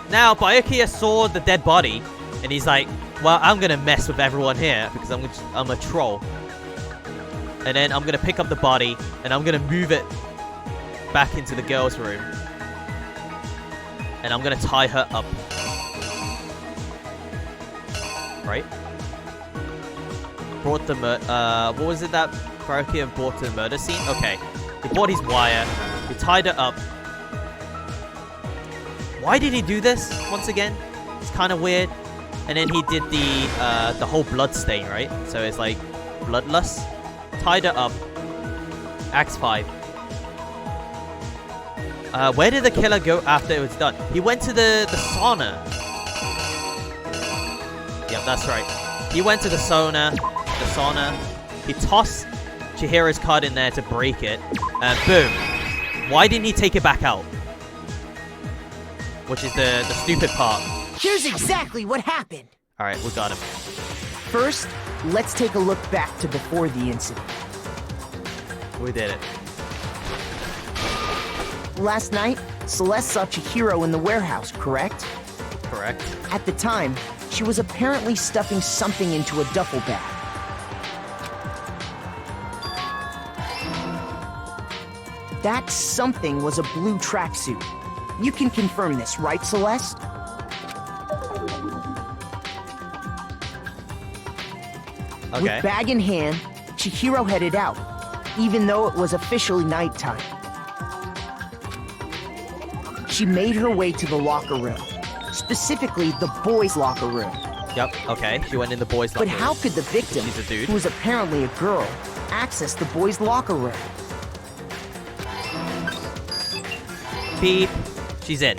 Now, Byakuya saw the dead body, and he's like, well, I'm gonna mess with everyone here, because I'm a troll. And then I'm gonna pick up the body, and I'm gonna move it back into the girls' room. And I'm gonna tie her up. Right? Brought the what was it that Byakuya brought to the murder scene? Okay. He brought his wire, he tied her up. Why did he do this, once again? It's kind of weird. And then he did the whole blood stain, right? So it's like, bloodlust. Tied her up. Act 5. Where did the killer go after it was done? He went to the sauna. Yep, that's right. He went to the sauna. He tossed Chihiro's card in there to break it. And boom. Why didn't he take it back out? Which is the stupid part. Here's exactly what happened. Alright, we got him. First, let's take a look back to before the incident. We did it. Last night, Celeste saw Chihiro in the warehouse, correct? Correct. At the time, she was apparently stuffing something into a duffel bag. That something was a blue tracksuit. You can confirm this, right, Celeste? Okay. With bag in hand, Chihiro headed out, even though it was officially nighttime. She made her way to the locker room, specifically the boys' locker room. Yep, okay. She went in the boys' locker room. But how could the victim, She's a dude. who was apparently a girl, access the boys' locker room? Beep. She's in.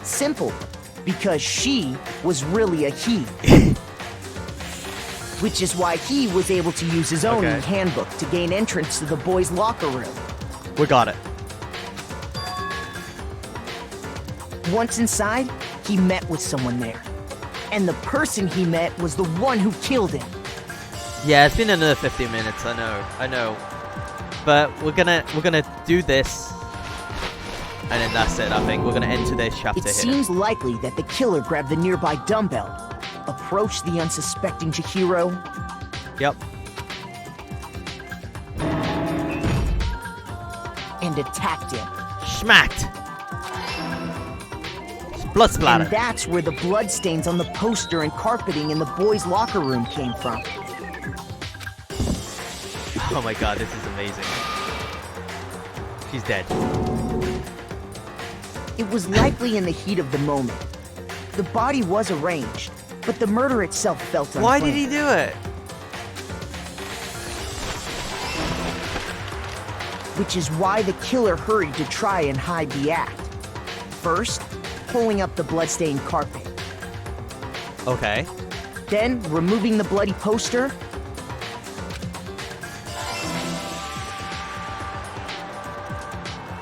Simple. Because she was really a he. Which is why he was able to use his own handbook to gain entrance to the boys' locker room. We got it. Once inside, he met with someone there. And the person he met was the one who killed him. Yeah, it's been another 15 minutes. I know. But we're gonna do this, and then that's it. I think we're gonna end today's chapter It here. seems likely that the killer grabbed the nearby dumbbell, approached the unsuspecting Chihiro. Yep. And attacked him. Smacked. Blood splatter. And that's where the bloodstains on the poster and carpeting in the boys' locker room came from. Oh my god, this is amazing. She's dead. It was likely in the heat of the moment. The body was arranged, but the murder itself felt unplanned. Why did he do it? Which is why the killer hurried to try and hide the act. First, pulling up the bloodstained carpet. Okay. Then, removing the bloody poster.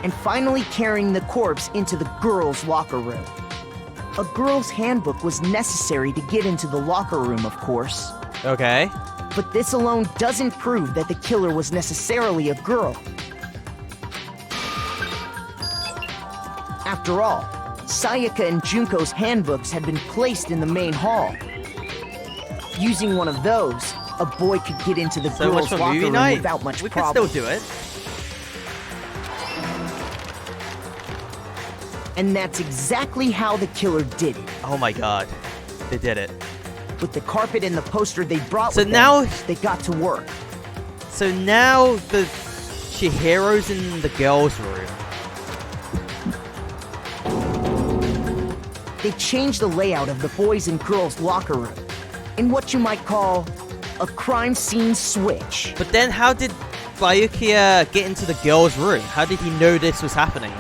And finally carrying the corpse into the girls' locker room. A girl's handbook was necessary to get into the locker room, of course. Okay. But this alone doesn't prove that the killer was necessarily a girl. After all, Sayaka and Junko's handbooks had been placed in the main hall. Using one of those, a boy could get into the So much girls' for locker movie room night. without much We can problem. still do it. And that's exactly how the killer did it. Oh my god. They did it. With the carpet and the poster they brought So with now them, they got to work. So now the Chihiro's in the girls' room. They changed the layout of the boys' and girls' locker room in what you might call a crime scene switch. But then how did Bayukia get into the girls' room? How did he know this was happening?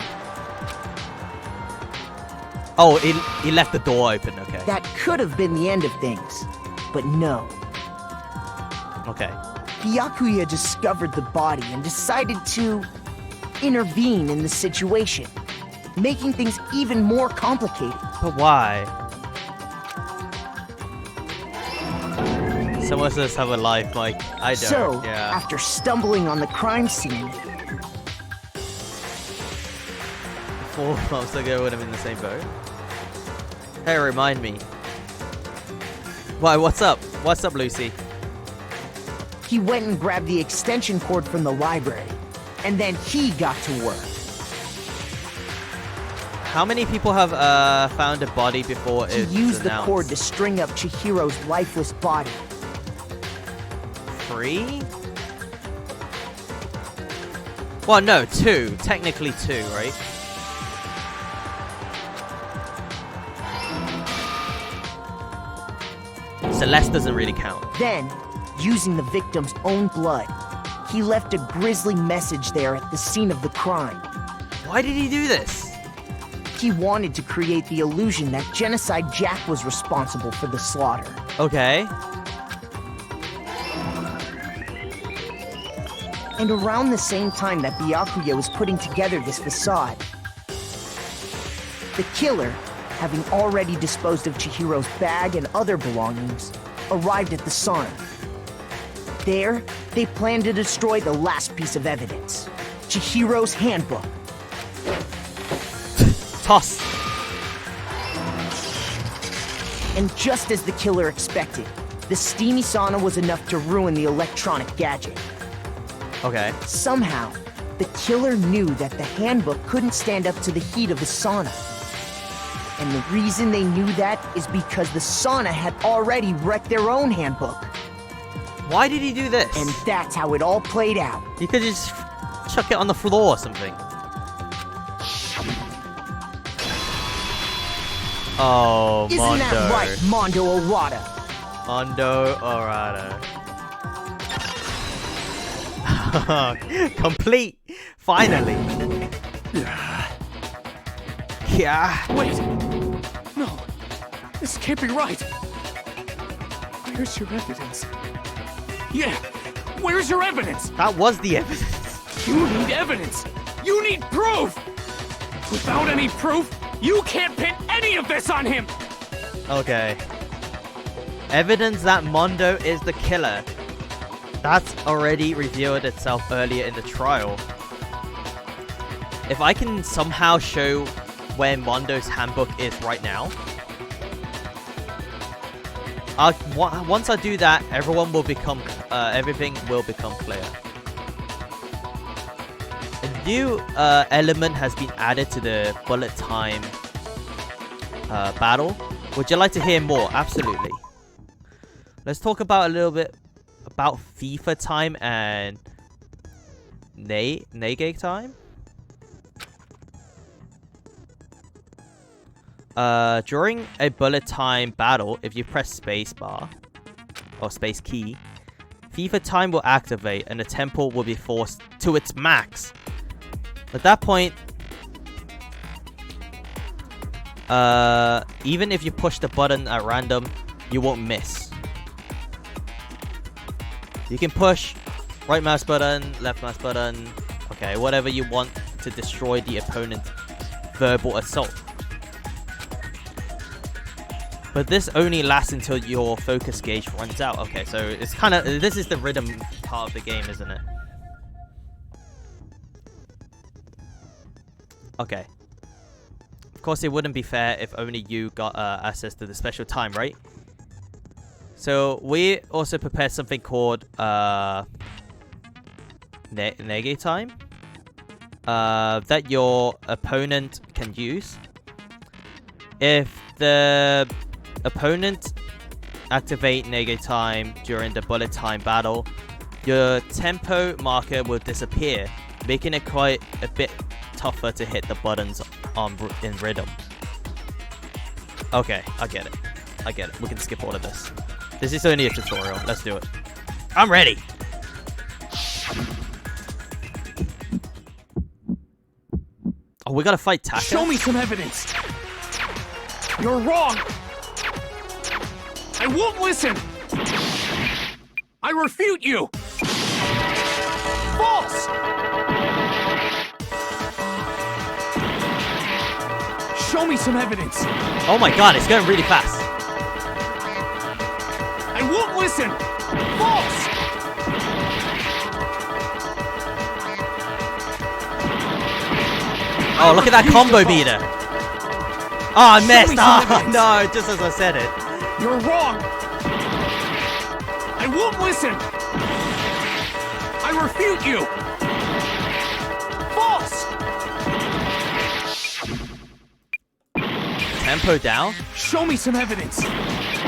Oh, he left the door open, okay. That could have been the end of things, but no. Okay. Byakuya discovered the body and decided to intervene in the situation, making things even more complicated. But why? Someone says have a life, Mike. I don't. So, yeah. after stumbling on the crime scene, 4 months ago would have been the same boat. Hey, remind me. Why, what's up? What's up, Lucy? he went and grabbed the extension cord from the library, and then he got to work. How many people have found a body before He it's used the announced? cord to string up Chihiro's lifeless body. 3? Well, no, 2. Technically 2, right? Celeste doesn't really count. Then, using the victim's own blood, he left a grisly message there at the scene of the crime. Why did he do this? He wanted to create the illusion that Genocide Jack was responsible for the slaughter. Okay. And around the same time that Byakuya was putting together this facade, the killer, having already disposed of Chihiro's bag and other belongings, arrived at the sauna. There, they planned to destroy the last piece of evidence, Chihiro's handbook. Toss. And just as the killer expected, the steamy sauna was enough to ruin the electronic gadget. Okay. Somehow, the killer knew that the handbook couldn't stand up to the heat of the sauna. And the reason they knew that is because the sauna had already wrecked their own handbook. Why did he do this? And that's how it all played out. You could just chuck it on the floor or something. Oh, Isn't Mondo. that right, Mondo Orada? Mondo Orada. Complete. Finally. Yeah. Wait! No! This can't be right! Where's your evidence? Yeah! Where's your evidence? That was the evidence. You need evidence! You need proof! Without any proof, you can't pin any of this on him! Okay. Evidence that Mondo is the killer. That's already revealed itself earlier in the trial. If I can somehow show where Mondo's handbook is right now, once I do that, everything will become clear. A new element has been added to the bullet time battle. Would you like to hear more? Absolutely. Let's talk about a little bit about FIFA time and Nege time. During a bullet time battle, if you press spacebar or space key, FIFA time will activate and the tempo will be forced to its max. At that point, even if you push the button at random, you won't miss. You can push right mouse button, left mouse button, okay, whatever you want to destroy the opponent's verbal assault. But this only lasts until your focus gauge runs out. Okay, so it's kind of, this is the rhythm part of the game, isn't it? Okay. Of course, it wouldn't be fair if only you got access to the special time, right? So we also prepared something called Nege time that your opponent can use. If the opponent activate Nege time during the bullet time battle, your tempo marker will disappear, making it quite a bit tougher to hit the buttons in rhythm. Okay, I get it. I get it. We can skip all of this. This is only a tutorial. Let's do it. I'm ready. Oh, we gotta fight Taka? Show me some evidence. You're wrong. I won't listen. I refute you. False. Show me some evidence. Oh my god, it's going really fast. I won't listen. False. Oh, look at that combo meter. Oh, I missed. Oh, no, just as I said it. You're wrong. I won't listen. I refute you. False. Tempo down? Show me some evidence.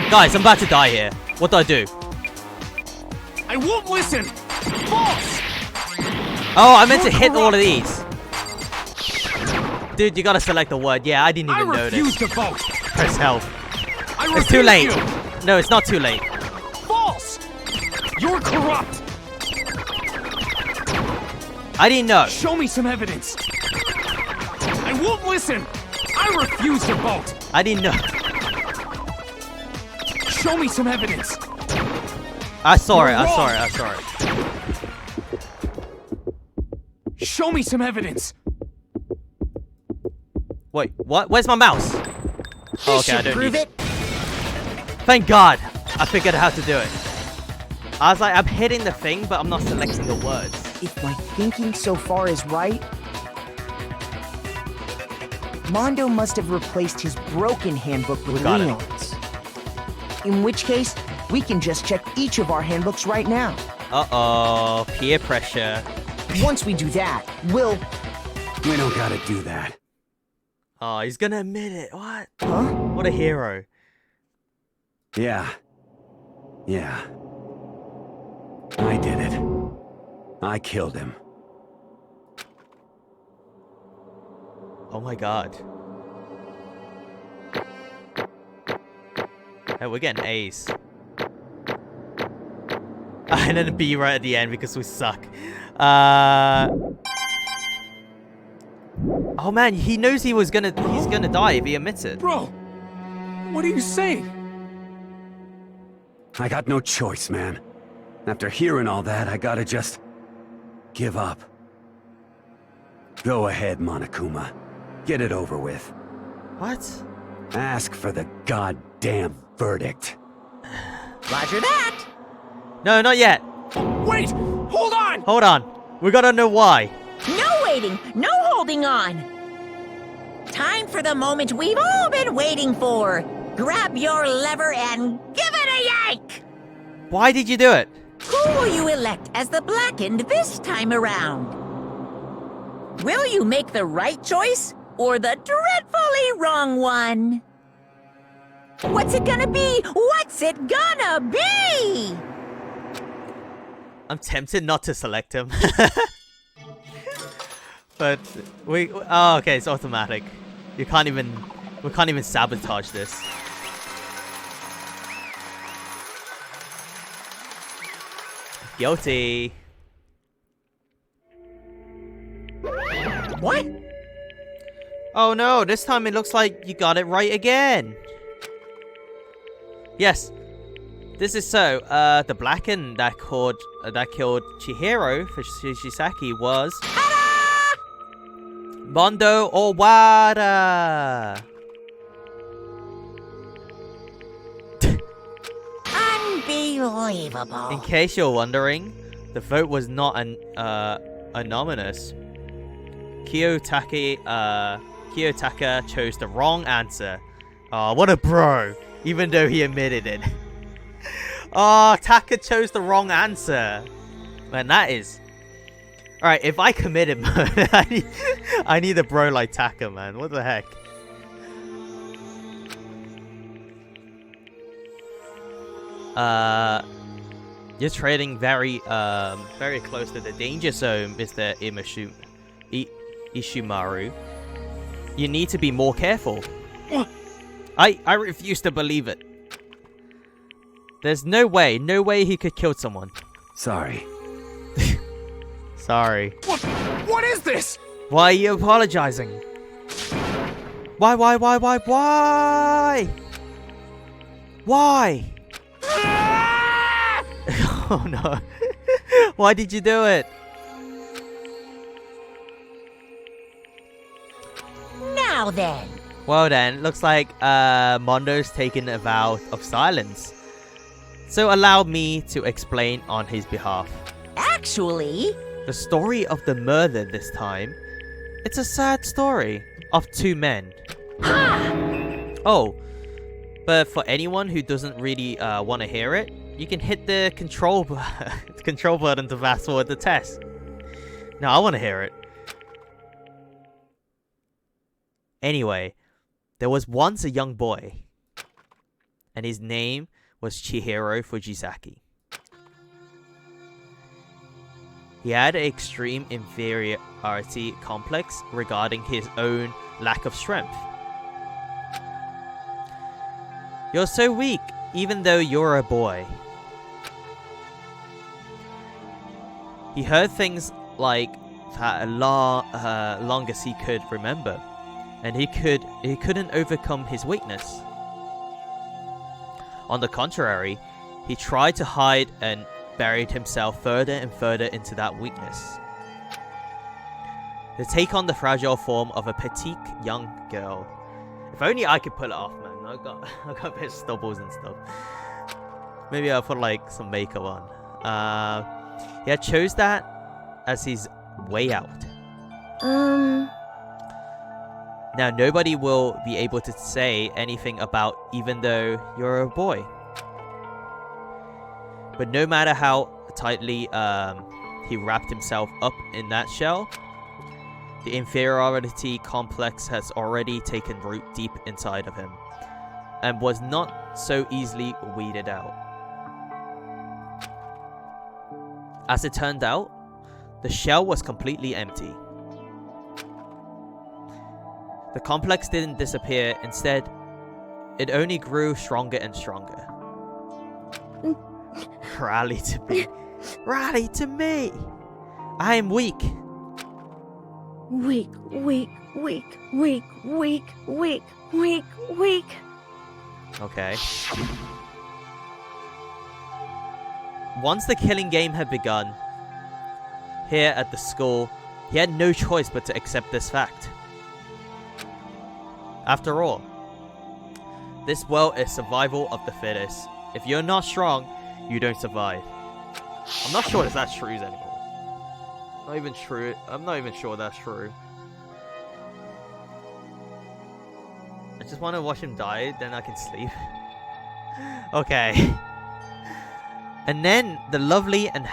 Guys, I'm about to die here. What do I do? I won't listen. False. Oh, I meant to hit all of these. Dude, you gotta select the word. Yeah, I didn't even notice. I refuse to vote. Press help. It's too late. No, it's not too late. False. You're corrupt. I didn't know. Show me some evidence. I won't listen. I refuse to vote. I didn't know. Show me some evidence. I saw it. I saw it. I saw it. Show me some evidence. Wait, what? Where's my mouse? Oh, okay, I don't prove need it. Thank God, I figured out how to do it. I was like, I'm hitting the thing, but I'm not selecting the words. If my thinking so far is right, Mondo must have replaced his broken handbook with Leon's. In which case, we can just check each of our handbooks right now. Uh-oh, peer pressure. Once we do that, we'll... We don't gotta do that. Oh, he's gonna admit it. What? Huh? What a hero. Yeah. I did it. I killed him. Oh my God. Hey, we're getting A's. And then a B right at the end because we suck. Oh man, he knows he's gonna die if he admits it. Bro, what are you saying? I got no choice, man. After hearing all that, I gotta just give up. Go ahead, Monokuma. Get it over with. What? Ask for the goddamn verdict. Roger that! No, not yet. Wait! Hold on! Hold on. We gotta know why. No waiting! No holding on! Time for the moment we've all been waiting for! Grab your lever and give it a yank! Why did you do it? Who will you elect as the Blackened this time around? Will you make the right choice or the dreadfully wrong one? What's it gonna be? What's it gonna be? I'm tempted not to select him. But oh, okay, it's automatic. We can't even sabotage this. Guilty. What? Oh no, this time it looks like you got it right again. Yes. This is so. The Blackened that killed Chihiro for Shisaki was Mondo Owada. Unbelievable. In case you're wondering, the vote was not anonymous. Kiyotaka chose the wrong answer. Oh, what a bro! Even though he admitted it. Oh, Taka chose the wrong answer. Man, that is... Alright, if I committed mode, I need a bro like Taka, man. What the heck? You're trading very close to the danger zone, Mr. Ishimaru. You need to be more careful. I refuse to believe it. There's no way he could kill someone. Sorry. Sorry. What is this? Why are you apologizing? Why? Why? Oh no. Why did you do it? Now then. Well then, looks like Mondo's taken a vow of silence. So allow me to explain on his behalf. Actually... The story of the murder this time, it's a sad story of two men. Oh, but for anyone who doesn't really want to hear it, you can hit the control button to fast forward the test. No, I want to hear it. Anyway, there was once a young boy, and his name was Chihiro Fujisaki. He had an extreme inferiority complex regarding his own lack of strength. You're so weak, even though you're a boy. He heard things like that long as he could remember, and he couldn't overcome his weakness. On the contrary, he tried to hide and buried himself further and further into that weakness. To take on the fragile form of a petite young girl. If only I could pull it off, man. I got a bit of stubbles and stuff. Maybe I'll put like some makeup on. Yeah, chose that as his way out. Now nobody will be able to say anything about even though you're a boy. But no matter how tightly he wrapped himself up in that shell, the inferiority complex has already taken root deep inside of him, and was not so easily weeded out. As it turned out, the shell was completely empty. The complex didn't disappear, instead, it only grew stronger and stronger. Rally to me. Rally to me! I am weak. Weak. Okay. Once the killing game had begun, here at the school, he had no choice but to accept this fact. After all, this world is survival of the fittest. If you're not strong, you don't survive. I'm not sure if that's true anymore. Not even true. I'm not even sure that's true. I just want to watch him die, then I can sleep. Okay. And then the lovely and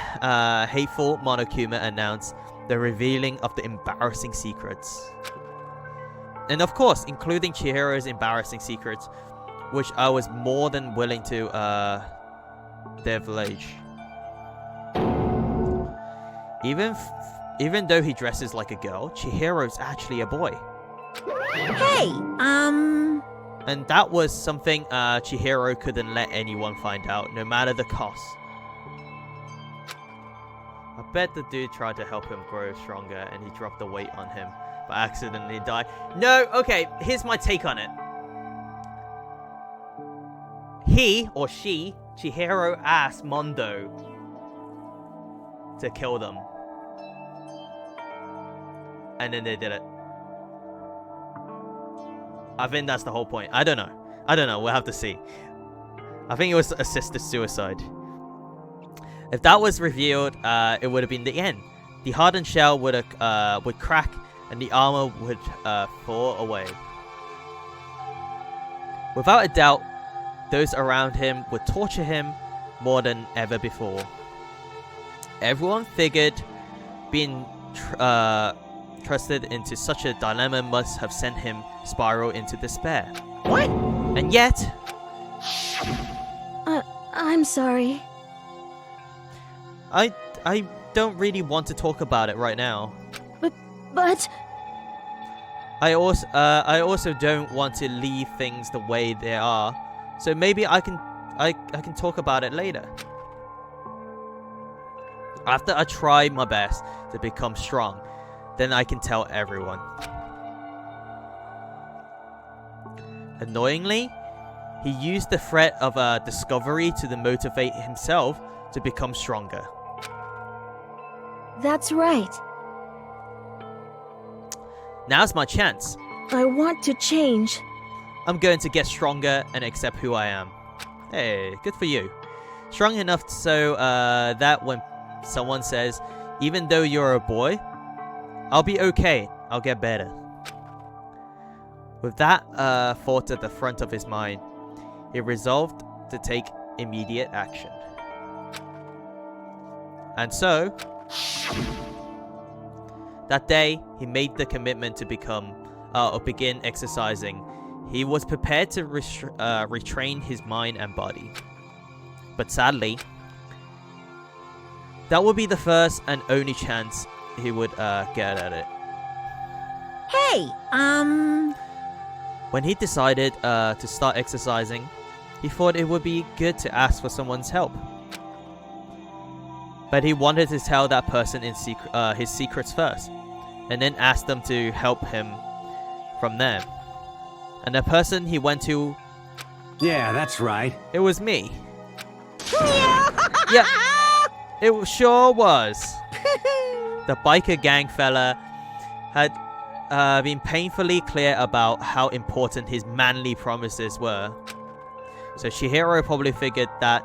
hateful Monokuma announced the revealing of the embarrassing secrets. And of course, including Chihiro's embarrassing secrets, which I was more than willing to divulge. Even though he dresses like a girl, Chihiro's actually a boy. Hey, And that was something Chihiro couldn't let anyone find out, no matter the cost. I bet the dude tried to help him grow stronger and he dropped the weight on him, but accidentally died. No, okay, here's my take on it. He, or she, Chihiro asked Mondo to kill them. And then they did it. I think that's the whole point. I don't know. We'll have to see. I think it was assisted suicide. If that was revealed, it would have been the end. The hardened shell would crack, and the armor would fall away. Without a doubt, those around him would torture him more than ever before. Everyone figured being trusted into such a dilemma must have sent him spiral into despair. What? And yet... I'm sorry. I don't really want to talk about it right now. But... I also don't want to leave things the way they are. So maybe I can talk about it later. After I try my best to become strong, then I can tell everyone. Annoyingly, he used the threat of a discovery to motivate himself to become stronger. That's right. Now's my chance. I want to change. I'm going to get stronger and accept who I am. Hey, good for you. Strong enough so that when someone says, even though you're a boy, I'll be okay. I'll get better. With that thought at the front of his mind, he resolved to take immediate action. And so, that day, he made the commitment to begin exercising. He was prepared to retrain his mind and body. But sadly, that would be the first and only chance he would get at it. Hey, When he decided to start exercising, he thought it would be good to ask for someone's help. But he wanted to tell that person his secrets first, and then ask them to help him from there. And the person he went to... Yeah, that's right. It was me. Yeah, it sure was. The biker gang fella had been painfully clear about how important his manly promises were. So Chihiro probably figured that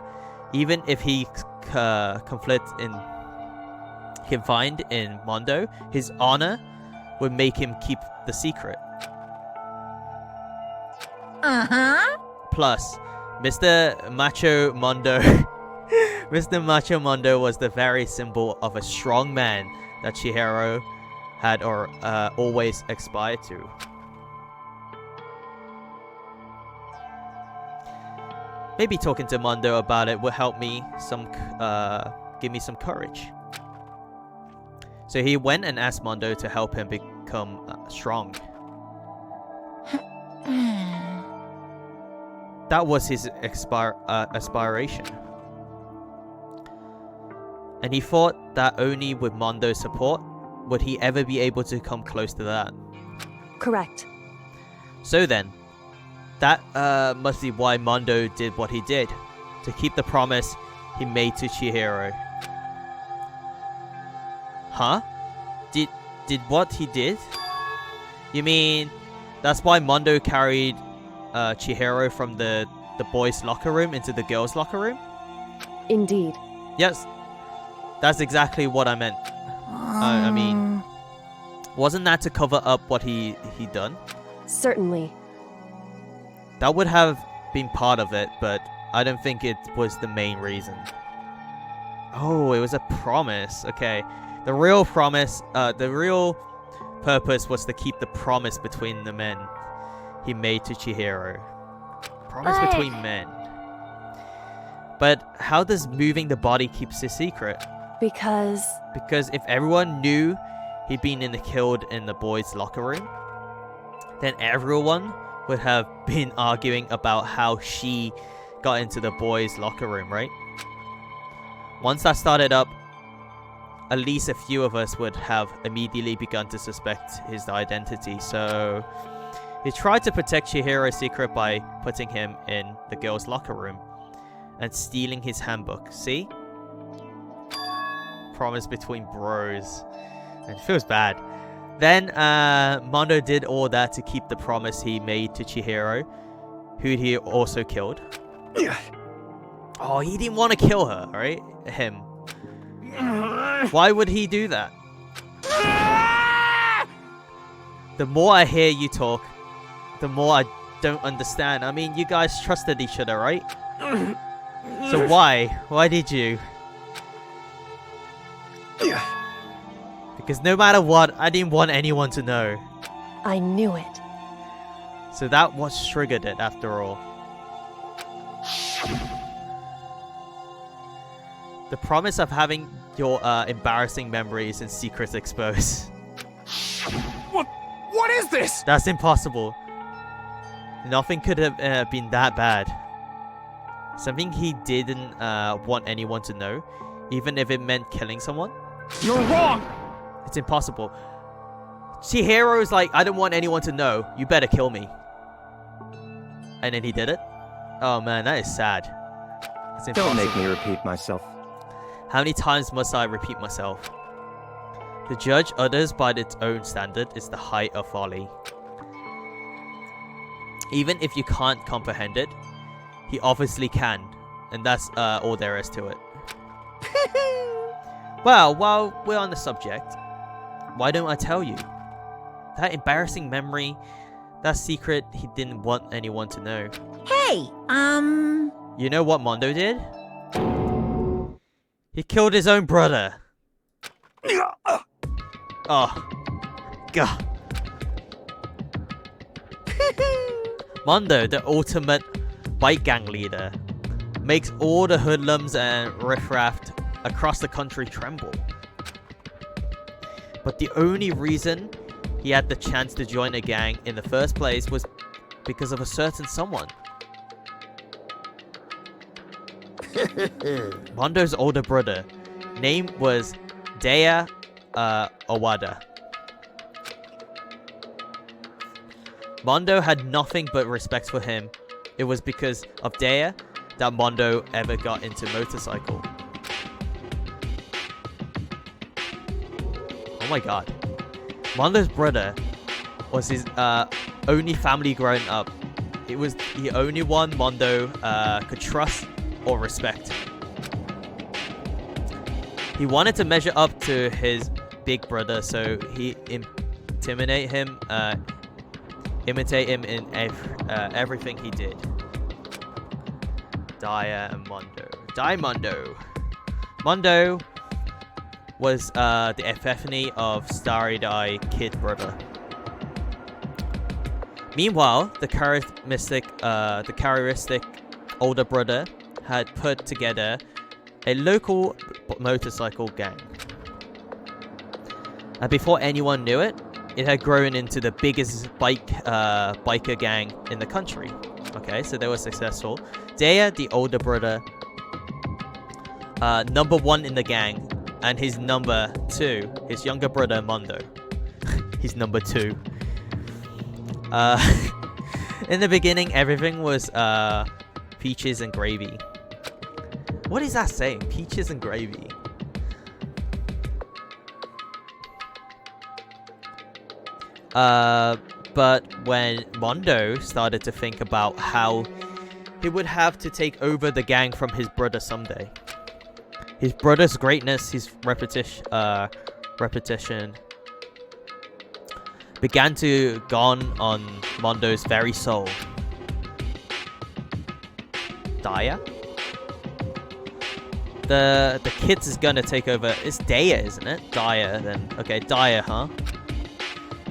even if he confined in Mondo, his honor would make him keep the secret. Uh-huh. Plus, Mr. Macho Mondo Mr. Macho Mondo was the very symbol of a strong man that Chihiro had always aspired to. Maybe talking to Mondo about it would help me give me some courage. So he went and asked Mondo to help him become strong. That was his aspiration. And he thought that only with Mondo's support would he ever be able to come close to that. Correct. So then, that must be why Mondo did what he did, to keep the promise he made to Chihiro. Huh? Did what he did? You mean That's why Mondo carried Chihiro from the boys' locker room into the girls' locker room? Indeed. Yes. That's exactly what I meant. I mean, wasn't that to cover up what he done? Certainly. That would have been part of it, but I don't think it was the main reason. Oh, it was a promise. Okay. The real promise, the real purpose was to keep the promise between the men he made to Chihiro. Promise between men. But how does moving the body keeps it secret? Because if everyone knew he'd been killed in the boys' locker room, then everyone would have been arguing about how she got into the boys' locker room, right? Once that started up, at least a few of us would have immediately begun to suspect his identity. So he tried to protect Chihiro's secret by putting him in the girls' locker room and stealing his handbook. See? Promise between bros. And it feels bad. Then Mondo did all that to keep the promise he made to Chihiro, who he also killed. Oh, he didn't want to kill her, right? Him. Why would he do that? The more I hear you talk, the more I don't understand. I mean, you guys trusted each other, right? So why? Why did you? Because no matter what, I didn't want anyone to know. I knew it. So that was triggered it after all. The promise of having your embarrassing memories and secrets exposed. What is this? That's impossible. Nothing could have been that bad. Something he didn't want anyone to know, even if it meant killing someone. You're wrong! It's impossible. Chihiro's like, I don't want anyone to know. You better kill me. And then he did it. Oh man, that is sad. It's impossible. Don't make me repeat myself. How many times must I repeat myself? To judge others by its own standard is the height of folly. Even if you can't comprehend it, he obviously can. And that's all there is to it. Well, while we're on the subject, why don't I tell you? That embarrassing memory, that secret he didn't want anyone to know. Hey, You know what Mondo did? He killed his own brother. Oh. God. Mondo, the ultimate bike gang leader, makes all the hoodlums and riffraff across the country tremble. But the only reason he had the chance to join a gang in the first place was because of a certain someone. Mondo's older brother, name was Daya Owada. Mondo had nothing but respect for him. It was because of Daya that Mondo ever got into motorcycle. Oh my god. Mondo's brother was his only family growing up. It was the only one Mondo could trust or respect. He wanted to measure up to his big brother, so he imitate him in everything he did. Daya and Mondo. Mondo. Mondo was the epiphany of starry-eyed kid brother. Meanwhile, the charismatic older brother had put together a local motorcycle gang. And before anyone knew it, it had grown into the biggest biker gang in the country. Okay, so they were successful. Daya, the older brother, number one in the gang, and his number two, his younger brother Mondo. He's number two. In the beginning, everything was peaches and gravy. What is that saying? Peaches and gravy. But when Mondo started to think about how he would have to take over the gang from his brother someday, his brother's greatness, his repetition began to gone on Mondo's very soul. Daya? The kids is gonna take over. It's Daya, isn't it? Daya, then. Okay, Daya, huh?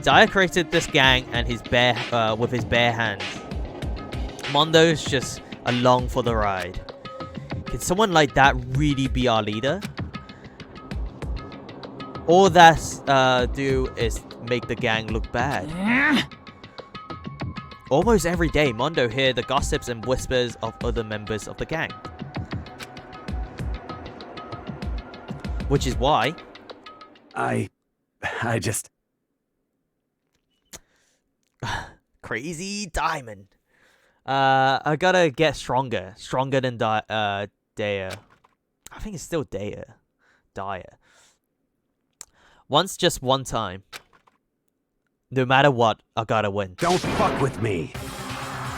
Daya created this gang and with his bare hands. Mondo's just along for the ride. Can someone like that really be our leader? All that's do is make the gang look bad. Almost every day, Mondo hears the gossips and whispers of other members of the gang. Which is why... I just... Crazy Diamond. I gotta get stronger. Stronger than Daya. I think it's still Daya. Just one time. No matter what, I gotta win. Don't fuck with me.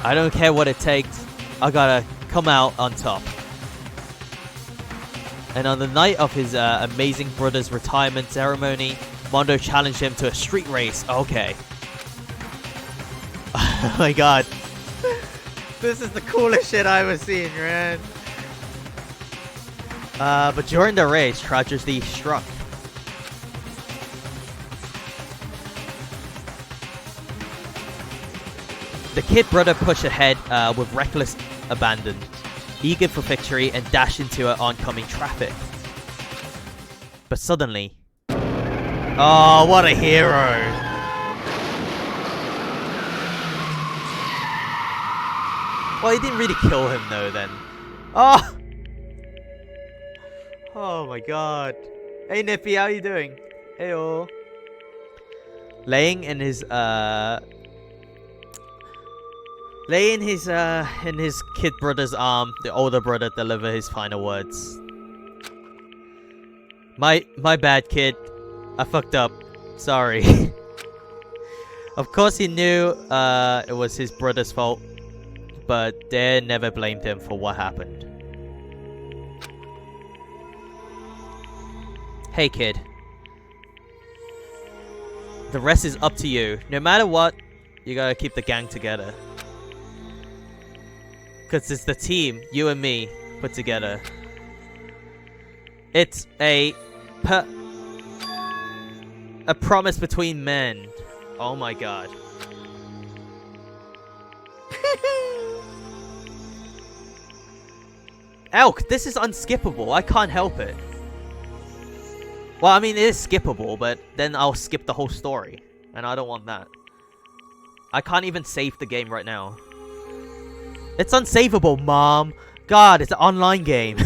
I don't care what it takes. I gotta come out on top. And on the night of his amazing brother's retirement ceremony, Mondo challenged him to a street race. Okay. Oh my god. This is the coolest shit I've ever seen, man. But during the race, tragedy struck. The kid brother pushed ahead with reckless abandon, eager for victory, and dashed into oncoming traffic. But suddenly... Oh, what a hero! Well, he didn't really kill him though, then. Oh! Oh my god. Hey Nippy, how you doing? Heyo. Laying in his kid brother's arm, the older brother delivered his final words. My bad, kid. I fucked up. Sorry. Of course he knew it was his brother's fault, but they never blamed him for what happened. Hey kid. The rest is up to you. No matter what, you gotta keep the gang together. Cause it's the team, you and me, put together. It's a promise between men. Oh my god. Elk, this is unskippable. I can't help it. Well, I mean, it is skippable, but then I'll skip the whole story. And I don't want that. I can't even save the game right now. It's unsavable, Mom. God, it's an online game.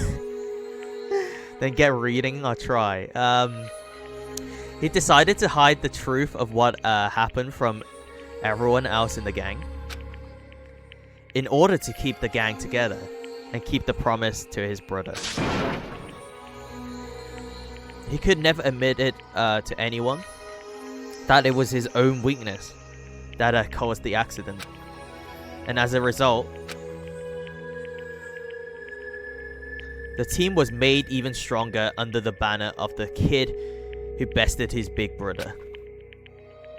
Then get reading. I'll try. He decided to hide the truth of what happened from everyone else in the gang, in order to keep the gang together and keep the promise to his brother. He could never admit it to anyone that it was his own weakness that caused the accident. And as a result, the team was made even stronger under the banner of the kid who bested his big brother.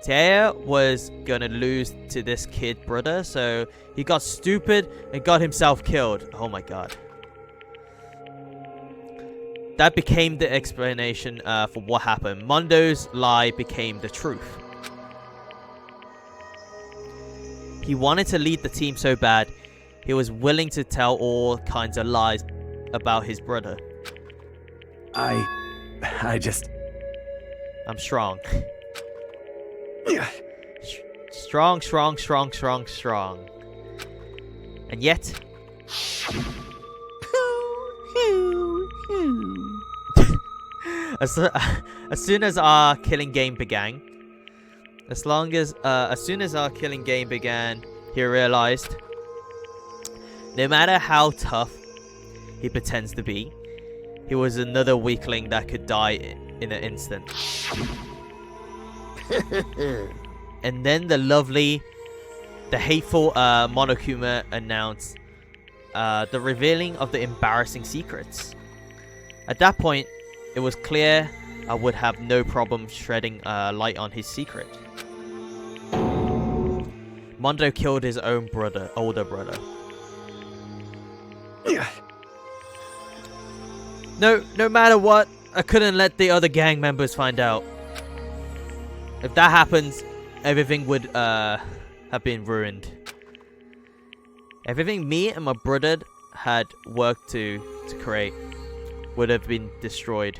Taya was gonna lose to this kid brother, so he got stupid and got himself killed. Oh my god. That became the explanation for what happened. Mondo's lie became the truth. He wanted to lead the team so bad, he was willing to tell all kinds of lies about his brother. I'm strong. Strong. And yet... as soon as our killing game began, he realized no matter how tough he pretends to be, he was another weakling that could die in an instant. And then the hateful Monokuma announced the revealing of the embarrassing secrets. At that point, it was clear I would have no problem shedding light on his secret. Mondo killed his own older brother. No matter what, I couldn't let the other gang members find out. If that happens, everything would have been ruined. Everything me and my brother had worked to create would have been destroyed.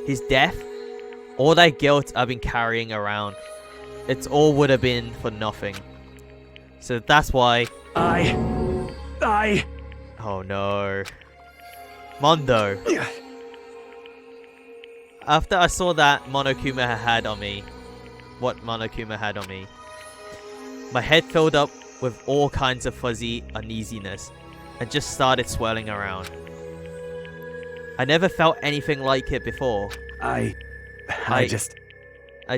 His death, all that guilt I've been carrying around, it all would have been for nothing. So that's why Oh no. Mondo. After I saw that Monokuma had on me, what Monokuma had on me, my head filled up with all kinds of fuzzy uneasiness and just started swirling around. I never felt anything like it before. I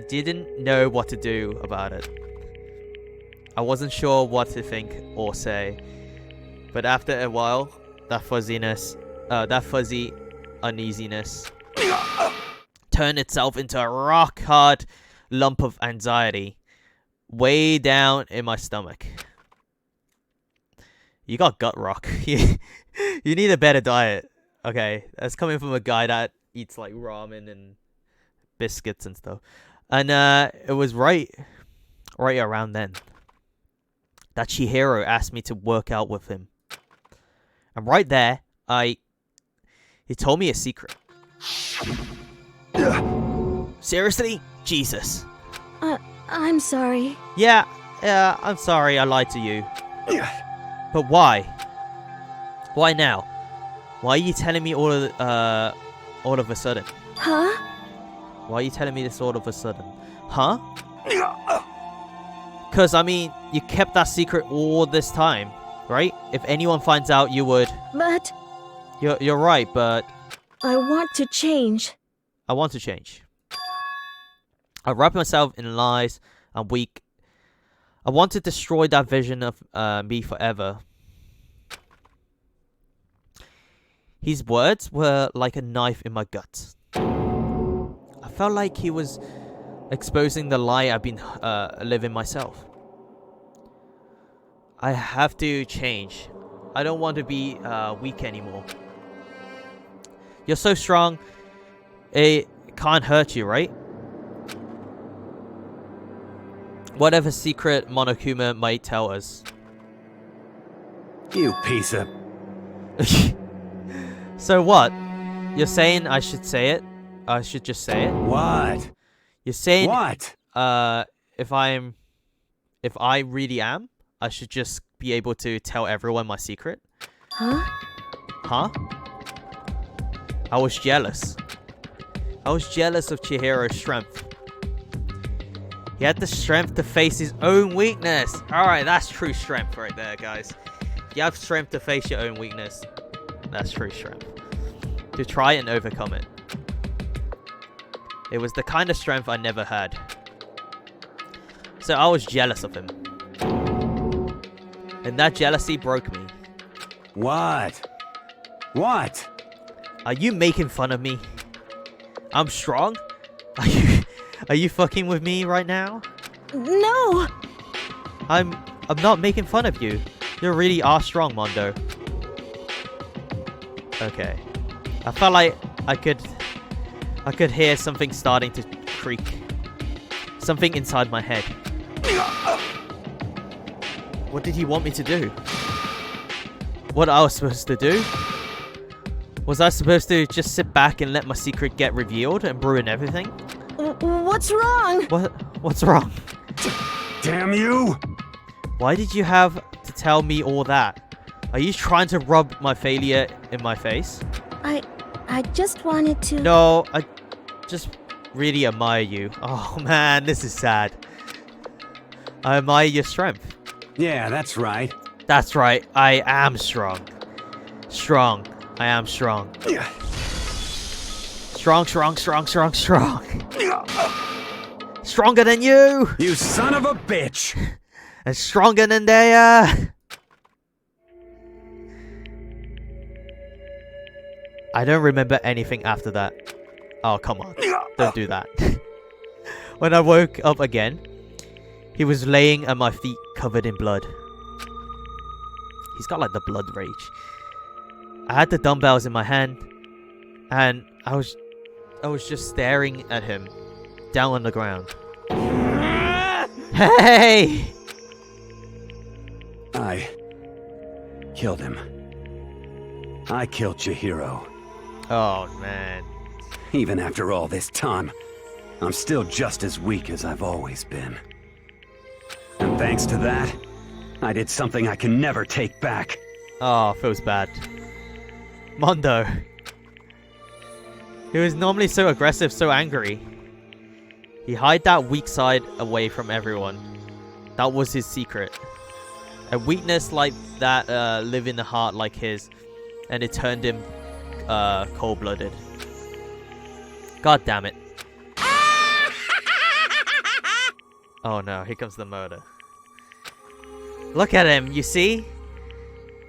didn't know what to do about it. I wasn't sure what to think or say. But after a while, that fuzzy uneasiness turned itself into a rock-hard lump of anxiety way down in my stomach. You got gut rock. You need a better diet. Okay, that's coming from a guy that eats like ramen and biscuits and stuff. And it was right around then that Chihiro asked me to work out with him. And right there, he told me a secret. Seriously? Jesus. I'm sorry. Yeah, I'm sorry I lied to you. But why? Why now? Why are you telling me all of a sudden? Huh? Why are you telling me this all of a sudden? Huh? Because, I mean, you kept that secret all this time, right? If anyone finds out, you would... But... You're right, but... I want to change. I want to change. I wrapped myself in lies. I'm weak. I want to destroy that vision of me forever. His words were like a knife in my gut. I felt like he was exposing the lie I've been living myself. I have to change. I don't want to be weak anymore. You're so strong, it can't hurt you, right? Whatever secret Monokuma might tell us. You piece of... So what? You're saying I should say it? I should just say it? What? You're saying... What? If I really am, I should just be able to tell everyone my secret? Huh? Huh? I was jealous. I was jealous of Chihiro's strength. He had the strength to face his own weakness. Alright, that's true strength right there, guys. You have strength to face your own weakness. That's true strength. To try and overcome it. It was the kind of strength I never had. So I was jealous of him. And that jealousy broke me. What? What? Are you making fun of me? I'm strong? Are you fucking with me right now? No! I'm not making fun of you. You really are strong, Mondo. Okay. I felt like I could hear something starting to creak. Something inside my head. What did he want me to do? What I was supposed to do? Was I supposed to just sit back and let my secret get revealed and ruin everything? What's wrong? What's wrong? Damn you! Why did you have to tell me all that? Are you trying to rub my failure in my face? I just wanted to... No, I just really admire you. Oh man, this is sad. I admire your strength. Yeah, that's right. That's right, I am strong. Strong. I am strong. Strong. Stronger than you! You son of a bitch! And stronger than they, I don't remember anything after that. Oh, come on. Don't do that. When I woke up again, he was laying at my feet covered in blood. He's got like the blood rage. I had the dumbbells in my hand, and I was just staring at him down on the ground. Hey! I killed him. I killed Chihiro. Oh, man. Even after all this time, I'm still just as weak as I've always been. And thanks to that, I did something I can never take back. Oh, feels bad. Mondo. He was normally so aggressive, so angry. He hid that weak side away from everyone. That was his secret. A weakness like that live in the heart like his, and it turned him cold-blooded. God damn it. Oh no, here comes the murder. Look at him, you see?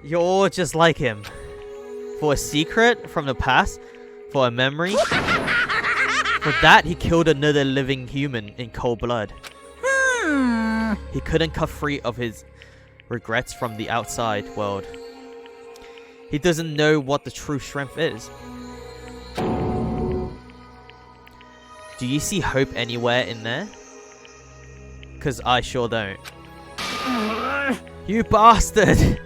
You're all just like him. For a secret from the past, for a memory. For that, he killed another living human in cold blood. He couldn't cut free of his regrets from the outside world. He doesn't know what the true strength is. Do you see hope anywhere in there? Cause I sure don't. You bastard!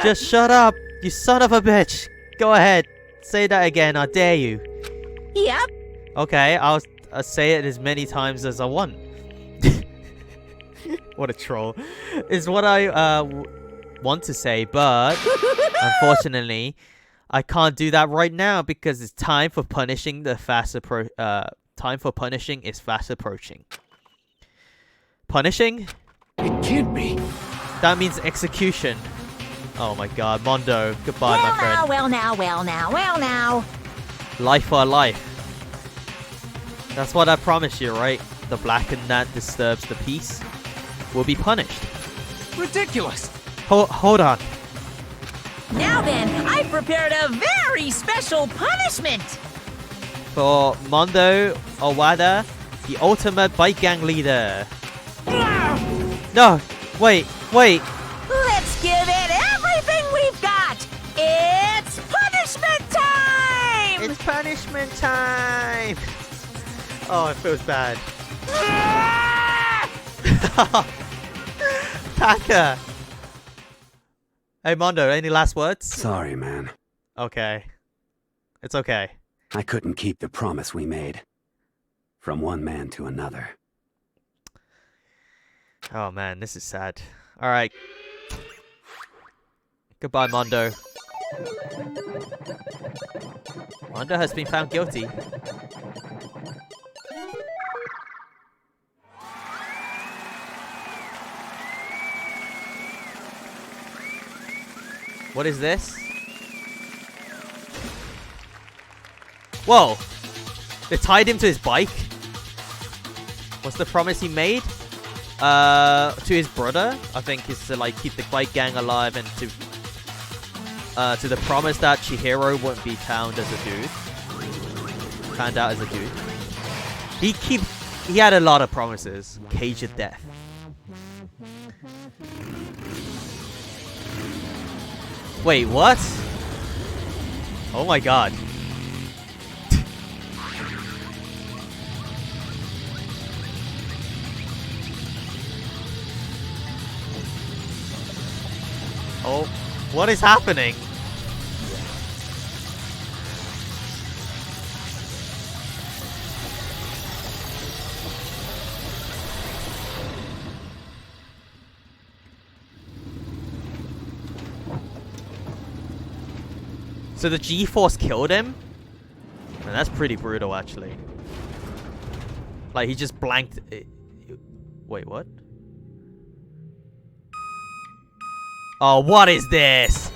Just shut up, you son of a bitch! Go ahead, say that again, I dare you. Yep. Okay, I'll say it as many times as I want. What a troll. Is what I want to say, but unfortunately, I can't do that right now because it's time for punishing is fast approaching. Punishing? It can't be. That means execution. Oh my god, Mondo, goodbye, my friend. Well now. Life for life. That's what I promised you, right? The blackened that disturbs the peace will be punished. Ridiculous. Hold on. Now then, I've prepared a very special punishment. For Mondo Owada, the ultimate bike gang leader. No, wait. Let's give it everything we've got. It's punishment time. It's punishment time. Oh, it feels bad. Taka. Hey, Mondo, any last words? Sorry, man. Okay. It's okay. I couldn't keep the promise we made. From one man to another. Oh, man, this is sad. Alright. Goodbye, Mondo. Mondo has been found guilty. What is this? Whoa! They tied him to his bike? What's the promise he made? To his brother? I think is to like keep the bike gang alive and to the promise that Chihiro won't be found as a dude. Found out as a dude. He had a lot of promises. Cage of death. Wait, what? Oh my god. Oh, what is happening? So the G-Force killed him? And that's pretty brutal, actually. Like, he just blanked it. Wait, what? Oh, what is this?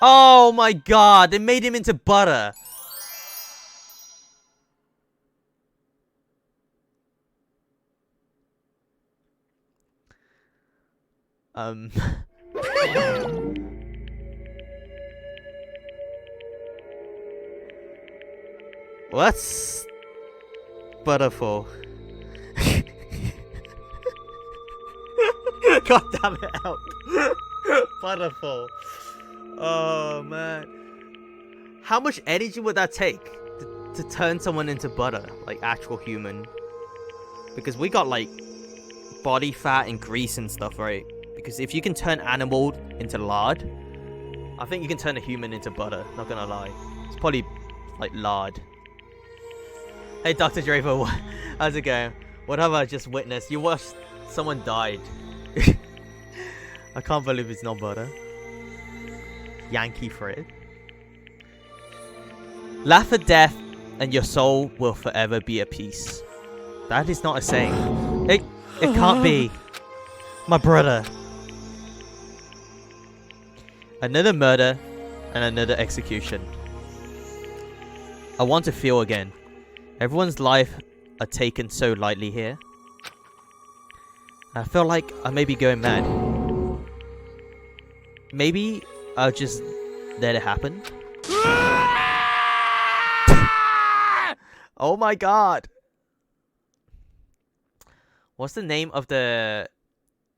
Oh my god, they made him into butter. What's Butterful? God damn it, help. Butterful. Oh man. How much energy would that take to turn someone into butter? Like actual human? Because we got like body fat and grease and stuff, right? Because if you can turn animal into lard, I think you can turn a human into butter, not gonna lie. It's probably like lard. Hey Dr. Dravo, how's it going? What have I just witnessed? You watched someone died. I can't believe it's not butter. Yankee Fred. Laugh at death and your soul will forever be at peace. That is not a saying. It can't be. My brother. Another murder and another execution. I want to feel again. Everyone's life are taken so lightly here. I feel like I may be going mad. Maybe I'll just let it happen. Oh my god. What's the name of the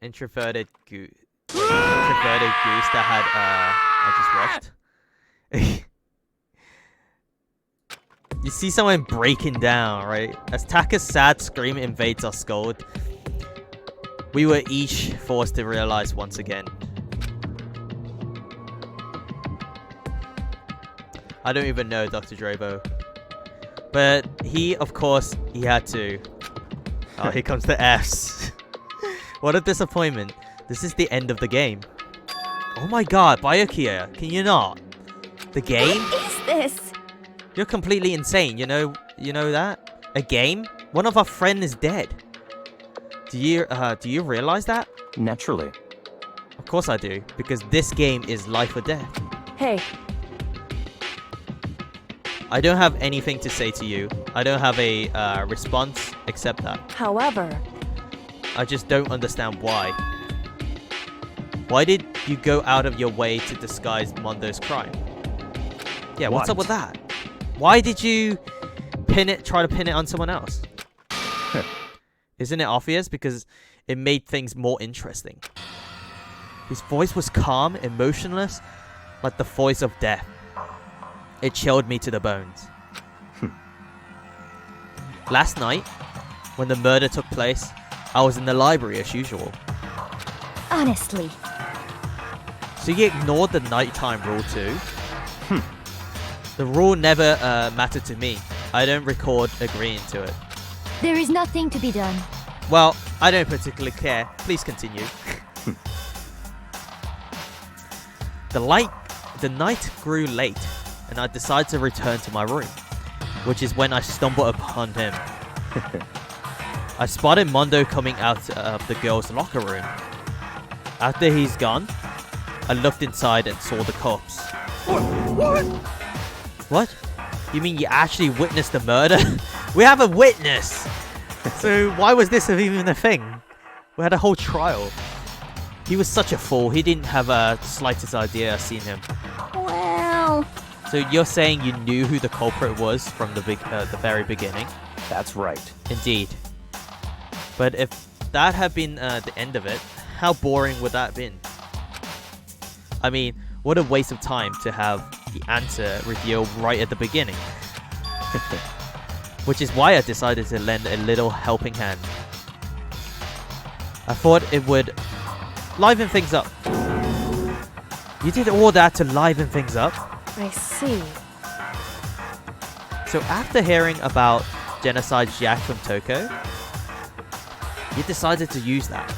introverted goose that had I just watched? You see someone breaking down, right? As Taka's sad scream invades our skull, we were each forced to realize once again. I don't even know Dr. Dravo. But he, of course, he had to. Oh, here comes the F's. What a disappointment. This is the end of the game. Oh my god, Byakuya, can you not? The game? What is this? You're completely insane, you know that? A game? One of our friends is dead. Do you realize that? Naturally. Of course I do, because this game is life or death. Hey. I don't have anything to say to you. I don't have a response except that. However, I just don't understand why. Why did you go out of your way to disguise Mondo's crime? Yeah, what's up with that? Why did you try to pin it on someone else? Isn't it obvious? Because it made things more interesting. His voice was calm, emotionless, like the voice of death. It chilled me to the bones. Last night, when the murder took place, I was in the library as usual. Honestly. So you ignored the nighttime rule too? The rule never mattered to me. I don't record agreeing to it. There is nothing to be done. Well, I don't particularly care. Please continue. The night grew late, and I decided to return to my room, which is when I stumbled upon him. I spotted Mondo coming out of the girls' locker room. After he's gone, I looked inside and saw the corpse. What? What? You mean you actually witnessed the murder? We have a witness! So why was this even a thing? We had a whole trial. He was such a fool. He didn't have a slightest idea I'd seen him. Well... So you're saying you knew who the culprit was from the very beginning? That's right. Indeed. But if that had been the end of it, how boring would that have been? I mean, what a waste of time to have the answer revealed right at the beginning. Which is why I decided to lend a little helping hand. I thought it would liven things up. You did all that to liven things up? I see. So after hearing about Genocide Jack from Toko, you decided to use that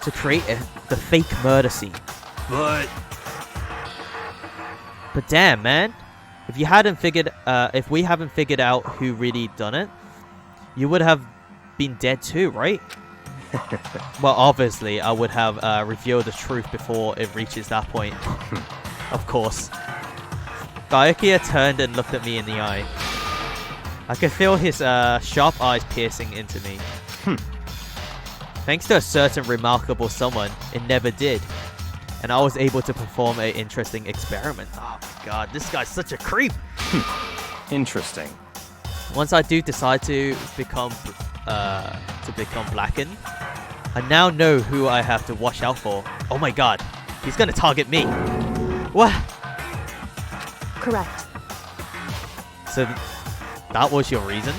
to create the fake murder scene. But damn, man, if we haven't figured out who really done it, you would have been dead too, right? Well, obviously, I would have revealed the truth before it reaches that point. Of course. Byakuya turned and looked at me in the eye. I could feel his sharp eyes piercing into me. Thanks to a certain remarkable someone, it never did. And I was able to perform an interesting experiment. Oh my god, this guy's such a creep! Interesting. Once I do decide to become blackened, I now know who I have to watch out for. Oh my god, he's gonna target me. What? Correct. So that was your reason?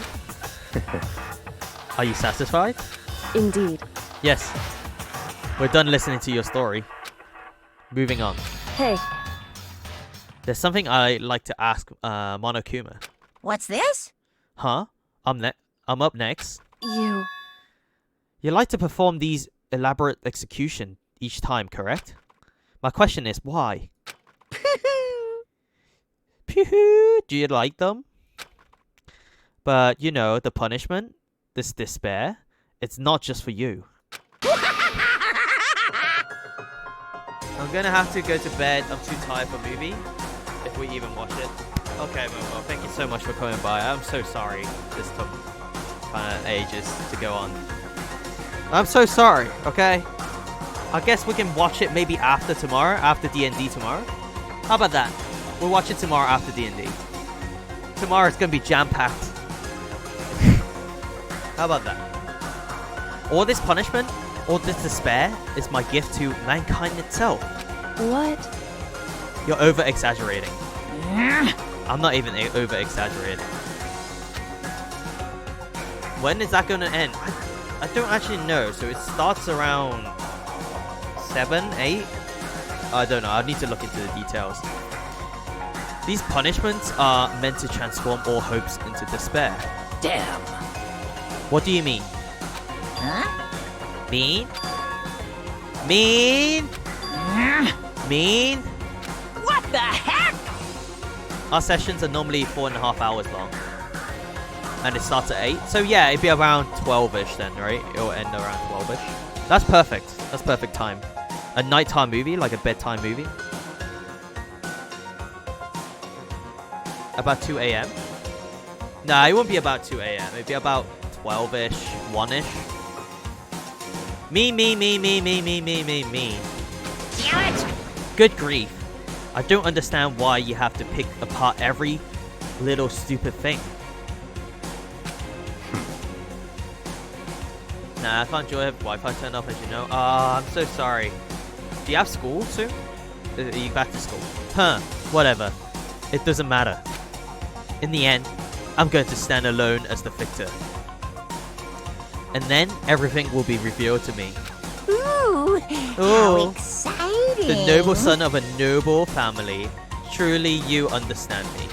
Are you satisfied? Indeed. Yes. We're done listening to your story. Moving on. Hey. There's something I'd like to ask Monokuma. What's this? Huh? I'm up next. You like to perform these elaborate execution each time, correct? My question is, why? Do you like them? But, you know, the punishment, this despair, it's not just for you. I'm gonna have to go to bed. I'm too tired for a movie. If we even watch it. Okay, Momo, thank you so much for coming by. I'm so sorry this took kind of ages to go on. I'm so sorry, okay? I guess we can watch it maybe after tomorrow, after D&D tomorrow. How about that? We'll watch it tomorrow after D&D. Tomorrow it's gonna be jam-packed. How about that? All this punishment, all this despair is my gift to mankind itself. What? You're over-exaggerating. I'm not even over-exaggerating. When is that gonna end? I don't actually know. So it starts around 7, 8? I don't know. I need to look into the details. These punishments are meant to transform all hopes into despair. Damn. What do you mean? Huh? Mean? Mean? Mean? What the heck? Our sessions are normally 4.5 hours long. And it starts at 8. So yeah, it'd be around 12-ish then, right? It'll end around 12-ish. That's perfect. That's perfect time. A nighttime movie, like a bedtime movie. About 2 a.m. Nah, it won't be about 2 a.m. It'd be about 12-ish, 1-ish. Me. Damn it! Good grief. I don't understand why you have to pick apart every little stupid thing. Nah, I can't join if Wi-Fi turned off, as you know. I'm so sorry. Do you have school soon? Are you back to school? Huh, whatever. It doesn't matter. In the end, I'm going to stand alone as the victor. And then everything will be revealed to me. Ooh, how exciting! The noble son of a noble family. Truly, you understand me.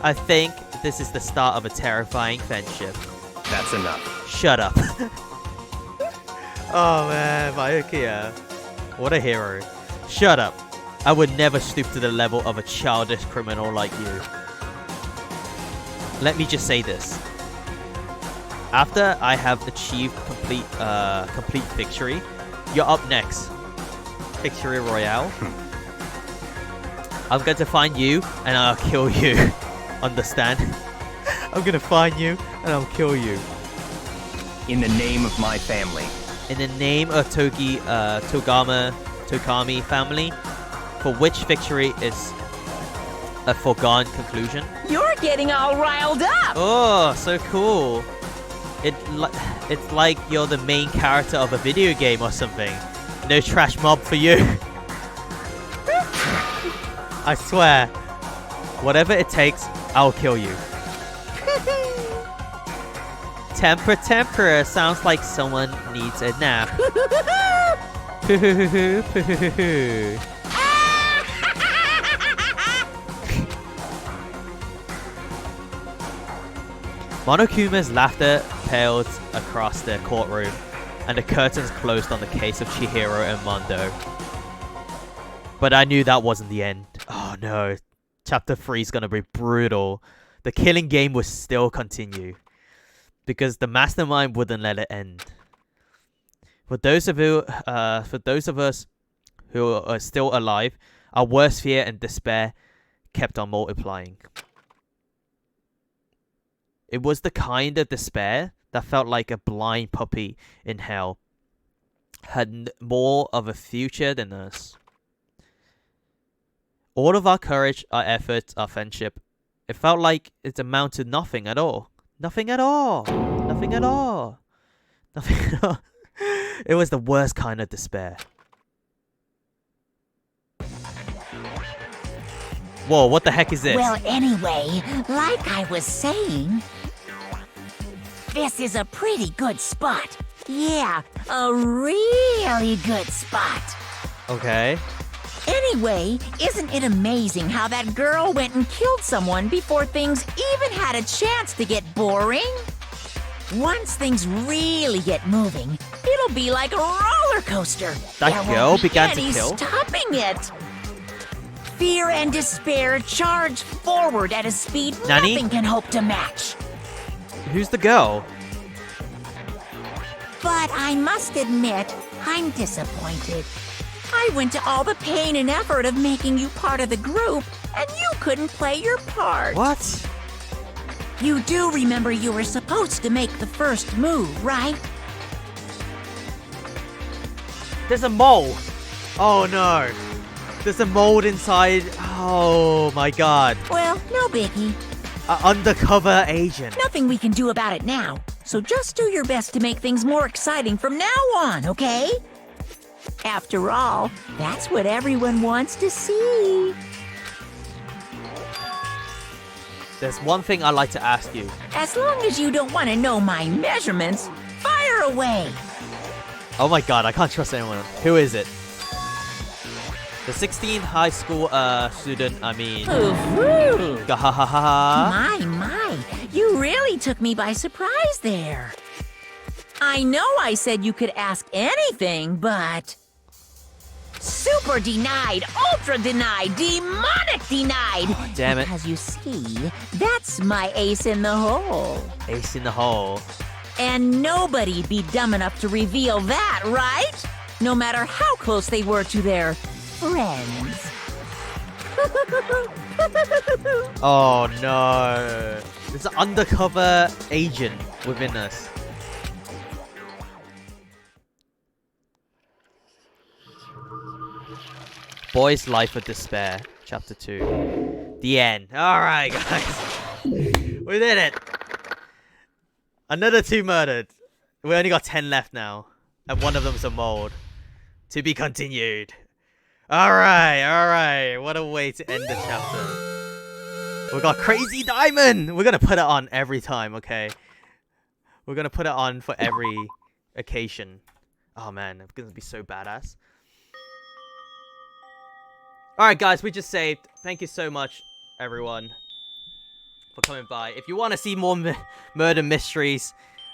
I think this is the start of a terrifying friendship. That's enough. Shut up. Oh man, Mayukiya. What a hero. Shut up. I would never stoop to the level of a childish criminal like you. Let me just say this. After I have achieved complete victory, you're up next. Victory Royale. I'm going to find you and I'll kill you. Understand? I'm going to find you and I'll kill you. In the name of my family. In the name of Togami family, for which victory is a foregone conclusion. You're getting all riled up! Oh, so cool. It's like you're the main character of a video game or something. No trash mob for you. I swear, whatever it takes, I'll kill you. Temper, sounds like someone needs a nap. Monokuma's laughter paled across the courtroom, and the curtains closed on the case of Chihiro and Mondo. But I knew that wasn't the end. Oh no, Chapter 3 is gonna be brutal. The killing game will still continue, because the mastermind wouldn't let it end. For those of us who are still alive, our worst fear and despair kept on multiplying. It was the kind of despair that felt like a blind puppy in hell had more of a future than us. All of our courage, our efforts, our friendship, it felt like it amounted to nothing at all. Nothing at all. Nothing at all. Nothing at all. It was the worst kind of despair. Whoa, what the heck is this? Well, anyway, like I was saying, this is a pretty good spot. Yeah, a really good spot. Okay. Anyway, isn't it amazing how that girl went and killed someone before things even had a chance to get boring? Once things really get moving, it'll be like a roller coaster. That girl began to any kill? stopping it. Fear and despair charge forward at a speed Nani? nothing can hope to match. Who's the girl? But I must admit, I'm disappointed. I went to all the pain and effort of making you part of the group, and you couldn't play your part. What? You do remember you were supposed to make the first move, right? There's a mole. Oh no. There's a mold inside. Oh my god. Well, no biggie. An undercover agent. Nothing we can do about it now. So just do your best to make things more exciting from now on, okay? After all, that's what everyone wants to see. There's one thing I'd like to ask you. As long as you don't want to know my measurements, fire away. Oh my god, I can't trust anyone. Who is it? The 16th high school student, I mean. Ooh. Gahahaha. My, you really took me by surprise there. I know I said you could ask anything, but... Super denied, ultra denied, demonic denied. Oh, damn it. Because you see, that's my ace in the hole. Ace in the hole. And nobody'd be dumb enough to reveal that, right? No matter how close they were to their friends. Oh no. There's an undercover agent within us. Boy's Life of Despair, Chapter 2. The end. Alright, guys. We did it. Another 2 murdered. We only got 10 left now. And one of them's a mold. To be continued. Alright. What a way to end the chapter. We got Crazy Diamond. We're gonna put it on every time, okay? We're gonna put it on for every occasion. Oh man, it's gonna be so badass. Alright guys, we just saved. Thank you so much, everyone, for coming by. If you want to see more murder mysteries,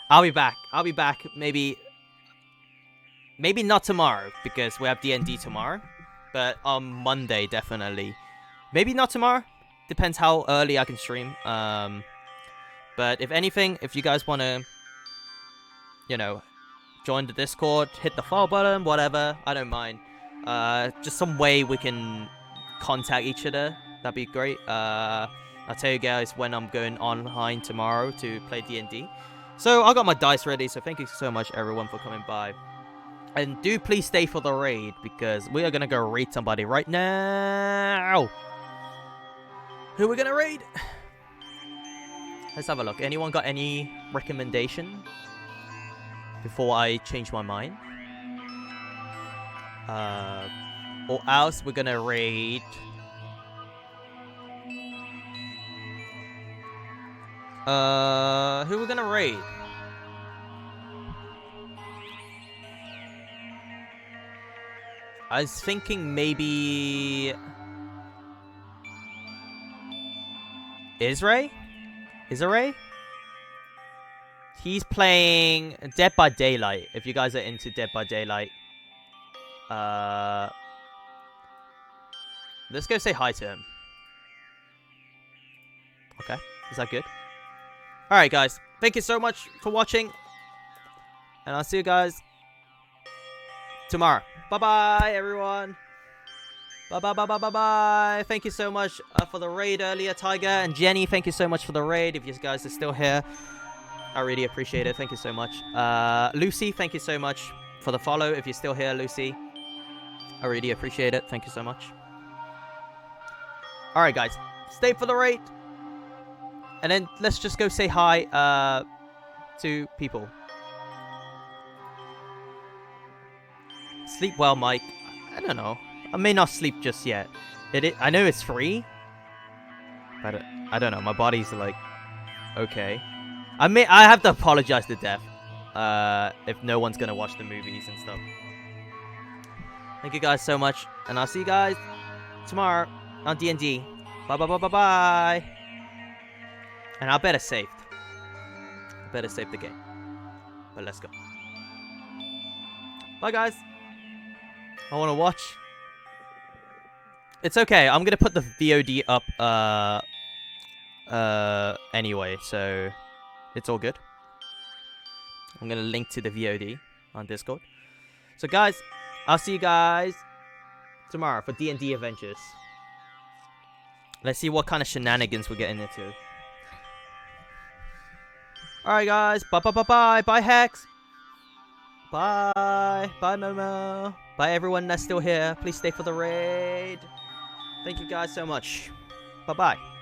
I'll be back. Maybe not tomorrow, because we have D&D tomorrow. But on Monday, definitely. Maybe not tomorrow. Depends how early I can stream. But if anything, if you guys want to, join the Discord, hit the follow button, whatever, I don't mind. Just some way we can contact each other. That'd be great. I'll tell you guys when I'm going online tomorrow to play D&D. So I got my dice ready. So thank you so much, everyone, for coming by. And do please stay for the raid, because we are gonna go raid somebody right now. Who are we gonna raid? Let's have a look. Anyone got any recommendation before I change my mind? Or else we're gonna raid who we're gonna raid? I was thinking maybe Isray? He's playing Dead by Daylight, if you guys are into Dead by Daylight. Let's go say hi to him. Okay, is that good? Alright guys, thank you so much for watching. And I'll see you guys tomorrow. Bye-bye, everyone. Bye-bye. Thank you so much for the raid earlier, Tiger and Jenny. Thank you so much for the raid, if you guys are still here. I really appreciate it. Thank you so much. Lucy, thank you so much for the follow. If you're still here, Lucy, I really appreciate it. Thank you so much. Alright, guys. Stay for the raid. And then let's just go say hi to people. Sleep well, Mike. I don't know. I may not sleep just yet. I know it's free. But I don't know. My body's like, okay. I have to apologize to Death. If no one's gonna watch the movies and stuff. Thank you guys so much. And I'll see you guys tomorrow on D&D. Bye bye bye bye bye. And I better saved. I better save the game. But let's go. Bye guys. I wanna watch. It's okay. I'm gonna put the VOD up anyway, so it's all good. I'm gonna link to the VOD on Discord. So guys, I'll see you guys tomorrow for D&D Adventures. Let's see what kind of shenanigans we're getting into. Alright guys, bye bye bye bye. Bye Hex. Bye. Bye Momo. Bye everyone that's still here. Please stay for the raid. Thank you guys so much. Bye bye.